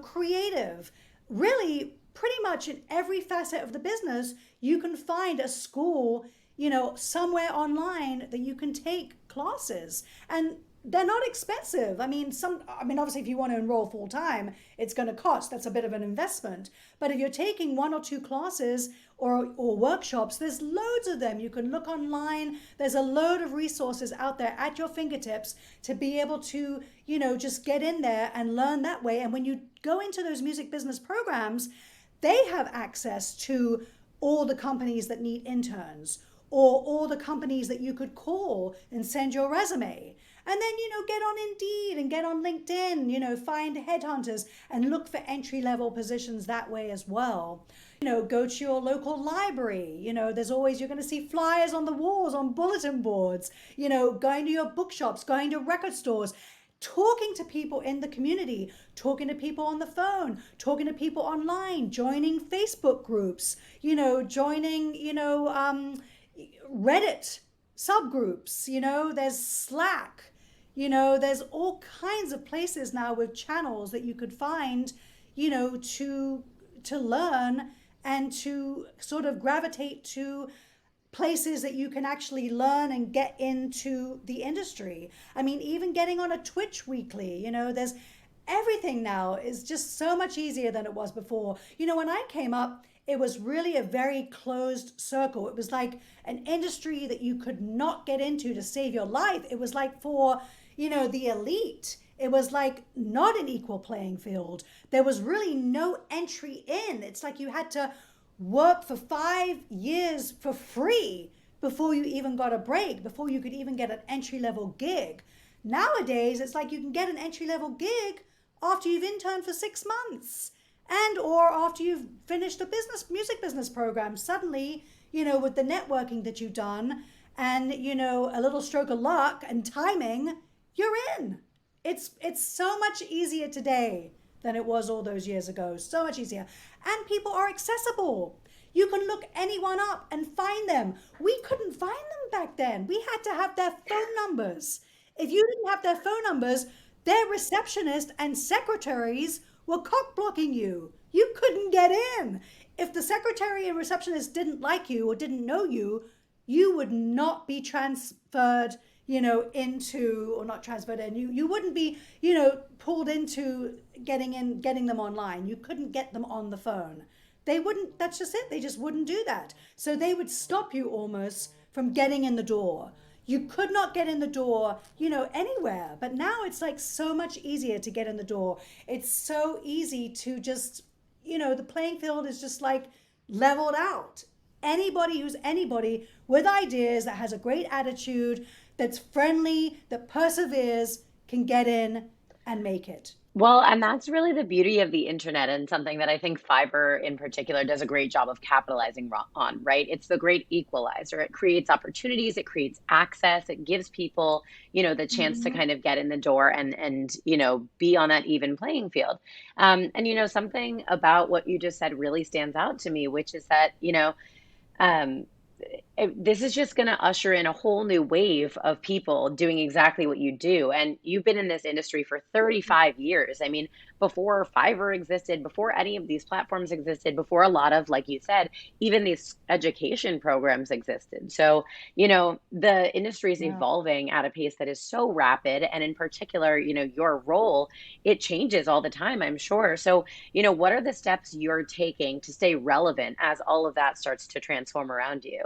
creative. Really, pretty much in every facet of the business, you can find a school, somewhere online that you can take classes. And they're not expensive. I mean, obviously if you want to enroll full time, it's going to cost. That's a bit of an investment. But if you're taking 1 or 2 classes or workshops, there's loads of them. You can look online. There's a load of resources out there at your fingertips to be able to, just get in there and learn that way. And when you go into those music business programs, they have access to all the companies that need interns or all the companies that you could call and send your resume. And then, get on Indeed and get on LinkedIn, find headhunters and look for entry-level positions that way as well. Go to your local library. There's always, you're going to see flyers on the walls, on bulletin boards, going to your bookshops, going to record stores, talking to people in the community, talking to people on the phone, talking to people online, joining Facebook groups, joining, Reddit subgroups, there's Slack. There's all kinds of places now with channels that you could find, to learn and to sort of gravitate to places that you can actually learn and get into the industry. I mean, even getting on a Twitch weekly, there's everything now is just so much easier than it was before. When I came up, it was really a very closed circle. It was like an industry that you could not get into to save your life. It was like for, the elite. It was like not an equal playing field. There was really no entry in. It's like you had to work for 5 years for free before you even got a break, before you could even get an entry-level gig. Nowadays, it's like you can get an entry-level gig after you've interned for 6 months and or after you've finished a music business program. Suddenly, with the networking that you've done and, a little stroke of luck and timing, you're in. It's so much easier today than it was all those years ago. So much easier. And people are accessible. You can look anyone up and find them. We couldn't find them back then. We had to have their phone numbers. If you didn't have their phone numbers, their receptionist and secretaries were cock blocking you. You couldn't get in. If the secretary and receptionist didn't like you or didn't know you, you would not be transferred, into, or not transferred in. You wouldn't be, pulled into getting them online. You couldn't get them on the phone. They wouldn't, that's just it. They just wouldn't do that. So they would stop you almost from getting in the door. You could not get in the door, anywhere. But now it's like so much easier to get in the door. It's so easy to just, the playing field is just like leveled out. Anybody who's anybody with ideas, that has a great attitude, that's friendly, that perseveres, can get in and make it. Well, and that's really the beauty of the internet, and something that I think Fiverr in particular does a great job of capitalizing on, right? It's the great equalizer. It creates opportunities, it creates access, it gives people, the chance to kind of get in the door and be on that even playing field. And something about what you just said really stands out to me, which is that, this is just going to usher in a whole new wave of people doing exactly what you do. And you've been in this industry for 35 years. I mean, before Fiverr existed, before any of these platforms existed, before a lot of, like you said, even these education programs existed. So, the industry is evolving at a pace that is so rapid. And in particular, your role, it changes all the time, I'm sure. So, what are the steps you're taking to stay relevant as all of that starts to transform around you?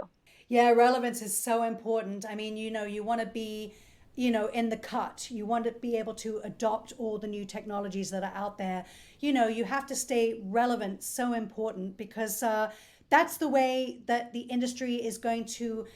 Yeah, relevance is so important. I mean, you want to be, in the cut. You want to be able to adopt all the new technologies that are out there. You have to stay relevant, so important, because that's the way that the industry is going to,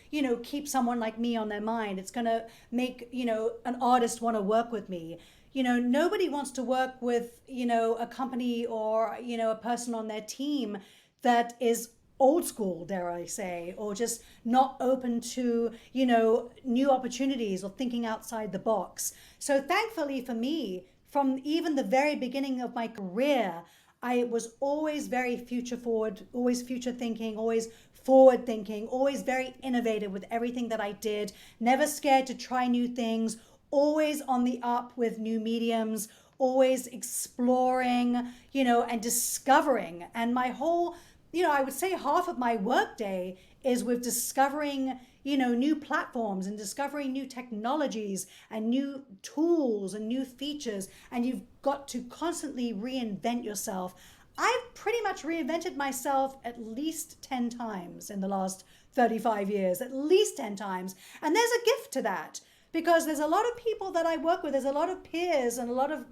keep someone like me on their mind. It's going to make, an artist want to work with me. Nobody wants to work with, a company or, a person on their team that is old school, dare I say, or just not open to, new opportunities or thinking outside the box. So thankfully for me, from even the very beginning of my career, I was always very future forward, always future thinking, always forward thinking, always very innovative with everything that I did, never scared to try new things, always on the up with new mediums, always exploring, and discovering. And my whole, I would say half of my workday is with discovering, new platforms and discovering new technologies and new tools and new features. And you've got to constantly reinvent yourself. I've pretty much reinvented myself at least 10 times in the last 35 years, at least 10 times. And there's a gift to that, because there's a lot of people that I work with. There's a lot of peers and a lot of,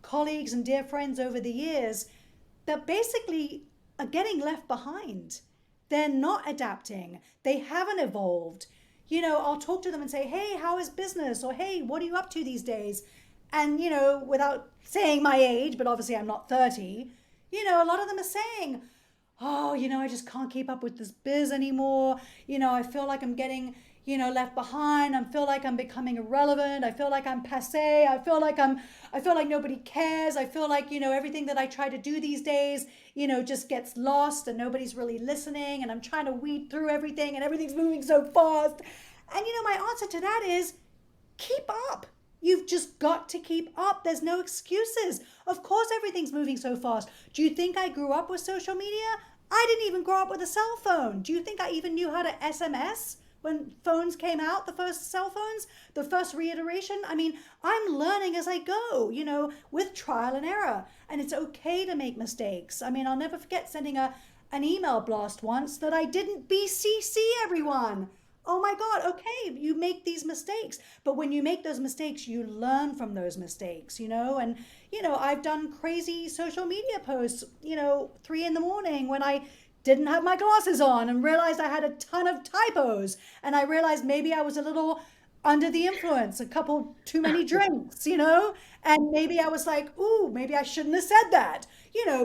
colleagues and dear friends over the years that basically are getting left behind. They're not adapting. They haven't evolved. I'll talk to them and say, hey, how is business? Or, hey, what are you up to these days? And, without saying my age, but obviously I'm not 30, a lot of them are saying, oh, I just can't keep up with this biz anymore. I feel like I'm getting, left behind. I feel like I'm becoming irrelevant. I feel like I'm passé. I feel like nobody cares. I feel like, everything that I try to do these days, just gets lost and nobody's really listening. And I'm trying to weed through everything and everything's moving so fast. And, my answer to that is keep up. You've just got to keep up. There's no excuses. Of course, everything's moving so fast. Do you think I grew up with social media? I didn't even grow up with a cell phone. Do you think I even knew how to SMS? When phones came out, the first cell phones, the first reiteration, I'm learning as I go, with trial and error. And it's okay to make mistakes. I'll never forget sending a an email blast once that I didn't BCC everyone. Oh my God, okay, you make these mistakes. But when you make those mistakes, you learn from those mistakes, And, I've done crazy social media posts, 3 a.m. when I didn't have my glasses on and realized I had a ton of typos. And I realized maybe I was a little under the influence, a couple too many drinks, And maybe I was like, ooh, maybe I shouldn't have said that,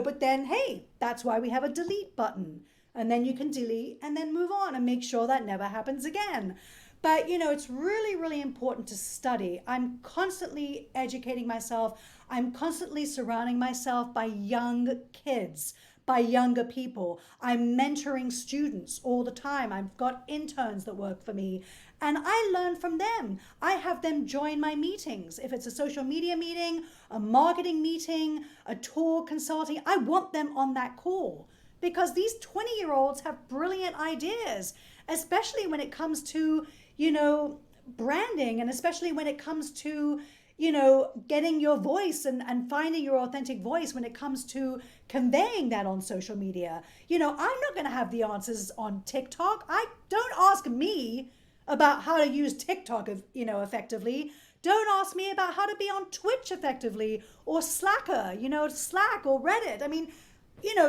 But then, hey, that's why we have a delete button. And then you can delete and then move on and make sure that never happens again. But, it's really, really important to study. I'm constantly educating myself. I'm constantly surrounding myself by young kids, by younger people. I'm mentoring students all the time. I've got interns that work for me. And I learn from them. I have them join my meetings. If it's a social media meeting, a marketing meeting, a tour consulting, I want them on that call. Because these 20-year-olds have brilliant ideas, especially when it comes to, branding, and especially when it comes to, getting your voice and finding your authentic voice when it comes to conveying that on social media. I'm not going to have the answers on TikTok. Don't ask me about how to use TikTok, effectively. Don't ask me about how to be on Twitch effectively, or Slacker, Slack or Reddit. I mean,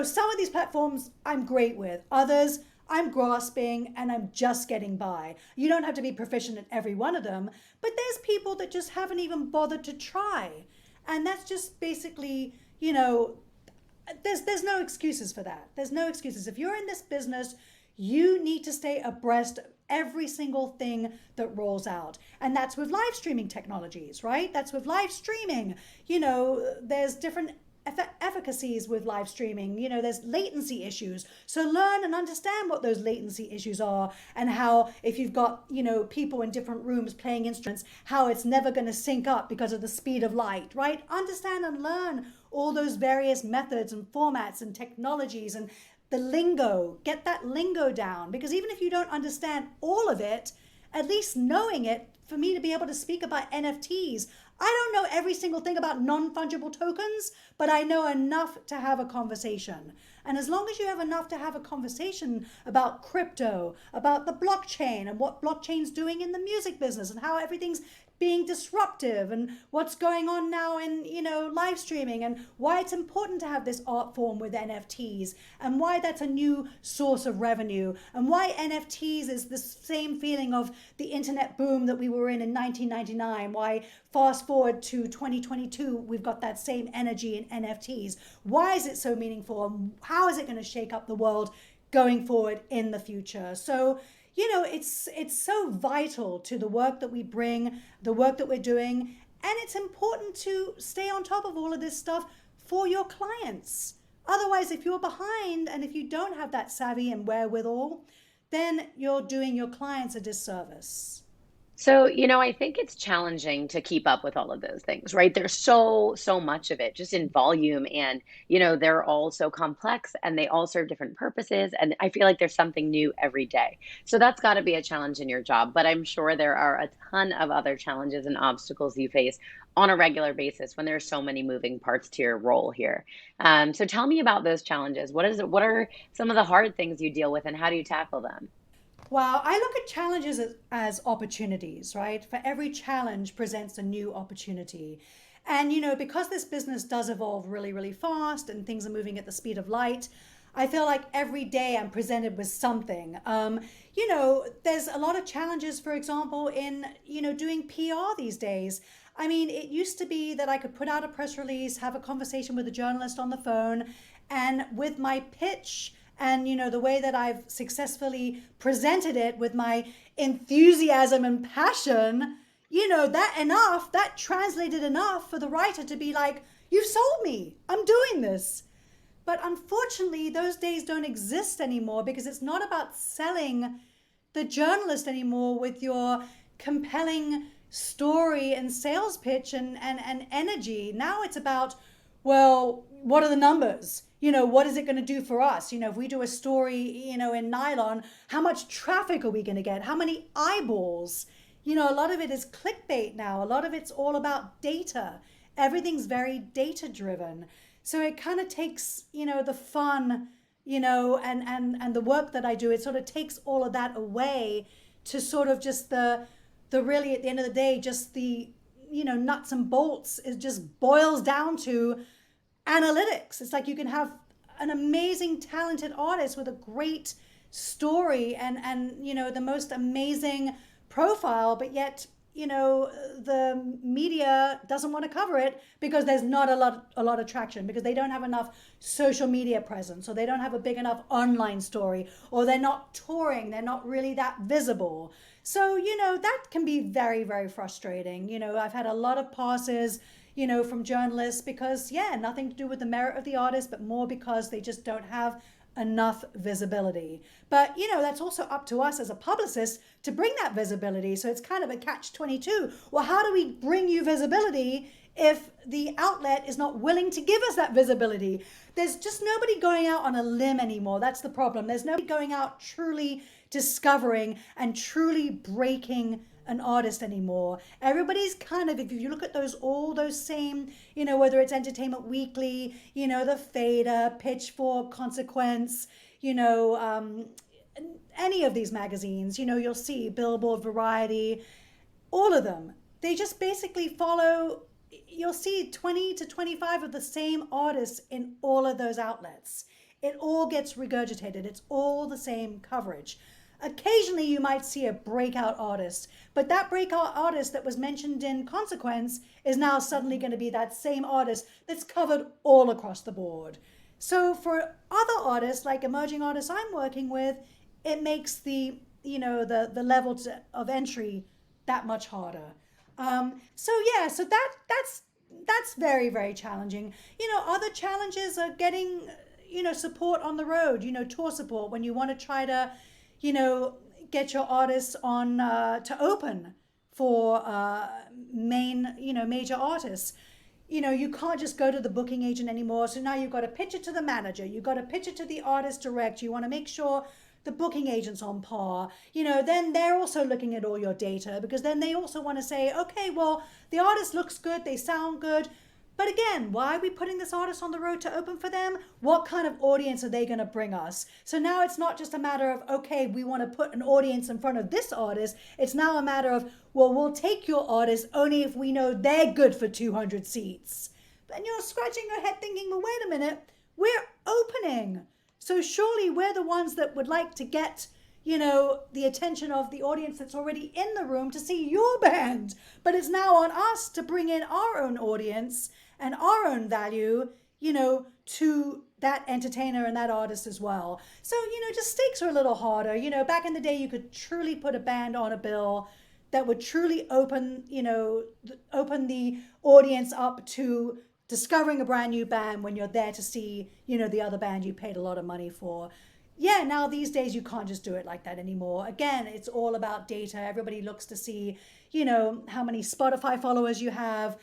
some of these platforms I'm great with. Others I'm grasping and I'm just getting by. You don't have to be proficient in every one of them, but there's people that just haven't even bothered to try. And that's just basically, there's no excuses for that. There's no excuses. If you're in this business, you need to stay abreast of every single thing that rolls out. And that's with live streaming technologies, right? That's with live streaming. There's different efficacies with live streaming. There's latency issues. So learn and understand what those latency issues are, and how if you've got, people in different rooms playing instruments, how it's never going to sync up because of the speed of light, right? Understand and learn all those various methods and formats and technologies and the lingo. Get that lingo down, because even if you don't understand all of it, at least knowing it, for me to be able to speak about NFTs, I don't know every single thing about non-fungible tokens, but I know enough to have a conversation. And as long as you have enough to have a conversation about crypto, about the blockchain and what blockchain's doing in the music business and how everything's being disruptive and what's going on now in, live streaming, and why it's important to have this art form with NFTs, and why that's a new source of revenue, and why NFTs is the same feeling of the internet boom that we were in 1999, why fast forward to 2022, we've got that same energy in NFTs. Why is it so meaningful, and how is it going to shake up the world going forward in the future? So, it's so vital to the work that we bring, the work that we're doing, and it's important to stay on top of all of this stuff for your clients. Otherwise, if you're behind and if you don't have that savvy and wherewithal, then you're doing your clients a disservice. So, I think it's challenging to keep up with all of those things, right? There's so much of it just in volume, and, they're all so complex and they all serve different purposes. And I feel like there's something new every day. So that's got to be a challenge in your job. But I'm sure there are a ton of other challenges and obstacles you face on a regular basis when there's so many moving parts to your role here. So tell me about those challenges. What are some of the hard things you deal with, and how do you tackle them? Well, I look at challenges as opportunities, right? For every challenge presents a new opportunity. And, because this business does evolve really, really fast and things are moving at the speed of light, I feel like every day I'm presented with something. There's a lot of challenges, for example, in, doing PR these days. I mean, it used to be that I could put out a press release, have a conversation with a journalist on the phone, and with my pitch and, the way that I've successfully presented it with my enthusiasm and passion, that translated enough for the writer to be like, you've sold me, I'm doing this. But unfortunately, those days don't exist anymore, because it's not about selling the journalist anymore with your compelling story and sales pitch and energy. Now it's about, well, what are the numbers? What is it going to do for us? If we do a story, in nylon, how much traffic are we going to get? How many eyeballs? A lot of it is clickbait now. A lot of it's all about data. Everything's very data driven. So it kind of takes, the fun and the work that I do, it sort of takes all of that away to sort of just the really, at the end of the day, just the, nuts and bolts. It just boils down to analytics. It's like you can have an amazing, talented artist with a great story and the most amazing profile, but yet, the media doesn't want to cover it because there's not a lot of traction, because they don't have enough social media presence, or they don't have a big enough online story, or they're not touring, they're not really that visible. So, that can be very, very frustrating. I've had a lot of passes, from journalists because, nothing to do with the merit of the artist, but more because they just don't have enough visibility. But, that's also up to us as a publicist to bring that visibility. So it's kind of a catch-22. Well, how do we bring you visibility if the outlet is not willing to give us that visibility? There's just nobody going out on a limb anymore. That's the problem. There's nobody going out truly discovering and truly breaking an artist anymore. Everybody's kind of, if you look at all those same, whether it's Entertainment Weekly, the Fader, Pitchfork, Consequence, any of these magazines, you'll see Billboard, Variety, all of them. They just basically follow, you'll see 20 to 25 of the same artists in all of those outlets. It all gets regurgitated. It's all the same coverage. Occasionally you might see a breakout artist, but that breakout artist that was mentioned in Consequence is now suddenly going to be that same artist that's covered all across the board. So for other artists, like emerging artists I'm working with, it makes the level of entry that much harder. So that's very, very challenging. Other challenges are getting, support on the road, tour support when you want to try to, get your artists on to open for major artists. You can't just go to the booking agent anymore. So now you've got to pitch it to the manager. You've got to pitch it to the artist direct. You want to make sure the booking agent's on par. Then they're also looking at all your data, because then they also want to say, okay, well, the artist looks good, they sound good. But again, why are we putting this artist on the road to open for them? What kind of audience are they going to bring us? So now it's not just a matter of, okay, we want to put an audience in front of this artist. It's now a matter of, well, we'll take your artist only if we know they're good for 200 seats. Then you're scratching your head thinking, well, wait a minute, we're opening. So surely we're the ones that would like to get, the attention of the audience that's already in the room to see your band. But it's now on us to bring in our own audience and our own value, to that entertainer and that artist as well. So, just stakes are a little harder. Back in the day, you could truly put a band on a bill that would truly open the audience up to discovering a brand new band when you're there to see, the other band you paid a lot of money for. Yeah, now these days you can't just do it like that anymore. Again, it's all about data. Everybody looks to see, how many Spotify followers you have,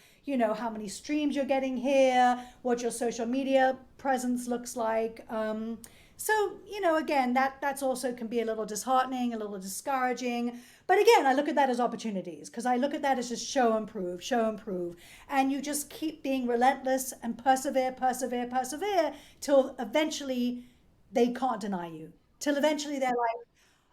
how many streams you're getting here, what your social media presence looks like. So, again, that's also can be a little disheartening, a little discouraging. But again, I look at that as opportunities, because I look at that as just show and prove. And you just keep being relentless and persevere till eventually they can't deny you. Till eventually they're like,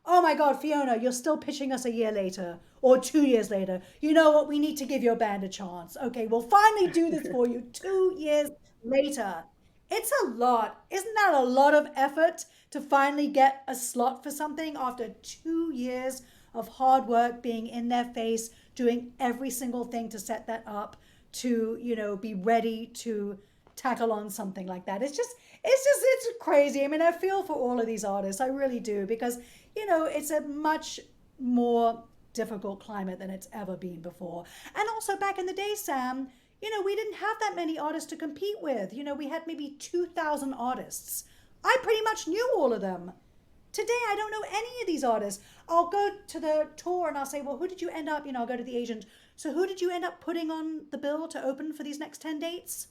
oh my God, Fiona, you're still pitching us a year later or 2 years later. You know what? We need to give your band a chance. Okay, we'll finally do this for you 2 years later. It's a lot. Isn't that a lot of effort to finally get a slot for something after 2 years of hard work, being in their face, doing every single thing to set that up to, be ready to tackle on something like that? It's crazy. I mean, I feel for all of these artists. I really do, because, it's a much more difficult climate than it's ever been before. And also back in the day, Sam, we didn't have that many artists to compete with. We had maybe 2,000 artists. I pretty much knew all of them. Today, I don't know any of these artists. I'll go to the tour and I'll say, well, who did you end up, I'll go to the agent. So who did you end up putting on the bill to open for these next 10 dates?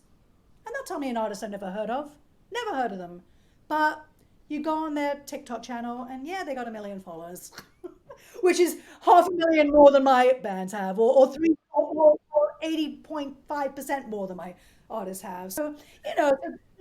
And they'll tell me an artist I've never heard of. Never heard of them. But you go on their TikTok channel and yeah, they got 1 million followers, which is 500,000 more than my bands have, or 80.5% more than my artists have. So,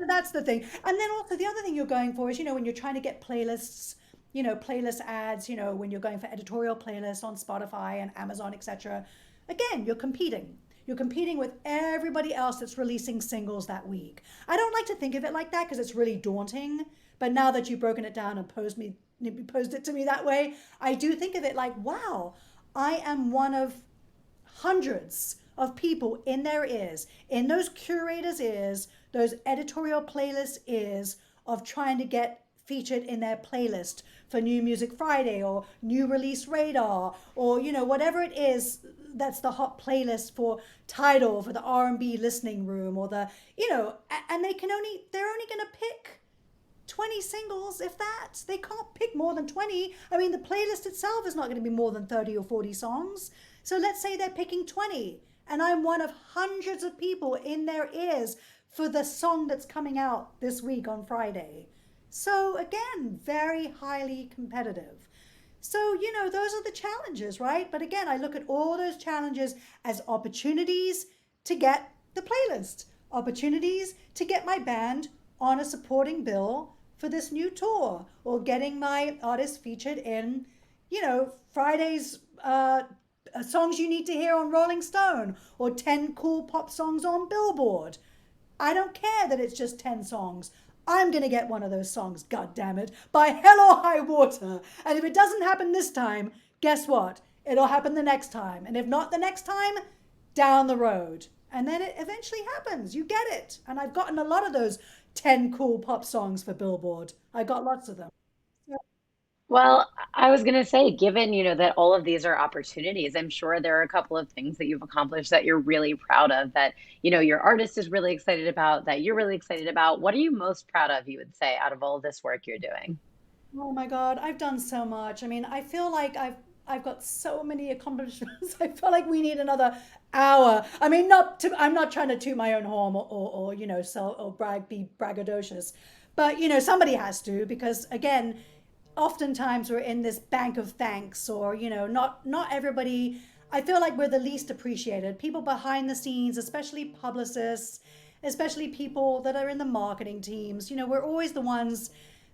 that's the thing. And then also the other thing you're going for is, when you're trying to get playlists, playlist ads, when you're going for editorial playlists on Spotify and Amazon, etc. Again, you're competing. You're competing with everybody else that's releasing singles that week. I don't like to think of it like that because it's really daunting. But now that you've broken it down and posed it to me that way, I do think of it like, wow, I am one of hundreds of people in their ears, in those curators' ears, those editorial playlist ears of trying to get featured in their playlist for New Music Friday or New Release Radar or, whatever it is that's the hot playlist for Tidal, for the R&B listening room or the, and they're only going to pick 20 singles, if that. They can't pick more than 20. I mean, the playlist itself is not going to be more than 30 or 40 songs. So let's say they're picking 20, and I'm one of hundreds of people in their ears for the song that's coming out this week on Friday. So again, very highly competitive. So, those are the challenges, right? But again, I look at all those challenges as opportunities to get the playlist, opportunities to get my band on a supporting bill for this new tour, or getting my artists featured in, Friday's songs you need to hear on Rolling Stone, or 10 cool pop songs on Billboard. I don't care that it's just 10 songs. I'm going to get one of those songs, God damn it, by hell or high water. And if it doesn't happen this time, guess what? It'll happen the next time. And if not the next time, down the road. And then it eventually happens. You get it. And I've gotten a lot of those 10 cool pop songs for Billboard. I got lots of them. Well, I was going to say, given, that all of these are opportunities, I'm sure there are a couple of things that you've accomplished that you're really proud of, that, your artist is really excited about, that you're really excited about. What are you most proud of, you would say, out of all this work you're doing? Oh my God, I've done so much. I mean, I feel like I've got so many accomplishments. I feel like we need another hour. I mean, I'm not trying to toot my own horn or sell or be braggadocious, but somebody has to, because again, oftentimes we're in this bank of thanks, or not everybody. I feel like we're the least appreciated. People behind the scenes, especially publicists, especially people that are in the marketing teams. We're always the ones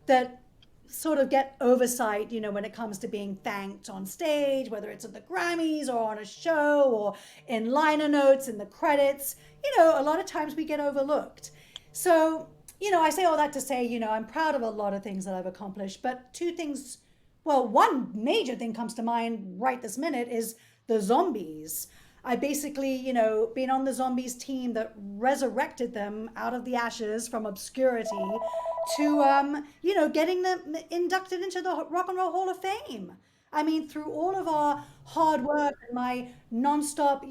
that sort of get oversight, when it comes to being thanked on stage, whether it's at the Grammys or on a show or in liner notes in the credits. A lot of times we get overlooked. So I say all that to say, I'm proud of a lot of things that I've accomplished, but two things, well, one major thing comes to mind right this minute is the Zombies. I basically, been on the Zombies team that resurrected them out of the ashes from obscurity to, getting them inducted into the Rock and Roll Hall of Fame. I mean, through all of our hard work and my nonstop,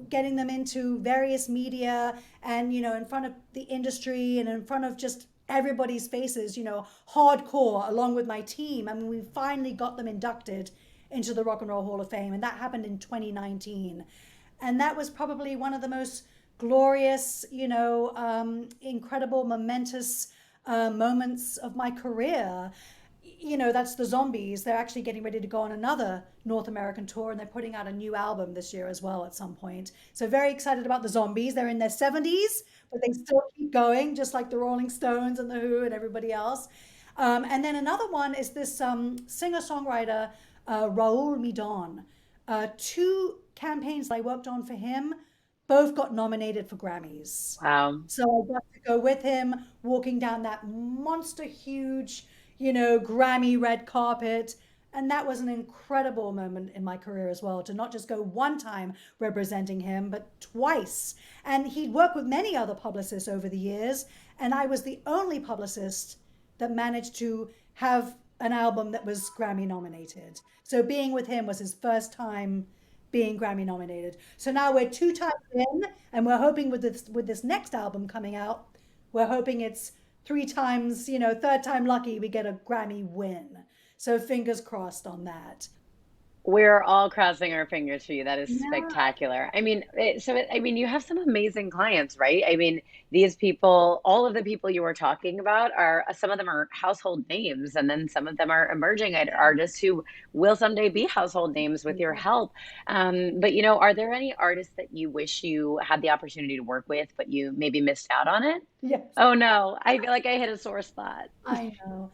getting them into various media and, in front of the industry and in front of just everybody's faces, hardcore, along with my team. I mean, we finally got them inducted into the Rock and Roll Hall of Fame, and that happened in 2019. And that was probably one of the most glorious, incredible, momentous moments of my career. That's the Zombies. They're actually getting ready to go on another North American tour, and they're putting out a new album this year as well at some point. So very excited about the Zombies. They're in their 70s, but they still keep going, just like the Rolling Stones and the Who and everybody else. And then another one is this singer-songwriter, Raul Midon. 2 campaigns I worked on for him both got nominated for Grammys. Wow. So I got to go with him, walking down that monster huge, Grammy red carpet. And that was an incredible moment in my career as well, to not just go one time representing him, but twice. And he'd worked with many other publicists over the years, and I was the only publicist that managed to have an album that was Grammy nominated. So being with him was his first time being Grammy nominated. So now we're 2 times in, and we're hoping with this next album coming out, we're hoping it's 3 times, third time lucky, we get a Grammy win. So fingers crossed on that. We're all crossing our fingers for you. That is Yeah. spectacular. I mean, you have some amazing clients, right? I mean, these people, all of the people you were talking about are, some of them are household names, and then some of them are emerging artists who will someday be household names with your help. But, are there any artists that you wish you had the opportunity to work with, but you maybe missed out on it? Yes. Oh, no. I feel like I hit a sore spot. I know.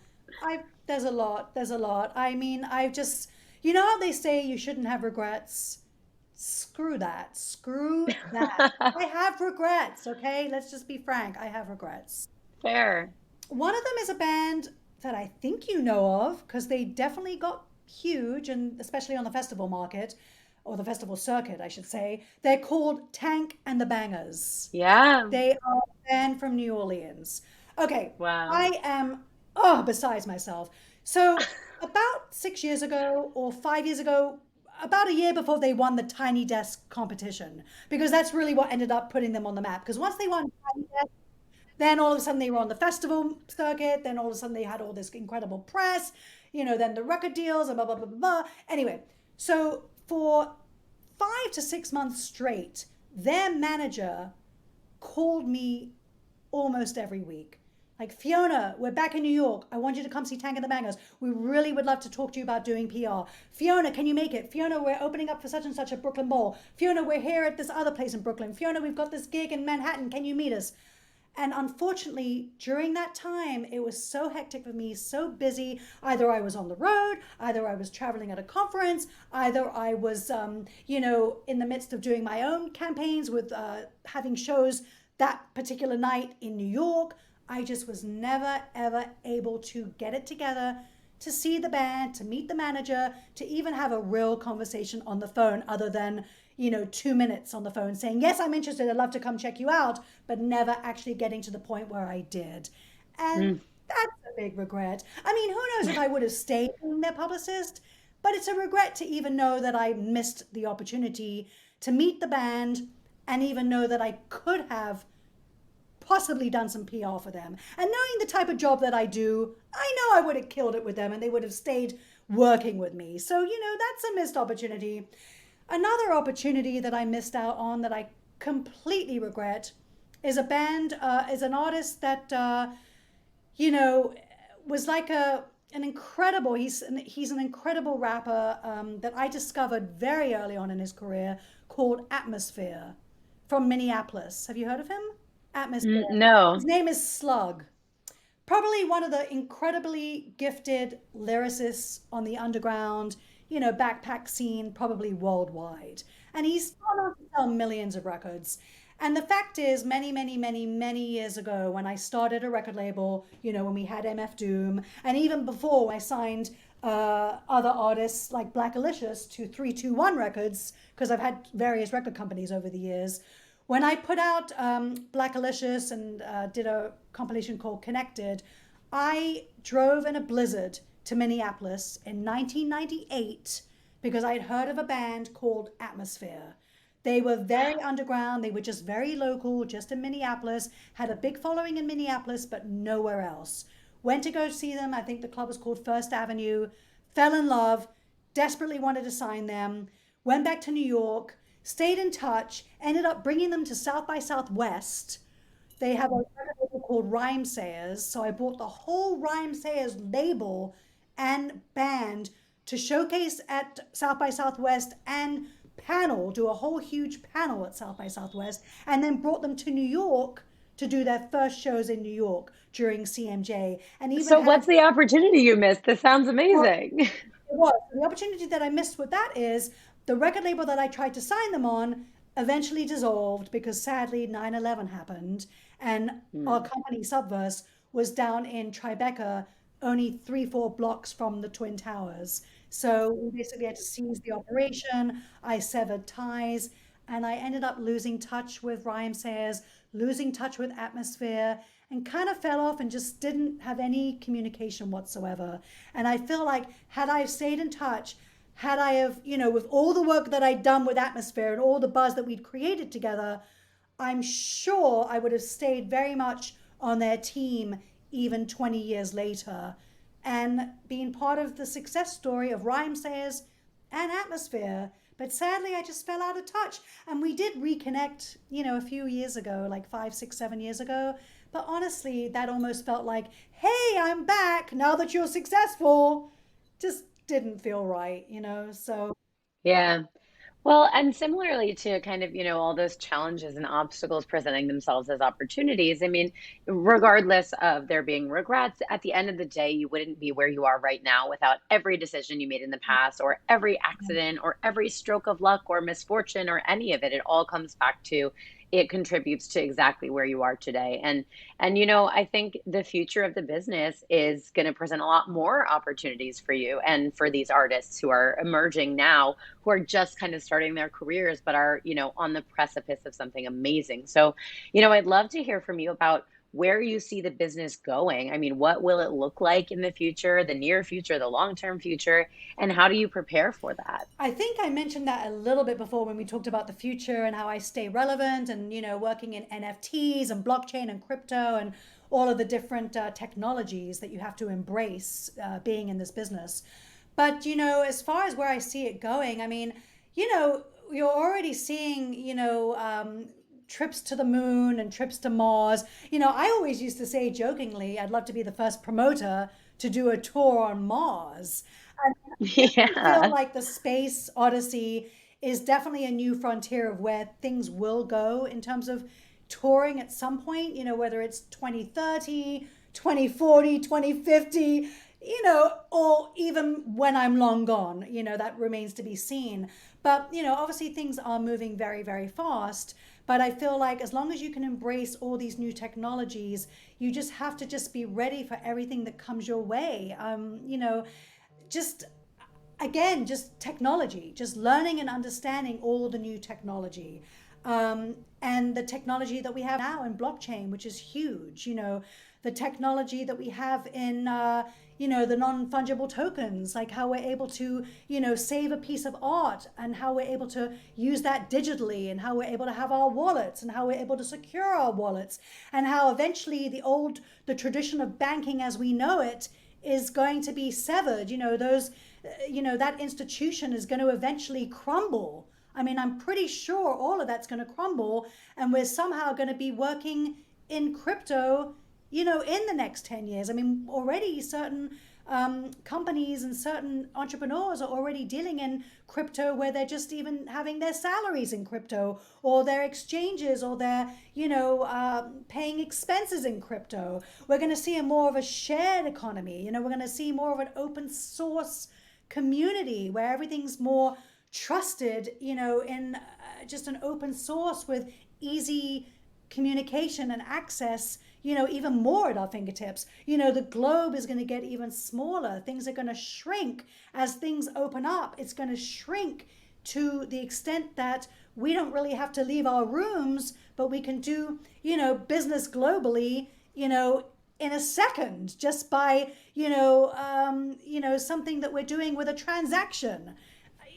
There's a lot. There's a lot. I mean, I've just, you know how they say you shouldn't have regrets? Screw that. Screw that. I have regrets, okay? Let's just be frank. I have regrets. Fair. One of them is a band that I think you know of, because they definitely got huge, and especially on the festival market, or the festival circuit, I should say. They're called Tank and the Bangers. Yeah. They are a band from New Orleans. Okay. Wow. I am besides myself. So about 6 years ago or 5 years ago, about a year before they won the Tiny Desk competition, because that's really what ended up putting them on the map. Because once they won Tiny Desk, then all of a sudden they were on the festival circuit. Then all of a sudden they had all this incredible press, then the record deals and blah, blah, blah, blah, blah. Anyway, so for 5 to 6 months straight, their manager called me almost every week. Like, Fiona, we're back in New York. I want you to come see Tank and the Bangers. We really would love to talk to you about doing PR. Fiona, can you make it? Fiona, we're opening up for such and such at Brooklyn Bowl. Fiona, we're here at this other place in Brooklyn. Fiona, we've got this gig in Manhattan. Can you meet us? And unfortunately, during that time, it was so hectic for me, so busy. Either I was on the road, either I was traveling at a conference, either I was, in the midst of doing my own campaigns with having shows that particular night in New York. I just was never, ever able to get it together, to see the band, to meet the manager, to even have a real conversation on the phone other than, 2 minutes on the phone saying, yes, I'm interested, I'd love to come check you out, but never actually getting to the point where I did. And that's a big regret. I mean, who knows if I would have stayed being their publicist, but it's a regret to even know that I missed the opportunity to meet the band and even know that I could have possibly done some PR for them. And knowing the type of job that I do, I know I would have killed it with them and they would have stayed working with me. So, that's a missed opportunity. Another opportunity that I missed out on that I completely regret is is an artist that, was like an incredible, he's an incredible rapper that I discovered very early on in his career, called Atmosphere, from Minneapolis. Have you heard of him? Atmosphere. No. His name is Slug. Probably one of the incredibly gifted lyricists on the underground, backpack scene, probably worldwide. And he's gone on to sell millions of records. And the fact is, many, many, many, many years ago, when I started a record label, when we had MF Doom, and even before I signed other artists like Black Alicious to 321 Records, because I've had various record companies over the years. When I put out Black Alicious and did a compilation called Connected, I drove in a blizzard to Minneapolis in 1998 because I'd heard of a band called Atmosphere. They were very underground. They were just very local, just in Minneapolis, had a big following in Minneapolis, but nowhere else. Went to go see them. I think the club was called First Avenue. Fell in love, desperately wanted to sign them. Went back to New York. Stayed in touch, ended up bringing them to South by Southwest. They have a record label called Rhyme Sayers, so I bought the whole Rhyme Sayers label and band to showcase at South by Southwest and do a whole huge panel at South by Southwest, and then brought them to New York to do their first shows in New York during CMJ. And even So what's the opportunity you missed? This sounds amazing. It was. The opportunity that I missed with that is the record label that I tried to sign them on eventually dissolved because sadly 9/11 happened and our company Subverse was down in Tribeca, only 3-4 blocks from the Twin Towers. So we basically had to seize the operation. I severed ties and I ended up losing touch with Rhyme Sayers, losing touch with Atmosphere, and kind of fell off and just didn't have any communication whatsoever. And I feel like had I stayed in touch, had I have, with all the work that I'd done with Atmosphere and all the buzz that we'd created together, I'm sure I would have stayed very much on their team even 20 years later and being part of the success story of Rhyme Sayers and atmosphere. But sadly, I just fell out of touch. And we did reconnect, a few years ago, like 5, 6, 7 years ago. But honestly, that almost felt like, hey, I'm back now that you're successful. Just didn't feel right, so. Yeah. Well, and similarly to kind of, all those challenges and obstacles presenting themselves as opportunities, I mean, regardless of there being regrets, at the end of the day, you wouldn't be where you are right now without every decision you made in the past or every accident or every stroke of luck or misfortune or any of it. It all comes back to it contributes to exactly where you are today. And I think the future of the business is going to present a lot more opportunities for you and for these artists who are emerging now, who are just kind of starting their careers, but are, on the precipice of something amazing. So, I'd love to hear from you about where you see the business going. I mean, what will it look like in the future, the near future, the long-term future, and how do you prepare for that? I think I mentioned that a little bit before when we talked about the future and how I stay relevant and, working in NFTs and blockchain and crypto and all of the different technologies that you have to embrace being in this business. But, as far as where I see it going, I mean, you're already seeing, trips to the moon and trips to Mars. I always used to say jokingly, I'd love to be the first promoter to do a tour on Mars. Yeah. I feel like the space odyssey is definitely a new frontier of where things will go in terms of touring at some point, whether it's 2030, 2040, 2050, or even when I'm long gone, that remains to be seen. But, obviously things are moving very, very fast. But I feel like as long as you can embrace all these new technologies, you just have to just be ready for everything that comes your way. Just technology, just learning and understanding all the new technology. And the technology that we have now in blockchain, which is huge, the technology that we have in, the non-fungible tokens, like how we're able to, save a piece of art and how we're able to use that digitally and how we're able to have our wallets and how we're able to secure our wallets and how eventually the tradition of banking as we know it is going to be severed. That institution is going to eventually crumble. I mean, I'm pretty sure all of that's going to crumble and we're somehow going to be working in crypto, in the next 10 years. I mean, already certain companies and certain entrepreneurs are already dealing in crypto where they're just even having their salaries in crypto or their exchanges or their, paying expenses in crypto. We're going to see more of a shared economy. We're going to see more of an open source community where everything's more trusted, in just an open source with easy communication and access, even more at our fingertips. The globe is going to get even smaller. Things are going to shrink as things open up. It's going to shrink to the extent that we don't really have to leave our rooms, but we can do, business globally, in a second, just by, something that we're doing with a transaction.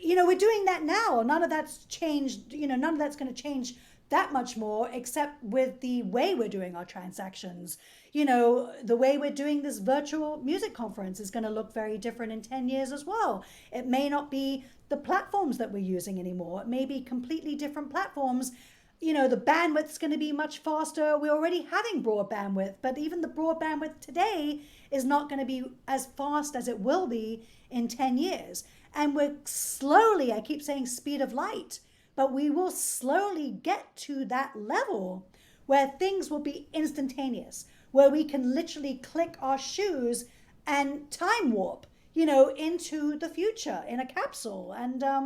We're doing that now. None of that's changed, none of that's going to change that much more, except with the way we're doing our transactions. The way we're doing this virtual music conference is going to look very different in 10 years as well. It may not be the platforms that we're using anymore. It may be completely different platforms. The bandwidth's going to be much faster. We're already having broad bandwidth, but even the broad bandwidth today is not going to be as fast as it will be in 10 years. And we're slowly, I keep saying speed of light, but we will slowly get to that level where things will be instantaneous, where we can literally click our shoes and time warp, into the future in a capsule. And, I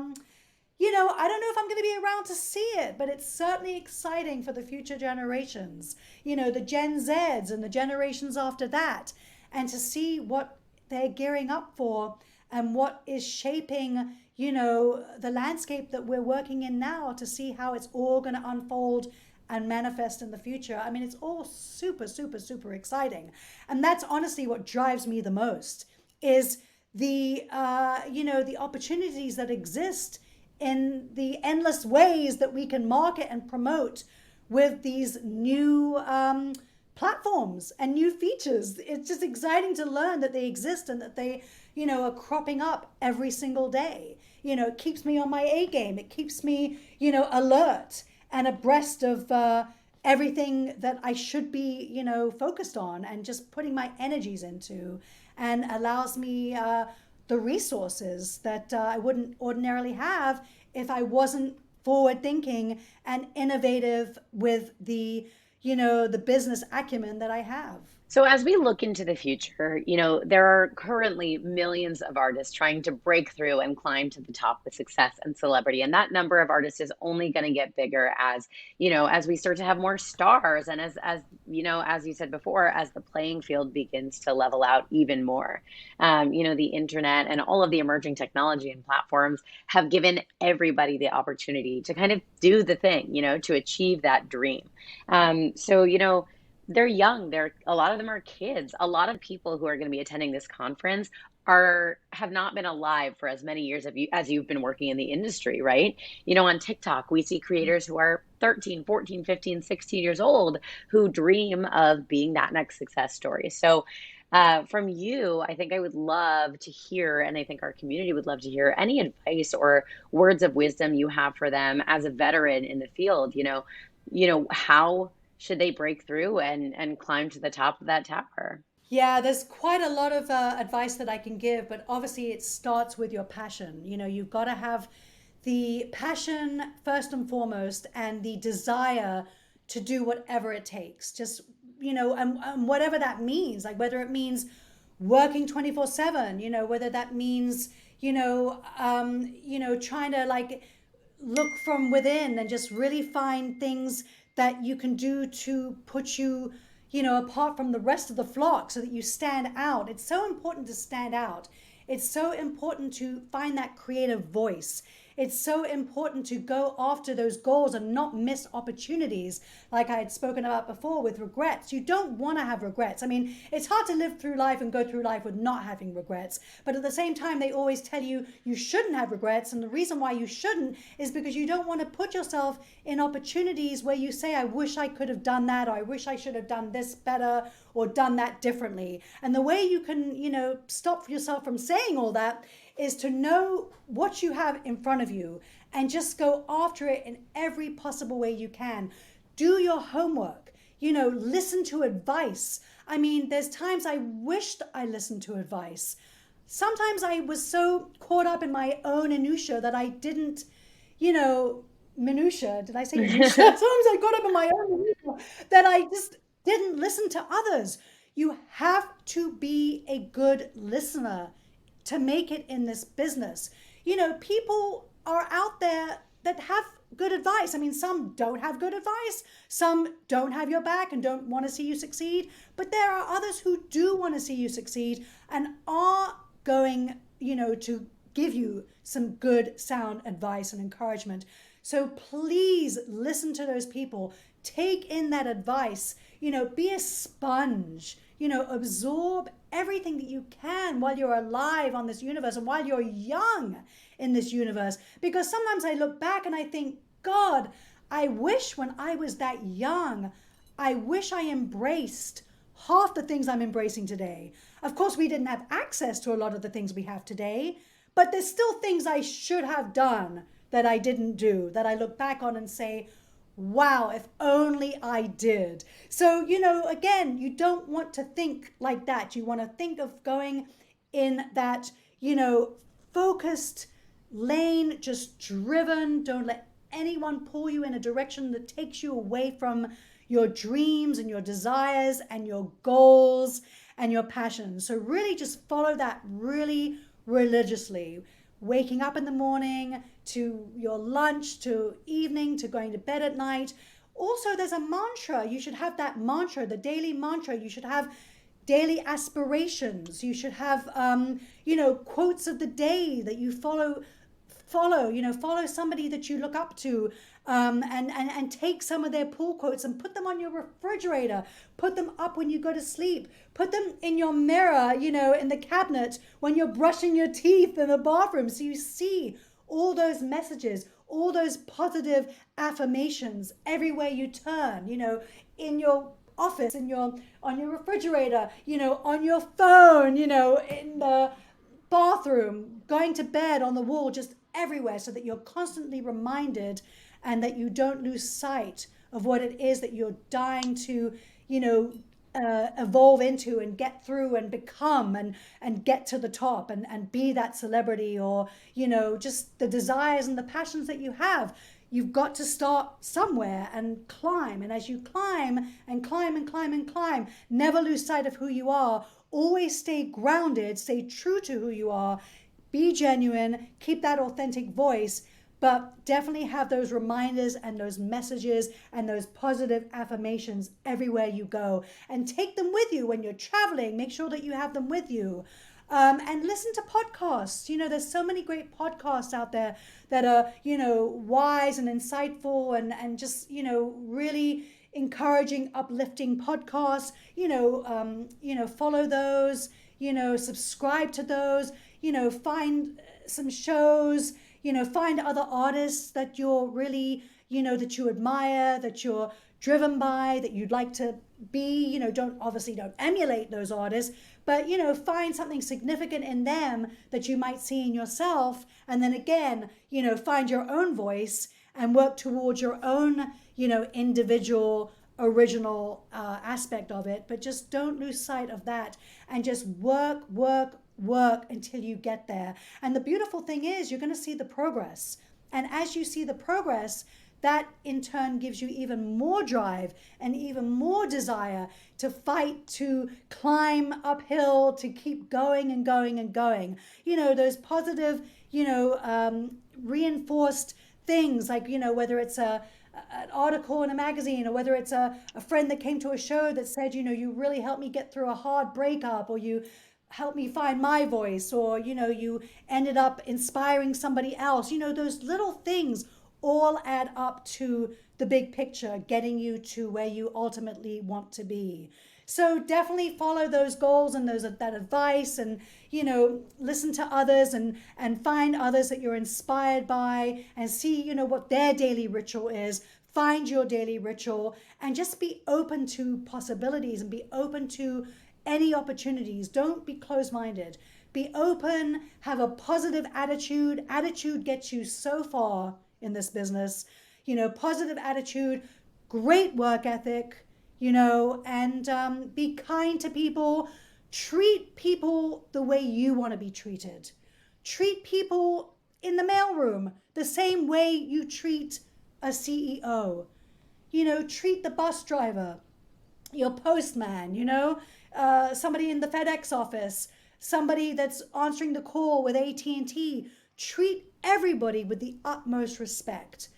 don't know if I'm going to be around to see it, but it's certainly exciting for the future generations, the Gen Zs and the generations after that, and to see what they're gearing up for and what is shaping, the landscape that we're working in now, to see how it's all going to unfold and manifest in the future. I mean, it's all super, super, super exciting. And that's honestly what drives me the most, is the opportunities that exist in the endless ways that we can market and promote with these new platforms and new features. It's just exciting to learn that they exist and that they, are cropping up every single day. it keeps me on my A game. It keeps me, alert and abreast of everything that I should be, focused on and just putting my energies into, and allows me the resources that I wouldn't ordinarily have if I wasn't forward thinking and innovative with the, the business acumen that I have. So as we look into the future, there are currently millions of artists trying to break through and climb to the top with success and celebrity. And that number of artists is only going to get bigger as, as we start to have more stars. And as you said before, as the playing field begins to level out even more. The internet and all of the emerging technology and platforms have given everybody the opportunity to kind of do the thing, to achieve that dream. They're young. A lot of them are kids. A lot of people who are going to be attending this conference have not been alive for as many years as you've been working in the industry, right? On TikTok, we see creators who are 13, 14, 15, 16 years old who dream of being that next success story. So from you, I think I would love to hear, and I think our community would love to hear, any advice or words of wisdom you have for them as a veteran in the field. How should they break through and climb to the top of that tower? Yeah, there's quite a lot of advice that I can give, but obviously it starts with your passion. You've got to have the passion first and foremost, and the desire to do whatever it takes. Just, and whatever that means, like whether it means working 24/7, whether that means, trying to like look from within and just really find things that you can do to put you, apart from the rest of the flock so that you stand out. It's so important to stand out. It's so important to find that creative voice. It's so important to go after those goals and not miss opportunities, like I had spoken about before with regrets. You don't want to have regrets. I mean, it's hard to live through life and go through life with not having regrets. But at the same time, they always tell you you shouldn't have regrets. And the reason why you shouldn't is because you don't want to put yourself in opportunities where you say, I wish I could have done that, or I wish I should have done this better or done that differently. And the way you can, stop yourself from saying all that is to know what you have in front of you and just go after it in every possible way you can. Do your homework, listen to advice. I mean, there's times I wished I listened to advice. Sometimes I was so caught up in my own minutia that I didn't, minutia, did I say minutia? Sometimes I got up in my own minutia that I just didn't listen to others. You have to be a good listener to make it in this business. People are out there that have good advice. I mean, some don't have good advice. Some don't have your back and don't want to see you succeed. But there are others who do want to see you succeed and are going, to give you some good sound advice and encouragement. So please listen to those people. Take in that advice. Be a sponge. Absorb everything that you can while you're alive on this universe and while you're young in this universe. Because sometimes I look back and I think, God, I wish when I was that young, I wish I embraced half the things I'm embracing today. Of course, we didn't have access to a lot of the things we have today, but there's still things I should have done that I didn't do, that I look back on and say, wow, if only I did. So, again, you don't want to think like that. You want to think of going in that, focused lane, just driven. Don't let anyone pull you in a direction that takes you away from your dreams and your desires and your goals and your passions. So really just follow that really religiously. Waking up in the morning, to your lunch, to evening, to going to bed at night. Also, there's a mantra. You should have that mantra, the daily mantra. You should have daily aspirations. You should have, quotes of the day that you follow, somebody that you look up to, and take some of their pull quotes and put them on your refrigerator, put them up when you go to sleep, put them in your mirror, in the cabinet when you're brushing your teeth in the bathroom. So you see all those messages, all those positive affirmations everywhere you turn, in your office, on your refrigerator, on your phone, in the bathroom, going to bed, on the wall, just everywhere so that you're constantly reminded and that you don't lose sight of what it is that you're dying to, evolve into and get through and become and get to the top and be that celebrity, or, just the desires and the passions that you have. You've got to start somewhere and climb. And as you climb and climb and climb and climb, never lose sight of who you are. Always stay grounded, stay true to who you are, be genuine, keep that authentic voice, but definitely have those reminders and those messages and those positive affirmations everywhere you go. And take them with you when you're traveling. Make sure that you have them with you. And listen to podcasts. There's so many great podcasts out there that are, wise and insightful and just, really encouraging, uplifting podcasts. Follow those, subscribe to those, find some shows, find other artists that you're really, that you admire, that you're driven by, that you'd like to be. Don't emulate those artists, but find something significant in them that you might see in yourself, and then again, find your own voice and work towards your own, individual original aspect of it. But just don't lose sight of that, and just work until you get there. And the beautiful thing is, you're going to see the progress, and as you see the progress, that in turn gives you even more drive and even more desire to fight, to climb uphill, to keep going and going and going. Those positive, reinforced things, like, whether it's an article in a magazine, or whether it's a friend that came to a show that said, you really helped me get through a hard breakup, or you helped me find my voice, or, you ended up inspiring somebody else. Those little things all add up to the big picture, getting you to where you ultimately want to be. So definitely follow those goals and that advice, and listen to others and find others that you're inspired by, and see what their daily ritual is. Find your daily ritual and just be open to possibilities and be open to any opportunities. Don't be closed-minded. Be open, have a positive attitude. Attitude gets you so far in this business. Positive attitude, great work ethic, and be kind to people. Treat people the way you want to be treated. Treat people in the mailroom the same way you treat a CEO. Treat the bus driver, your postman, somebody in the FedEx office, somebody that's answering the call with AT&T. Treat everybody with the utmost respect.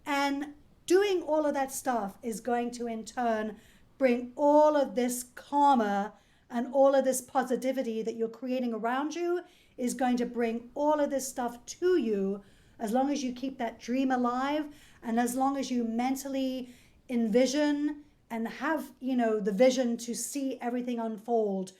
And doing all of that stuff is going to, in turn, bring all of this karma and all of this positivity that you're creating around you, is going to bring all of this stuff to you, as long as you keep that dream alive, and as long as you mentally envision and have, the vision to see everything unfold.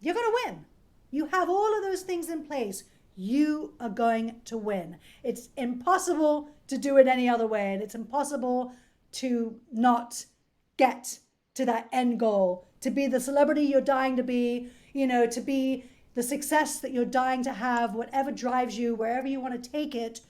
You're going to win. You have all of those things in place. You are going to win. It's impossible to do it any other way, and it's impossible to not get to that end goal, to be the celebrity you're dying to be, to be the success that you're dying to have. Whatever drives you, wherever you want to take it,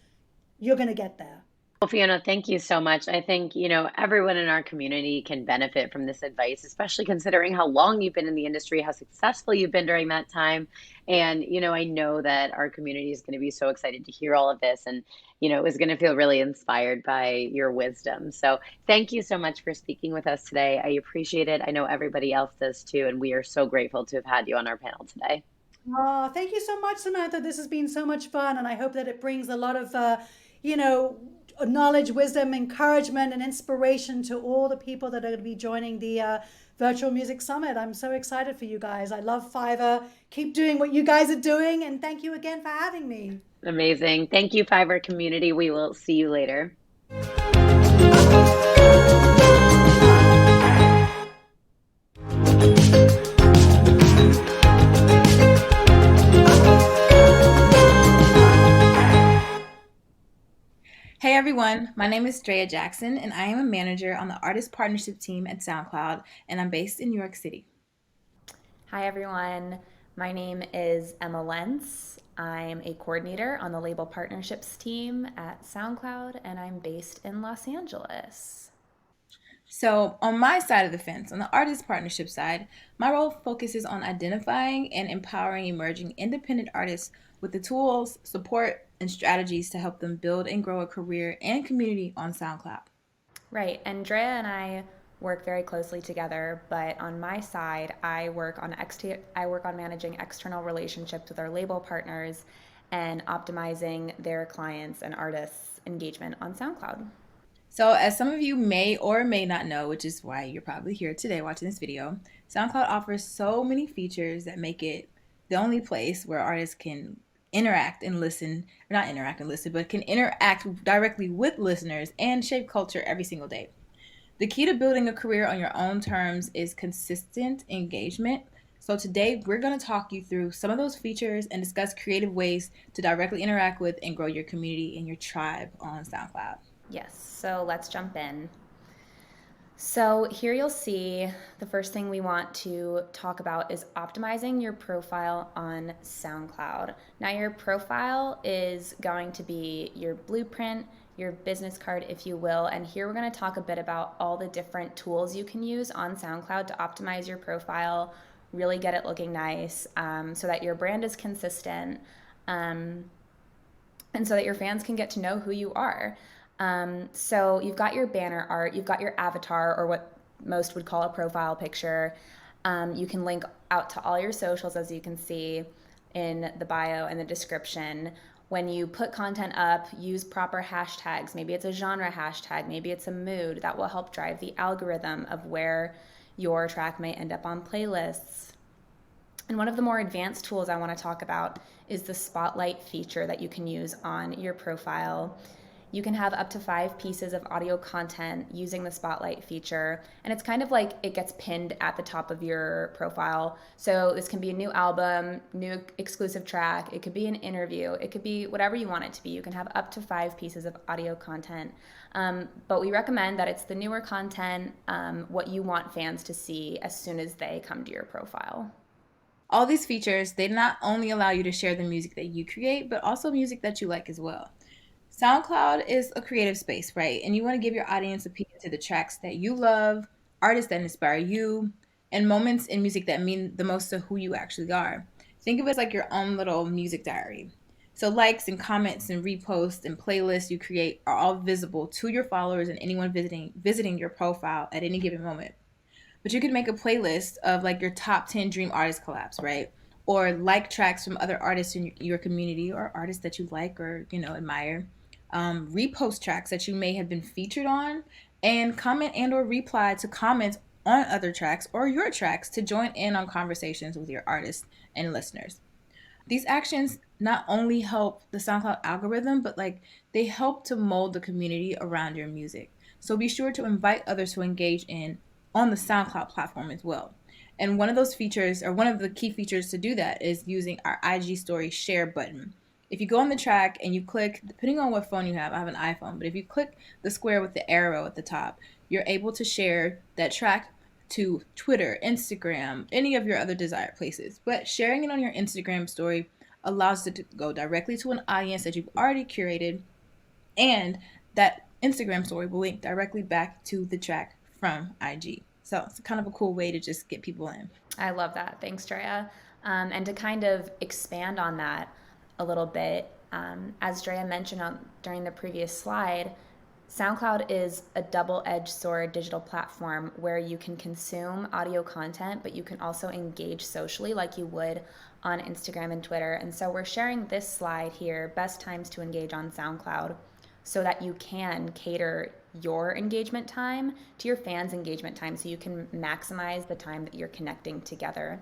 you're going to get there. Well, Fiona, thank you so much. I think, everyone in our community can benefit from this advice, especially considering how long you've been in the industry, how successful you've been during that time. And, I know that our community is going to be so excited to hear all of this, and, is going to feel really inspired by your wisdom. So thank you so much for speaking with us today. I appreciate it. I know everybody else does too. And we are so grateful to have had you on our panel today. Oh, thank you so much, Samantha. This has been so much fun. And I hope that it brings a lot of, knowledge, wisdom, encouragement, and inspiration to all the people that are going to be joining the Virtual Music Summit. I'm so excited for you guys. I love Fiverr. Keep doing what you guys are doing, and thank you again for having me. Amazing. Thank you, Fiverr community. We will see you later. Hey everyone, my name is Drea Jackson, and I am a manager on the artist partnership team at SoundCloud, and I'm based in New York City. Hi everyone, My name is Emma Lentz. I'm a coordinator on the label partnerships team at SoundCloud, and I'm based in Los Angeles. So on my side of the fence, on the artist partnership side, my role focuses on identifying and empowering emerging independent artists with the tools, support, and strategies to help them build and grow a career and community on SoundCloud. Right, Andrea and I work very closely together, but on my side, I work on managing external relationships with our label partners and optimizing their clients and artists' engagement on SoundCloud. So as some of you may or may not know, which is why you're probably here today watching this video, SoundCloud offers so many features that make it the only place where artists can interact and listen, or not interact and listen, but can interact directly with listeners and shape culture every single day. The key to building a career on your own terms is consistent engagement. So today we're going to talk you through some of those features and discuss creative ways to directly interact with and grow your community and your tribe on SoundCloud. Yes, so let's jump in. So here you'll see the first thing we want to talk about is optimizing your profile on SoundCloud. Now your profile is going to be your blueprint, your business card, if you will, and here we're going to talk a bit about all the different tools you can use on SoundCloud to optimize your profile, really get it looking nice, so that your brand is consistent, and so that your fans can get to know who you are. So you've got your banner art, you've got your avatar, or what most would call a profile picture. You can link out to all your socials, as you can see in the bio and the description. When you put content up, use proper hashtags. Maybe it's a genre hashtag, maybe it's a mood. That will help drive the algorithm of where your track may end up on playlists. And one of the more advanced tools I want to talk about is the spotlight feature that you can use on your profile. You can have up to 5 pieces of audio content using the spotlight feature, and it's kind of like it gets pinned at the top of your profile. So this can be a new album, new exclusive track, it could be an interview, it could be whatever you want it to be. You can have up to 5 pieces of audio content, but we recommend that it's the newer content, what you want fans to see as soon as they come to your profile. All these features, they not only allow you to share the music that you create, but also music that you like as well. SoundCloud is a creative space, right? And you want to give your audience a peek into the tracks that you love, artists that inspire you, and moments in music that mean the most to who you actually are. Think of it as like your own little music diary. So likes and comments and reposts and playlists you create are all visible to your followers and anyone visiting your profile at any given moment. But you can make a playlist of like your top 10 dream artist collabs, right? Or like tracks from other artists in your community or artists that you like or, admire. Repost tracks that you may have been featured on, and comment and or reply to comments on other tracks or your tracks to join in on conversations with your artists and listeners. These actions not only help the SoundCloud algorithm, but they help to mold the community around your music. So be sure to invite others to engage in on the SoundCloud platform as well. And one of those features, or one of the key features to do that, is using our IG story share button. If you go on the track and you click, depending on what phone you have, I have an iPhone, but if you click the square with the arrow at the top, you're able to share that track to Twitter, Instagram, any of your other desired places. But sharing it on your Instagram story allows it to go directly to an audience that you've already curated, and that Instagram story will link directly back to the track from IG. So it's kind of a cool way to just get people in. I love that. Thanks, Drea. And to kind of expand on that a little bit, as Drea mentioned during the previous slide, SoundCloud is a double-edged sword digital platform where you can consume audio content, but you can also engage socially like you would on Instagram and Twitter. And so we're sharing this slide here, best times to engage on SoundCloud, so that you can cater your engagement time to your fans' engagement time, so you can maximize the time that you're connecting together.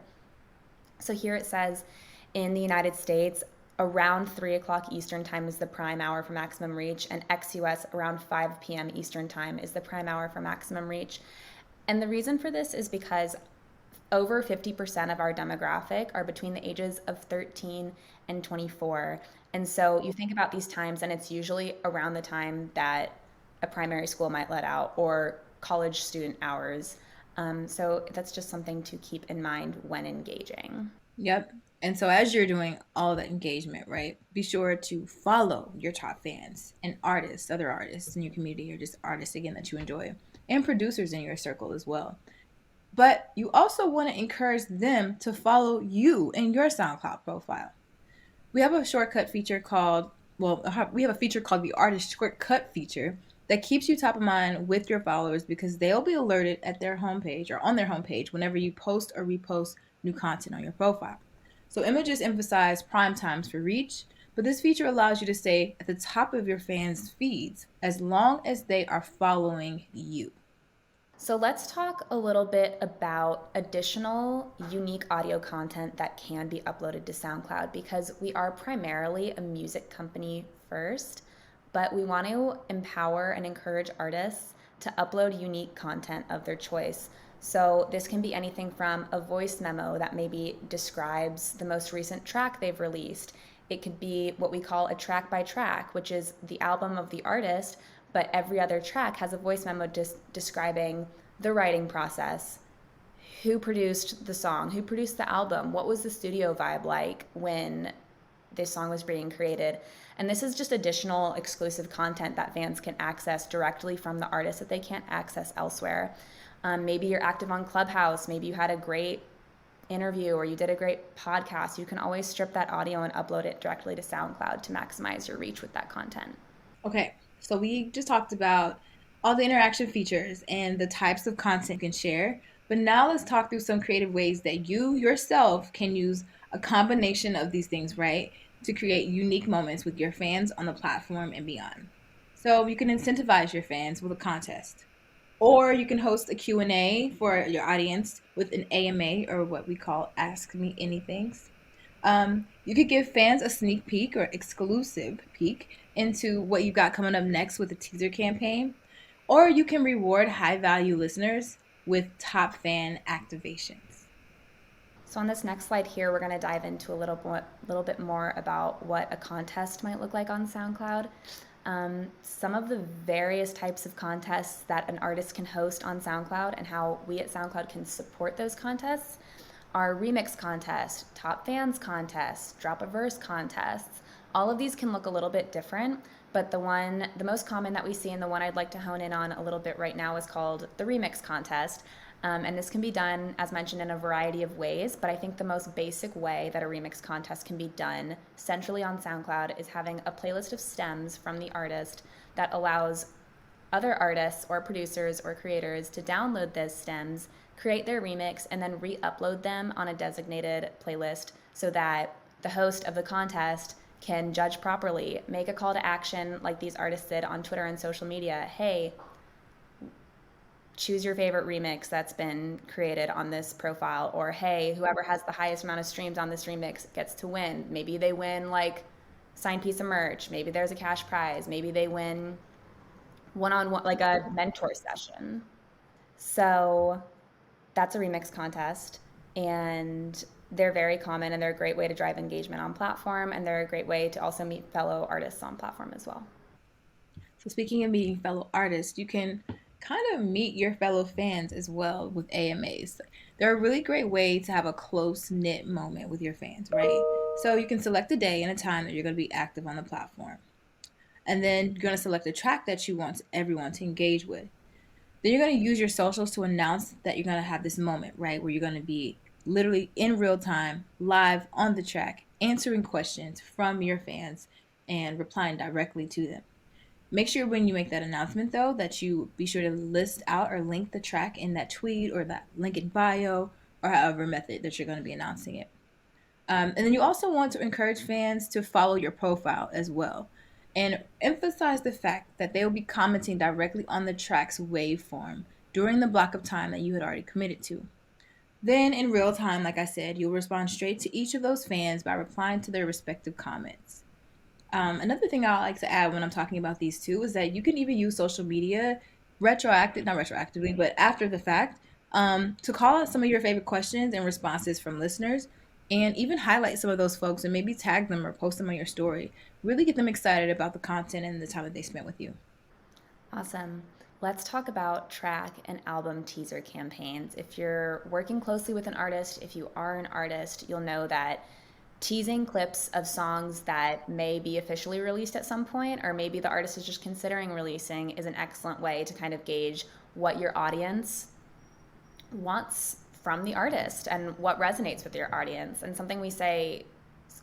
So here it says, in the United States, around 3 o'clock Eastern time is the prime hour for maximum reach, and ex-US around 5 p.m. Eastern time is the prime hour for maximum reach. And the reason for this is because over 50% of our demographic are between the ages of 13 and 24. And so you think about these times, and it's usually around the time that a primary school might let out, or college student hours. So that's just something to keep in mind when engaging. Yep. And so as you're doing all that engagement, right, be sure to follow your top fans and artists, other artists in your community, or just artists, again, that you enjoy, and producers in your circle as well. But you also want to encourage them to follow you in your SoundCloud profile. We have a shortcut feature called, we have a feature called the Artist Shortcut feature that keeps you top of mind with your followers because they'll be alerted at their homepage or on their homepage whenever you post or repost new content on your profile. So images emphasize prime times for reach, but this feature allows you to stay at the top of your fans' feeds as long as they are following you. So let's talk a little bit about additional unique audio content that can be uploaded to SoundCloud because we are primarily a music company first, but we want to empower and encourage artists to upload unique content of their choice. So this can be anything from a voice memo that maybe describes the most recent track they've released. It could be what we call a track by track, which is the album of the artist, but every other track has a voice memo describing the writing process, who produced the song, who produced the album, what was the studio vibe like when this song was being created. And this is just additional exclusive content that fans can access directly from the artist that they can't access elsewhere. Maybe you're active on Clubhouse, maybe you had a great interview or you did a great podcast. You can always strip that audio and upload it directly to SoundCloud to maximize your reach with that content. Okay, so we just talked about all the interaction features and the types of content you can share, but now let's talk through some creative ways that you yourself can use a combination of these things, right, to create unique moments with your fans on the platform and beyond. So you can incentivize your fans with a contest, or you can host a Q&A for your audience with an AMA, or what we call Ask Me Anythings. You could give fans a sneak peek or exclusive peek into what you got coming up next with a teaser campaign, or you can reward high-value listeners with top fan activations. So on this next slide here, we're going to dive into a little bit more about what a contest might look like on SoundCloud. Some of the various types of contests that an artist can host on SoundCloud and how we at SoundCloud can support those contests are remix contests, top fans contests, drop a verse contests. All of these can look a little bit different, but the most common that we see and the one I'd like to hone in on a little bit right now is called the remix contest. And this can be done, as mentioned, in a variety of ways, but I think the most basic way that a remix contest can be done centrally on SoundCloud is having a playlist of stems from the artist that allows other artists or producers or creators to download those stems, create their remix, and then re-upload them on a designated playlist so that the host of the contest can judge properly, make a call to action like these artists did on Twitter and social media. Hey, choose your favorite remix that's been created on this profile, or hey, whoever has the highest amount of streams on this remix gets to win. Maybe they win like signed piece of merch, maybe there's a cash prize, maybe they win one-on-one, like a mentor session. So that's a remix contest, and they're very common, and they're a great way to drive engagement on platform, and they're a great way to also meet fellow artists on platform as well. So speaking of meeting fellow artists, you can kind of meet your fellow fans as well with AMAs. They're a really great way to have a close-knit moment with your fans, right? So you can select a day and a time that you're going to be active on the platform. And then you're going to select a track that you want everyone to engage with. Then you're going to use your socials to announce that you're going to have this moment, right, where you're going to be literally in real time, live on the track, answering questions from your fans and replying directly to them. Make sure when you make that announcement, though, that you be sure to list out or link the track in that tweet or that link in bio or however method that you're going to be announcing it. And then you also want to encourage fans to follow your profile as well and emphasize the fact that they will be commenting directly on the track's waveform during the block of time that you had already committed to. Then in real time, like I said, you'll respond straight to each of those fans by replying to their respective comments. Another thing I like to add when I'm talking about these two is that you can even use social media not retroactively, but after the fact, to call out some of your favorite questions and responses from listeners, and even highlight some of those folks and maybe tag them or post them on your story. Really get them excited about the content and the time that they spent with you. Awesome. let's talk about track and album teaser campaigns. If you're working closely with an artist, if you are an artist, you'll know that teasing clips of songs that may be officially released at some point, or maybe the artist is just considering releasing, is an excellent way to kind of gauge what your audience wants from the artist and what resonates with your audience. And something we say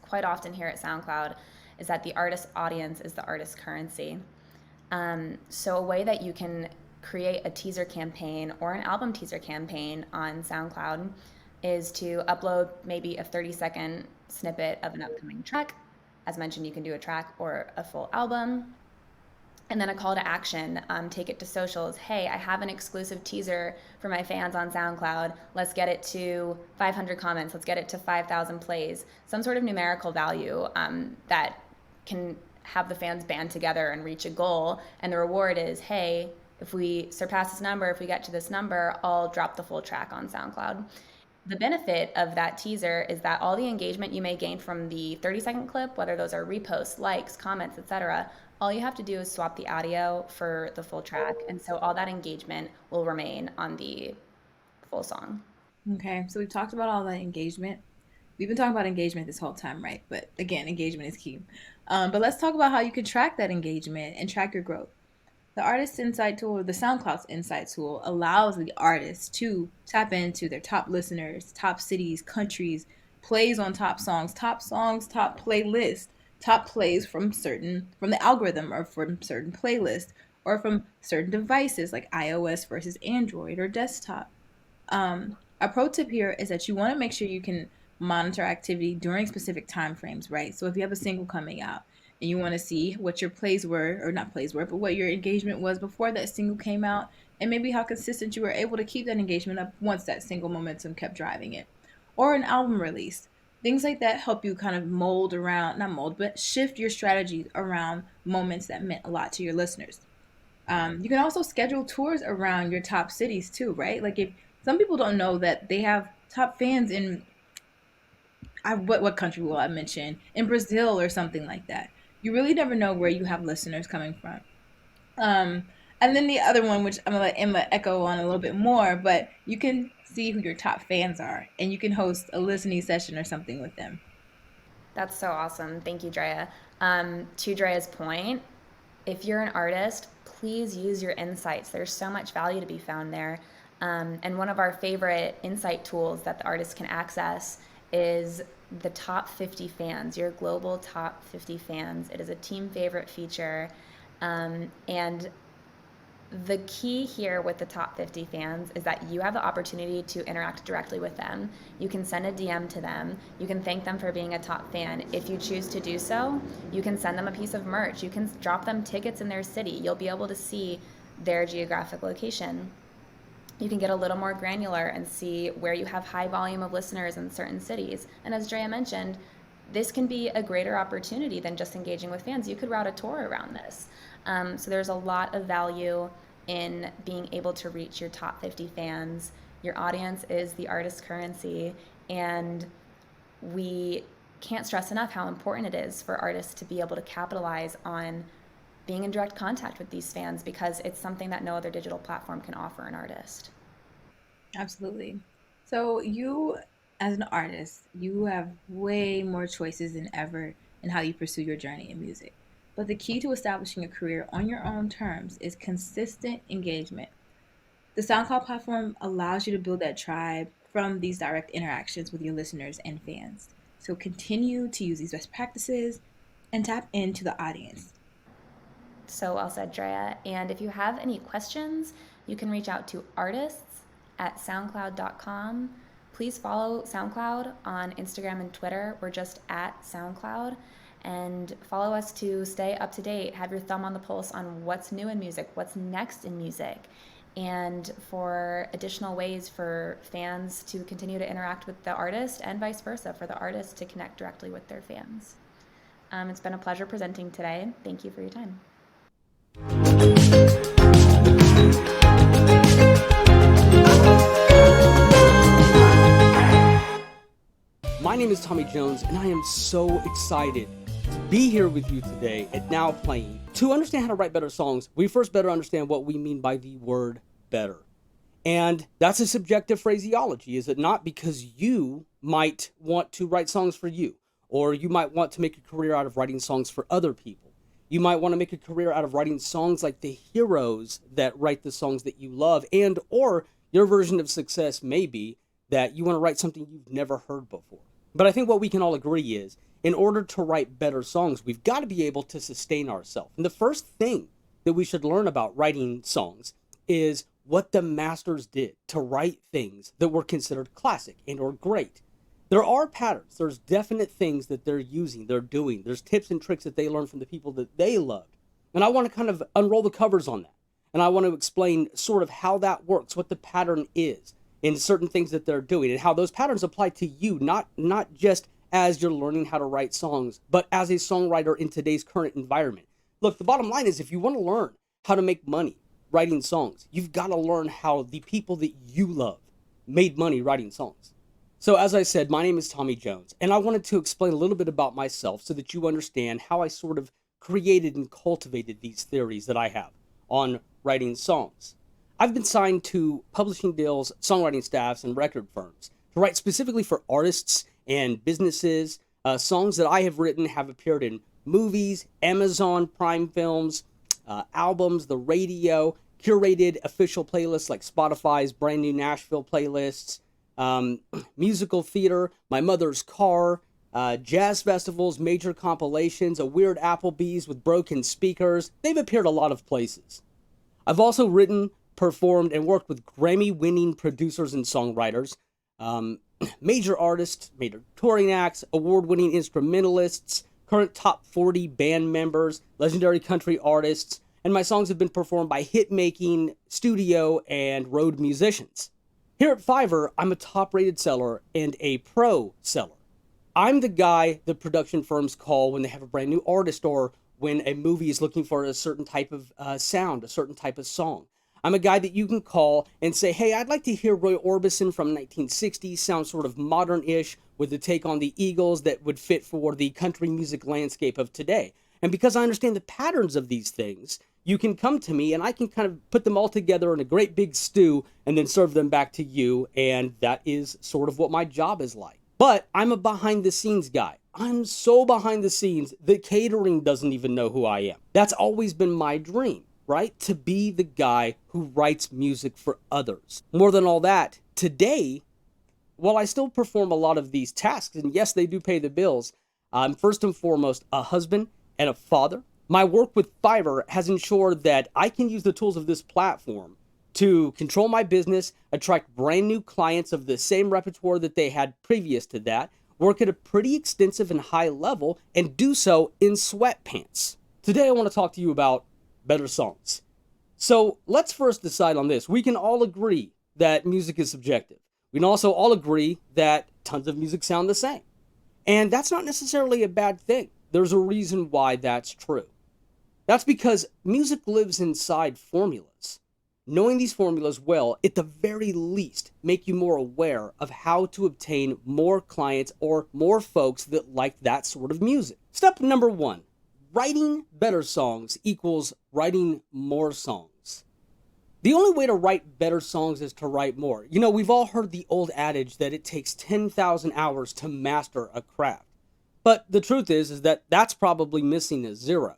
quite often here at SoundCloud is that the artist audience is the artist currency. So a way that you can create a teaser campaign or an album teaser campaign on SoundCloud is to upload maybe a 30-second snippet of an upcoming track. As mentioned, you can do a track or a full album. And then a call to action, take it to socials. Hey, I have an exclusive teaser for my fans on SoundCloud. Let's get it to 500 comments. Let's get it to 5,000 plays. Some sort of numerical value that can have the fans band together and reach a goal. And the reward is, hey, if we surpass this number, if we get to this number, I'll drop the full track on SoundCloud. The benefit of that teaser is that all the engagement you may gain from the 30-second clip, whether those are reposts, likes, comments, etc., all you have to do is swap the audio for the full track. And so all that engagement will remain on the full song. Okay, so we've talked about all that engagement. We've been talking about engagement this whole time, right? But again, engagement is key. But let's talk about how you can track that engagement and track your growth. The Artist Insight tool, or the SoundCloud's Insight tool, allows the artists to tap into their top listeners, top cities, countries, plays on top songs, top playlists, top plays from the algorithm or from certain playlists or from certain devices like iOS versus Android or desktop. A pro tip here is that you want to make sure you can monitor activity during specific time frames, right? So if you have a single coming out and you want to see what your plays were, or not plays were, but what your engagement was before that single came out, and maybe how consistent you were able to keep that engagement up once that single momentum kept driving it. Or an album release. Things like that help you kind of shift your strategies around moments that meant a lot to your listeners. You can also schedule tours around your top cities too, right? Like, if some people don't know that they have top fans in, what country will I mention? In Brazil or something like that. You really never know where you have listeners coming from. And then the other one, which I'm going to let Emma echo on a little bit more, but you can see who your top fans are, and you can host a listening session or something with them. That's so awesome. Thank you, Drea. To Drea's point, if you're an artist, please use your insights. There's so much value to be found there. And one of our favorite insight tools that the artist can access is the top 50 fans, your global top 50 fans. It is a team favorite feature. And the key here with the top 50 fans is that you have the opportunity to interact directly with them. You can send a DM to them. You can thank them for being a top fan. If you choose to do so, you can send them a piece of merch. You can drop them tickets in their city. You'll be able to see their geographic location. You can get a little more granular and see where you have high volume of listeners in certain cities. And as Drea mentioned, this can be a greater opportunity than just engaging with fans. You could route a tour around this. So there's a lot of value in being able to reach your top 50 fans. Your audience is the artist currency, and we can't stress enough how important it is for artists to be able to capitalize on being in direct contact with these fans, because it's something that no other digital platform can offer an artist. Absolutely. So you, as an artist, you have way more choices than ever in how you pursue your journey in music. But the key to establishing a career on your own terms is consistent engagement. The SoundCloud platform allows you to build that tribe from these direct interactions with your listeners and fans. So continue to use these best practices and tap into the audience. So well said, Drea. And if you have any questions, you can reach out to artists@soundcloud.com. Please follow SoundCloud on Instagram and Twitter. We're just at SoundCloud. And follow us to stay up to date. Have your thumb on the pulse on what's new in music, what's next in music, and for additional ways for fans to continue to interact with the artist, and vice versa, for the artist to connect directly with their fans. It's been a pleasure presenting today. Thank you for your time. My name is Tommy Jones, and I am so excited be here with you today at Now Playing. To understand how to write better songs, we first better understand what we mean by the word better. And that's a subjective phraseology, is it not? Because you might want to write songs for you, or you might want to make a career out of writing songs for other people. You might want to make a career out of writing songs like the heroes that write the songs that you love, and or your version of success may be that you want to write something you've never heard before. But I think what we can all agree is, in order to write better songs, we've got to be able to sustain ourselves. And the first thing that we should learn about writing songs is what the masters did to write things that were considered classic and or great. There are patterns. There's definite things that they're using, they're doing. There's tips and tricks that they learned from the people that they loved. And I want to kind of unroll the covers on that. And I want to explain sort of how that works, what the pattern is in certain things that they're doing, and how those patterns apply to you, not just as you're learning how to write songs, but as a songwriter in today's current environment. Look, the bottom line is, if you want to learn how to make money writing songs, you've got to learn how the people that you love made money writing songs. So as I said, my name is Tommy Jones, and I wanted to explain a little bit about myself so that you understand how I sort of created and cultivated these theories that I have on writing songs. I've been signed to publishing deals, songwriting staffs, and record firms to write specifically for artists and businesses. Songs that I have written have appeared in movies, Amazon Prime films, albums, the radio, curated official playlists like Spotify's Brand New Nashville playlists, musical theater, My Mother's Car, jazz festivals, major compilations, a weird Applebee's with broken speakers. They've appeared a lot of places. I've also written, performed, and worked with Grammy-winning producers and songwriters, major artists, major touring acts, award-winning instrumentalists, current top 40 band members, legendary country artists, and my songs have been performed by hit-making studio and road musicians. Here at Fiverr, I'm a top-rated seller and a pro seller. I'm the guy that production firms call when they have a brand new artist or when a movie is looking for a certain type of sound, a certain type of song. I'm a guy that you can call and say, hey, I'd like to hear Roy Orbison from 1960, sound sort of modern-ish with a take on the Eagles that would fit for the country music landscape of today. And because I understand the patterns of these things, you can come to me and I can kind of put them all together in a great big stew and then serve them back to you. And that is sort of what my job is like. But I'm a behind-the-scenes guy. I'm so behind the scenes that catering doesn't even know who I am. That's always been my dream, right? To be the guy who writes music for others. More than all that, today, while I still perform a lot of these tasks, and yes, they do pay the bills, I'm first and foremost a husband and a father. My work with Fiverr has ensured that I can use the tools of this platform to control my business, attract brand new clients of the same repertoire that they had previous to that, work at a pretty extensive and high level, and do so in sweatpants. Today I want to talk to you about better songs. So let's first decide on this. We can all agree that music is subjective. We can also all agree that tons of music sound the same. And that's not necessarily a bad thing. There's a reason why that's true. That's because music lives inside formulas. Knowing these formulas well, at the very least, make you more aware of how to obtain more clients or more folks that like that sort of music. Step number 1, writing better songs equals writing more songs. The only way to write better songs is to write more. You know, we've all heard the old adage that it takes 10,000 hours to master a craft. But the truth is that that's probably missing a zero.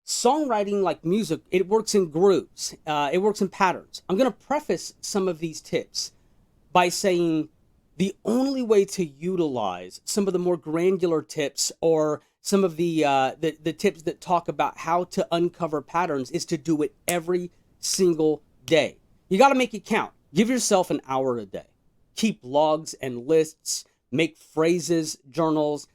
Songwriting, like music, it works in grooves. It works in patterns. I'm going to preface some of these tips by saying the only way to utilize some of the more granular tips or some of the tips that talk about how to uncover patterns is to do it every single day. You got to make it count. Give yourself an hour a day. Keep logs and lists. Make phrases, journals.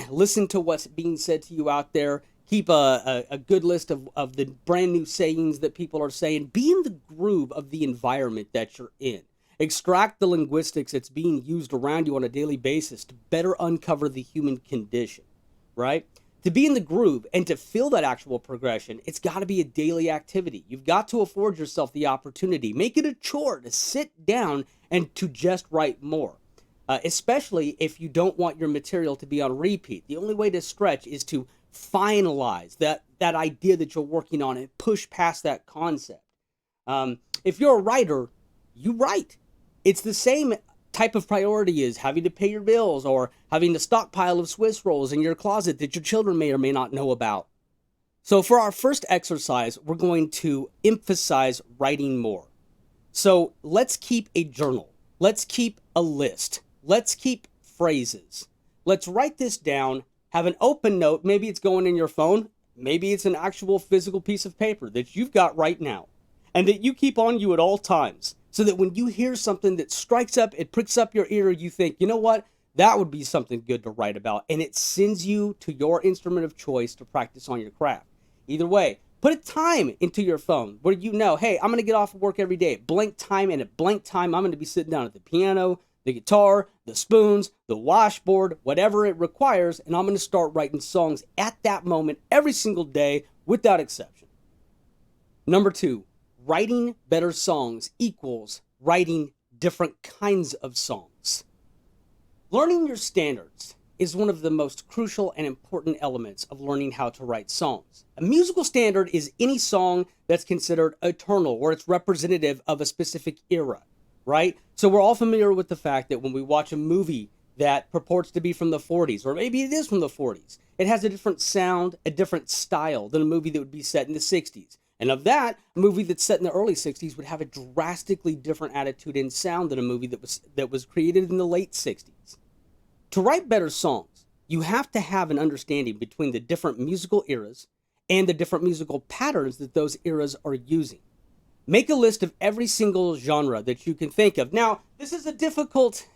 Listen to what's being said to you out there. Keep a good list of the brand new sayings that people are saying. Be in the groove of the environment that you're in. Extract the linguistics that's being used around you on a daily basis to better uncover the human condition, right? To be in the groove and to feel that actual progression, it's got to be a daily activity. You've got to afford yourself the opportunity. Make it a chore to sit down and to just write more. especially if you don't want your material to be on repeat. The only way to stretch is to finalize that idea that you're working on and push past that concept. If you're a writer, you write. It's the same type of priority as having to pay your bills or having a stockpile of Swiss rolls in your closet that your children may or may not know about. So for our first exercise, we're going to emphasize writing more. So let's keep a journal. Let's keep a list. Let's keep phrases. Let's write this down, have an open note. Maybe it's going in your phone. Maybe it's an actual physical piece of paper that you've got right now and that you keep on you at all times, so that when you hear something that strikes up, it pricks up your ear, you think, you know what, that would be something good to write about, and it sends you to your instrument of choice to practice on your craft. Either way, put a time into your phone where you know, hey, I'm going to get off of work every day at blank time, and at blank time, I'm going to be sitting down at the piano, the guitar, the spoons, the washboard, whatever it requires, and I'm going to start writing songs at that moment every single day without exception. Number 2. Writing better songs equals writing different kinds of songs. Learning your standards is one of the most crucial and important elements of learning how to write songs. A musical standard is any song that's considered eternal or it's representative of a specific era, right? So we're all familiar with the fact that when we watch a movie that purports to be from the 40s, or maybe it is from the 40s, it has a different sound, a different style than a movie that would be set in the 60s. And of that, a movie that's set in the early 60s would have a drastically different attitude and sound than a movie that was created in the late 60s. To write better songs, you have to have an understanding between the different musical eras and the different musical patterns that those eras are using. Make a list of every single genre that you can think of. Now, this is a difficult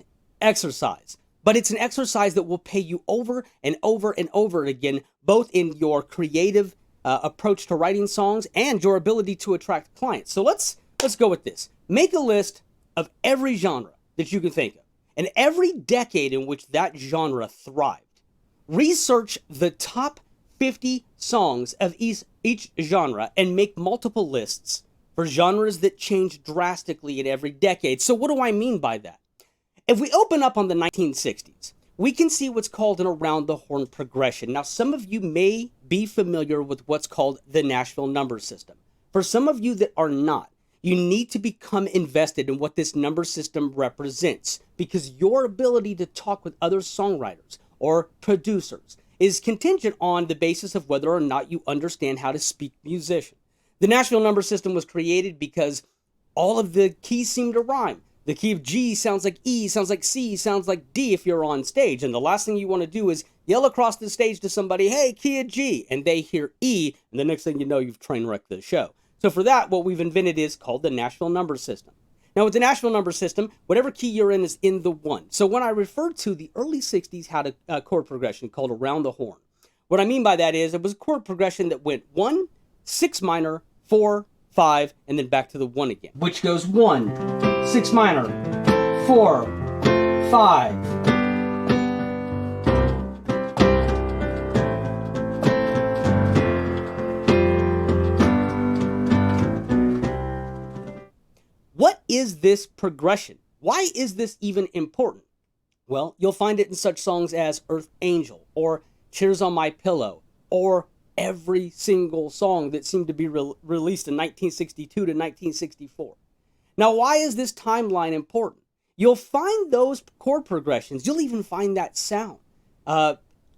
exercise, but it's an exercise that will pay you over and over and over again, both in your creative approach to writing songs and your ability to attract clients. So let's go with this. Make a list of every genre that you can think of and every decade in which that genre thrived. Research the top 50 songs of each genre and make multiple lists for genres that change drastically in every decade. So what do I mean by that? If we open up on the 1960s, we can see what's called an around the horn progression. Now, some of you may be familiar with what's called the Nashville number system. For some of you that are not, you need to become invested in what this number system represents, because your ability to talk with other songwriters or producers is contingent on the basis of whether or not you understand how to speak musician. The Nashville number system was created because all of the keys seem to rhyme. The key of G sounds like E, sounds like C, sounds like D if you're on stage. And the last thing you want to do is yell across the stage to somebody, hey, key of G, and they hear E, and the next thing you know, you've train wrecked the show. So for that, what we've invented is called the Nashville number system. Now, with the Nashville number system, whatever key you're in is in the one. So when I refer to the early 60s had a chord progression called around the horn, what I mean by that is it was a chord progression that went 1, 6 minor, 4, 5, and then back to the 1 again, which goes 1, 6 minor, 4, 5. What is this progression? Why is this even important? Well, you'll find it in such songs as Earth Angel or Tears on My Pillow or every single song that seemed to be released in 1962 to 1964. Now, why is this timeline important? You'll find those chord progressions, you'll even find that sound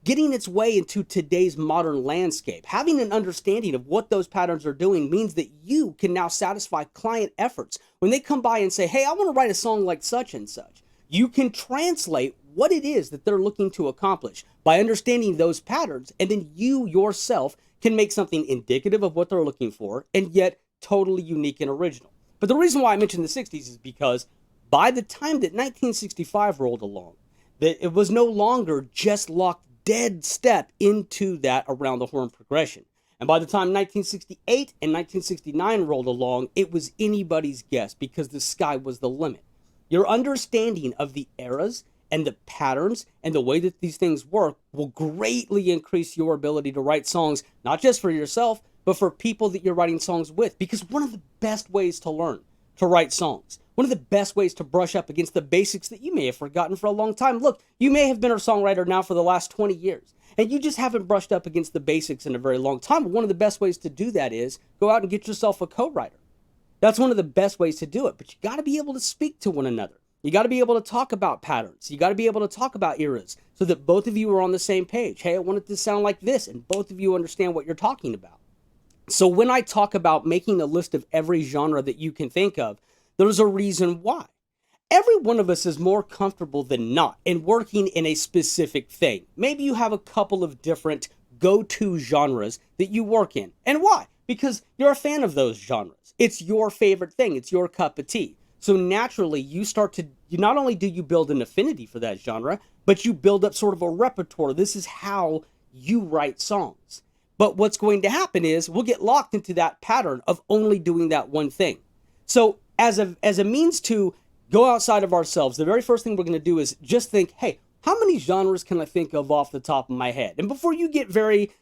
getting its way into today's modern landscape. Having an understanding of what those patterns are doing means that you can now satisfy client efforts. When they come by and say, hey, I want to write a song like such and such, you can translate what it is that they're looking to accomplish by understanding those patterns, and then you yourself can make something indicative of what they're looking for and yet totally unique and original. But the reason why I mentioned the 60s is because by the time that 1965 rolled along, that it was no longer just locked dead step into that around the horn progression. And by the time 1968 and 1969 rolled along, it was anybody's guess because the sky was the limit. Your understanding of the eras and the patterns and the way that these things work will greatly increase your ability to write songs, not just for yourself, but for people that you're writing songs with. Because one of the best ways to learn to write songs. One of the best ways to brush up against the basics that you may have forgotten for a long time. Look, you may have been a songwriter now for the last 20 years, and you just haven't brushed up against the basics in a very long time. One of the best ways to do that is go out and get yourself a co-writer. That's one of the best ways to do it, but you got to be able to speak to one another. You got to be able to talk about patterns. You got to be able to talk about eras so that both of you are on the same page. Hey, I want it to sound like this, and both of you understand what you're talking about. So when I talk about making a list of every genre that you can think of, there's a reason why. Every one of us is more comfortable than not in working in a specific thing. Maybe you have a couple of different go-to genres that you work in. And why? Because you're a fan of those genres. It's your favorite thing. It's your cup of tea. So naturally, you not only do you build an affinity for that genre, but you build up sort of a repertoire. This is how you write songs. But what's going to happen is we'll get locked into that pattern of only doing that one thing. So as a means to go outside of ourselves, the very first thing we're going to do is just think, hey, how many genres can I think of off the top of my head? And before you get very,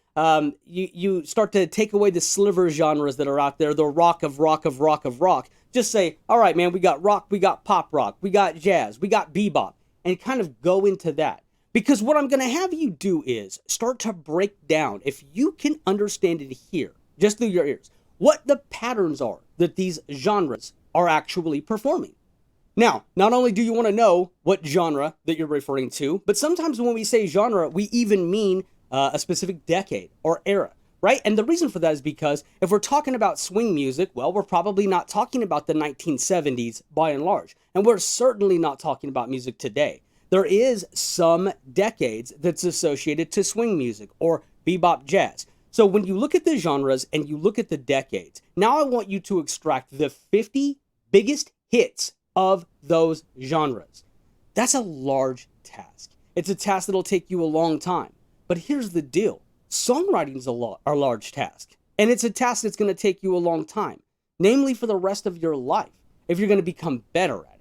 you start to take away the sliver genres that are out there, the rock of rock of rock of rock, just say, all right, man, we got rock, we got pop rock, we got jazz, we got bebop, and kind of go into that. Because what I'm going to have you do is start to break down, if you can understand it here, just through your ears, what the patterns are that these genres are actually performing. Now, not only do you want to know what genre that you're referring to, but sometimes when we say genre, we even mean a specific decade or era, right? And the reason for that is because if we're talking about swing music, well, we're probably not talking about the 1970s by and large. And we're certainly not talking about music today. There is some decades that's associated to swing music or bebop jazz. So when you look at the genres and you look at the decades, now I want you to extract the 50 biggest hits of those genres. That's a large task. It's a task that'll take you a long time. But here's the deal. Songwriting is a large task. And it's a task that's going to take you a long time. Namely for the rest of your life, if you're going to become better at it.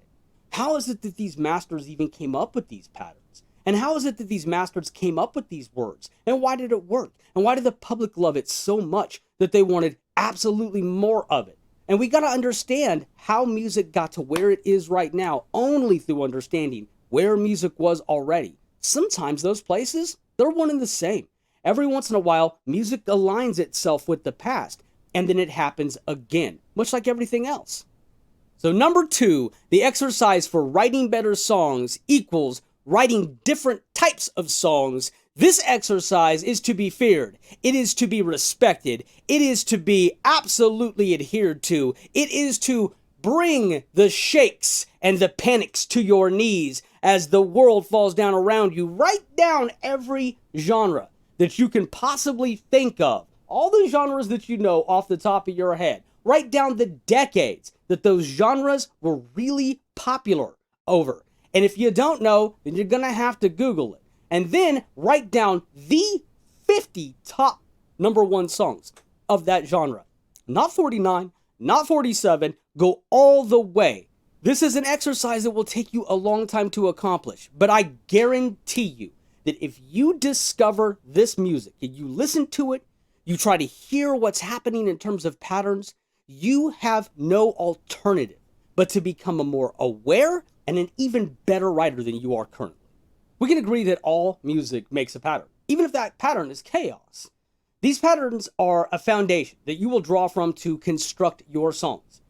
How is it that these masters even came up with these patterns? And how is it that these masters came up with these words? And why did it work? And why did the public love it so much that they wanted absolutely more of it? And we got to understand how music got to where it is right now only through understanding where music was already. Sometimes those places, they're one and the same. Every once in a while, music aligns itself with the past, and then it happens again, much like everything else. So number 2, the exercise for writing better songs equals writing different types of songs. This exercise is to be feared. It is to be respected. It is to be absolutely adhered to. It is to bring the shakes and the panics to your knees as the world falls down around you. Write down every genre that you can possibly think of. All the genres that you know off the top of your head. Write down the decades that those genres were really popular over. And if you don't know, then you're going to have to Google it. And then write down the 50 top #1 songs of that genre. Not 49, not 47, go all the way. This is an exercise that will take you a long time to accomplish, but I guarantee you that if you discover this music and you listen to it, you try to hear what's happening in terms of patterns, you have no alternative but to become a more aware and an even better writer than you are currently. We can agree that all music makes a pattern, even if that pattern is chaos. These patterns are a foundation that you will draw from to construct your songs.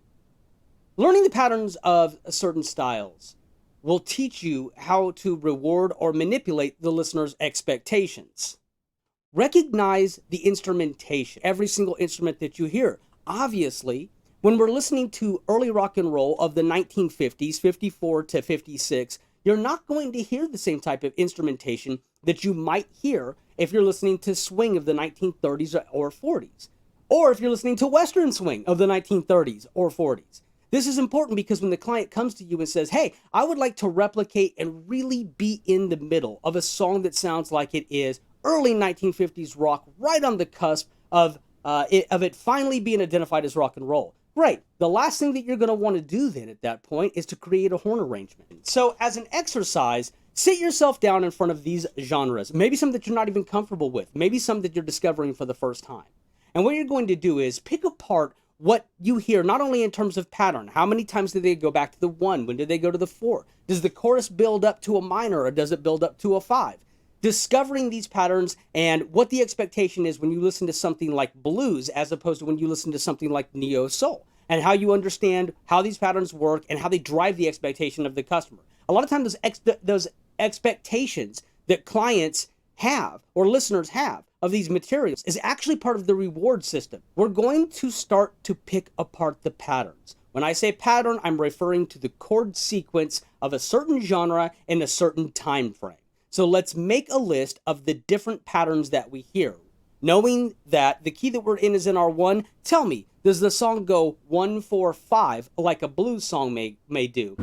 Learning the patterns of certain styles will teach you how to reward or manipulate the listener's expectations. Recognize the instrumentation, every single instrument that you hear. Obviously, when we're listening to early rock and roll of the 1950s, 54 to 56, you're not going to hear the same type of instrumentation that you might hear if you're listening to swing of the 1930s or 40s. Or if you're listening to Western swing of the 1930s or 40s. This is important because when the client comes to you and says, hey, I would like to replicate and really be in the middle of a song that sounds like it is early 1950s rock, right on the cusp of it finally being identified as rock and roll. Great. The last thing that you're going to want to do then at that point is to create a horn arrangement. So as an exercise, sit yourself down in front of these genres, maybe some that you're not even comfortable with, maybe some that you're discovering for the first time. And what you're going to do is pick apart what you hear, not only in terms of pattern, how many times did they go back to the 1? When did they go to the 4? Does the chorus build up to a minor or does it build up to a 5? Discovering these patterns and what the expectation is when you listen to something like blues as opposed to when you listen to something like neo soul, and how you understand how these patterns work and how they drive the expectation of the customer. A lot of times those expectations that clients have or listeners have of these materials is actually part of the reward system. We're going to start to pick apart the patterns. When I say pattern, I'm referring to the chord sequence of a certain genre in a certain time frame. So let's make a list of the different patterns that we hear. Knowing that the key that we're in is in our 1, tell me, does the song go 1, 4, 5 like a blues song may do?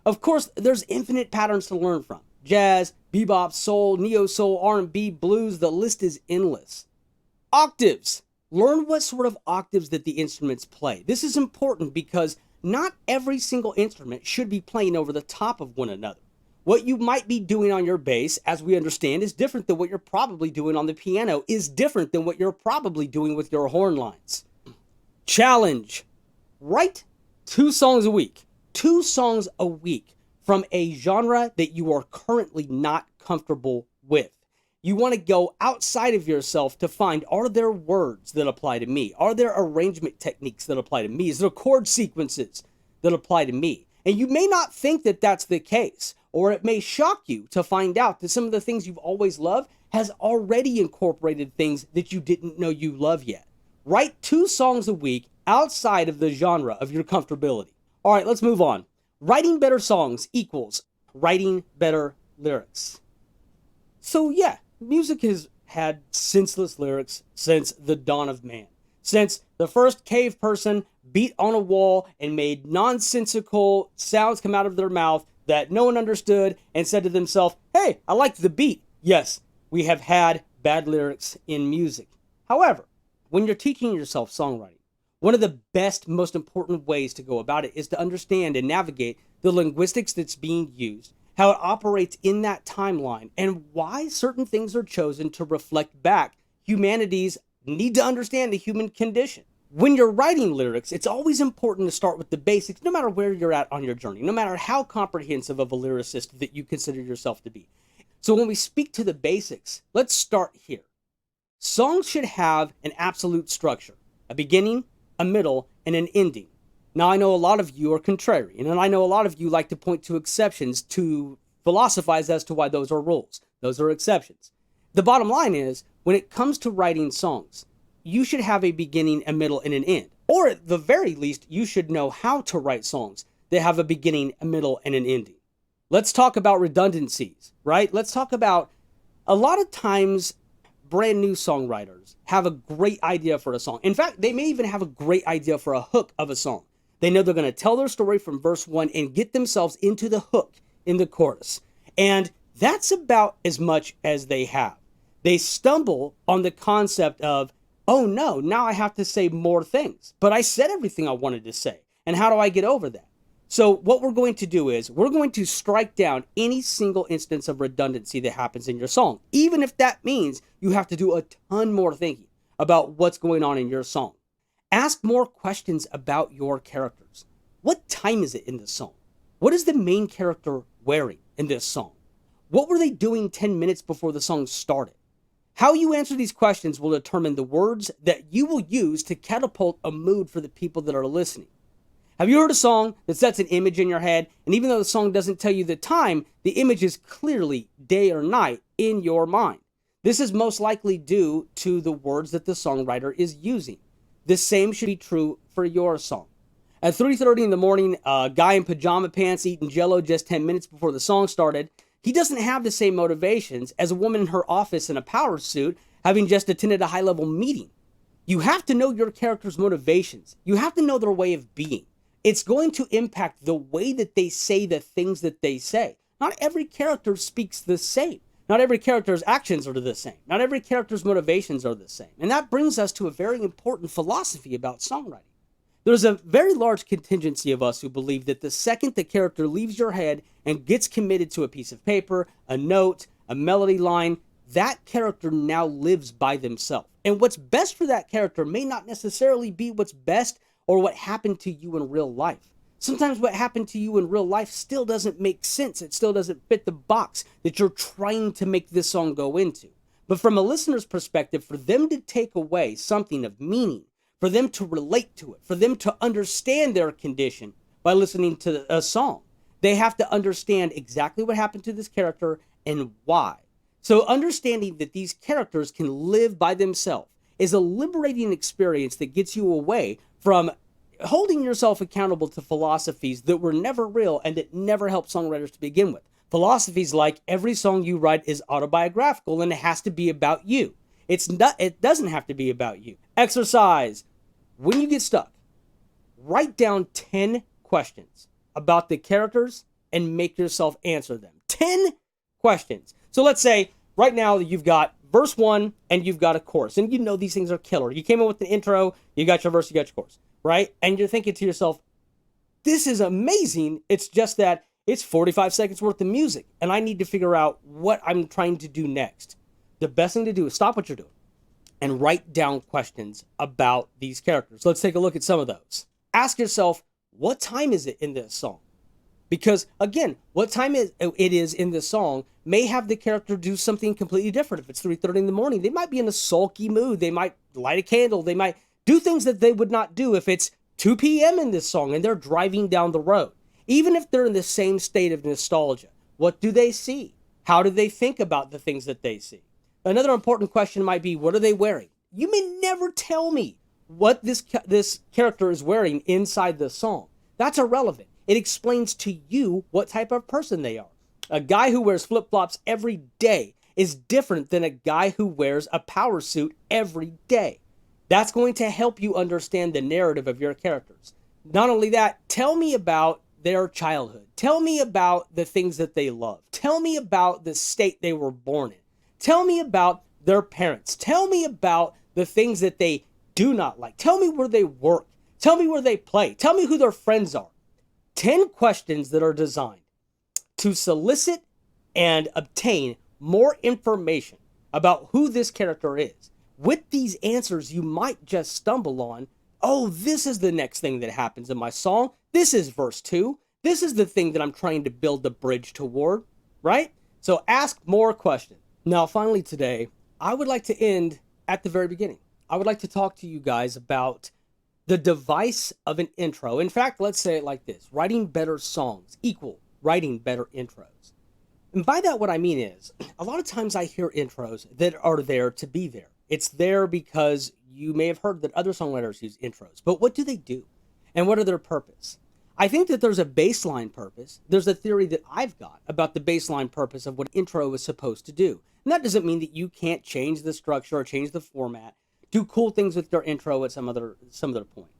Of course, there's infinite patterns to learn from. Jazz, bebop, soul, neo-soul, R&B, blues, the list is endless. Octaves. Learn what sort of octaves that the instruments play. This is important because not every single instrument should be playing over the top of one another. What you might be doing on your bass, as we understand, is different than what you're probably doing on the piano, is different than what you're probably doing with your horn lines. Challenge. Write 2 songs a week. 2 songs a week from a genre that you are currently not comfortable with. You want to go outside of yourself to find, are there words that apply to me? Are there arrangement techniques that apply to me? Is there chord sequences that apply to me? And you may not think that that's the case, or it may shock you to find out that some of the things you've always loved has already incorporated things that you didn't know you love yet. Write 2 songs a week outside of the genre of your comfortability. All right, let's move on. Writing better songs equals writing better lyrics. So yeah, music has had senseless lyrics since the dawn of man. Since the first cave person beat on a wall and made nonsensical sounds come out of their mouth that no one understood and said to themselves, hey, I like the beat. Yes, we have had bad lyrics in music. However, when you're teaching yourself songwriting, one of the best, most important ways to go about it is to understand and navigate the linguistics that's being used, how it operates in that timeline, and why certain things are chosen to reflect back humanity's need to understand the human condition. When you're writing lyrics, it's always important to start with the basics, no matter where you're at on your journey, no matter how comprehensive of a lyricist that you consider yourself to be. So when we speak to the basics, let's start here. Songs should have an absolute structure, a beginning, a middle, and an ending. Now, I know a lot of you are contrarian, and I know a lot of you like to point to exceptions to philosophize as to why those are rules. Those are exceptions. The bottom line is, when it comes to writing songs, you should have a beginning, a middle, and an end. Or at the very least, you should know how to write songs that have a beginning, a middle, and an ending. Let's talk about redundancies, right? Let's talk about, a lot of times, brand new songwriters have a great idea for a song. In fact, they may even have a great idea for a hook of a song. They know they're going to tell their story from verse 1 and get themselves into the hook in the chorus. And that's about as much as they have. They stumble on the concept of, oh no, now I have to say more things. But I said everything I wanted to say. And how do I get over that? So what we're going to do is we're going to strike down any single instance of redundancy that happens in your song, even if that means you have to do a ton more thinking about what's going on in your song. Ask more questions about your characters. What time is it in the song? What is the main character wearing in this song? What were they doing 10 minutes before the song started? How you answer these questions will determine the words that you will use to catapult a mood for the people that are listening. Have you heard a song that sets an image in your head, and even though the song doesn't tell you the time, the image is clearly day or night in your mind? This is most likely due to the words that the songwriter is using. The same should be true for your song. At 3:30 in the morning, a guy in pajama pants eating Jell-O just 10 minutes before the song started, he doesn't have the same motivations as a woman in her office in a power suit having just attended a high-level meeting. You have to know your character's motivations. You have to know their way of being. It's going to impact the way that they say the things that they say. Not every character speaks the same. Not every character's actions are the same. Not every character's motivations are the same. And that brings us to a very important philosophy about songwriting. There's a very large contingency of us who believe that the second the character leaves your head and gets committed to a piece of paper, a note, a melody line, that character now lives by themselves. And what's best for that character may not necessarily be what's best or what happened to you in real life. Sometimes what happened to you in real life still doesn't make sense. It still doesn't fit the box that you're trying to make this song go into. But from a listener's perspective, for them to take away something of meaning, for them to relate to it, for them to understand their condition by listening to a song, they have to understand exactly what happened to this character and why. So understanding that these characters can live by themselves is a liberating experience that gets you away from holding yourself accountable to philosophies that were never real and that never helped songwriters to begin with. Philosophies like every song you write is autobiographical and it has to be about you. It doesn't have to be about you. Exercise. When you get stuck, write down 10 questions about the characters and make yourself answer them. 10 questions. So let's say right now you've got verse 1 and you've got a chorus. And you know these things are killer. You came in with the intro, you got your verse, you got your chorus, right? And you're thinking to yourself, this is amazing. It's just that it's 45 seconds worth of music and I need to figure out what I'm trying to do next. The best thing to do is stop what you're doing and write down questions about these characters. Let's take a look at some of those. Ask yourself, what time is it in this song? Because again, what time it is in this song may have the character do something completely different. If it's 3:30 in the morning, they might be in a sulky mood. They might light a candle. They might do things that they would not do if it's 2 p.m. in this song and they're driving down the road. Even if they're in the same state of nostalgia, what do they see? How do they think about the things that they see? Another important question might be, what are they wearing? You may never tell me what this character is wearing inside the song. That's irrelevant. It explains to you what type of person they are. A guy who wears flip-flops every day is different than a guy who wears a power suit every day. That's going to help you understand the narrative of your characters. Not only that, tell me about their childhood. Tell me about the things that they love. Tell me about the state they were born in. Tell me about their parents. Tell me about the things that they do not like. Tell me where they work. Tell me where they play. Tell me who their friends are. 10 questions that are designed to solicit and obtain more information about who this character is. With these answers, you might just stumble on, oh, this is the next thing that happens in my song. This is verse 2. This is the thing that I'm trying to build the bridge toward, right? So ask more questions. Now, finally today, I would like to end at the very beginning. I would like to talk to you guys about the device of an intro. In fact, let's say it like this. Writing better songs equal writing better intros. And by that, what I mean is, a lot of times I hear intros that are there to be there. It's there because you may have heard that other songwriters use intros. But what do they do? And what are their purpose? I think that there's a baseline purpose. There's a theory that I've got about the baseline purpose of what intro is supposed to do. And that doesn't mean that you can't change the structure or change the format, do cool things with your intro at some other point.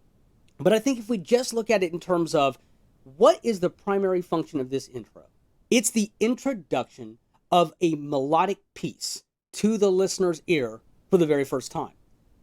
But I think if we just look at it in terms of what is the primary function of this intro, it's the introduction of a melodic piece to the listener's ear for the very first time.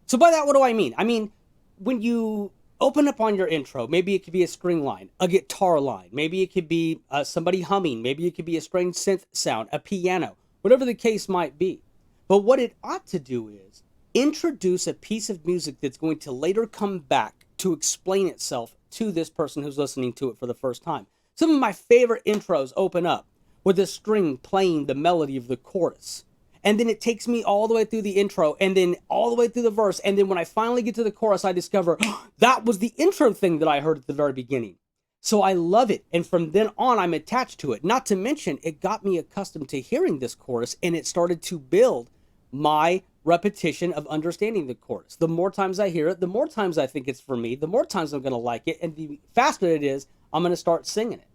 So by that, what do I mean? I mean, when you open up on your intro, maybe it could be a string line, a guitar line, maybe it could be somebody humming, maybe it could be a strange synth sound, a piano, whatever the case might be. But what it ought to do is introduce a piece of music that's going to later come back to explain itself to this person who's listening to it for the first time. Some of my favorite intros open up with a string playing the melody of the chorus. And then it takes me all the way through the intro and then all the way through the verse. And then when I finally get to the chorus, I discover that was the intro thing that I heard at the very beginning. So I love it. And from then on, I'm attached to it. Not to mention, it got me accustomed to hearing this chorus and it started to build my repetition of understanding the chorus. The more times I hear it, the more times I think it's for me, the more times I'm going to like it. And the faster it is, I'm going to start singing it,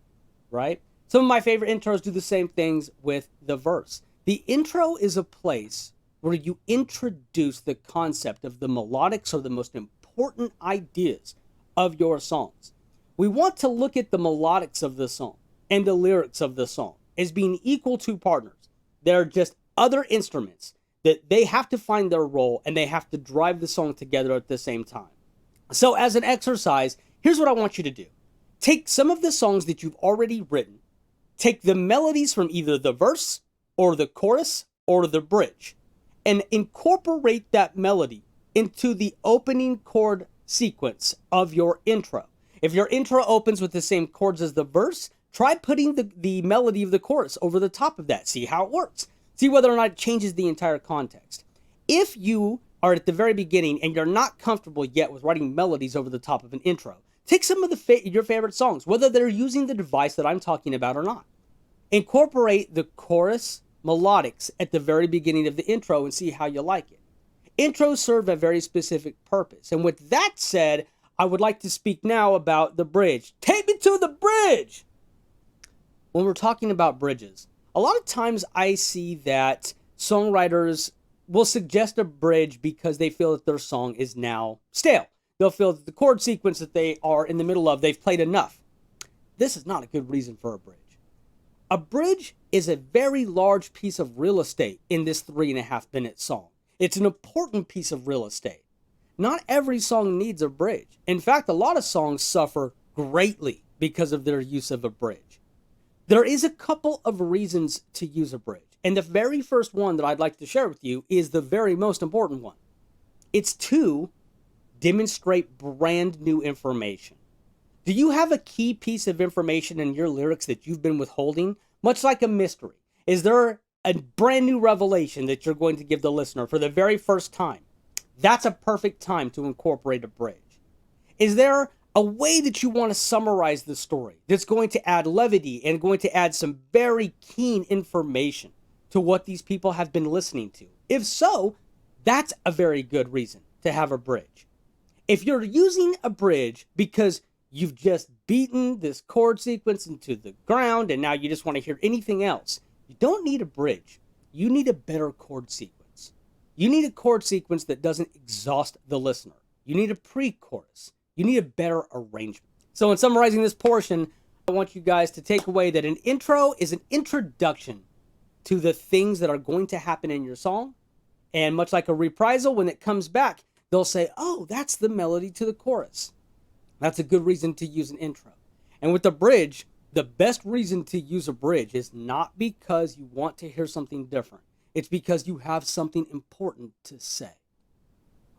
right? Some of my favorite intros do the same things with the verse. The intro is a place where you introduce the concept of the melodics or the most important ideas of your songs. We want to look at the melodics of the song and the lyrics of the song as being equal to partners. They're just other instruments that they have to find their role and they have to drive the song together at the same time. So as an exercise, here's what I want you to do. Take some of the songs that you've already written, take the melodies from either the verse or the chorus or the bridge, and incorporate that melody into the opening chord sequence of your intro. If your intro opens with the same chords as the verse, try putting the melody of the chorus over the top of that. See how it works. See whether or not it changes the entire context. If you are at the very beginning and you're not comfortable yet with writing melodies over the top of an intro, take some of your favorite songs, whether they're using the device that I'm talking about or not. Incorporate the chorus melodics at the very beginning of the intro and see how you like it. Intros serve a very specific purpose. And with that said, I would like to speak now about the bridge. Take me to the bridge! When we're talking about bridges, a lot of times I see that songwriters will suggest a bridge because they feel that their song is now stale. They'll feel that the chord sequence that they are in the middle of, they've played enough. This is not a good reason for a bridge. A bridge is a very large piece of real estate in this 3.5-minute song. It's an important piece of real estate. Not every song needs a bridge. In fact, a lot of songs suffer greatly because of their use of a bridge. There is a couple of reasons to use a bridge. And the very first one that I'd like to share with you is the very most important one. It's to demonstrate brand new information. Do you have a key piece of information in your lyrics that you've been withholding? Much like a mystery. Is there a brand new revelation that you're going to give the listener for the very first time? That's a perfect time to incorporate a bridge. Is there a way that you want to summarize the story that's going to add levity and going to add some very keen information to what these people have been listening to? If so, that's a very good reason to have a bridge. If you're using a bridge because you've just beaten this chord sequence into the ground and now you just want to hear anything else, you don't need a bridge. You need a better chord sequence. You need a chord sequence that doesn't exhaust the listener. You need a pre-chorus. You need a better arrangement. So in summarizing this portion, I want you guys to take away that an intro is an introduction to the things that are going to happen in your song. And much like a reprisal, when it comes back, they'll say, oh, that's the melody to the chorus. That's a good reason to use an intro. And with the bridge, the best reason to use a bridge is not because you want to hear something different. It's because you have something important to say.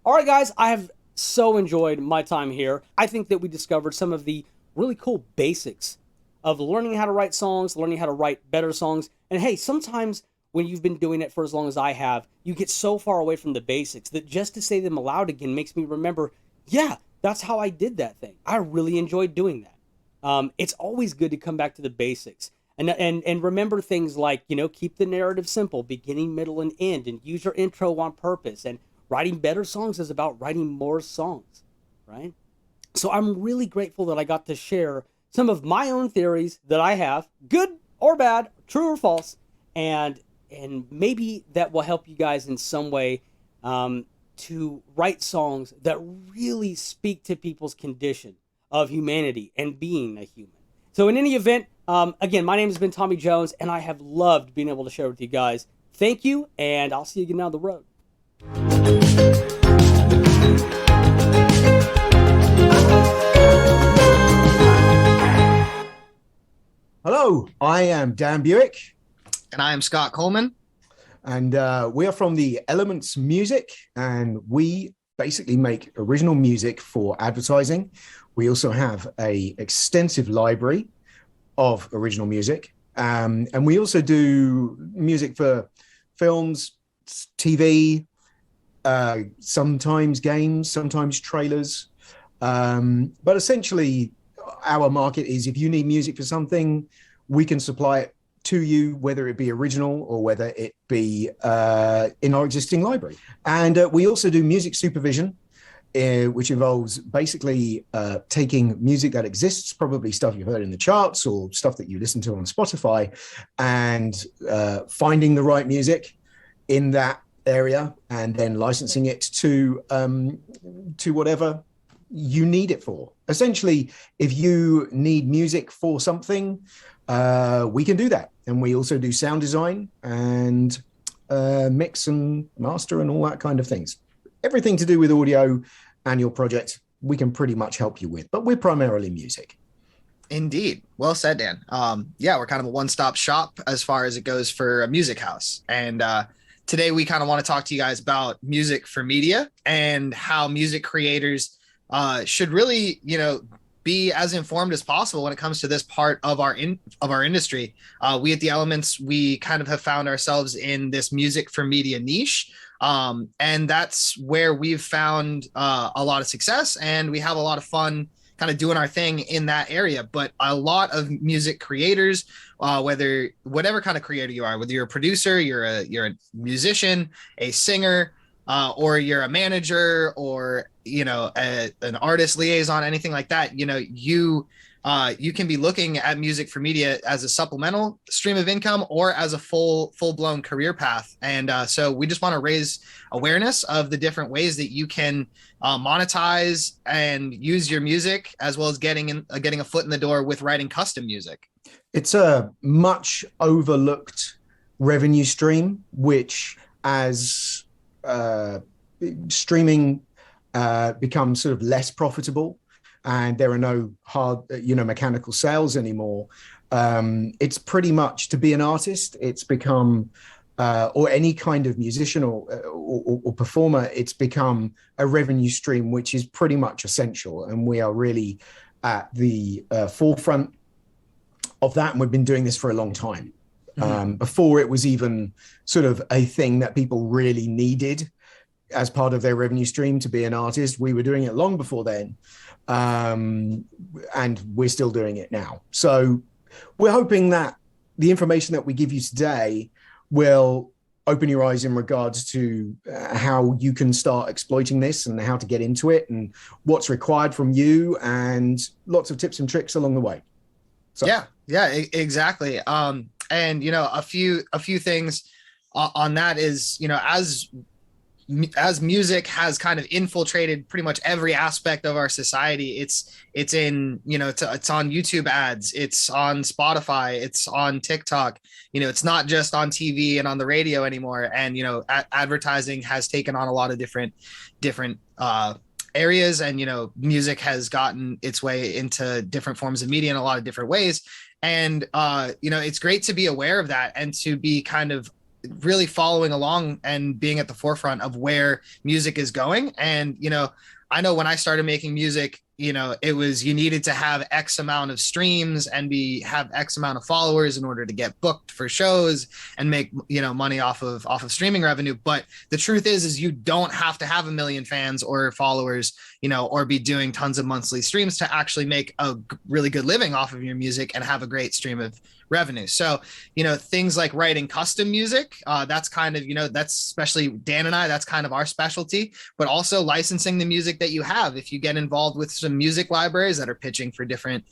All right, guys, I have so enjoyed my time here. I think that we discovered some of the really cool basics of learning how to write songs, learning how to write better songs. And hey, sometimes when you've been doing it for as long as I have, you get so far away from the basics that just to say them aloud again makes me remember, yeah, that's how I did that thing. I really enjoyed doing that. It's always good to come back to the basics and remember things like, keep the narrative simple, beginning, middle, and end, and use your intro on purpose. And writing better songs is about writing more songs, right? So I'm really grateful that I got to share some of my own theories that I have, good or bad, true or false, and maybe that will help you guys in some way to write songs that really speak to people's condition of humanity and being a human. So in any event, again, my name has been Tommy Jones, and I have loved being able to share with you guys. Thank you, and I'll see you again down the road. Hello, I am Dan Buick. And I am Scott Coleman. And we are from the Elements Music, and we basically make original music for advertising. We also have an extensive library of original music. And we also do music for films, TV, sometimes games, sometimes trailers. But essentially, our market is if you need music for something, we can supply it to you, whether it be original or whether it be in our existing library. And we also do music supervision, which involves basically taking music that exists, probably stuff you've heard in the charts or stuff that you listen to on Spotify, and finding the right music in that area and then licensing it to whatever you need it for. Essentially, if you need music for something, we can do that. And we also do sound design and mix and master and all that kind of things. Everything to do with audio and your project, we can pretty much help you with, but we're primarily music. Indeed. Well said, Dan. Yeah, we're kind of a one-stop shop as far as it goes for a music house. And today we kind of want to talk to you guys about music for media and how music creators should really, be as informed as possible when it comes to this part of our industry. We at The Elements, we kind of have found ourselves in this music for media niche. And that's where we've found a lot of success, and we have a lot of fun kind of doing our thing in that area. But a lot of music creators, whatever kind of creator you are, whether you're a producer, you're a musician, a singer, or you're a manager, or an artist liaison, anything like that, you can be looking at music for media as a supplemental stream of income or as a full-blown career path. And so we just want to raise awareness of the different ways that you can monetize and use your music, as well as getting a foot in the door with writing custom music. It's a much overlooked revenue stream, which as streaming becomes sort of less profitable, and there are no hard, mechanical sales anymore. It's pretty much, to be an artist, it's become, or any kind of musician or performer, it's become a revenue stream, which is pretty much essential. And we are really at the forefront of that. And we've been doing this for a long time. Before it was even sort of a thing that people really needed as part of their revenue stream to be an artist. We were doing it long before then. And we're still doing it now. So we're hoping that the information that we give you today will open your eyes in regards to how you can start exploiting this and how to get into it and what's required from you, and lots of tips and tricks along the way. So. Yeah, exactly. And, a few things on that is, as music has kind of infiltrated pretty much every aspect of our society, it's in, it's on YouTube ads, it's on Spotify, it's on TikTok, it's not just on TV and on the radio anymore. And, advertising has taken on a lot of different areas, and, music has gotten its way into different forms of media in a lot of different ways. And, it's great to be aware of that and to be kind of really following along and being at the forefront of where music is going. And, I know when I started making music, it was, you needed to have X amount of streams and have X amount of followers in order to get booked for shows and make, money off of streaming revenue. But the truth is you don't have to have 1 million fans or followers, or be doing tons of monthly streams to actually make a really good living off of your music and have a great stream of revenue. So, things like writing custom music, that's kind of, that's especially Dan and I, that's kind of our specialty, but also licensing the music that you have. If you get involved with some music libraries that are pitching for different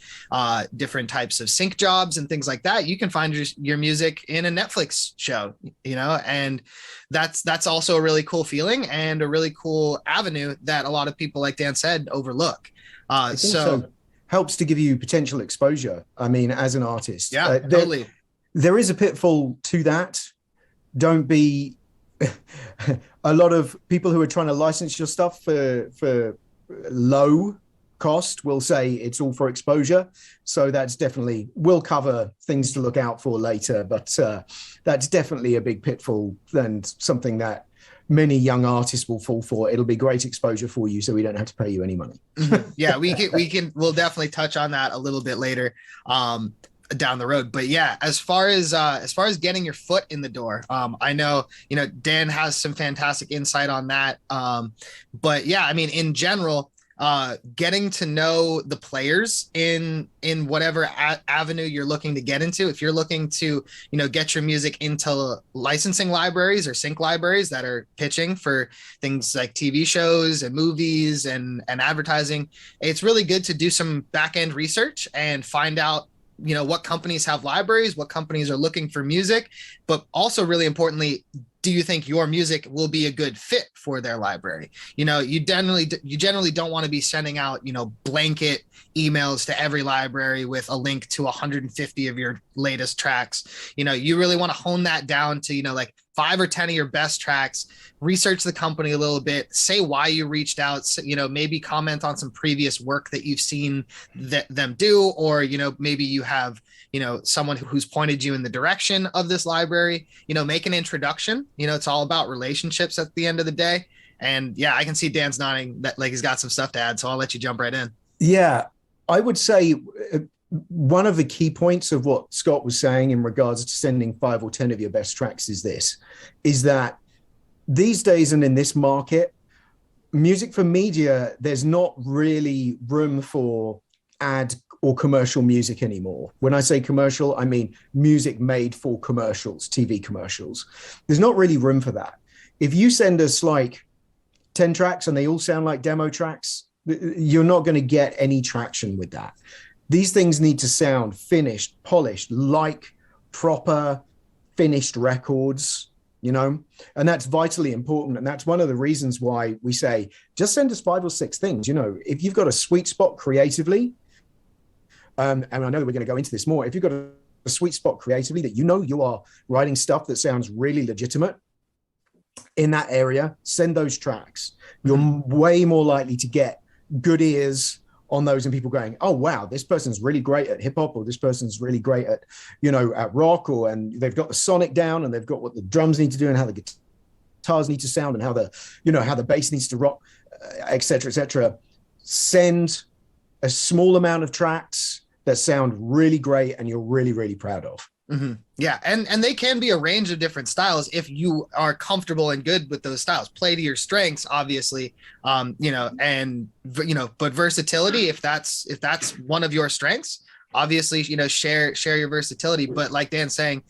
types of sync jobs and things like that, you can find your music in a Netflix show, and that's also a really cool feeling and a really cool avenue that a lot of people, like Dan said, overlook. So helps to give you potential exposure. I mean, as an artist, totally. There is a pitfall to that. Don't be a lot of people who are trying to license your stuff for low cost will say it's all for exposure. So that's definitely, we'll cover things to look out for later, but that's definitely a big pitfall and something that many young artists will fall for. It'll be great exposure for you, so we don't have to pay you any money. Yeah, we'll definitely touch on that a little bit later down the road. But yeah, as far as getting your foot in the door, I know, Dan has some fantastic insight on that. But yeah, I mean, in general, getting to know the players in whatever avenue you're looking to get into. If you're looking to, get your music into licensing libraries or sync libraries that are pitching for things like TV shows and movies and advertising, it's really good to do some back end research and find out, what companies have libraries, what companies are looking for music, but also really importantly, do you think your music will be a good fit for their library? You generally don't want to be sending out, blanket emails to every library with a link to 150 of your latest tracks. You really want to hone that down to, like 5 or 10 of your best tracks, research the company a little bit, say why you reached out, you know, maybe comment on some previous work that you've seen them do, or, you know, maybe you have, you know, someone who's pointed you in the direction of this library, you know, make an introduction. You know, it's all about relationships at the end of the day. And yeah, I can see Dan's nodding that like he's got some stuff to add. So I'll let you jump right in. Yeah, I would say one of the key points of what Scott was saying in regards to sending 5 or 10 of your best tracks is that these days and in this market, music for media, there's not really room for ad or commercial music anymore. When I say commercial, I mean music made for commercials, TV commercials. There's not really room for that. If you send us like 10 tracks and they all sound like demo tracks, you're not going to get any traction with that. These things need to sound finished, polished, like proper finished records, you know, and that's vitally important. And that's one of the reasons why we say, just send us 5 or 6 things. You know, if you've got a sweet spot creatively, and I know that we're going to go into this more, if you've got a sweet spot creatively that you know you are writing stuff that sounds really legitimate in that area, send those tracks. You're way more likely to get good ears on those and people going, oh, wow, this person's really great at hip hop, or this person's really great at, you know, at rock, or, and they've got the sonic down and they've got what the drums need to do and how the guitars need to sound and how the, you know, how the bass needs to rock, et cetera, et cetera. Send a small amount of tracks that sound really great and you're really, really proud of. Mm-hmm. Yeah, and they can be a range of different styles if you are comfortable and good with those styles. Play to your strengths, obviously, you know, and you know, but versatility, if that's one of your strengths, obviously, you know, share your versatility. But like Dan's saying,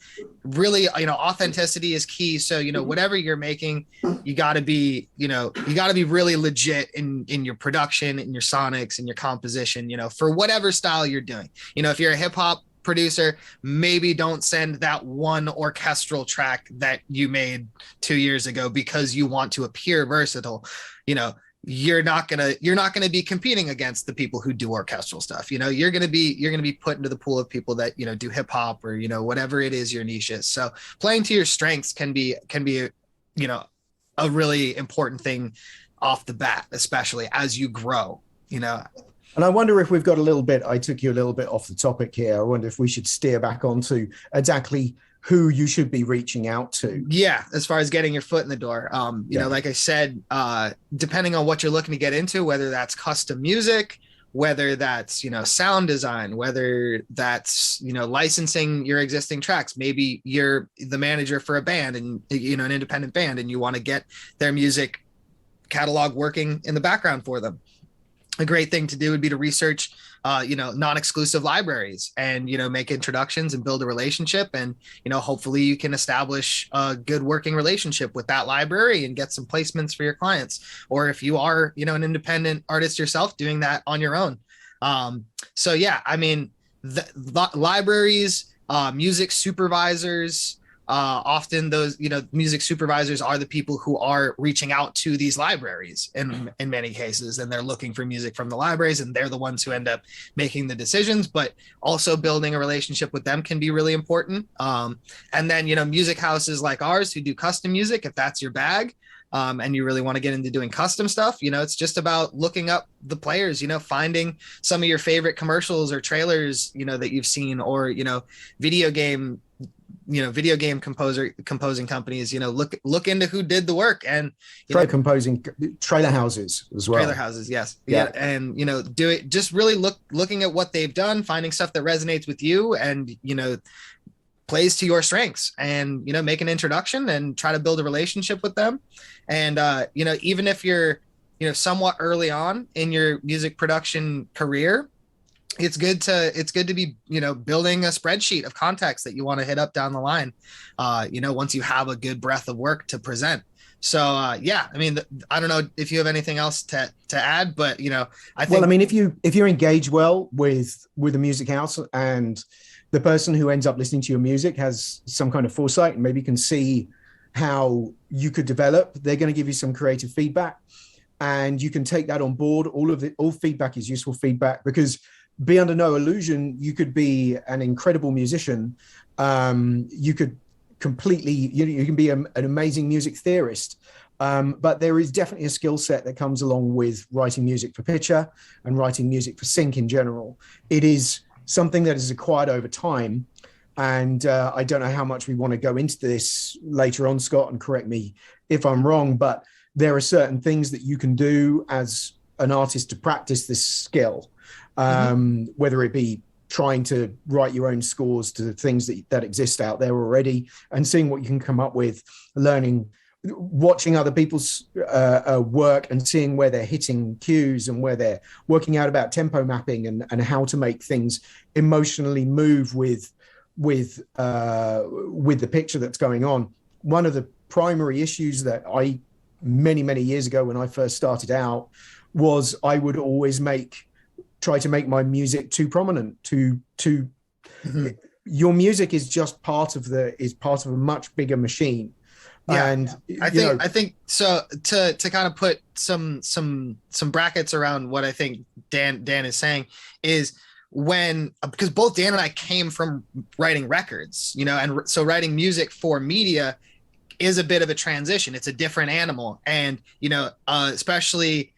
really, you know, authenticity is key. So, you know, whatever you're making, you got to be, you know, you got to be really legit in your production, in your sonics, in your composition, you know, for whatever style you're doing. You know, if you're a hip hop producer, maybe don't send that one orchestral track that you made 2 years ago because you want to appear versatile. You know, you're not gonna be competing against the people who do orchestral stuff. You know, you're gonna be put into the pool of people that, you know, do hip hop or, you know, whatever it is your niche is. So playing to your strengths can be you know, a really important thing off the bat, especially as you grow, you know. And I wonder if we've got a little bit, I took you a little bit off the topic here. I wonder if we should steer back onto exactly who you should be reaching out to. Yeah, as far as getting your foot in the door. You know, like I said, depending on what you're looking to get into, whether that's custom music, whether that's, you know, sound design, whether that's, you know, licensing your existing tracks. Maybe you're the manager for a band and, you know, an independent band, and you want to get their music catalog working in the background for them. A great thing to do would be to research, you know, non-exclusive libraries and, you know, make introductions and build a relationship. And, you know, hopefully you can establish a good working relationship with that library and get some placements for your clients. Or if you are, you know, an independent artist yourself, doing that on your own. So, yeah, I mean, the libraries, music supervisors, often those, you know, music supervisors are the people who are reaching out to these libraries in many cases, and they're looking for music from the libraries, and they're the ones who end up making the decisions. But also building a relationship with them can be really important. And then, you know, music houses like ours who do custom music, if that's your bag, and you really want to get into doing custom stuff, you know, it's just about looking up the players, you know, finding some of your favorite commercials or trailers, you know, that you've seen, or, you know, video game composing companies, you know, look into who did the work. And composing trailer houses as well. Trailer houses, yes. Yeah. And, you know, do it, just really looking at what they've done, finding stuff that resonates with you and, you know, plays to your strengths, and, you know, make an introduction and try to build a relationship with them. And, you know, even if you're, you know, somewhat early on in your music production career, it's good to be, you know, building a spreadsheet of contacts that you want to hit up down the line, you know, once you have a good breadth of work to present. So, yeah, I mean, I don't know if you have anything else to add, but, you know, I think. Well, I mean, if you engage well with the music house, and the person who ends up listening to your music has some kind of foresight and maybe can see how you could develop, they're going to give you some creative feedback, and you can take that on board. All feedback is useful feedback, because be under no illusion, you could be an incredible musician. You could completely, you can be an amazing music theorist. But there is definitely a skill set that comes along with writing music for picture and writing music for sync in general. It is something that is acquired over time. And I don't know how much we want to go into this later on, Scott, and correct me if I'm wrong, but there are certain things that you can do as an artist to practice this skill, whether it be trying to write your own scores to things that exist out there already and seeing what you can come up with, learning, watching other people's work and seeing where they're hitting cues and where they're working out about tempo mapping and how to make things emotionally move with the picture that's going on. One of the primary issues that I, many years ago when I first started out, was I would always try to make my music too prominent, your music is just part of a much bigger machine. Yeah, and I think so. To kind of put some brackets around what I think Dan is saying is, because both Dan and I came from writing records, and so writing music for media is a bit of a transition. It's a different animal, and especially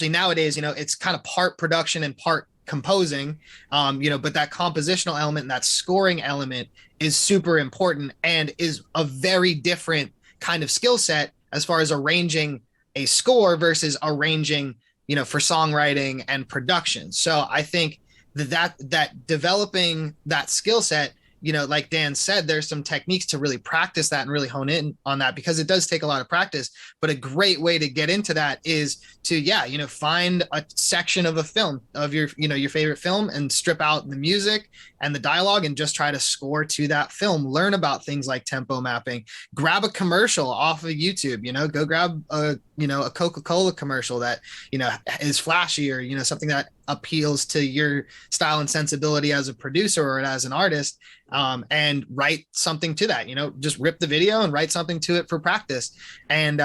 nowadays, it's kind of part production and part composing, but that compositional element and that scoring element is super important and is a very different kind of skill set as far as arranging a score versus arranging, for songwriting and production. So I think that developing that skill set, like Dan said, there's some techniques to really practice that and really hone in on that, because it does take a lot of practice. But a great way to get into that is to, find a section of a film of your favorite film and strip out the music and the dialogue and just try to score to that film. Learn about things like tempo mapping, grab a commercial off of YouTube, go grab a Coca-Cola commercial that, is flashy or, something that appeals to your style and sensibility as a producer or as an artist, and write something to that, just rip the video and write something to it for practice. And,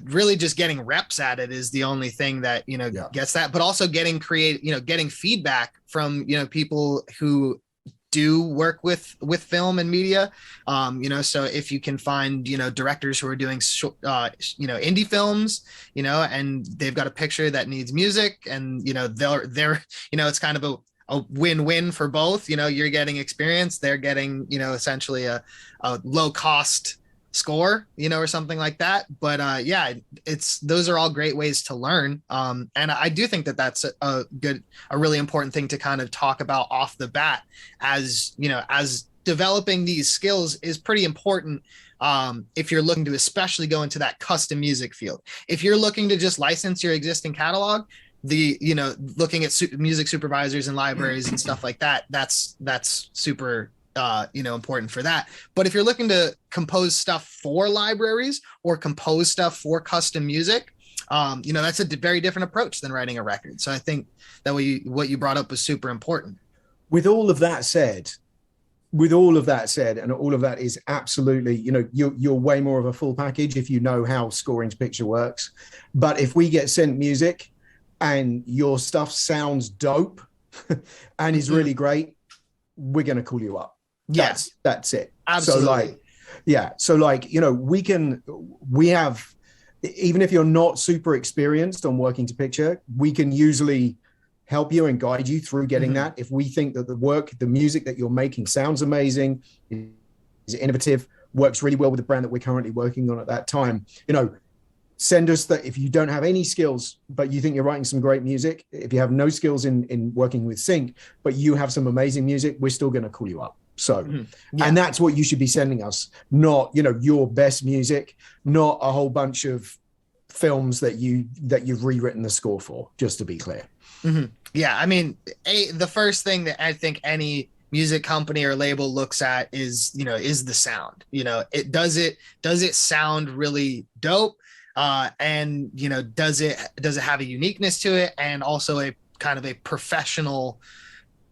really just getting reps at it is the only thing that, gets that, but also getting getting feedback from, people who do work with film and media, so if you can find, directors who are doing, indie films, and they've got a picture that needs music and, they're, it's kind of a win-win for both, you're getting experience, they're getting, essentially a low cost score, or something like that. But those are all great ways to learn. And I do think that that's a really important thing to kind of talk about off the bat, as developing these skills is pretty important. If you're looking to especially go into that custom music field, if you're looking to just license your existing catalog, looking at music supervisors and libraries and stuff like that, that's super important for that. But if you're looking to compose stuff for libraries or compose stuff for custom music, that's a very different approach than writing a record. So I think that what you brought up was super important. With all of that said, and all of that is absolutely, you're way more of a full package if you know how scoring to picture works. But if we get sent music and your stuff sounds dope and is really great, we're going to call you up. Yes, that's it. Absolutely. We have, even if you're not super experienced on working to picture, we can usually help you and guide you through getting that. If we think that the music that you're making sounds amazing, is innovative, works really well with the brand that we're currently working on at that time, send us that. If you don't have any skills, but you think you're writing some great music, if you have no skills in working with sync, but you have some amazing music, we're still going to call you up. So, and that's what you should be sending us, not, your best music, not a whole bunch of films that you've rewritten the score for, just to be clear. Yeah. I mean, the first thing that I think any music company or label looks at is the sound. Does it sound really dope? And does it have a uniqueness to it, and also a kind of a professional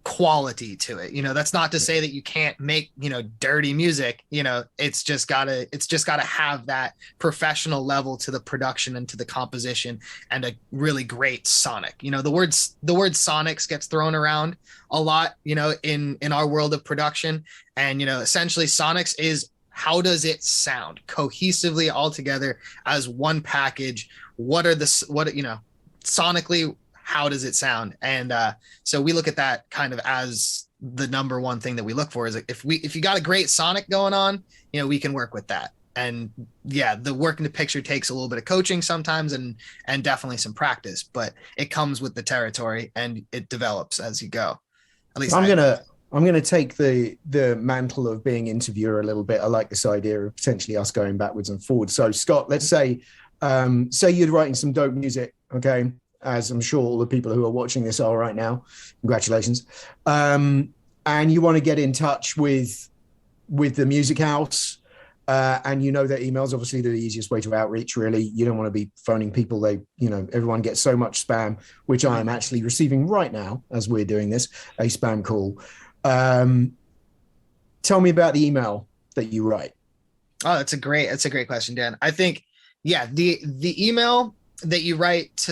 quality to it? That's not to say that you can't make dirty music. It's just gotta have that professional level to the production and to the composition, and a really great sonic. The word sonics gets thrown around a lot in our world of production, and essentially sonics is how does it sound cohesively all together as one package? Sonically, how does it sound? And so we look at that kind of as the number one thing that we look for, is like, if you got a great sonic going on, we can work with that. And yeah, the work in the picture takes a little bit of coaching sometimes, and definitely some practice, but it comes with the territory and it develops as you go. At least I'm gonna take the mantle of being interviewer a little bit. I like this idea of potentially us going backwards and forwards. So Scott, let's say you're writing some dope music, okay? As I'm sure all the people who are watching this are right now. Congratulations. And you want to get in touch with the music house, and their emails, obviously the easiest way to outreach, really. You don't want to be phoning people. Everyone gets so much spam, which I am actually receiving right now as we're doing this, a spam call. Tell me about the email that you write. Oh, that's a great question, Dan. I think, yeah, the email that you write to,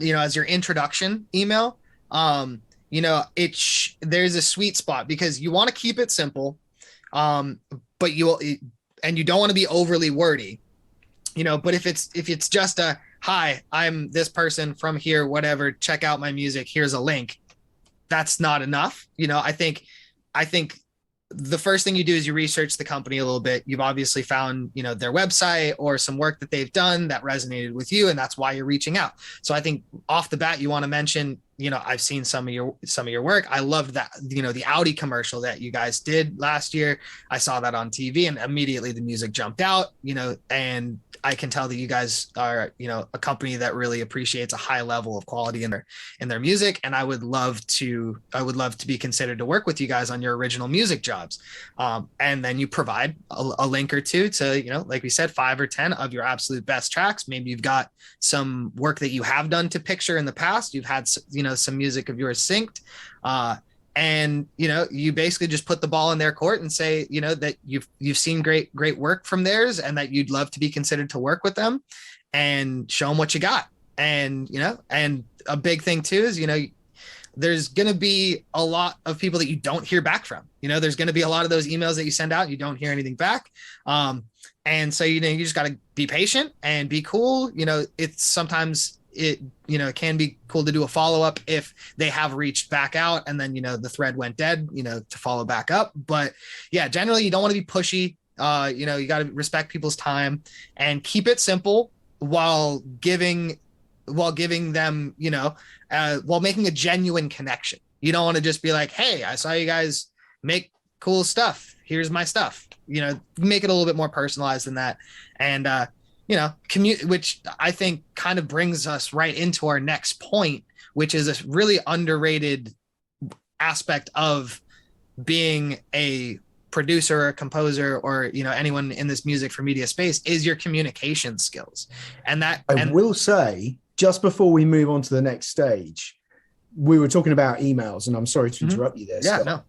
as your introduction email, there's a sweet spot, because you want to keep it simple, but you don't want to be overly wordy, but if it's just a, hi, I'm this person from here, whatever, check out my music, here's a link, that's not enough. I think the first thing you do is you research the company a little bit. You've obviously found, their website or some work that they've done that resonated with you, and that's why you're reaching out. So I think off the bat, you want to mention, I've seen some of your work. I loved that, the Audi commercial that you guys did last year. I saw that on TV, and immediately the music jumped out, and I can tell that you guys are, a company that really appreciates a high level of quality in their music. And I would love to be considered to work with you guys on your original music jobs. And then you provide a link or two to, like we said, 5 or 10 of your absolute best tracks. Maybe you've got some work that you have done to picture in the past. You've had, some music of yours synced. And you basically just put the ball in their court and say, that you've seen great work from theirs, and that you'd love to be considered to work with them, and show them what you got. And and a big thing too is there's going to be a lot of people that you don't hear back from. There's going to be a lot of those emails that you send out and you don't hear anything back. And so you just got to be patient and be cool. It's sometimes it can be cool to do a follow-up if they have reached back out and then the thread went dead, to follow back up. But yeah, generally you don't want to be pushy. You got to respect people's time and keep it simple while giving them, while making a genuine connection. You don't want to just be like, hey, I saw you guys make cool stuff, here's my stuff. Make it a little bit more personalized than that. And which I think kind of brings us right into our next point, which is a really underrated aspect of being a producer or a composer or, anyone in this music for media space, is your communication skills. And I will say, just before we move on to the next stage, we were talking about emails, and I'm sorry to interrupt you there, Yeah, Scott. no.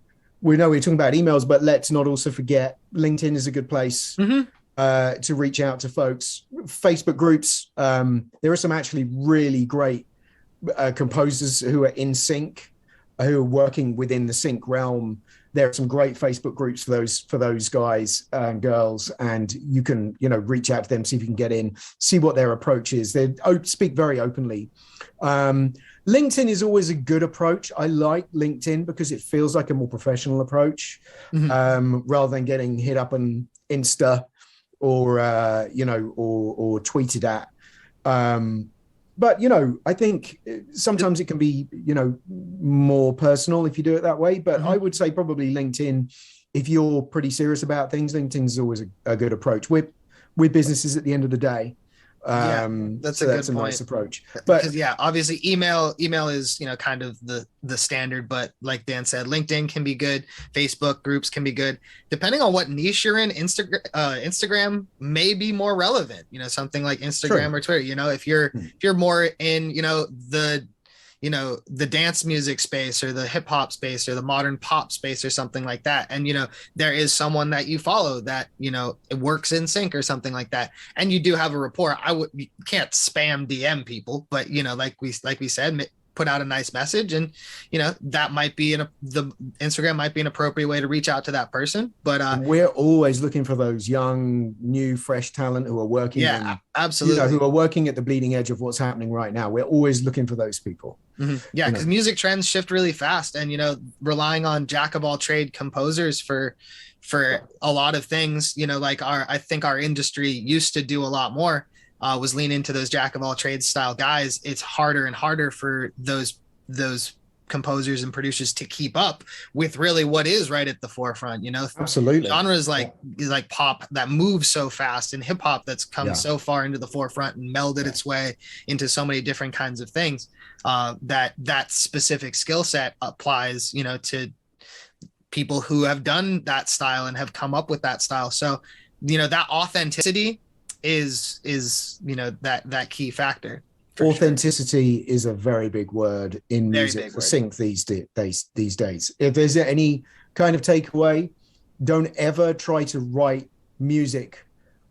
We know we're talking about emails, but let's not also forget LinkedIn is a good place to reach out to folks. Facebook groups. There are some actually really great composers who are in sync, who are working within the sync realm. There are some great Facebook groups for those guys and girls, and you can reach out to them, see if you can get in, see what their approach is. They speak very openly. LinkedIn is always a good approach. I like LinkedIn because it feels like a more professional approach, rather than getting hit up on Insta or tweeted at. But, I think sometimes it can be, more personal if you do it that way. But I would say probably LinkedIn, if you're pretty serious about things, LinkedIn is always a good approach. We're businesses at the end of the day. That's a nice approach. But obviously email is kind of the standard, but like Dan said, LinkedIn can be good, Facebook groups can be good, depending on what niche you're in. Instagram may be more relevant, something like Instagram or Twitter. If you're more in the dance music space or the hip hop space or the modern pop space or something like that, and there is someone that you follow that it works in sync or something like that, and you do have a rapport, you can't spam DM people, but like we said, put out a nice message, and that might be the Instagram might be an appropriate way to reach out to that person. But we're always looking for those young, new, fresh talent who are working. Absolutely. Who are working at the bleeding edge of what's happening right now. We're always looking for those people. Mm-hmm. Yeah, because music trends shift really fast, and relying on jack of all trade composers for a lot of things, I think our industry used to do a lot more. Was lean into those jack of all trades style guys. It's harder and harder for those composers and producers to keep up with really what is right at the forefront. Absolutely. Genres like pop that move so fast, and hip hop that's come so far into the forefront and melded its way into so many different kinds of things. That specific skill set applies, to people who have done that style and have come up with that style. So, that authenticity is that key factor. Authenticity is a very big word in music for sync these days. If there's any kind of takeaway, don't ever try to write music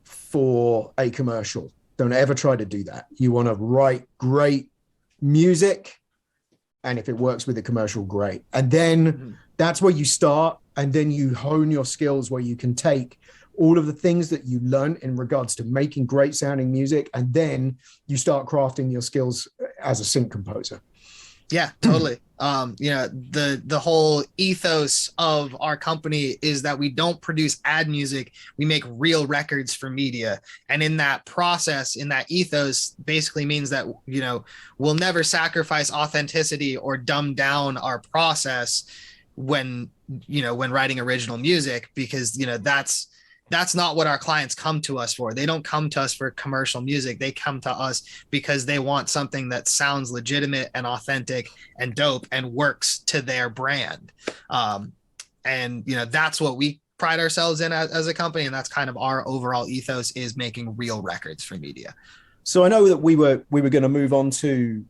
for a commercial. Don't ever try to do that. You want to write great music, and if it works with a commercial, great. And then that's where you start, and then you hone your skills where you can take all of the things that you learn in regards to making great sounding music, and then you start crafting your skills as a sync composer. Yeah, totally. The whole ethos of our company is that we don't produce ad music, we make real records for media. And in that process, in that ethos, basically means that, we'll never sacrifice authenticity or dumb down our process when writing original music, because, that's not what our clients come to us for. They don't come to us for commercial music. They come to us because they want something that sounds legitimate and authentic and dope and works to their brand. And that's what we pride ourselves in as a company. And that's kind of our overall ethos, is making real records for media. So I know that we were going to move on to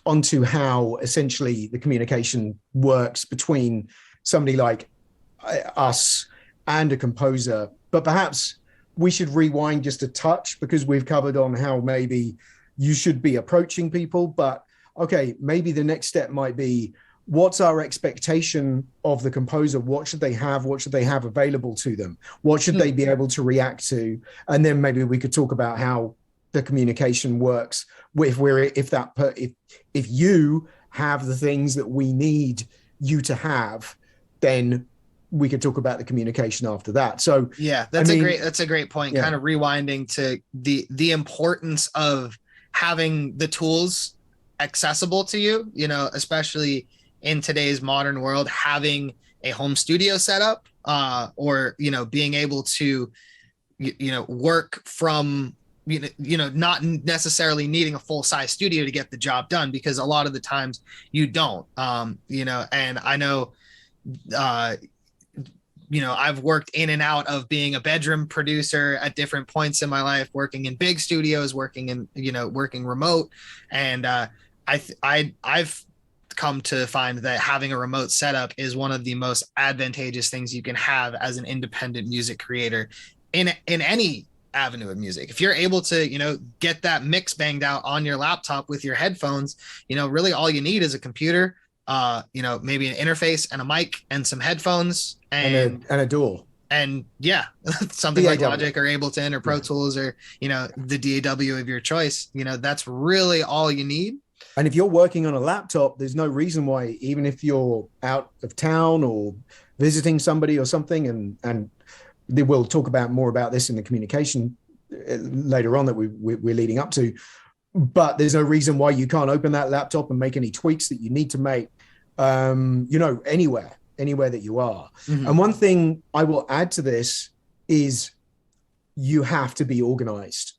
onto how essentially the communication works between somebody like us and a composer, but perhaps we should rewind just a touch, because we've covered on how maybe you should be approaching people, but okay, maybe the next step might be, what's our expectation of the composer? What should they have? What should they have available to them? What should they be able to react to? And then maybe we could talk about how the communication works. If you have the things that we need you to have, then we could talk about the communication after that. So that's a great point. Kind of rewinding to the importance of having the tools accessible to you, especially in today's modern world, having a home studio setup, or, being able to, work from, not necessarily needing a full size studio to get the job done, because a lot of the times you don't, and I know, I've worked in and out of being a bedroom producer at different points in my life, working in big studios, working remote. And I've come to find that having a remote setup is one of the most advantageous things you can have as an independent music creator in any avenue of music. If you're able to, get that mix banged out on your laptop with your headphones, really all you need is a computer, maybe an interface and a mic and some headphones and a dual. And something like Logic or Ableton or Pro Tools or, the DAW of your choice, that's really all you need. And if you're working on a laptop, there's no reason why, even if you're out of town or visiting somebody or something, and we'll talk about more about this in the communication later on that we're leading up to, but there's no reason why you can't open that laptop and make any tweaks that you need to make, anywhere that you are. Mm-hmm. And one thing I will add to this is you have to be organized.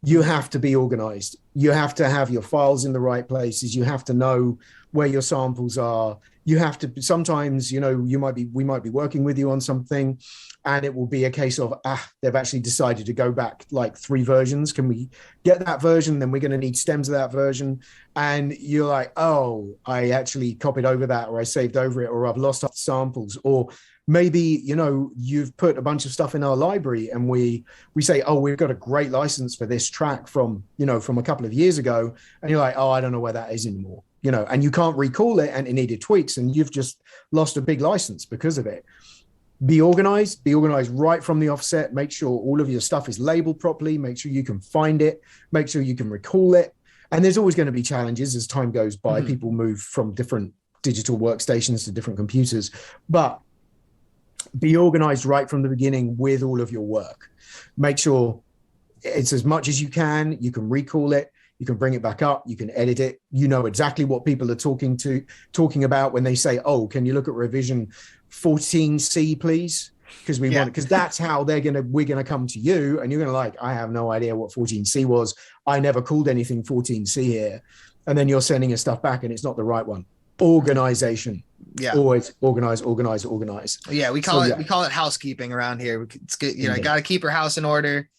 You have to be organized. You have to have your files in the right places. You have to know where your samples are. you have to sometimes, we might be working with you on something, and it will be a case of they've actually decided to go back like 3 versions. Can we get that version? Then we're going to need stems of that version. And you're like, oh, I actually copied over that, or I saved over it, or I've lost samples, or maybe you've put a bunch of stuff in our library, and we say, oh, we've got a great license for this track from a couple of years ago, and you're like, oh, I don't know where that is anymore. And you can't recall it, and it needed tweaks, and you've just lost a big license because of it. Be organized right from the offset. Make sure all of your stuff is labeled properly. Make sure you can find it. Make sure you can recall it. And there's always going to be challenges as time goes by. People move from different digital workstations to different computers, but be organized right from the beginning with all of your work. Make sure it's as much as you can recall it. You can bring it back up, you can edit it. You know exactly what people are talking about when they say, oh, can you look at revision 14C, please? Because that's how we're gonna come to you, and you're gonna I have no idea what 14C was. I never called anything 14C here. And then you're sending your stuff back and it's not the right one. Organization. Yeah. Always organize. Yeah, we call it housekeeping around here. It's good, you got to keep your house in order.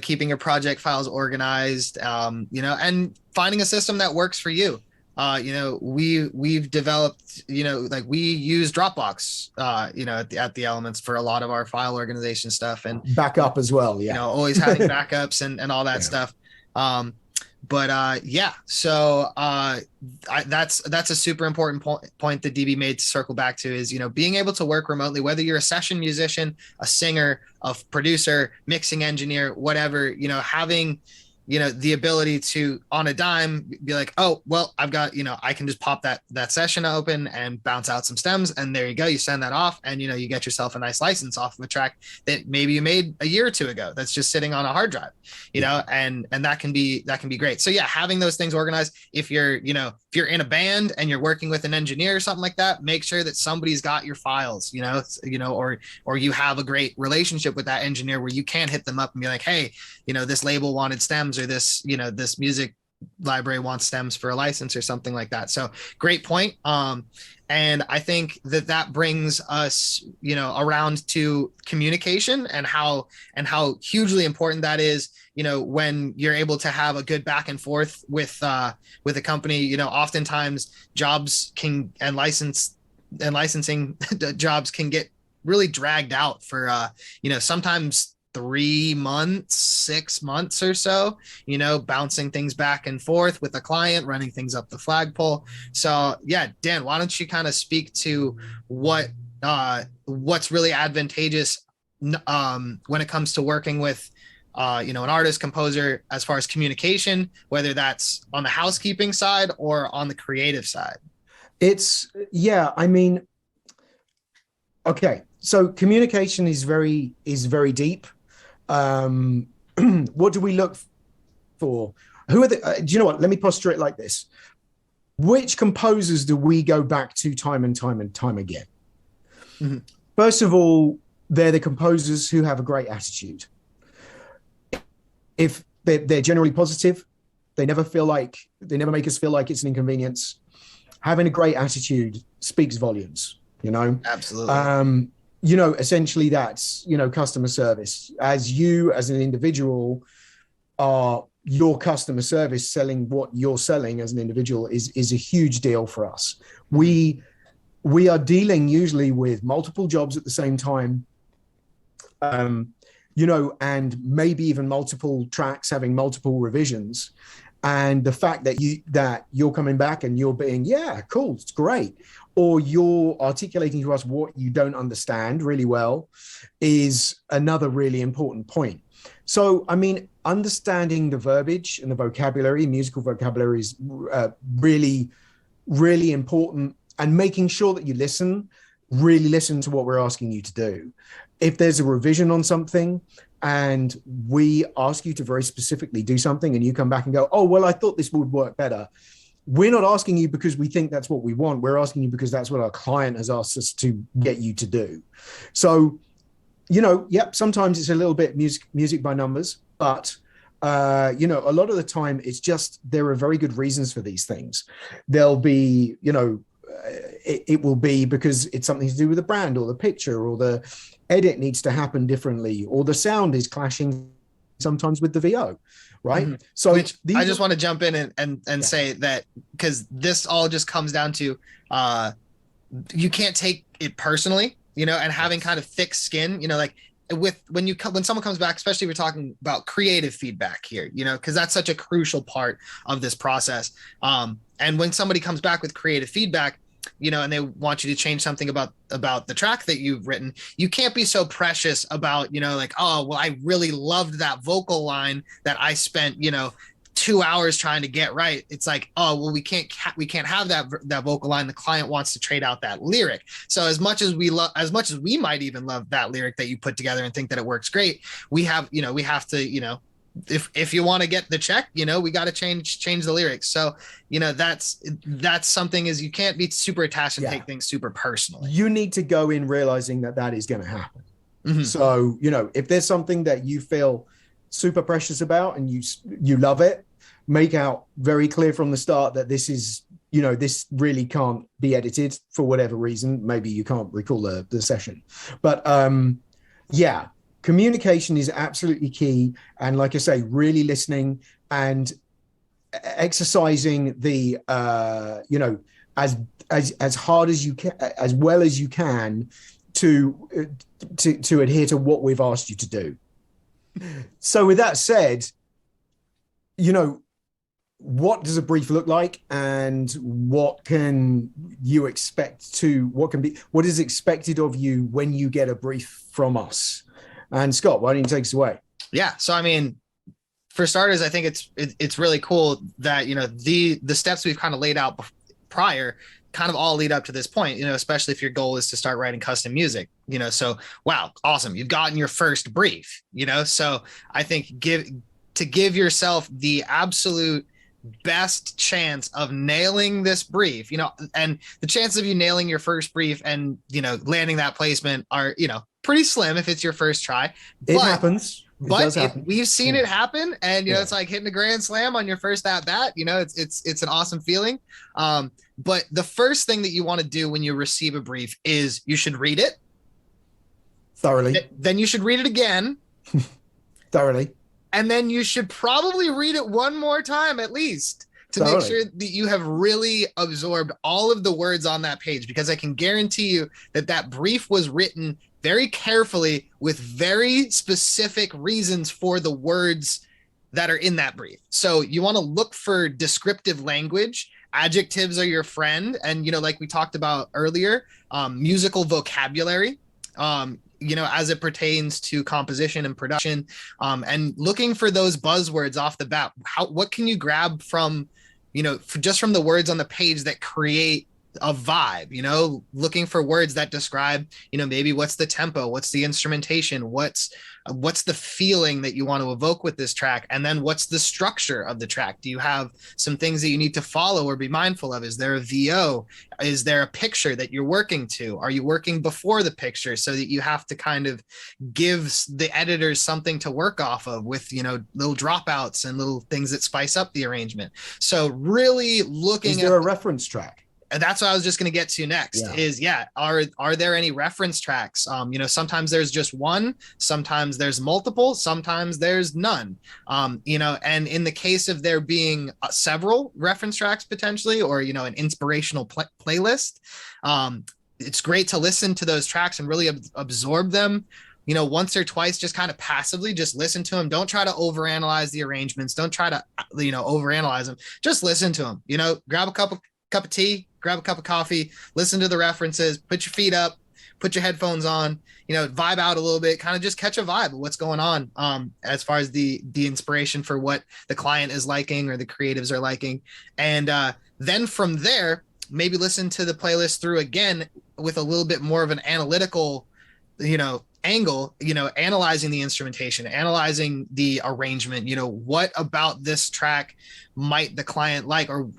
Keeping your project files organized, and finding a system that works for you. We've developed, we use Dropbox, at the Elements for a lot of our file organization stuff, and backup as well. Yeah. Always having backups and all that stuff. That's a super important point that DB made to circle back to is, being able to work remotely, whether you're a session musician, a singer, a producer, mixing engineer, whatever, having, the ability to on a dime be like, oh, well, I've got, I can just pop that session open and bounce out some stems, and there you go. You send that off, and you get yourself a nice license off of a track that maybe you made a year or 2 ago that's just sitting on a hard drive, and that can be great. So yeah, having those things organized. If you're in a band and you're working with an engineer or something like that, make sure that somebody's got your files, or you have a great relationship with that engineer where you can hit them up and be like, hey, this label wanted stems, or this music library wants stems for a license or something like that. So great point. And I think that brings us, around to communication and how hugely important that is, when you're able to have a good back and forth with a company. Oftentimes jobs and licensing jobs can get really dragged out for, sometimes 3 months, 6 months or so, bouncing things back and forth with a client, running things up the flagpole. So yeah, Dan, why don't you kind of speak to what's really advantageous when it comes to working with an artist, composer, as far as communication, whether that's on the housekeeping side or on the creative side? Okay, so communication is very deep. What do we look for? Who are do you know what? Let me posture it like this. Which composers do we go back to time and time again? Mm-hmm. First of all, they're the composers who have a great attitude. If they're generally positive, they never make us feel like it's an inconvenience. Having a great attitude speaks volumes, Absolutely. Essentially that's, customer service. As an individual are your customer service, selling what you're selling as an individual is a huge deal for us. We are dealing usually with multiple jobs at the same time, and maybe even multiple tracks having multiple revisions. And the fact that you're coming back and you're being, yeah, cool, it's great, or you're articulating to us what you don't understand really well is another really important point. So, understanding the verbiage and the vocabulary, musical vocabulary is really, really important, and making sure that you really listen to what we're asking you to do. If there's a revision on something and we ask you to very specifically do something and you come back and go, oh, well, I thought this would work better. We're not asking you because we think that's what we want. We're asking you because that's what our client has asked us to get you to do. So, sometimes it's a little bit music by numbers, but, a lot of the time it's just, there are very good reasons for these things. There'll be, it will be because it's something to do with the brand or the picture, or the edit needs to happen differently, or the sound is clashing sometimes with the VO, right? Mm-hmm. So which I just want to jump in and say that, because this all just comes down to you can't take it personally, you know, and having kind of thick skin, you know, like when someone comes back, especially if we're talking about creative feedback here, you know, because that's such a crucial part of this process. And when somebody comes back with creative feedback, you know, and they want you to change something about the track that you've written, you can't be so precious about, you know, like, oh, well, I really loved that vocal line that I spent, you know, 2 hours trying to get right. It's like, oh, well, we can't have that vocal line. The client wants to trade out that lyric. So as much as we might even love that lyric that you put together and think that it works great, we have to, you know, if you want to get the check, you know, we got to change the lyrics. So, you know, that's something, is you can't be super attached and take things super personally. You need to go in realizing that is going to happen. Mm-hmm. So, you know, if there's something that you feel super precious about and you love it, make out very clear from the start that this is, you know, this really can't be edited for whatever reason. Maybe you can't recall the session, but yeah, communication is absolutely key. And like I say, really listening and exercising the you know, as hard as you can, as well as you can, to adhere to what we've asked you to do. So with that said, you know, what does a brief look like, and what can you expect to, what is expected of you when you get a brief from us? And Scott, why don't you take us away? Yeah. So, I mean, for starters, I think it's really cool that, you know, the steps we've kind of laid out prior kind of all lead up to this point, you know, especially if your goal is to start writing custom music, you know. So, wow, awesome. You've gotten your first brief, you know. So I think give yourself the absolute best chance of nailing this brief, you know, and the chances of you nailing your first brief and, you know, landing that placement are, you know, pretty slim if it's your first try. It happens. But we've seen it happen, and, you know, it's like hitting a grand slam on your first at bat. You know, it's an awesome feeling. But the first thing that you want to do when you receive a brief is you should read it thoroughly. Then you should read it again thoroughly. And then you should probably read it one more time at least to make sure that you have really absorbed all of the words on that page, because I can guarantee you that brief was written very carefully with very specific reasons for the words that are in that brief. So you want to look for descriptive language. Adjectives are your friend. And, you know, like we talked about earlier, musical vocabulary, you know, as it pertains to composition and production, and looking for those buzzwords off the bat. What can you grab from, you know, just from the words on the page that create a vibe, you know, looking for words that describe, you know, maybe what's the tempo, what's the instrumentation, what's the feeling that you want to evoke with this track, and then what's the structure of the track. Do you have some things that you need to follow or be mindful of? Is there a VO? Is there a picture that you're working to? Are you working before the picture so that you have to kind of give the editors something to work off of with, you know, little dropouts and little things that spice up the arrangement? So really looking at— Is there a reference track? And that's what I was just going to get to next. Are there any reference tracks? You know, sometimes there's just one, sometimes there's multiple, sometimes there's none. You know, and in the case of there being several reference tracks potentially, or, you know, an inspirational playlist, it's great to listen to those tracks and really absorb them, you know, once or twice, just kind of passively, just listen to them. Don't try to overanalyze the arrangements. Don't try to, you know, overanalyze them. Just listen to them, you know, grab a cup of tea, grab a cup of coffee, listen to the references, put your feet up, put your headphones on, you know, vibe out a little bit, kind of just catch a vibe of what's going on, as far as the inspiration for what the client is liking or the creatives are liking. And then from there, maybe listen to the playlist through again with a little bit more of an analytical, you know, angle, you know, analyzing the instrumentation, analyzing the arrangement, you know, what about this track might the client like, or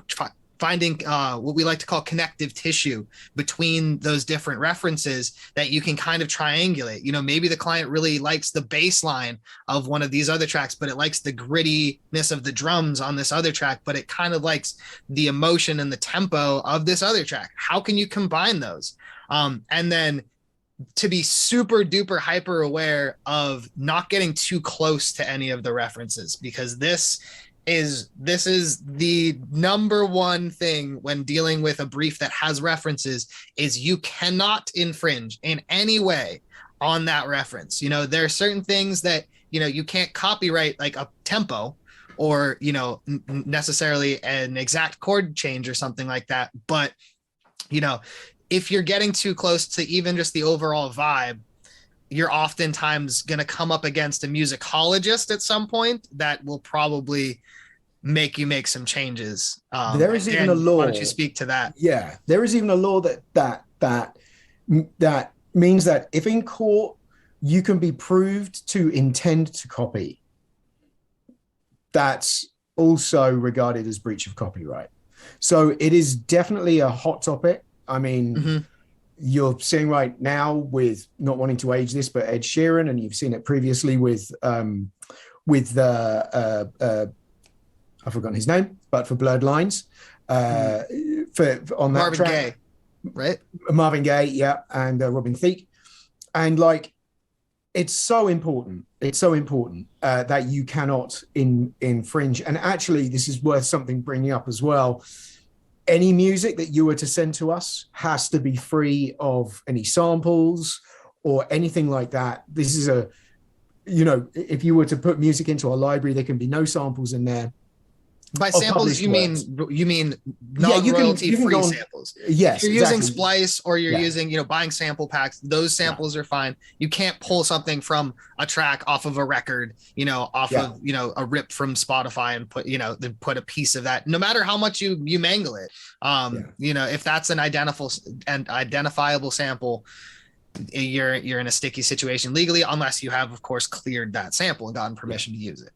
finding what we like to call connective tissue between those different references that you can kind of triangulate. You know, maybe the client really likes the bass line of one of these other tracks, but it likes the grittiness of the drums on this other track, but it kind of likes the emotion and the tempo of this other track. How can you combine those? And then to be super duper hyper aware of not getting too close to any of the references, because this is the number one thing when dealing with a brief that has references, is you cannot infringe in any way on that reference. You know, there are certain things that, you know, you can't copyright, like a tempo or, you know, necessarily an exact chord change or something like that. But, you know, if you're getting too close to even just the overall vibe, you're oftentimes going to come up against a musicologist at some point that will probably make you make some changes. There is even a law. Why don't you speak to that? Yeah, there is even a law that means that if in court you can be proved to intend to copy, that's also regarded as breach of copyright. So it is definitely a hot topic. I mean, you're seeing right now with, not wanting to age this, but Ed Sheeran, and you've seen it previously with I've forgotten his name, but for Blurred Lines, for on that Marvin track, Gaye, right? Marvin Gaye, yeah, and Robin Thicke, and like, it's so important. It's so important that you cannot infringe. And actually, this is worth something bringing up as well. Any music that you were to send to us has to be free of any samples or anything like that. This is a, you know, if you were to put music into our library, there can be no samples in there. By samples, you mean non-royalty free samples. Yes, if you're using Splice or you're using, you know, buying sample packs, those samples are fine. You can't pull something from a track off of a record, you know, off of, you know, a rip from Spotify and put, you know, then put a piece of that, no matter how much you mangle it. You know, if that's an identifiable sample, you're in a sticky situation legally, unless you have, of course, cleared that sample and gotten permission to use it.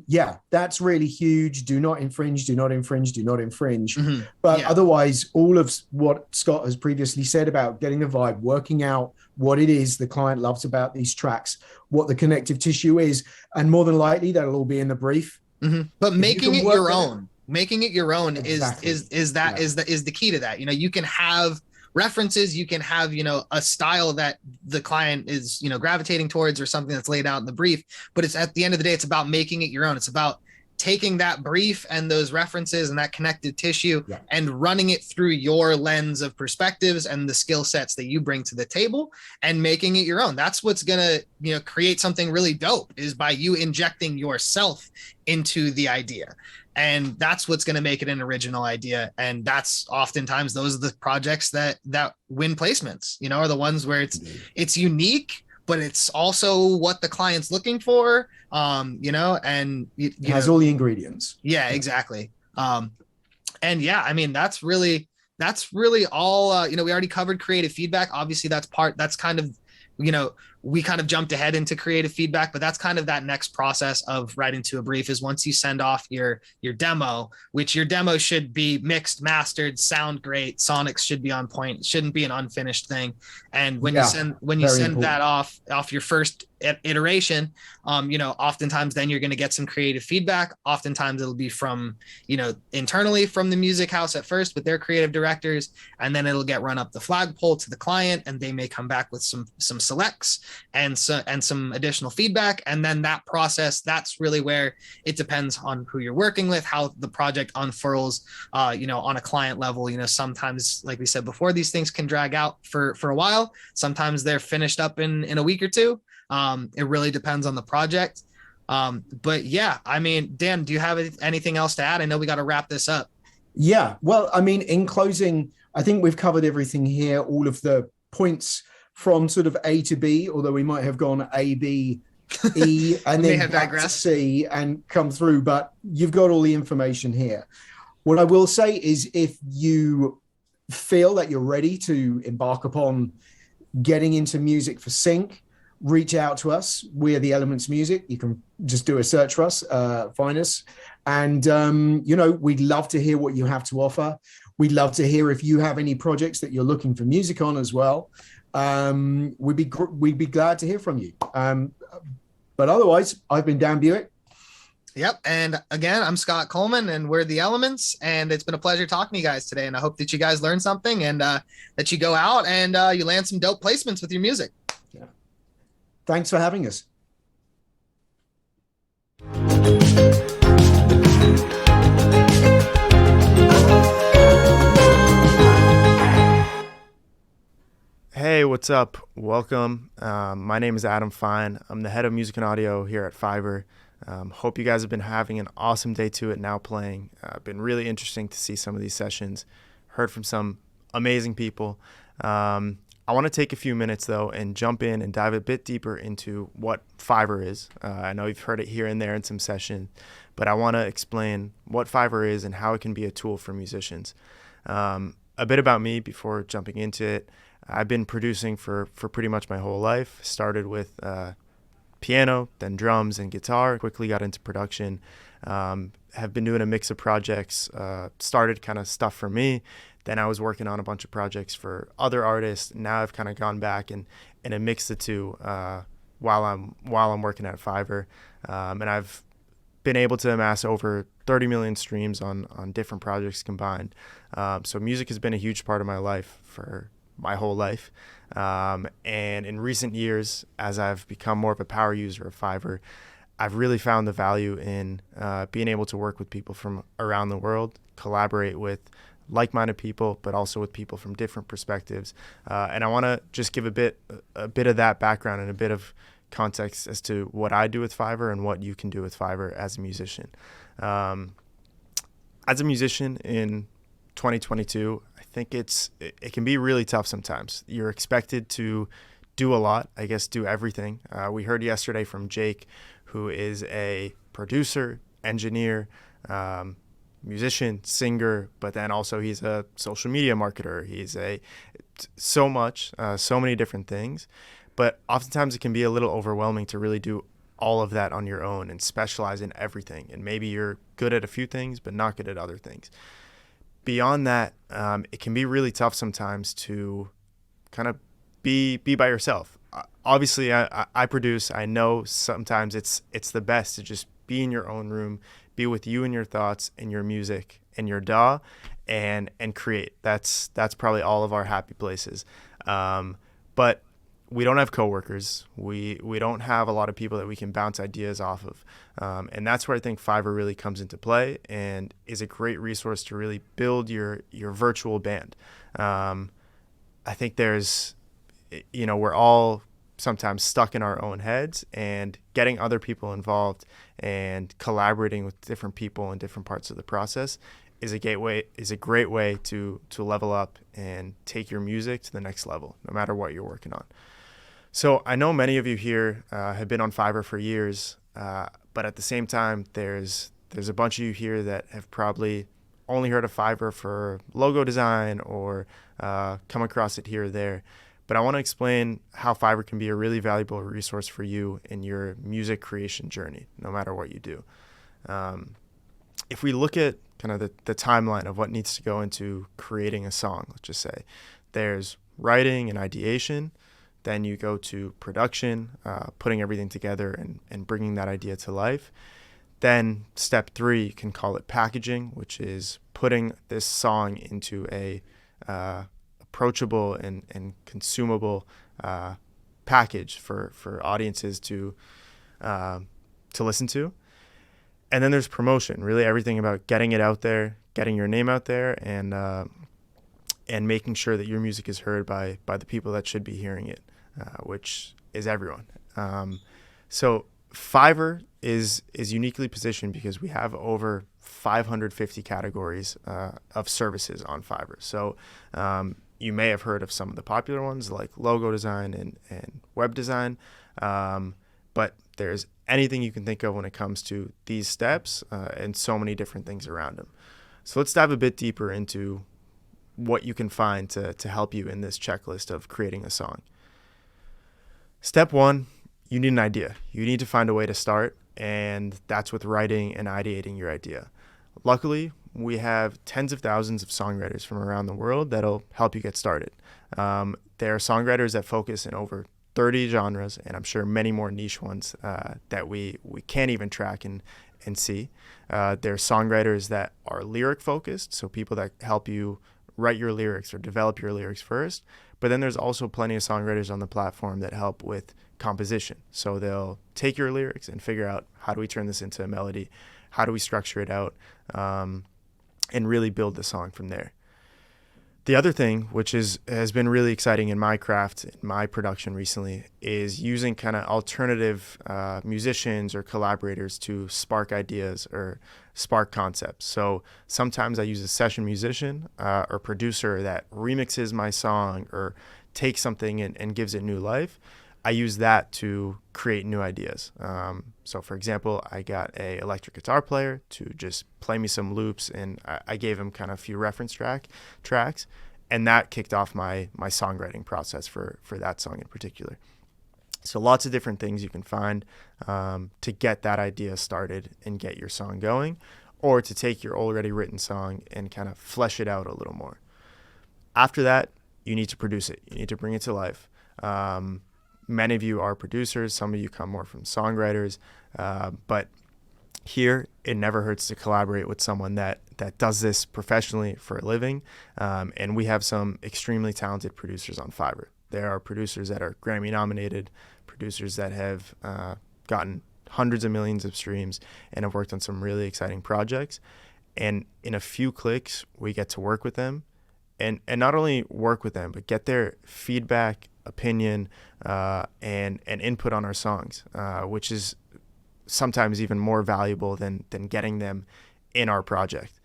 Yeah, that's really huge. Do not infringe, do not infringe, do not infringe. But otherwise, all of what Scott has previously said about getting the vibe, working out what it is the client loves about these tracks, what the connective tissue is, and more than likely that'll all be in the brief. But making it your own, making it your own is the key to that. You know, you can have references, you can have, you know, a style that the client is, you know, gravitating towards, or something that's laid out in the brief, but it's, at the end of the day, it's about making it your own. It's about taking that brief and those references and that connective tissue and running it through your lens of perspectives and the skill sets that you bring to the table and making it your own. That's what's gonna, you know, create something really dope, is by you injecting yourself into the idea. And that's what's going to make it an original idea. And that's oftentimes, those are the projects that win placements, you know, are the ones where it's unique, but it's also what the client's looking for, you know, and it has all the ingredients. Yeah, exactly. And yeah, I mean, that's really all, you know, we already covered creative feedback. Obviously that's kind of, you know, we kind of jumped ahead into creative feedback, but that's kind of that next process of writing to a brief, is once you send off your demo, which your demo should be mixed, mastered, sound great, sonics should be on point. It shouldn't be an unfinished thing. And when you send that off your first iteration, you know, oftentimes then you're going to get some creative feedback. Oftentimes it'll be from, you know, internally from the music house at first with their creative directors, and then it'll get run up the flagpole to the client, and they may come back with some selects and some additional feedback. And then that process, that's really where it depends on who you're working with, how the project unfurls, you know, on a client level. You know, sometimes, like we said before, these things can drag out for a while. Sometimes they're finished up in a week or two. It really depends on the project. But yeah, I mean, Dan, do you have anything else to add? I know we got to wrap this up. Yeah, well, I mean, in closing, I think we've covered everything here, all of the points from sort of A to B, although we might have gone A, B, E, and then back to C and come through, but you've got all the information here. What I will say is, if you feel that you're ready to embark upon getting into music for sync, reach out to us. We're the Elements Music. You can just do a search for us, find us, And, we'd love to hear what you have to offer. We'd love to hear if you have any projects that you're looking for music on as well. We'd be glad to hear from you. But otherwise, I've been Dan Buick. Yep. And again, I'm Scott Coleman, and we're The Elements. And it's been a pleasure talking to you guys today. And I hope that you guys learned something, and that you go out and you land some dope placements with your music. Yeah. Thanks for having us. Hey, what's up? Welcome. My name is Adam Fine. I'm the head of music and audio here at Fiverr. Hope you guys have been having an awesome day to it now playing. Been really interesting to see some of these sessions. Heard from some amazing people. I want to take a few minutes though and jump in and dive a bit deeper into what Fiverr is. I know you've heard it here and there in some sessions, but I want to explain what Fiverr is and how it can be a tool for musicians. A bit about me before jumping into it. I've been producing for pretty much my whole life. Started with piano, then drums and guitar. Quickly got into production. Have been doing a mix of projects. Started kind of stuff for me. Then I was working on a bunch of projects for other artists. Now I've kind of gone back and mixed the two while I'm working at Fiverr. And I've been able to amass over 30 million streams on different projects combined. So music has been a huge part of my life for my whole life. And in recent years, as I've become more of a power user of Fiverr, I've really found the value in being able to work with people from around the world, collaborate with like-minded people, but also with people from different perspectives. And I want to just give a bit of that background and a bit of context as to what I do with Fiverr and what you can do with Fiverr as a musician. As a musician in 2022, I think it can be really tough sometimes. You're expected to do a lot, I guess, do everything. We heard yesterday from Jake, who is a producer, engineer, musician, singer, but then also he's a social media marketer. He's so many different things. But oftentimes it can be a little overwhelming to really do all of that on your own and specialize in everything. And maybe you're good at a few things, but not good at other things. Beyond that, it can be really tough sometimes to kind of be by yourself. Obviously, I produce. I know sometimes it's the best to just be in your own room, be with you and your thoughts and your music and your DAW, and create. That's probably all of our happy places. But we don't have coworkers. We don't have a lot of people that we can bounce ideas off of. And that's where I think Fiverr really comes into play and is a great resource to really build your virtual band. I think we're all sometimes stuck in our own heads, and getting other people involved and collaborating with different people in different parts of the process is a great way to level up and take your music to the next level, no matter what you're working on. So I know many of you here have been on Fiverr for years, but at the same time, there's a bunch of you here that have probably only heard of Fiverr for logo design or come across it here or there. But I want to explain how Fiverr can be a really valuable resource for you in your music creation journey, no matter what you do. If we look at kind of the timeline of what needs to go into creating a song, let's just say, there's writing and ideation. Then you go to production, putting everything together and bringing that idea to life. Then step 3, you can call it packaging, which is putting this song into a approachable and consumable package for audiences to listen to. And then there's promotion, really everything about getting it out there, getting your name out there, and making sure that your music is heard by the people that should be hearing it, which is everyone. So Fiverr is uniquely positioned because we have over 550 categories of services on Fiverr. So you may have heard of some of the popular ones like logo design and web design, but there's anything you can think of when it comes to these steps and so many different things around them. So let's dive a bit deeper into what you can find to help you in this checklist of creating a song. Step 1, you need an idea. You need to find a way to start. and that's with writing and ideating your idea. Luckily, we have tens of thousands of songwriters from around the world that'll help you get started. There are songwriters that focus in over 30 genres, and I'm sure many more niche ones that we can't even track and see. There are songwriters that are lyric focused, so people that help you write your lyrics or develop your lyrics first. But then there's also plenty of songwriters on the platform that help with composition. So they'll take your lyrics and figure out, how do we turn this into a melody? How do we structure it out? And really build the song from there. The other thing, which has been really exciting in my craft, in my production recently, is using kind of alternative musicians or collaborators to spark ideas or spark concepts. So sometimes I use a session musician or producer that remixes my song or takes something and gives it new life. I use that to create new ideas. So for example, I got a electric guitar player to just play me some loops, and I gave him kind of a few reference tracks, and that kicked off my songwriting process for that song in particular. So lots of different things you can find to get that idea started and get your song going, or to take your already written song and kind of flesh it out a little more. After that, you need to produce it. You need to bring it to life. Many of you are producers. Some of you come more from songwriters. But here, it never hurts to collaborate with someone that does this professionally for a living. And we have some extremely talented producers on Fiverr. There are producers that are Grammy nominated, producers that have gotten hundreds of millions of streams and have worked on some really exciting projects. And in a few clicks, we get to work with them. And not only work with them, but get their feedback, opinion, and input on our songs, which is sometimes even more valuable than getting them in our project.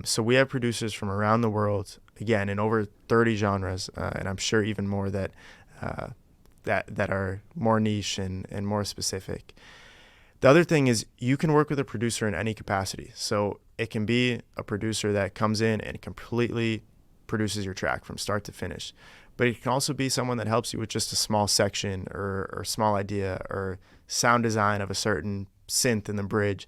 So we have producers from around the world, again, in over 30 genres, and I'm sure even more that are more niche and more specific. The other thing is you can work with a producer in any capacity. So it can be a producer that comes in and completely produces your track from start to finish. But it can also be someone that helps you with just a small section or small idea or sound design of a certain synth in the bridge.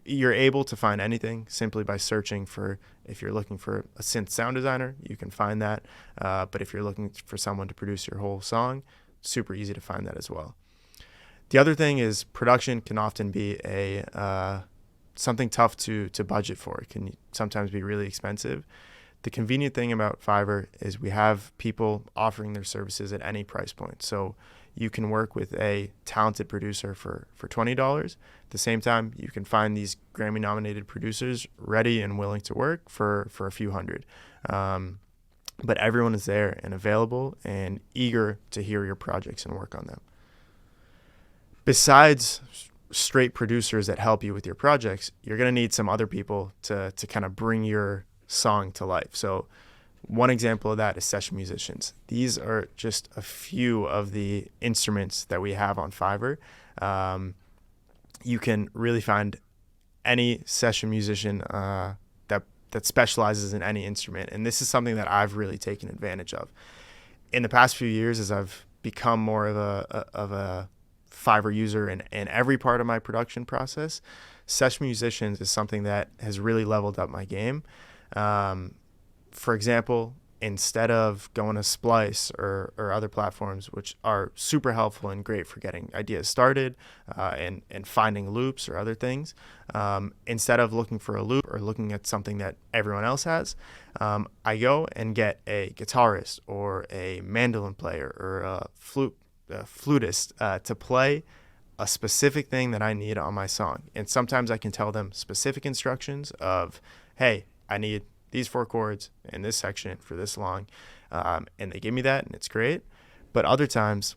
You're able to find anything simply by searching for, if you're looking for a synth sound designer, you can find that. But if you're looking for someone to produce your whole song, super easy to find that as well. The other thing is production can often be something tough to budget for. It can sometimes be really expensive. The convenient thing about Fiverr is we have people offering their services at any price point. So you can work with a talented producer for $20. At the same time, you can find these Grammy-nominated producers ready and willing to work for a few hundred. But everyone is there and available and eager to hear your projects and work on them. Besides straight producers that help you with your projects, you're going to need some other people to kind of bring your song to life. So one example of that is session musicians. These are just a few of the instruments that we have on Fiverr. You can really find any session musician that specializes in any instrument, and this is something that I've really taken advantage of. In the past few years, as I've become more of a Fiverr user in every part of my production process, session musicians is something that has really leveled up my game. For example, instead of going to Splice or other platforms, which are super helpful and great for getting ideas started and finding loops or other things, instead of looking for a loop or looking at something that everyone else has, I go and get a guitarist or a mandolin player or a flutist to play a specific thing that I need on my song. And sometimes I can tell them specific instructions of, hey, I need these 4 chords in this section for this long, and they give me that, and it's great. But other times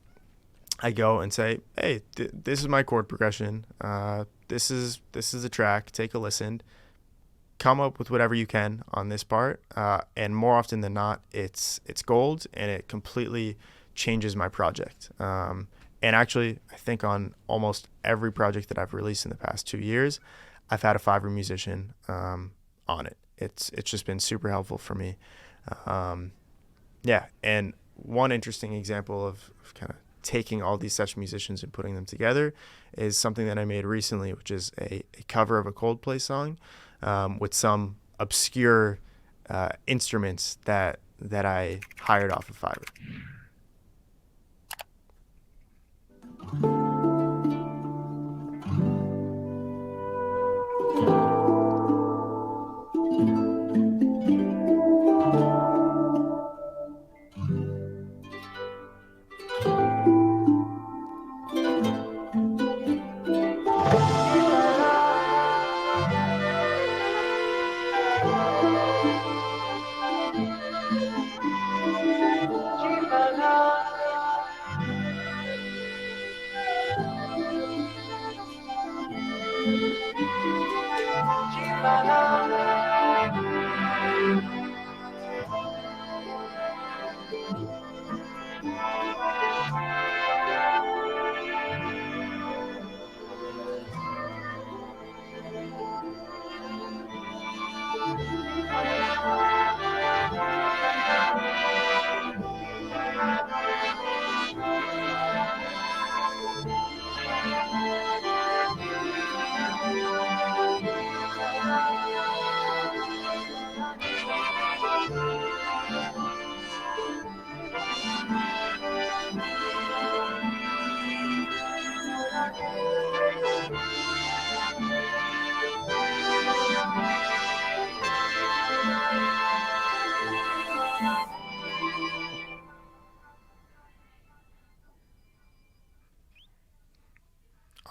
I go and say, hey, this is my chord progression. This is the track. Take a listen. Come up with whatever you can on this part. And more often than not, it's gold, and it completely changes my project. And actually, I think on almost every project that I've released in the past 2 years, I've had a Fiverr musician on it. It's just been super helpful for me. And one interesting example of kind of taking all these session musicians and putting them together is something that I made recently, which is a cover of a Coldplay song with some obscure instruments that I hired off of Fiverr.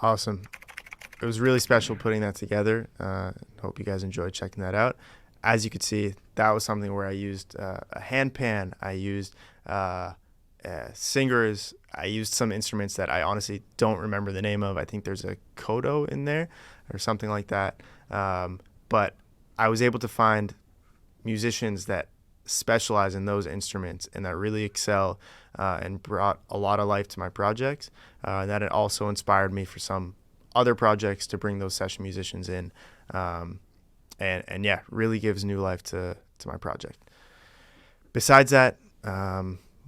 Awesome. It was really special putting that together. Hope you guys enjoyed checking that out. As you could see, that was something where I used a hand pan. I used singers. I used some instruments that I honestly don't remember the name of. I think there's a kodo in there or something like that. But I was able to find musicians that specialize in those instruments and that really excel and brought a lot of life to my projects. That it also inspired me for some other projects to bring those session musicians in. And yeah, really gives new life to my project. Besides that,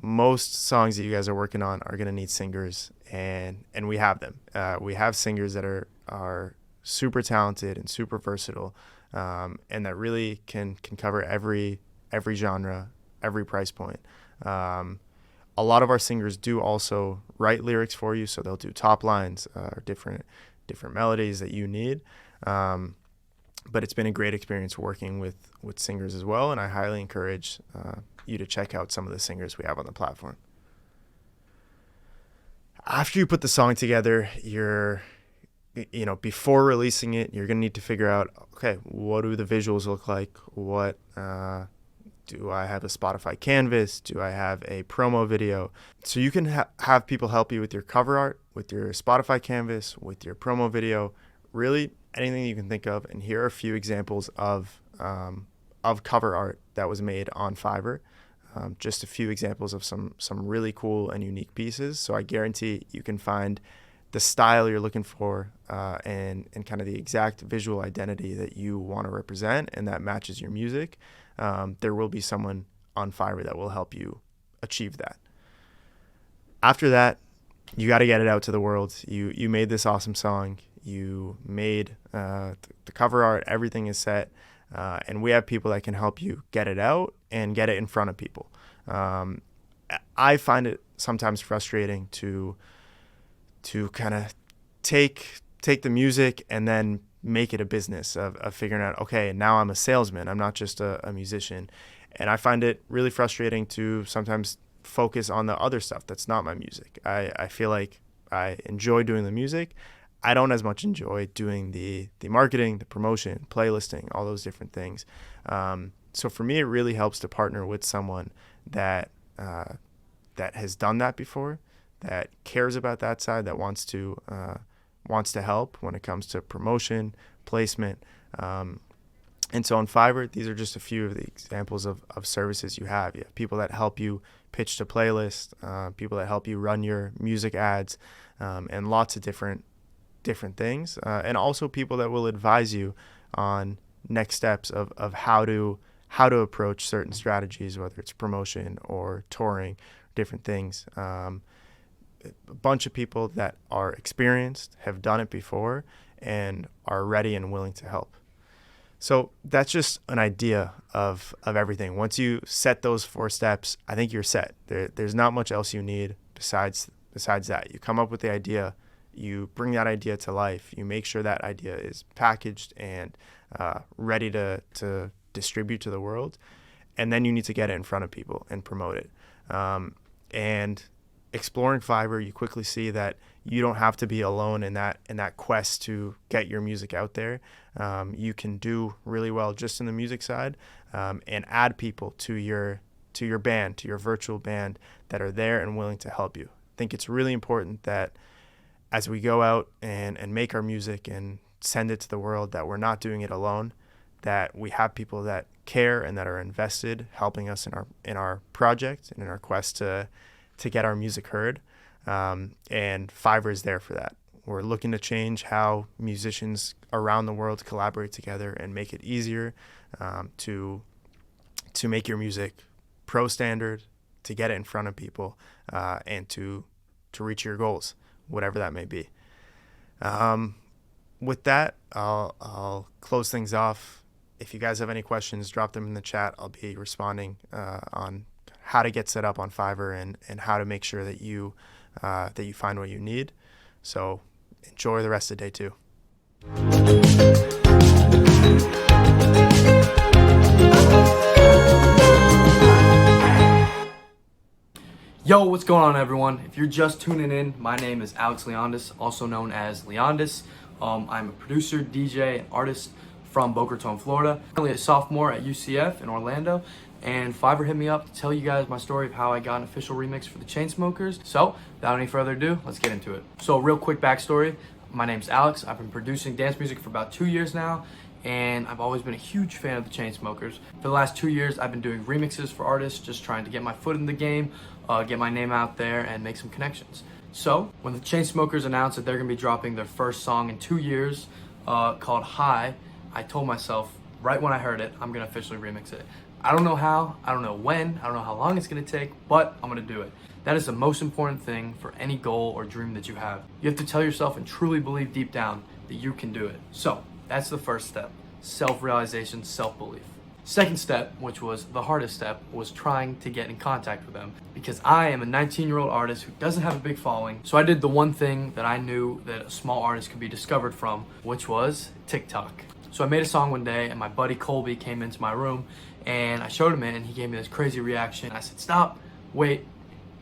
most songs that you guys are working on are going to need singers, and we have them. We have singers that are super talented and super versatile, and that really can cover every genre, every price point. A lot of our singers do also write lyrics for you, so they'll do top lines or different melodies that you need. But it's been a great experience working with singers as well, and I highly encourage you to check out some of the singers we have on the platform. After you put the song together, before releasing it, you're going to need to figure out, okay, what do the visuals look like? What do I have a Spotify canvas? Do I have a promo video? So you can have people help you with your cover art, with your Spotify canvas, with your promo video, really anything you can think of. And here are a few examples of cover art that was made on Fiverr. Just a few examples of some really cool and unique pieces. So I guarantee you can find the style you're looking for and kind of the exact visual identity that you want to represent and that matches your music. There will be someone on Fiverr that will help you achieve that. After that, you got to get it out to the world. You made this awesome song. You made the cover art. Everything is set. And we have people that can help you get it out and get it in front of people. I find it sometimes frustrating to kind of take the music and then make it a business of figuring out, okay, now I'm a salesman. I'm not just a musician. And I find it really frustrating to sometimes focus on the other stuff that's not my music. I feel like I enjoy doing the music. I don't as much enjoy doing the marketing, the promotion, playlisting, all those different things. So for me, it really helps to partner with someone that has done that before, that cares about that side, that wants to help when it comes to promotion, placement. And so on Fiverr, these are just a few of the examples of services you have. You have people that help you pitch to playlists, people that help you run your music ads, and lots of different things. And also people that will advise you on next steps of how to approach certain strategies, whether it's promotion or touring, different things. a bunch of people that are experienced, have done it before, and are ready and willing to help. So that's just an idea of everything. Once you set those 4 steps, I think you're set. There's not much else you need besides that. You come up with the idea, you bring that idea to life, you make sure that idea is packaged and ready to distribute to the world, and then you need to get it in front of people and promote it. And exploring Fiverr, you quickly see that you don't have to be alone in that quest to get your music out there. You can do really well just in the music side, and add people to your band, to your virtual band, that are there and willing to help you. I think it's really important that as we go out and make our music and send it to the world, that we're not doing it alone, that we have people that care and that are invested, helping us in our project and in our quest to get our music heard. And Fiverr is there for that. We're looking to change how musicians around the world collaborate together and make it easier to make your music pro standard, to get it in front of people, and to reach your goals, whatever that may be. With that, I'll close things off. If you guys have any questions, drop them in the chat. I'll be responding on how to get set up on Fiverr and how to make sure that you find what you need. So enjoy the rest of day 2. Yo, what's going on, everyone? If you're just tuning in, my name is Alex Leondis, also known as Leondis. I'm a producer, DJ, and artist from Boca Raton, Florida. Currently a sophomore at UCF in Orlando, and Fiverr hit me up to tell you guys my story of how I got an official remix for the Chainsmokers. So, without any further ado, let's get into it. So, real quick backstory. My name's Alex. I've been producing dance music for about 2 years now, and I've always been a huge fan of the Chainsmokers. For the last 2 years, I've been doing remixes for artists, just trying to get my foot in the game, get my name out there, and make some connections. So, when the Chainsmokers announced that they're gonna be dropping their first song in 2 years, called High, I told myself, right when I heard it, I'm gonna officially remix it. I don't know how, I don't know when, I don't know how long it's gonna take, but I'm gonna do it. That is the most important thing for any goal or dream that you have. You have to tell yourself and truly believe deep down that you can do it. So, that's the first step. Self-realization, self-belief. Second step, which was the hardest step, was trying to get in contact with them, because I am a 19-year-old artist who doesn't have a big following. So I did the one thing that I knew that a small artist could be discovered from, which was TikTok. So I made a song one day, and my buddy Colby came into my room, and I showed him it, and he gave me this crazy reaction. I said, stop, wait,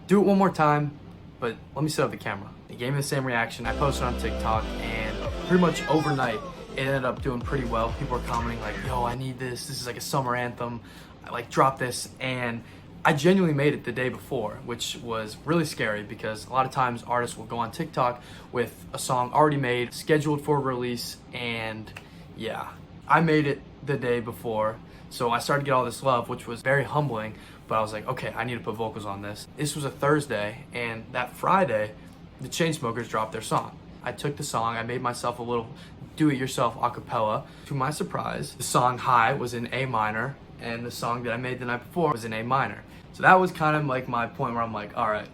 do it one more time, but let me set up the camera. He gave me the same reaction. I posted on TikTok, and pretty much overnight, it ended up doing pretty well. People were commenting like, yo, I need this. This is like a summer anthem. I like drop this. And I genuinely made it the day before, which was really scary because a lot of times artists will go on TikTok with a song already made, scheduled for release. And yeah, I made it the day before. So I started to get all this love, which was very humbling. But I was like, okay, I need to put vocals on this. This was a Thursday. And that Friday, the Chainsmokers dropped their song. I took the song, I made myself a little do-it-yourself a cappella. To my surprise, the song High was in A minor, and the song that I made the night before was in A minor. So that was kind of like my point where I'm like, all right,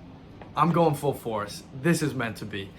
I'm going full force. This is meant to be.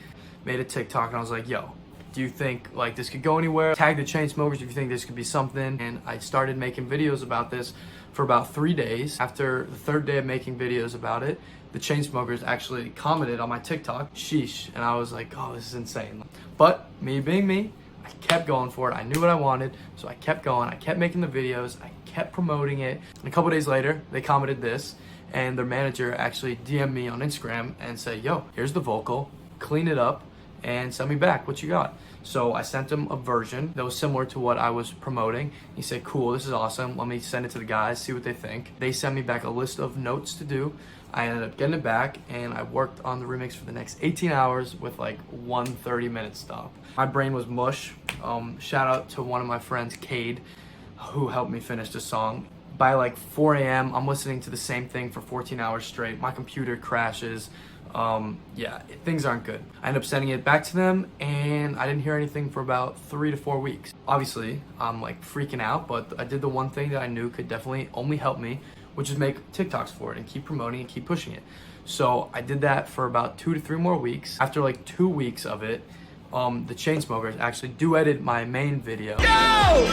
Made a TikTok, and I was like, yo, do you think like this could go anywhere? Tag the Chainsmokers if you think this could be something. And I started making videos about this for about 3 days. After the third day of making videos about it, the Chainsmokers actually commented on my TikTok, sheesh, and I was like, oh, this is insane. But me being me, I kept going for it. I knew what I wanted, so I kept going. I kept making the videos. I kept promoting it. And a couple days later, they commented this, and their manager actually DM'd me on Instagram and said, yo, here's the vocal, clean it up, and send me back what you got. So I sent him a version that was similar to what I was promoting. He said, cool, this is awesome. Let me send it to the guys, see what they think. They sent me back a list of notes to do. I ended up getting it back, and I worked on the remix for the next 18 hours with like one 30-minute stop. My brain was mush. Shout out to one of my friends, Cade, who helped me finish the song. By like 4 a.m., I'm listening to the same thing for 14 hours straight. My computer crashes. yeah, things aren't good. I ended up sending it back to them, and I didn't hear anything for about 3 to 4 weeks. Obviously, I'm like freaking out, but I did the one thing that I knew could definitely only help me, which is make TikToks for it and keep promoting and keep pushing it. So I did that for about 2 to 3 more weeks. After like 2 weeks of it, the Chainsmokers actually duetted my main video. Yo!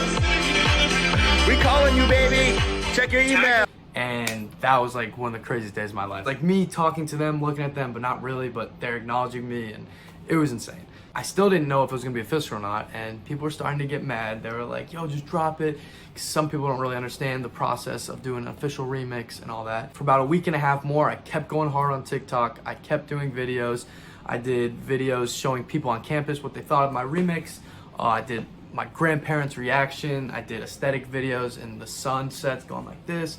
We calling you, baby. Check your email. And that was like one of the craziest days of my life. Like me talking to them, looking at them, but not really, but they're acknowledging me, and it was insane. I still didn't know if it was gonna be official or not, and people were starting to get mad. They were like, yo, just drop it. Some people don't really understand the process of doing an official remix and all that. For about a week and a half more, I kept going hard on TikTok. I kept doing videos. I did videos showing people on campus what they thought of my remix. I did my grandparents' reaction. I did aesthetic videos in the sunsets going like this,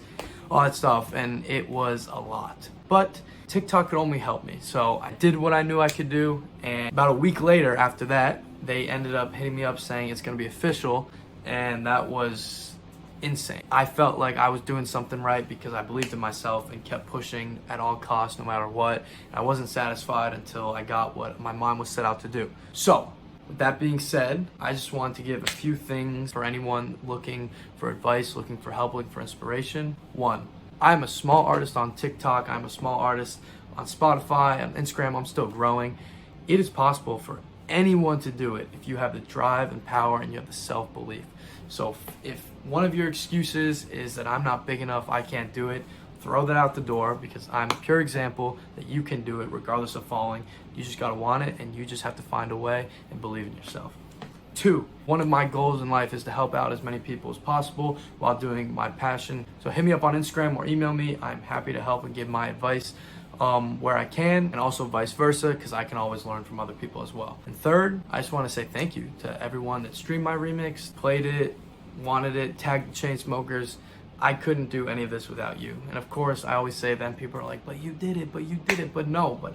all that stuff, and it was a lot. But TikTok could only help me, so I did what I knew I could do, and about a week later after that, they ended up hitting me up saying it's gonna be official, and that was insane. I felt like I was doing something right because I believed in myself and kept pushing at all costs no matter what, and I wasn't satisfied until I got what my mom was set out to do. So, with that being said, I just wanted to give a few things for anyone looking for advice, looking for help, looking for inspiration. 1, I'm a small artist on TikTok. I'm a small artist on Spotify, on Instagram. I'm still growing. It is possible for anyone to do it if you have the drive and power and you have the self-belief. So if one of your excuses is that I'm not big enough, I can't do it, throw that out the door, because I'm a pure example that you can do it regardless of falling. You just gotta want it, and you just have to find a way and believe in yourself. 2, one of my goals in life is to help out as many people as possible while doing my passion. So hit me up on Instagram or email me. I'm happy to help and give my advice where I can, and also vice versa, because I can always learn from other people as well. And 3rd, I just want to say thank you to everyone that streamed my remix, played it, wanted it, tagged the Chainsmokers. I couldn't do any of this without you. And of course, I always say then people are like, but you did it, but no, but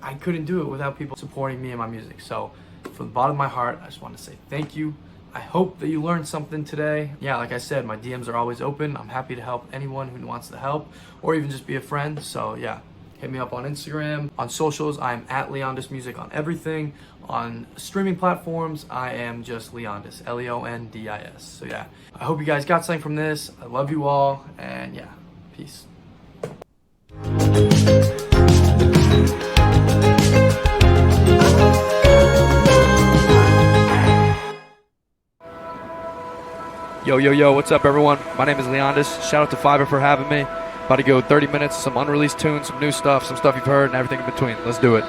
I couldn't do it without people supporting me and my music. So from the bottom of my heart, I just want to say thank you. I hope that you learned something today. Yeah, like I said, my DMs are always open. I'm happy to help anyone who wants to help, or even just be a friend. So yeah, hit me up on Instagram. On socials, I'm at Leondis Music on everything. On streaming platforms, I am just Leondis, Leondis. So yeah, I hope you guys got something from this. I love you all, and yeah, peace. Yo, what's up everyone? My name is Leondis. Shout out to Fiverr for having me. About to go 30 minutes, some unreleased tunes, some new stuff, some stuff you've heard, and everything in between. Let's do it.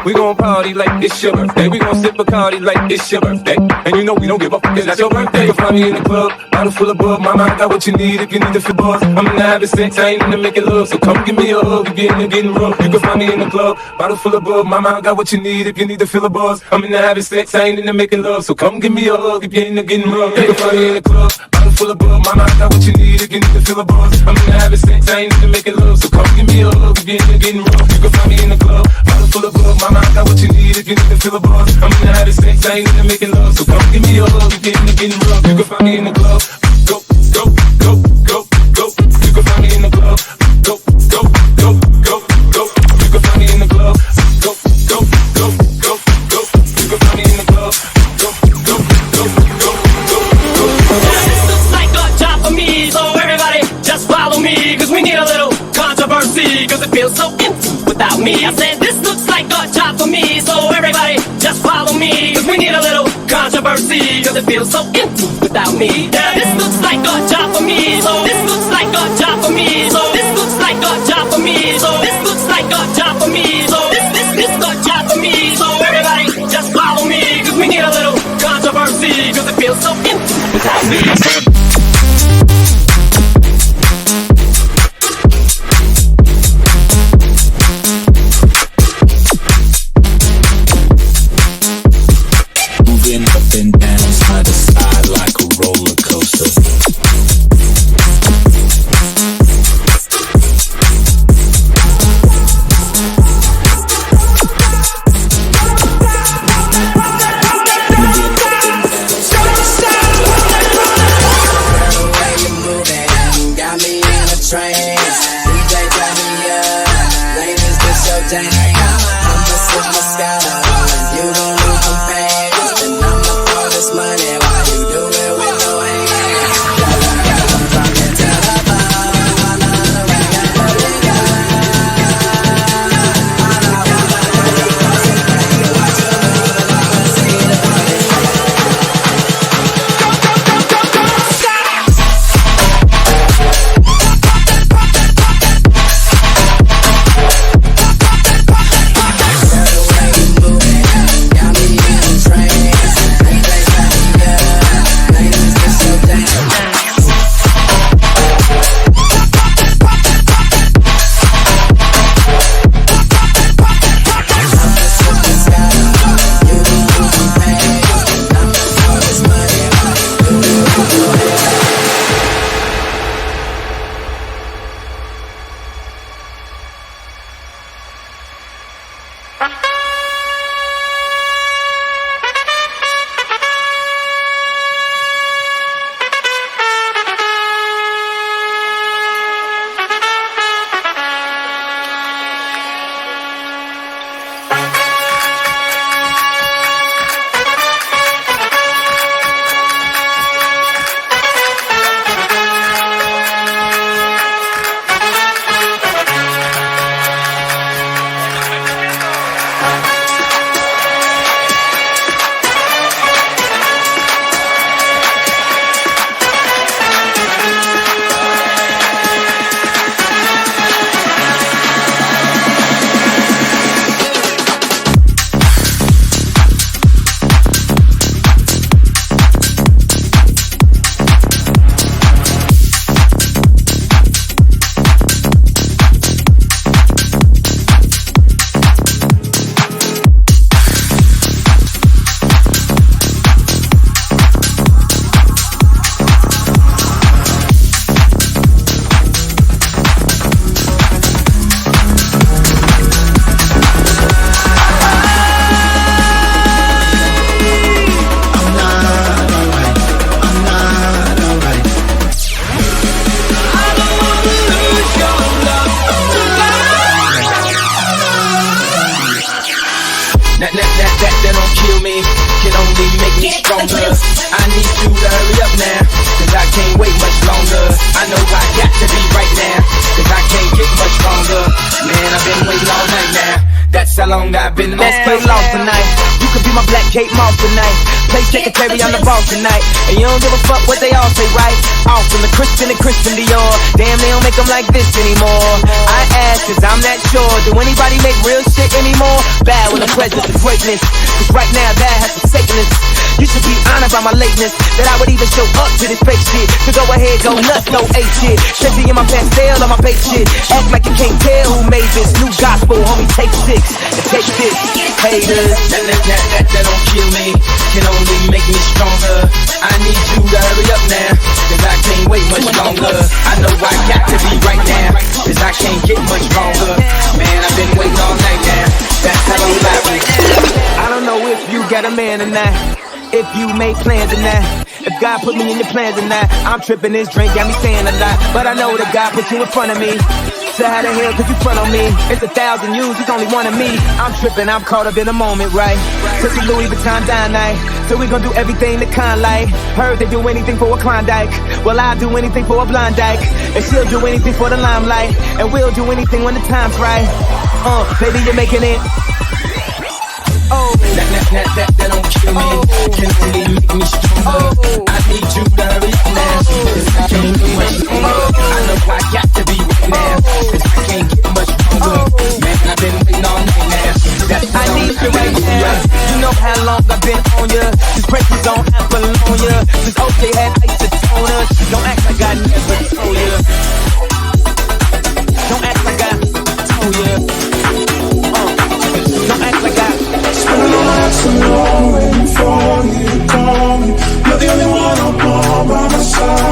We gon' party like it's your birthday. We gon' sip Bacardi like it's your birthday. And you know we don't give a fuck, it's not your birthday. You can find me in the club bottle full of bug. Mama, I got what you need if you need to feel buzz. I'm into having sex, I ain't into making love. So come give me a hug if you're into getting rough. You can find me in the club, bottle full of bug. Mama, I got what you need if you need to feel a buzz. I'm into having sex, I ain't into making love. So come give me a hug if you're into getting rough. You can find me in the club, bottle full of bug. Mama, I got what you need if you need to feel a buzz. I'm into having sex, I ain't into making love. So come give me a hug if you're into getting rough. You can find me in the club, bottle full of bug. Mama, I got what you need if you need to feel a buzz. I'm into having sex, I ain't into making love. So come give me a hug if you're into getting rough. You can find me in the club. Go, go, go, go, go. You can find me in the club. Go, go, go, go, go. You can find me in the club. Go, go, go, go, go. You can find me in the club. Go, go, go, go, go, go. This looks like a job for me, so everybody just follow me, cause we need a little controversy, cause it feels so empty without me. I said this looks like a job for me, so everybody just follow me, cause we need a little controversy, cause it feels so empty without me. Yeah, this looks like a job for me, so this looks like a job for me, so this looks like a job for me, so this looks like a job for me, so this a job for me, so everybody just follow me, cause we need a little controversy, cause it feels so empty without me. Up and down, side to side like a roller coaster. Got me in a trance. DJ turn me up. Ladies, this your jam. I'm a superstar. You don't lose some fans. And I'ma throw this money while you do it with no hands. I'm talking to the That don't kill me, can only make me stronger. I need you to hurry up now, cause I can't wait much longer. I know I got to be right now, cause I can't get much longer. Man, I've been waiting all night now. That's how long I've been Let's play lost tonight. You could be my black Kate Moss tonight. Play secretary on the ball tonight. And you don't give a fuck what they all say, right? Off from the Christian and Christian Dior. Damn, they don't make them like this anymore. I ask, cause I'm not sure. Do anybody make real shit anymore? Bad with the presence of greatness. Cause right now that has forsaken us. You should be honored by my lateness. That I would even show up to this fake shit. go nuts, no A shit. Sexy in my pastel on my bait shit. Act like you can't tell who made this. New gospel, homie, take 6 and take this. Haters, that don't kill me, can only make me stronger. I need you to hurry up now, cause I can't wait much longer. I know I got to be right now, cause I can't get much longer. Man, I've been waiting all night now. That's how I'm laughing. I don't know if you got a man or not, if you made plans or not, if God put me in your plans or not. I'm tripping, this drink got me saying a lot, but I know that God put you in front of me. So how the hell could you front on me? It's 1,000 yous, it's only one of me. I'm tripping, I'm caught up in the moment, right? Took a Louis Vuitton down night, so we gon' do everything the kind like. Heard they do anything for a Klondike, well I'll do anything for a blind dyke. And she'll do anything for the limelight, and we'll do anything when the time's right. Baby, you're making it. That don't kill me, can only make me stronger. I need you to hurry up now, cause I can't get much longer. I know I got to be right now, cause I can't get much longer. Man, I've been waiting all night now. I need you right now. You know how long I've been on ya. This break is on Apollonia. This OK had isotona. Don't act like I never told ya. Don't act like I told ya. Don't act like I. Spending all my nights alone, waiting for you to call me. You're the only one I want by my side.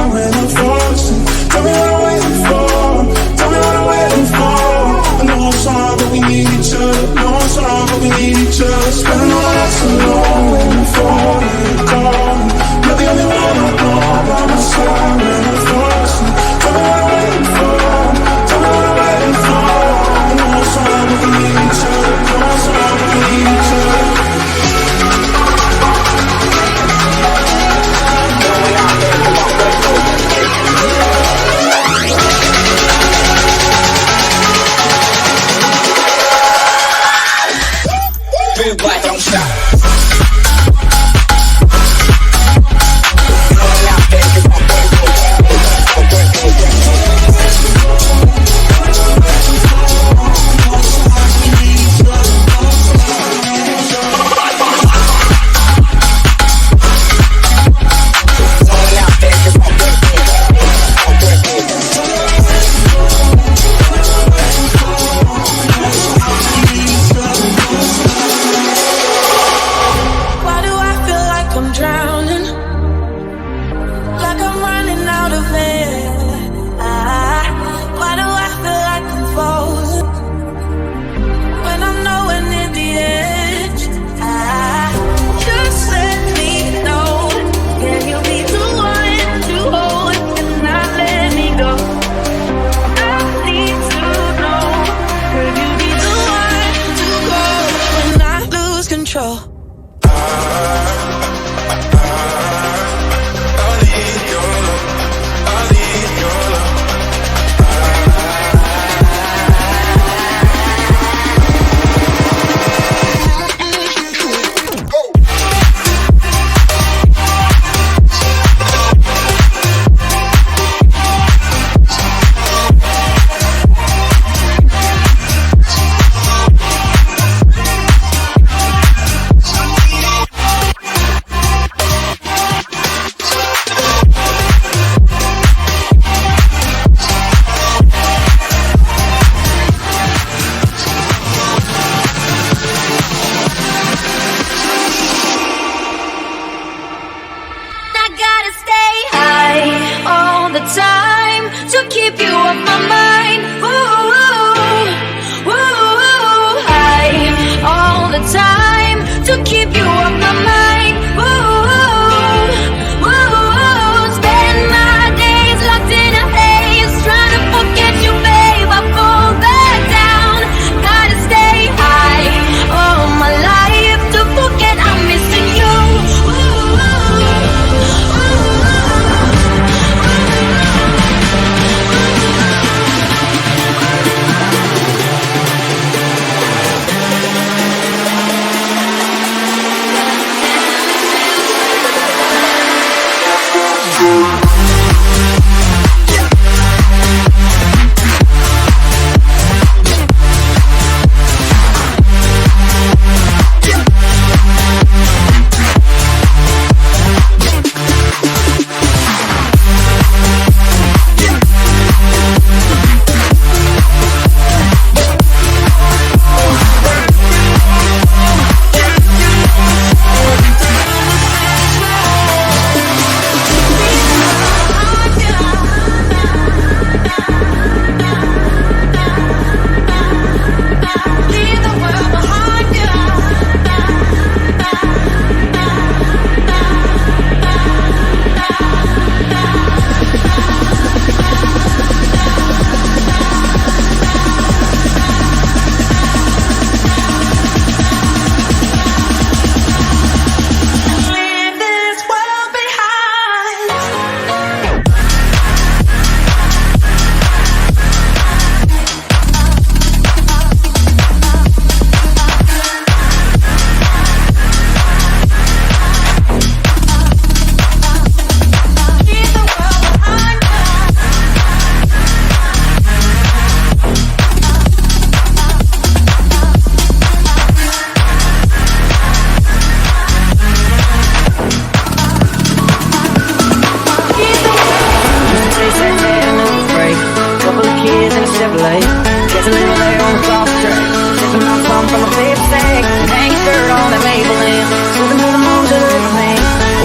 play. There's a little there on the soft track. Sipping on some from a big sack. Hang skirt on the Maybelline. Slipping through the moves of the man.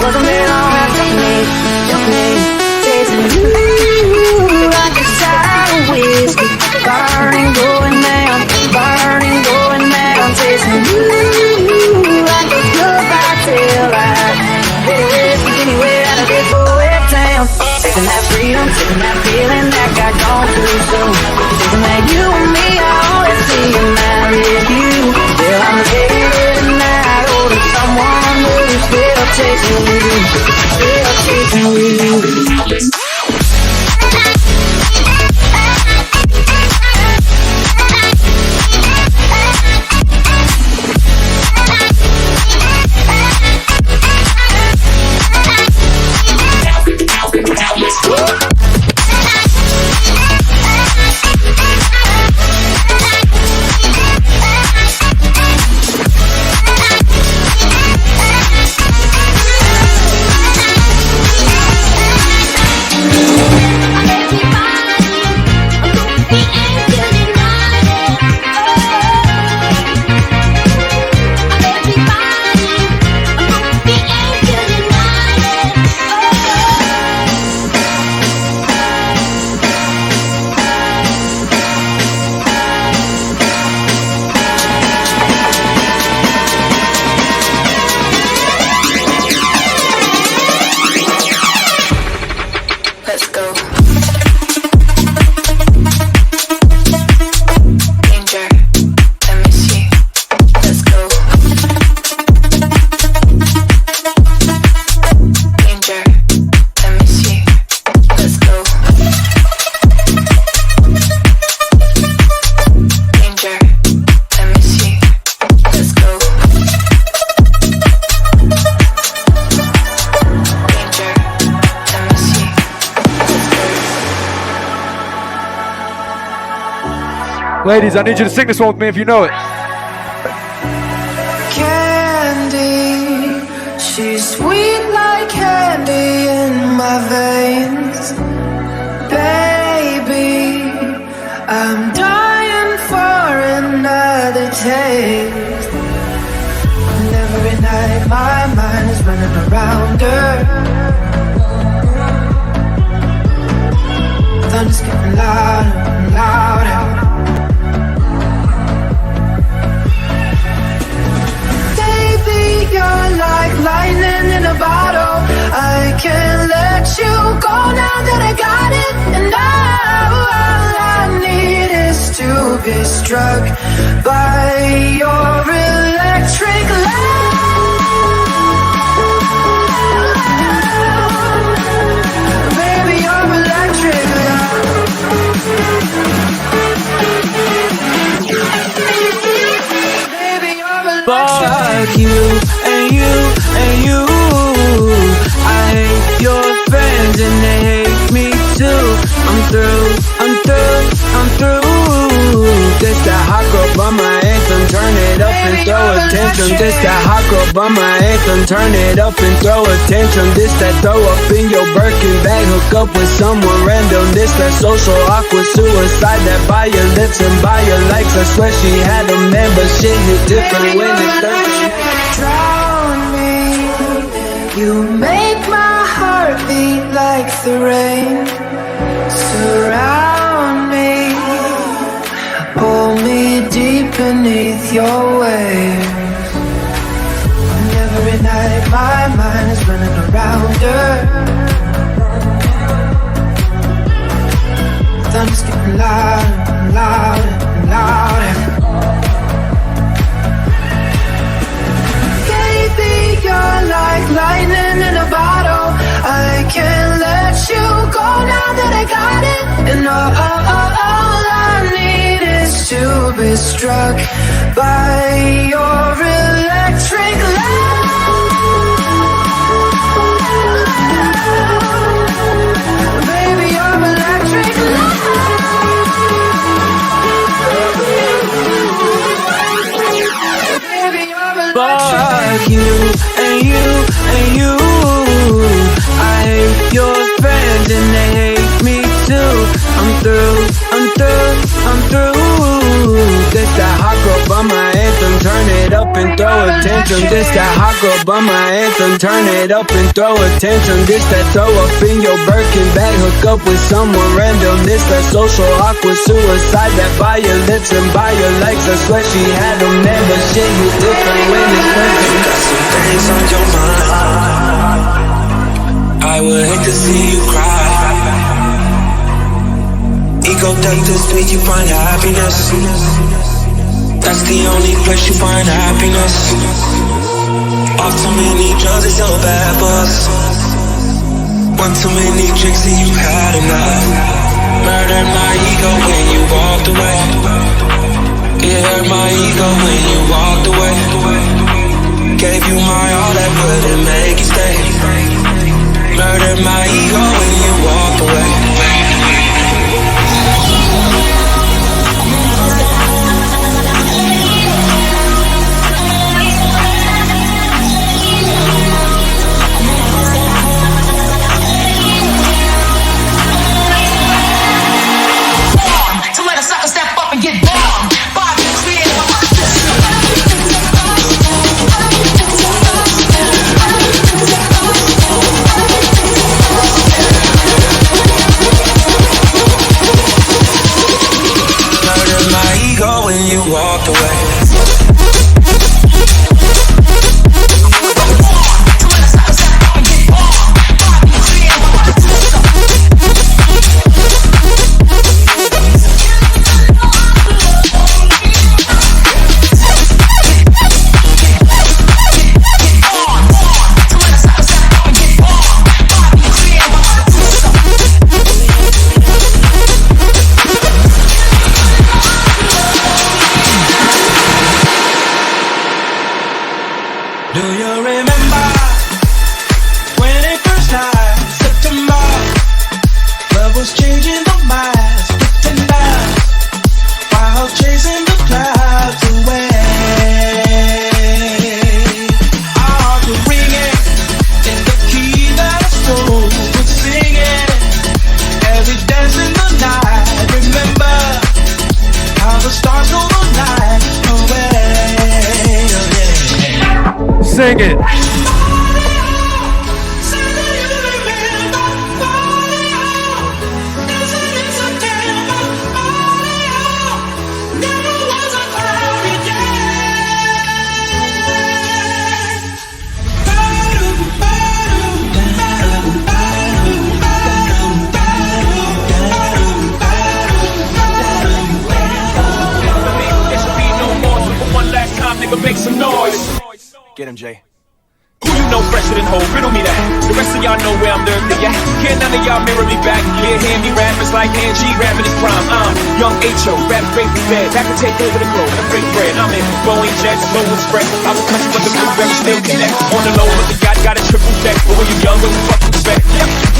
Wasn't there long after me. Chasing you like a sour whiskey. Burning, going down. Burning, going down. Chasing you like a goodbye till I anywhere out of this boy town. Taking that freedom, taking that feeling that got gone too soon. Thinking that you and me, I always see you married you. Well, I'm here tonight, holding someone who's still chasing you, still chasing you. Ladies, I need you to sing this one with me if you know it. Candy, she's sweet like candy in my veins. Baby, I'm dying for another taste. And every night my mind is running around her. Thunder's getting louder and louder. You're like lightning in a bottle. I can't let you go now that I got it. And all I need is to be struck by your electric love. Baby, your electric love. Baby, your electric love. Fuck you. I hate your friends and they hate me too. I'm through. This that hot girl by my anthem, turn it up and throw a tantrum. This that hot girl by my anthem, turn it up and throw a tantrum. This that throw up in your Birkin bag, hook up with someone random. This that social awkward suicide that buy your lips and buy your likes. I swear she had a man, but shit hit different when it's thirsty. You make my heart beat like the rain. Surround me, pull me deep beneath your waves. And every night my mind is running around her. Thunder's getting louder and louder and louder. You're like lightning in a bottle. I can't let you go now that I got it. And all I need is to be struck by your electric love. Baby, your electric love. Baby, your electric love. Fuck you. I hate your friends and they hate me too. I'm through. tantrum. This that hot girl by my anthem. Turn it up and throw a tantrum. This that throw up in your Birkin bag. Hook up with someone random. This that social awkward suicide. That by your lips and by your legs. I swear she had them there, but shit, you different when it's perfect. Got some things on your mind. I would hate to see you cry. Ego take this way you find happiness. That's the only place you find happiness. Off too many drugs is so bad for us. One too many drinks and you had enough. Murdered my ego when you walked away. It hurt my ego when you walked away. Gave you my all that wouldn't make you stay. Murdered my ego when you walked away. So let a sucker step up and get bombed. Bobby, creative. Murdered my ego when you walked away. Do you remember when it first night, September? Love was changing the minds, pretenders, while chasing the clouds away. Our hearts were ringing in the key that our souls were singing as we danced in the night. Remember how the stars go the night away. Sing it. Make some noise. Get him, Jay. Who you know fresher than whole? Riddle me that. The rest of y'all know where I'm lurking at. Can none of y'all mirror me back? Yeah, hear me rappers like Angie rapping his prime. Young H.O. rap great bed. Back to take over the globe and break bread. I'm in Boeing jets, low express. I was country, but the blueberry still connect. On the low, but the yacht got a triple deck. But when you young, what the fuck you expect?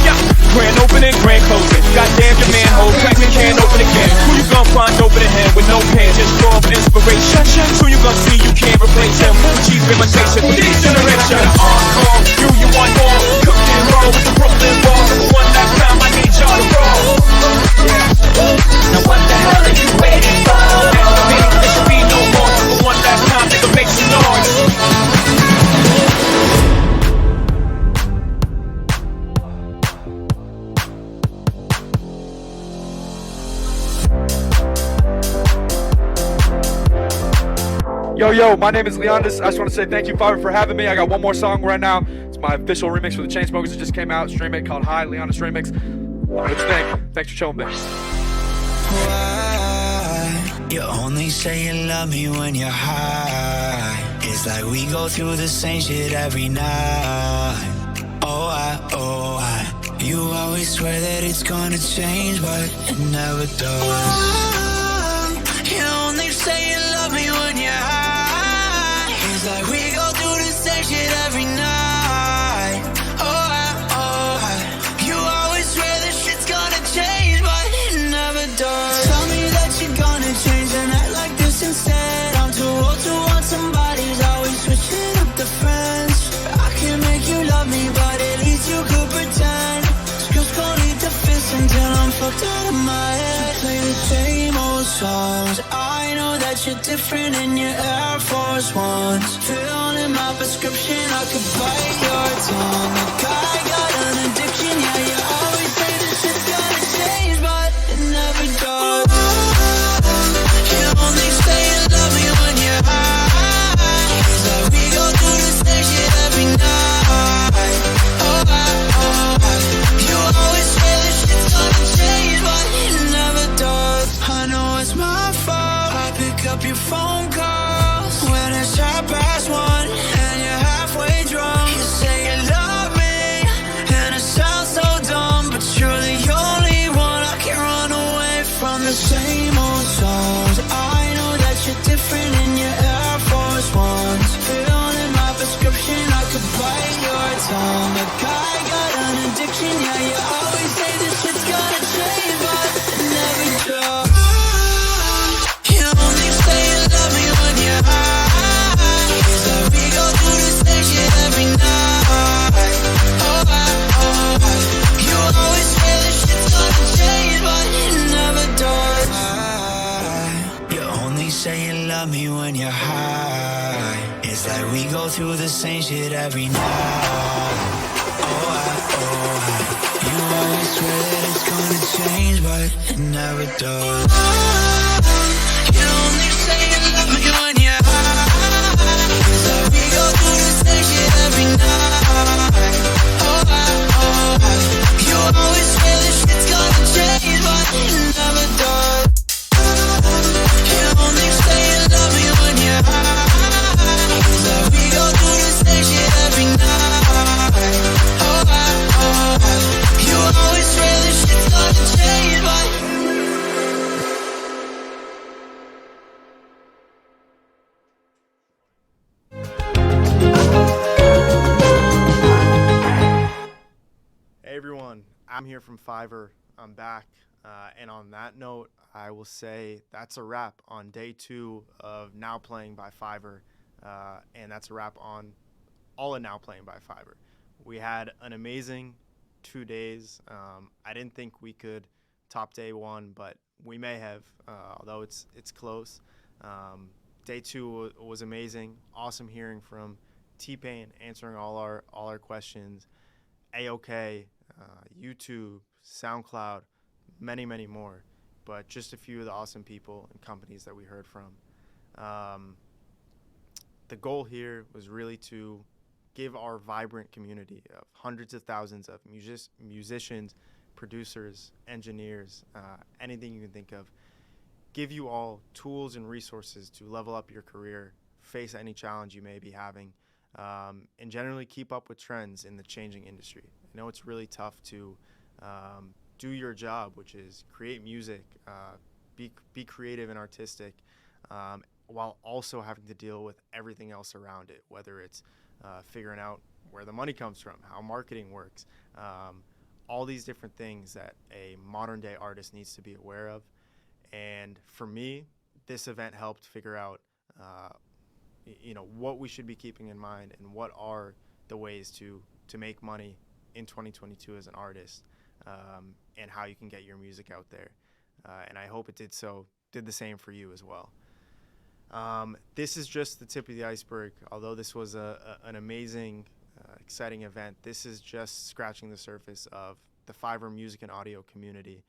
Yeah. Grand opening, grand closing. Goddamn your manhole, crack the can open again. Who you gonna find open a hand with no pen? Just draw for inspiration. Who you gonna see you can't replace him? Cheap imitation for this generation. Encore, you want more. Cook and roll with the Brooklyn balls. One last time, I need y'all to roll. Now what the hell are you waiting for? There should be no more. One last time, nigga, make some noise. Yo, my name is Leondis. I just want to say thank you, Fiverr, for having me. I got one more song right now. It's my official remix for the Chainsmokers. It just came out. Stream it called Hi, Leondis Remix. What you think? Thanks for chilling me. Why you only say you love me when you're high? It's like we go through the same shit every night. Oh, I. You always swear that it's gonna change, but it never does. You only say you love me when you're high. It's like we go through the same shit every night. Oh, you always swear that shit's gonna change, but it never does. Tell me that you're gonna change and act like this instead. I'm too old to want somebody's always switching up the friends. I can make you love me, but at least you could pretend. Just gonna eat the fist until I'm I'm fucked out of my head. You play the same old songs. I know that you're different in your Air Force Ones. Filling my prescription, I could bite your tongue. Like I got an addiction, yeah, you always say this shit's gonna change, but it never does. You only say you love me when you're high. It's like we go through the same shit every night. You always say this shit's gonna change, but it never does. I know it's my fault. I pick up your phone calls when it's 1:30 and you're halfway drunk. You say you love me, and it sounds so dumb, but you're the only one I can't run away from. The same old songs. I know that you're different in your Air Force Ones. Filling my prescription, I could bite your tongue. Like I got an addiction, yeah, you always say this shit's gonna change, but it never does. You only say you love me when you're high. It's like we go through the same shit every night. You always say this shit's gonna change, but it never does. You only say you love me when you're high. It's like we go through the same shit every night. You always swear that it's gonna change, but it never does. You only say you love me when you're high. It's like we go through the same shit every night. You always swear this shit's gonna change, but it never does. You only say you love me when you're high. It's like we go through the same shit every night. You always swear this shit's gonna change, but Hey everyone, I'm here from Fiverr. I'm back. And on that note, I will say that's a wrap on day 2 of Now Playing by Fiverr. And that's a wrap on all of Now Playing by Fiverr. We had an amazing 2 days. I didn't think we could top day 1, but we may have, although it's close. Day 2 was amazing. Awesome hearing from T-Pain, answering all our questions. AYOKAY, YouTube, SoundCloud, many, many more. But just a few of the awesome people and companies that we heard from. The goal here was really to give our vibrant community of hundreds of thousands of musicians, producers, engineers, anything you can think of, give you all tools and resources to level up your career, face any challenge you may be having, and generally keep up with trends in the changing industry. I know it's really tough to do your job, which is create music, be creative and artistic, while also having to deal with everything else around it, whether it's figuring out where the money comes from, how marketing works, all these different things that a modern day artist needs to be aware of. And for me, this event helped figure out what we should be keeping in mind and what are the ways to make money in 2022 as an artist, and how you can get your music out there. And I hope it did the same for you as well. This is just the tip of the iceberg. Although this was an amazing, exciting event, this is just scratching the surface of the Fiverr music and audio community,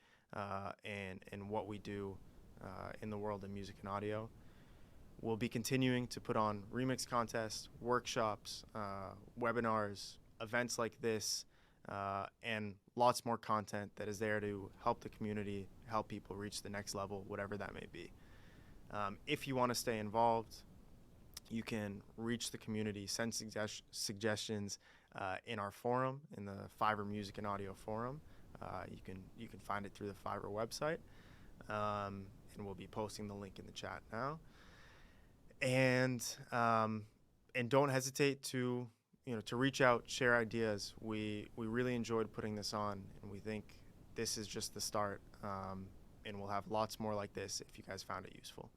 and what we do in the world of music and audio. We'll be continuing to put on remix contests, workshops, webinars, events like this, and lots more content that is there to help the community, help people reach the next level, whatever that may be. If you want to stay involved, you can reach the community, send suggestions in our forum, in the Fiverr Music and Audio Forum. You can find it through the Fiverr website, and we'll be posting the link in the chat now. And don't hesitate to reach out, share ideas. We really enjoyed putting this on, and we think this is just the start. And we'll have lots more like this if you guys found it useful.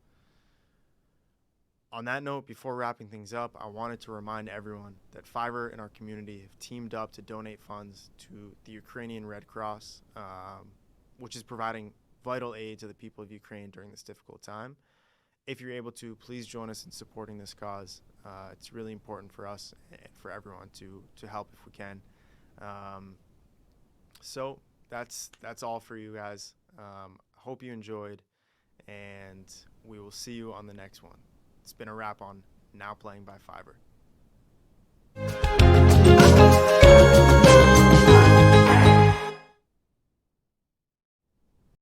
On that note, before wrapping things up, I wanted to remind everyone that Fiverr and our community have teamed up to donate funds to the Ukrainian Red Cross. which is providing vital aid to the people of Ukraine during this difficult time. If you're able to, please join us in supporting this cause. It's really important for us and for everyone to help if we can. So that's all for you guys. Hope you enjoyed, and we will see you on the next one. It's been a wrap on Now Playing by Fiverr.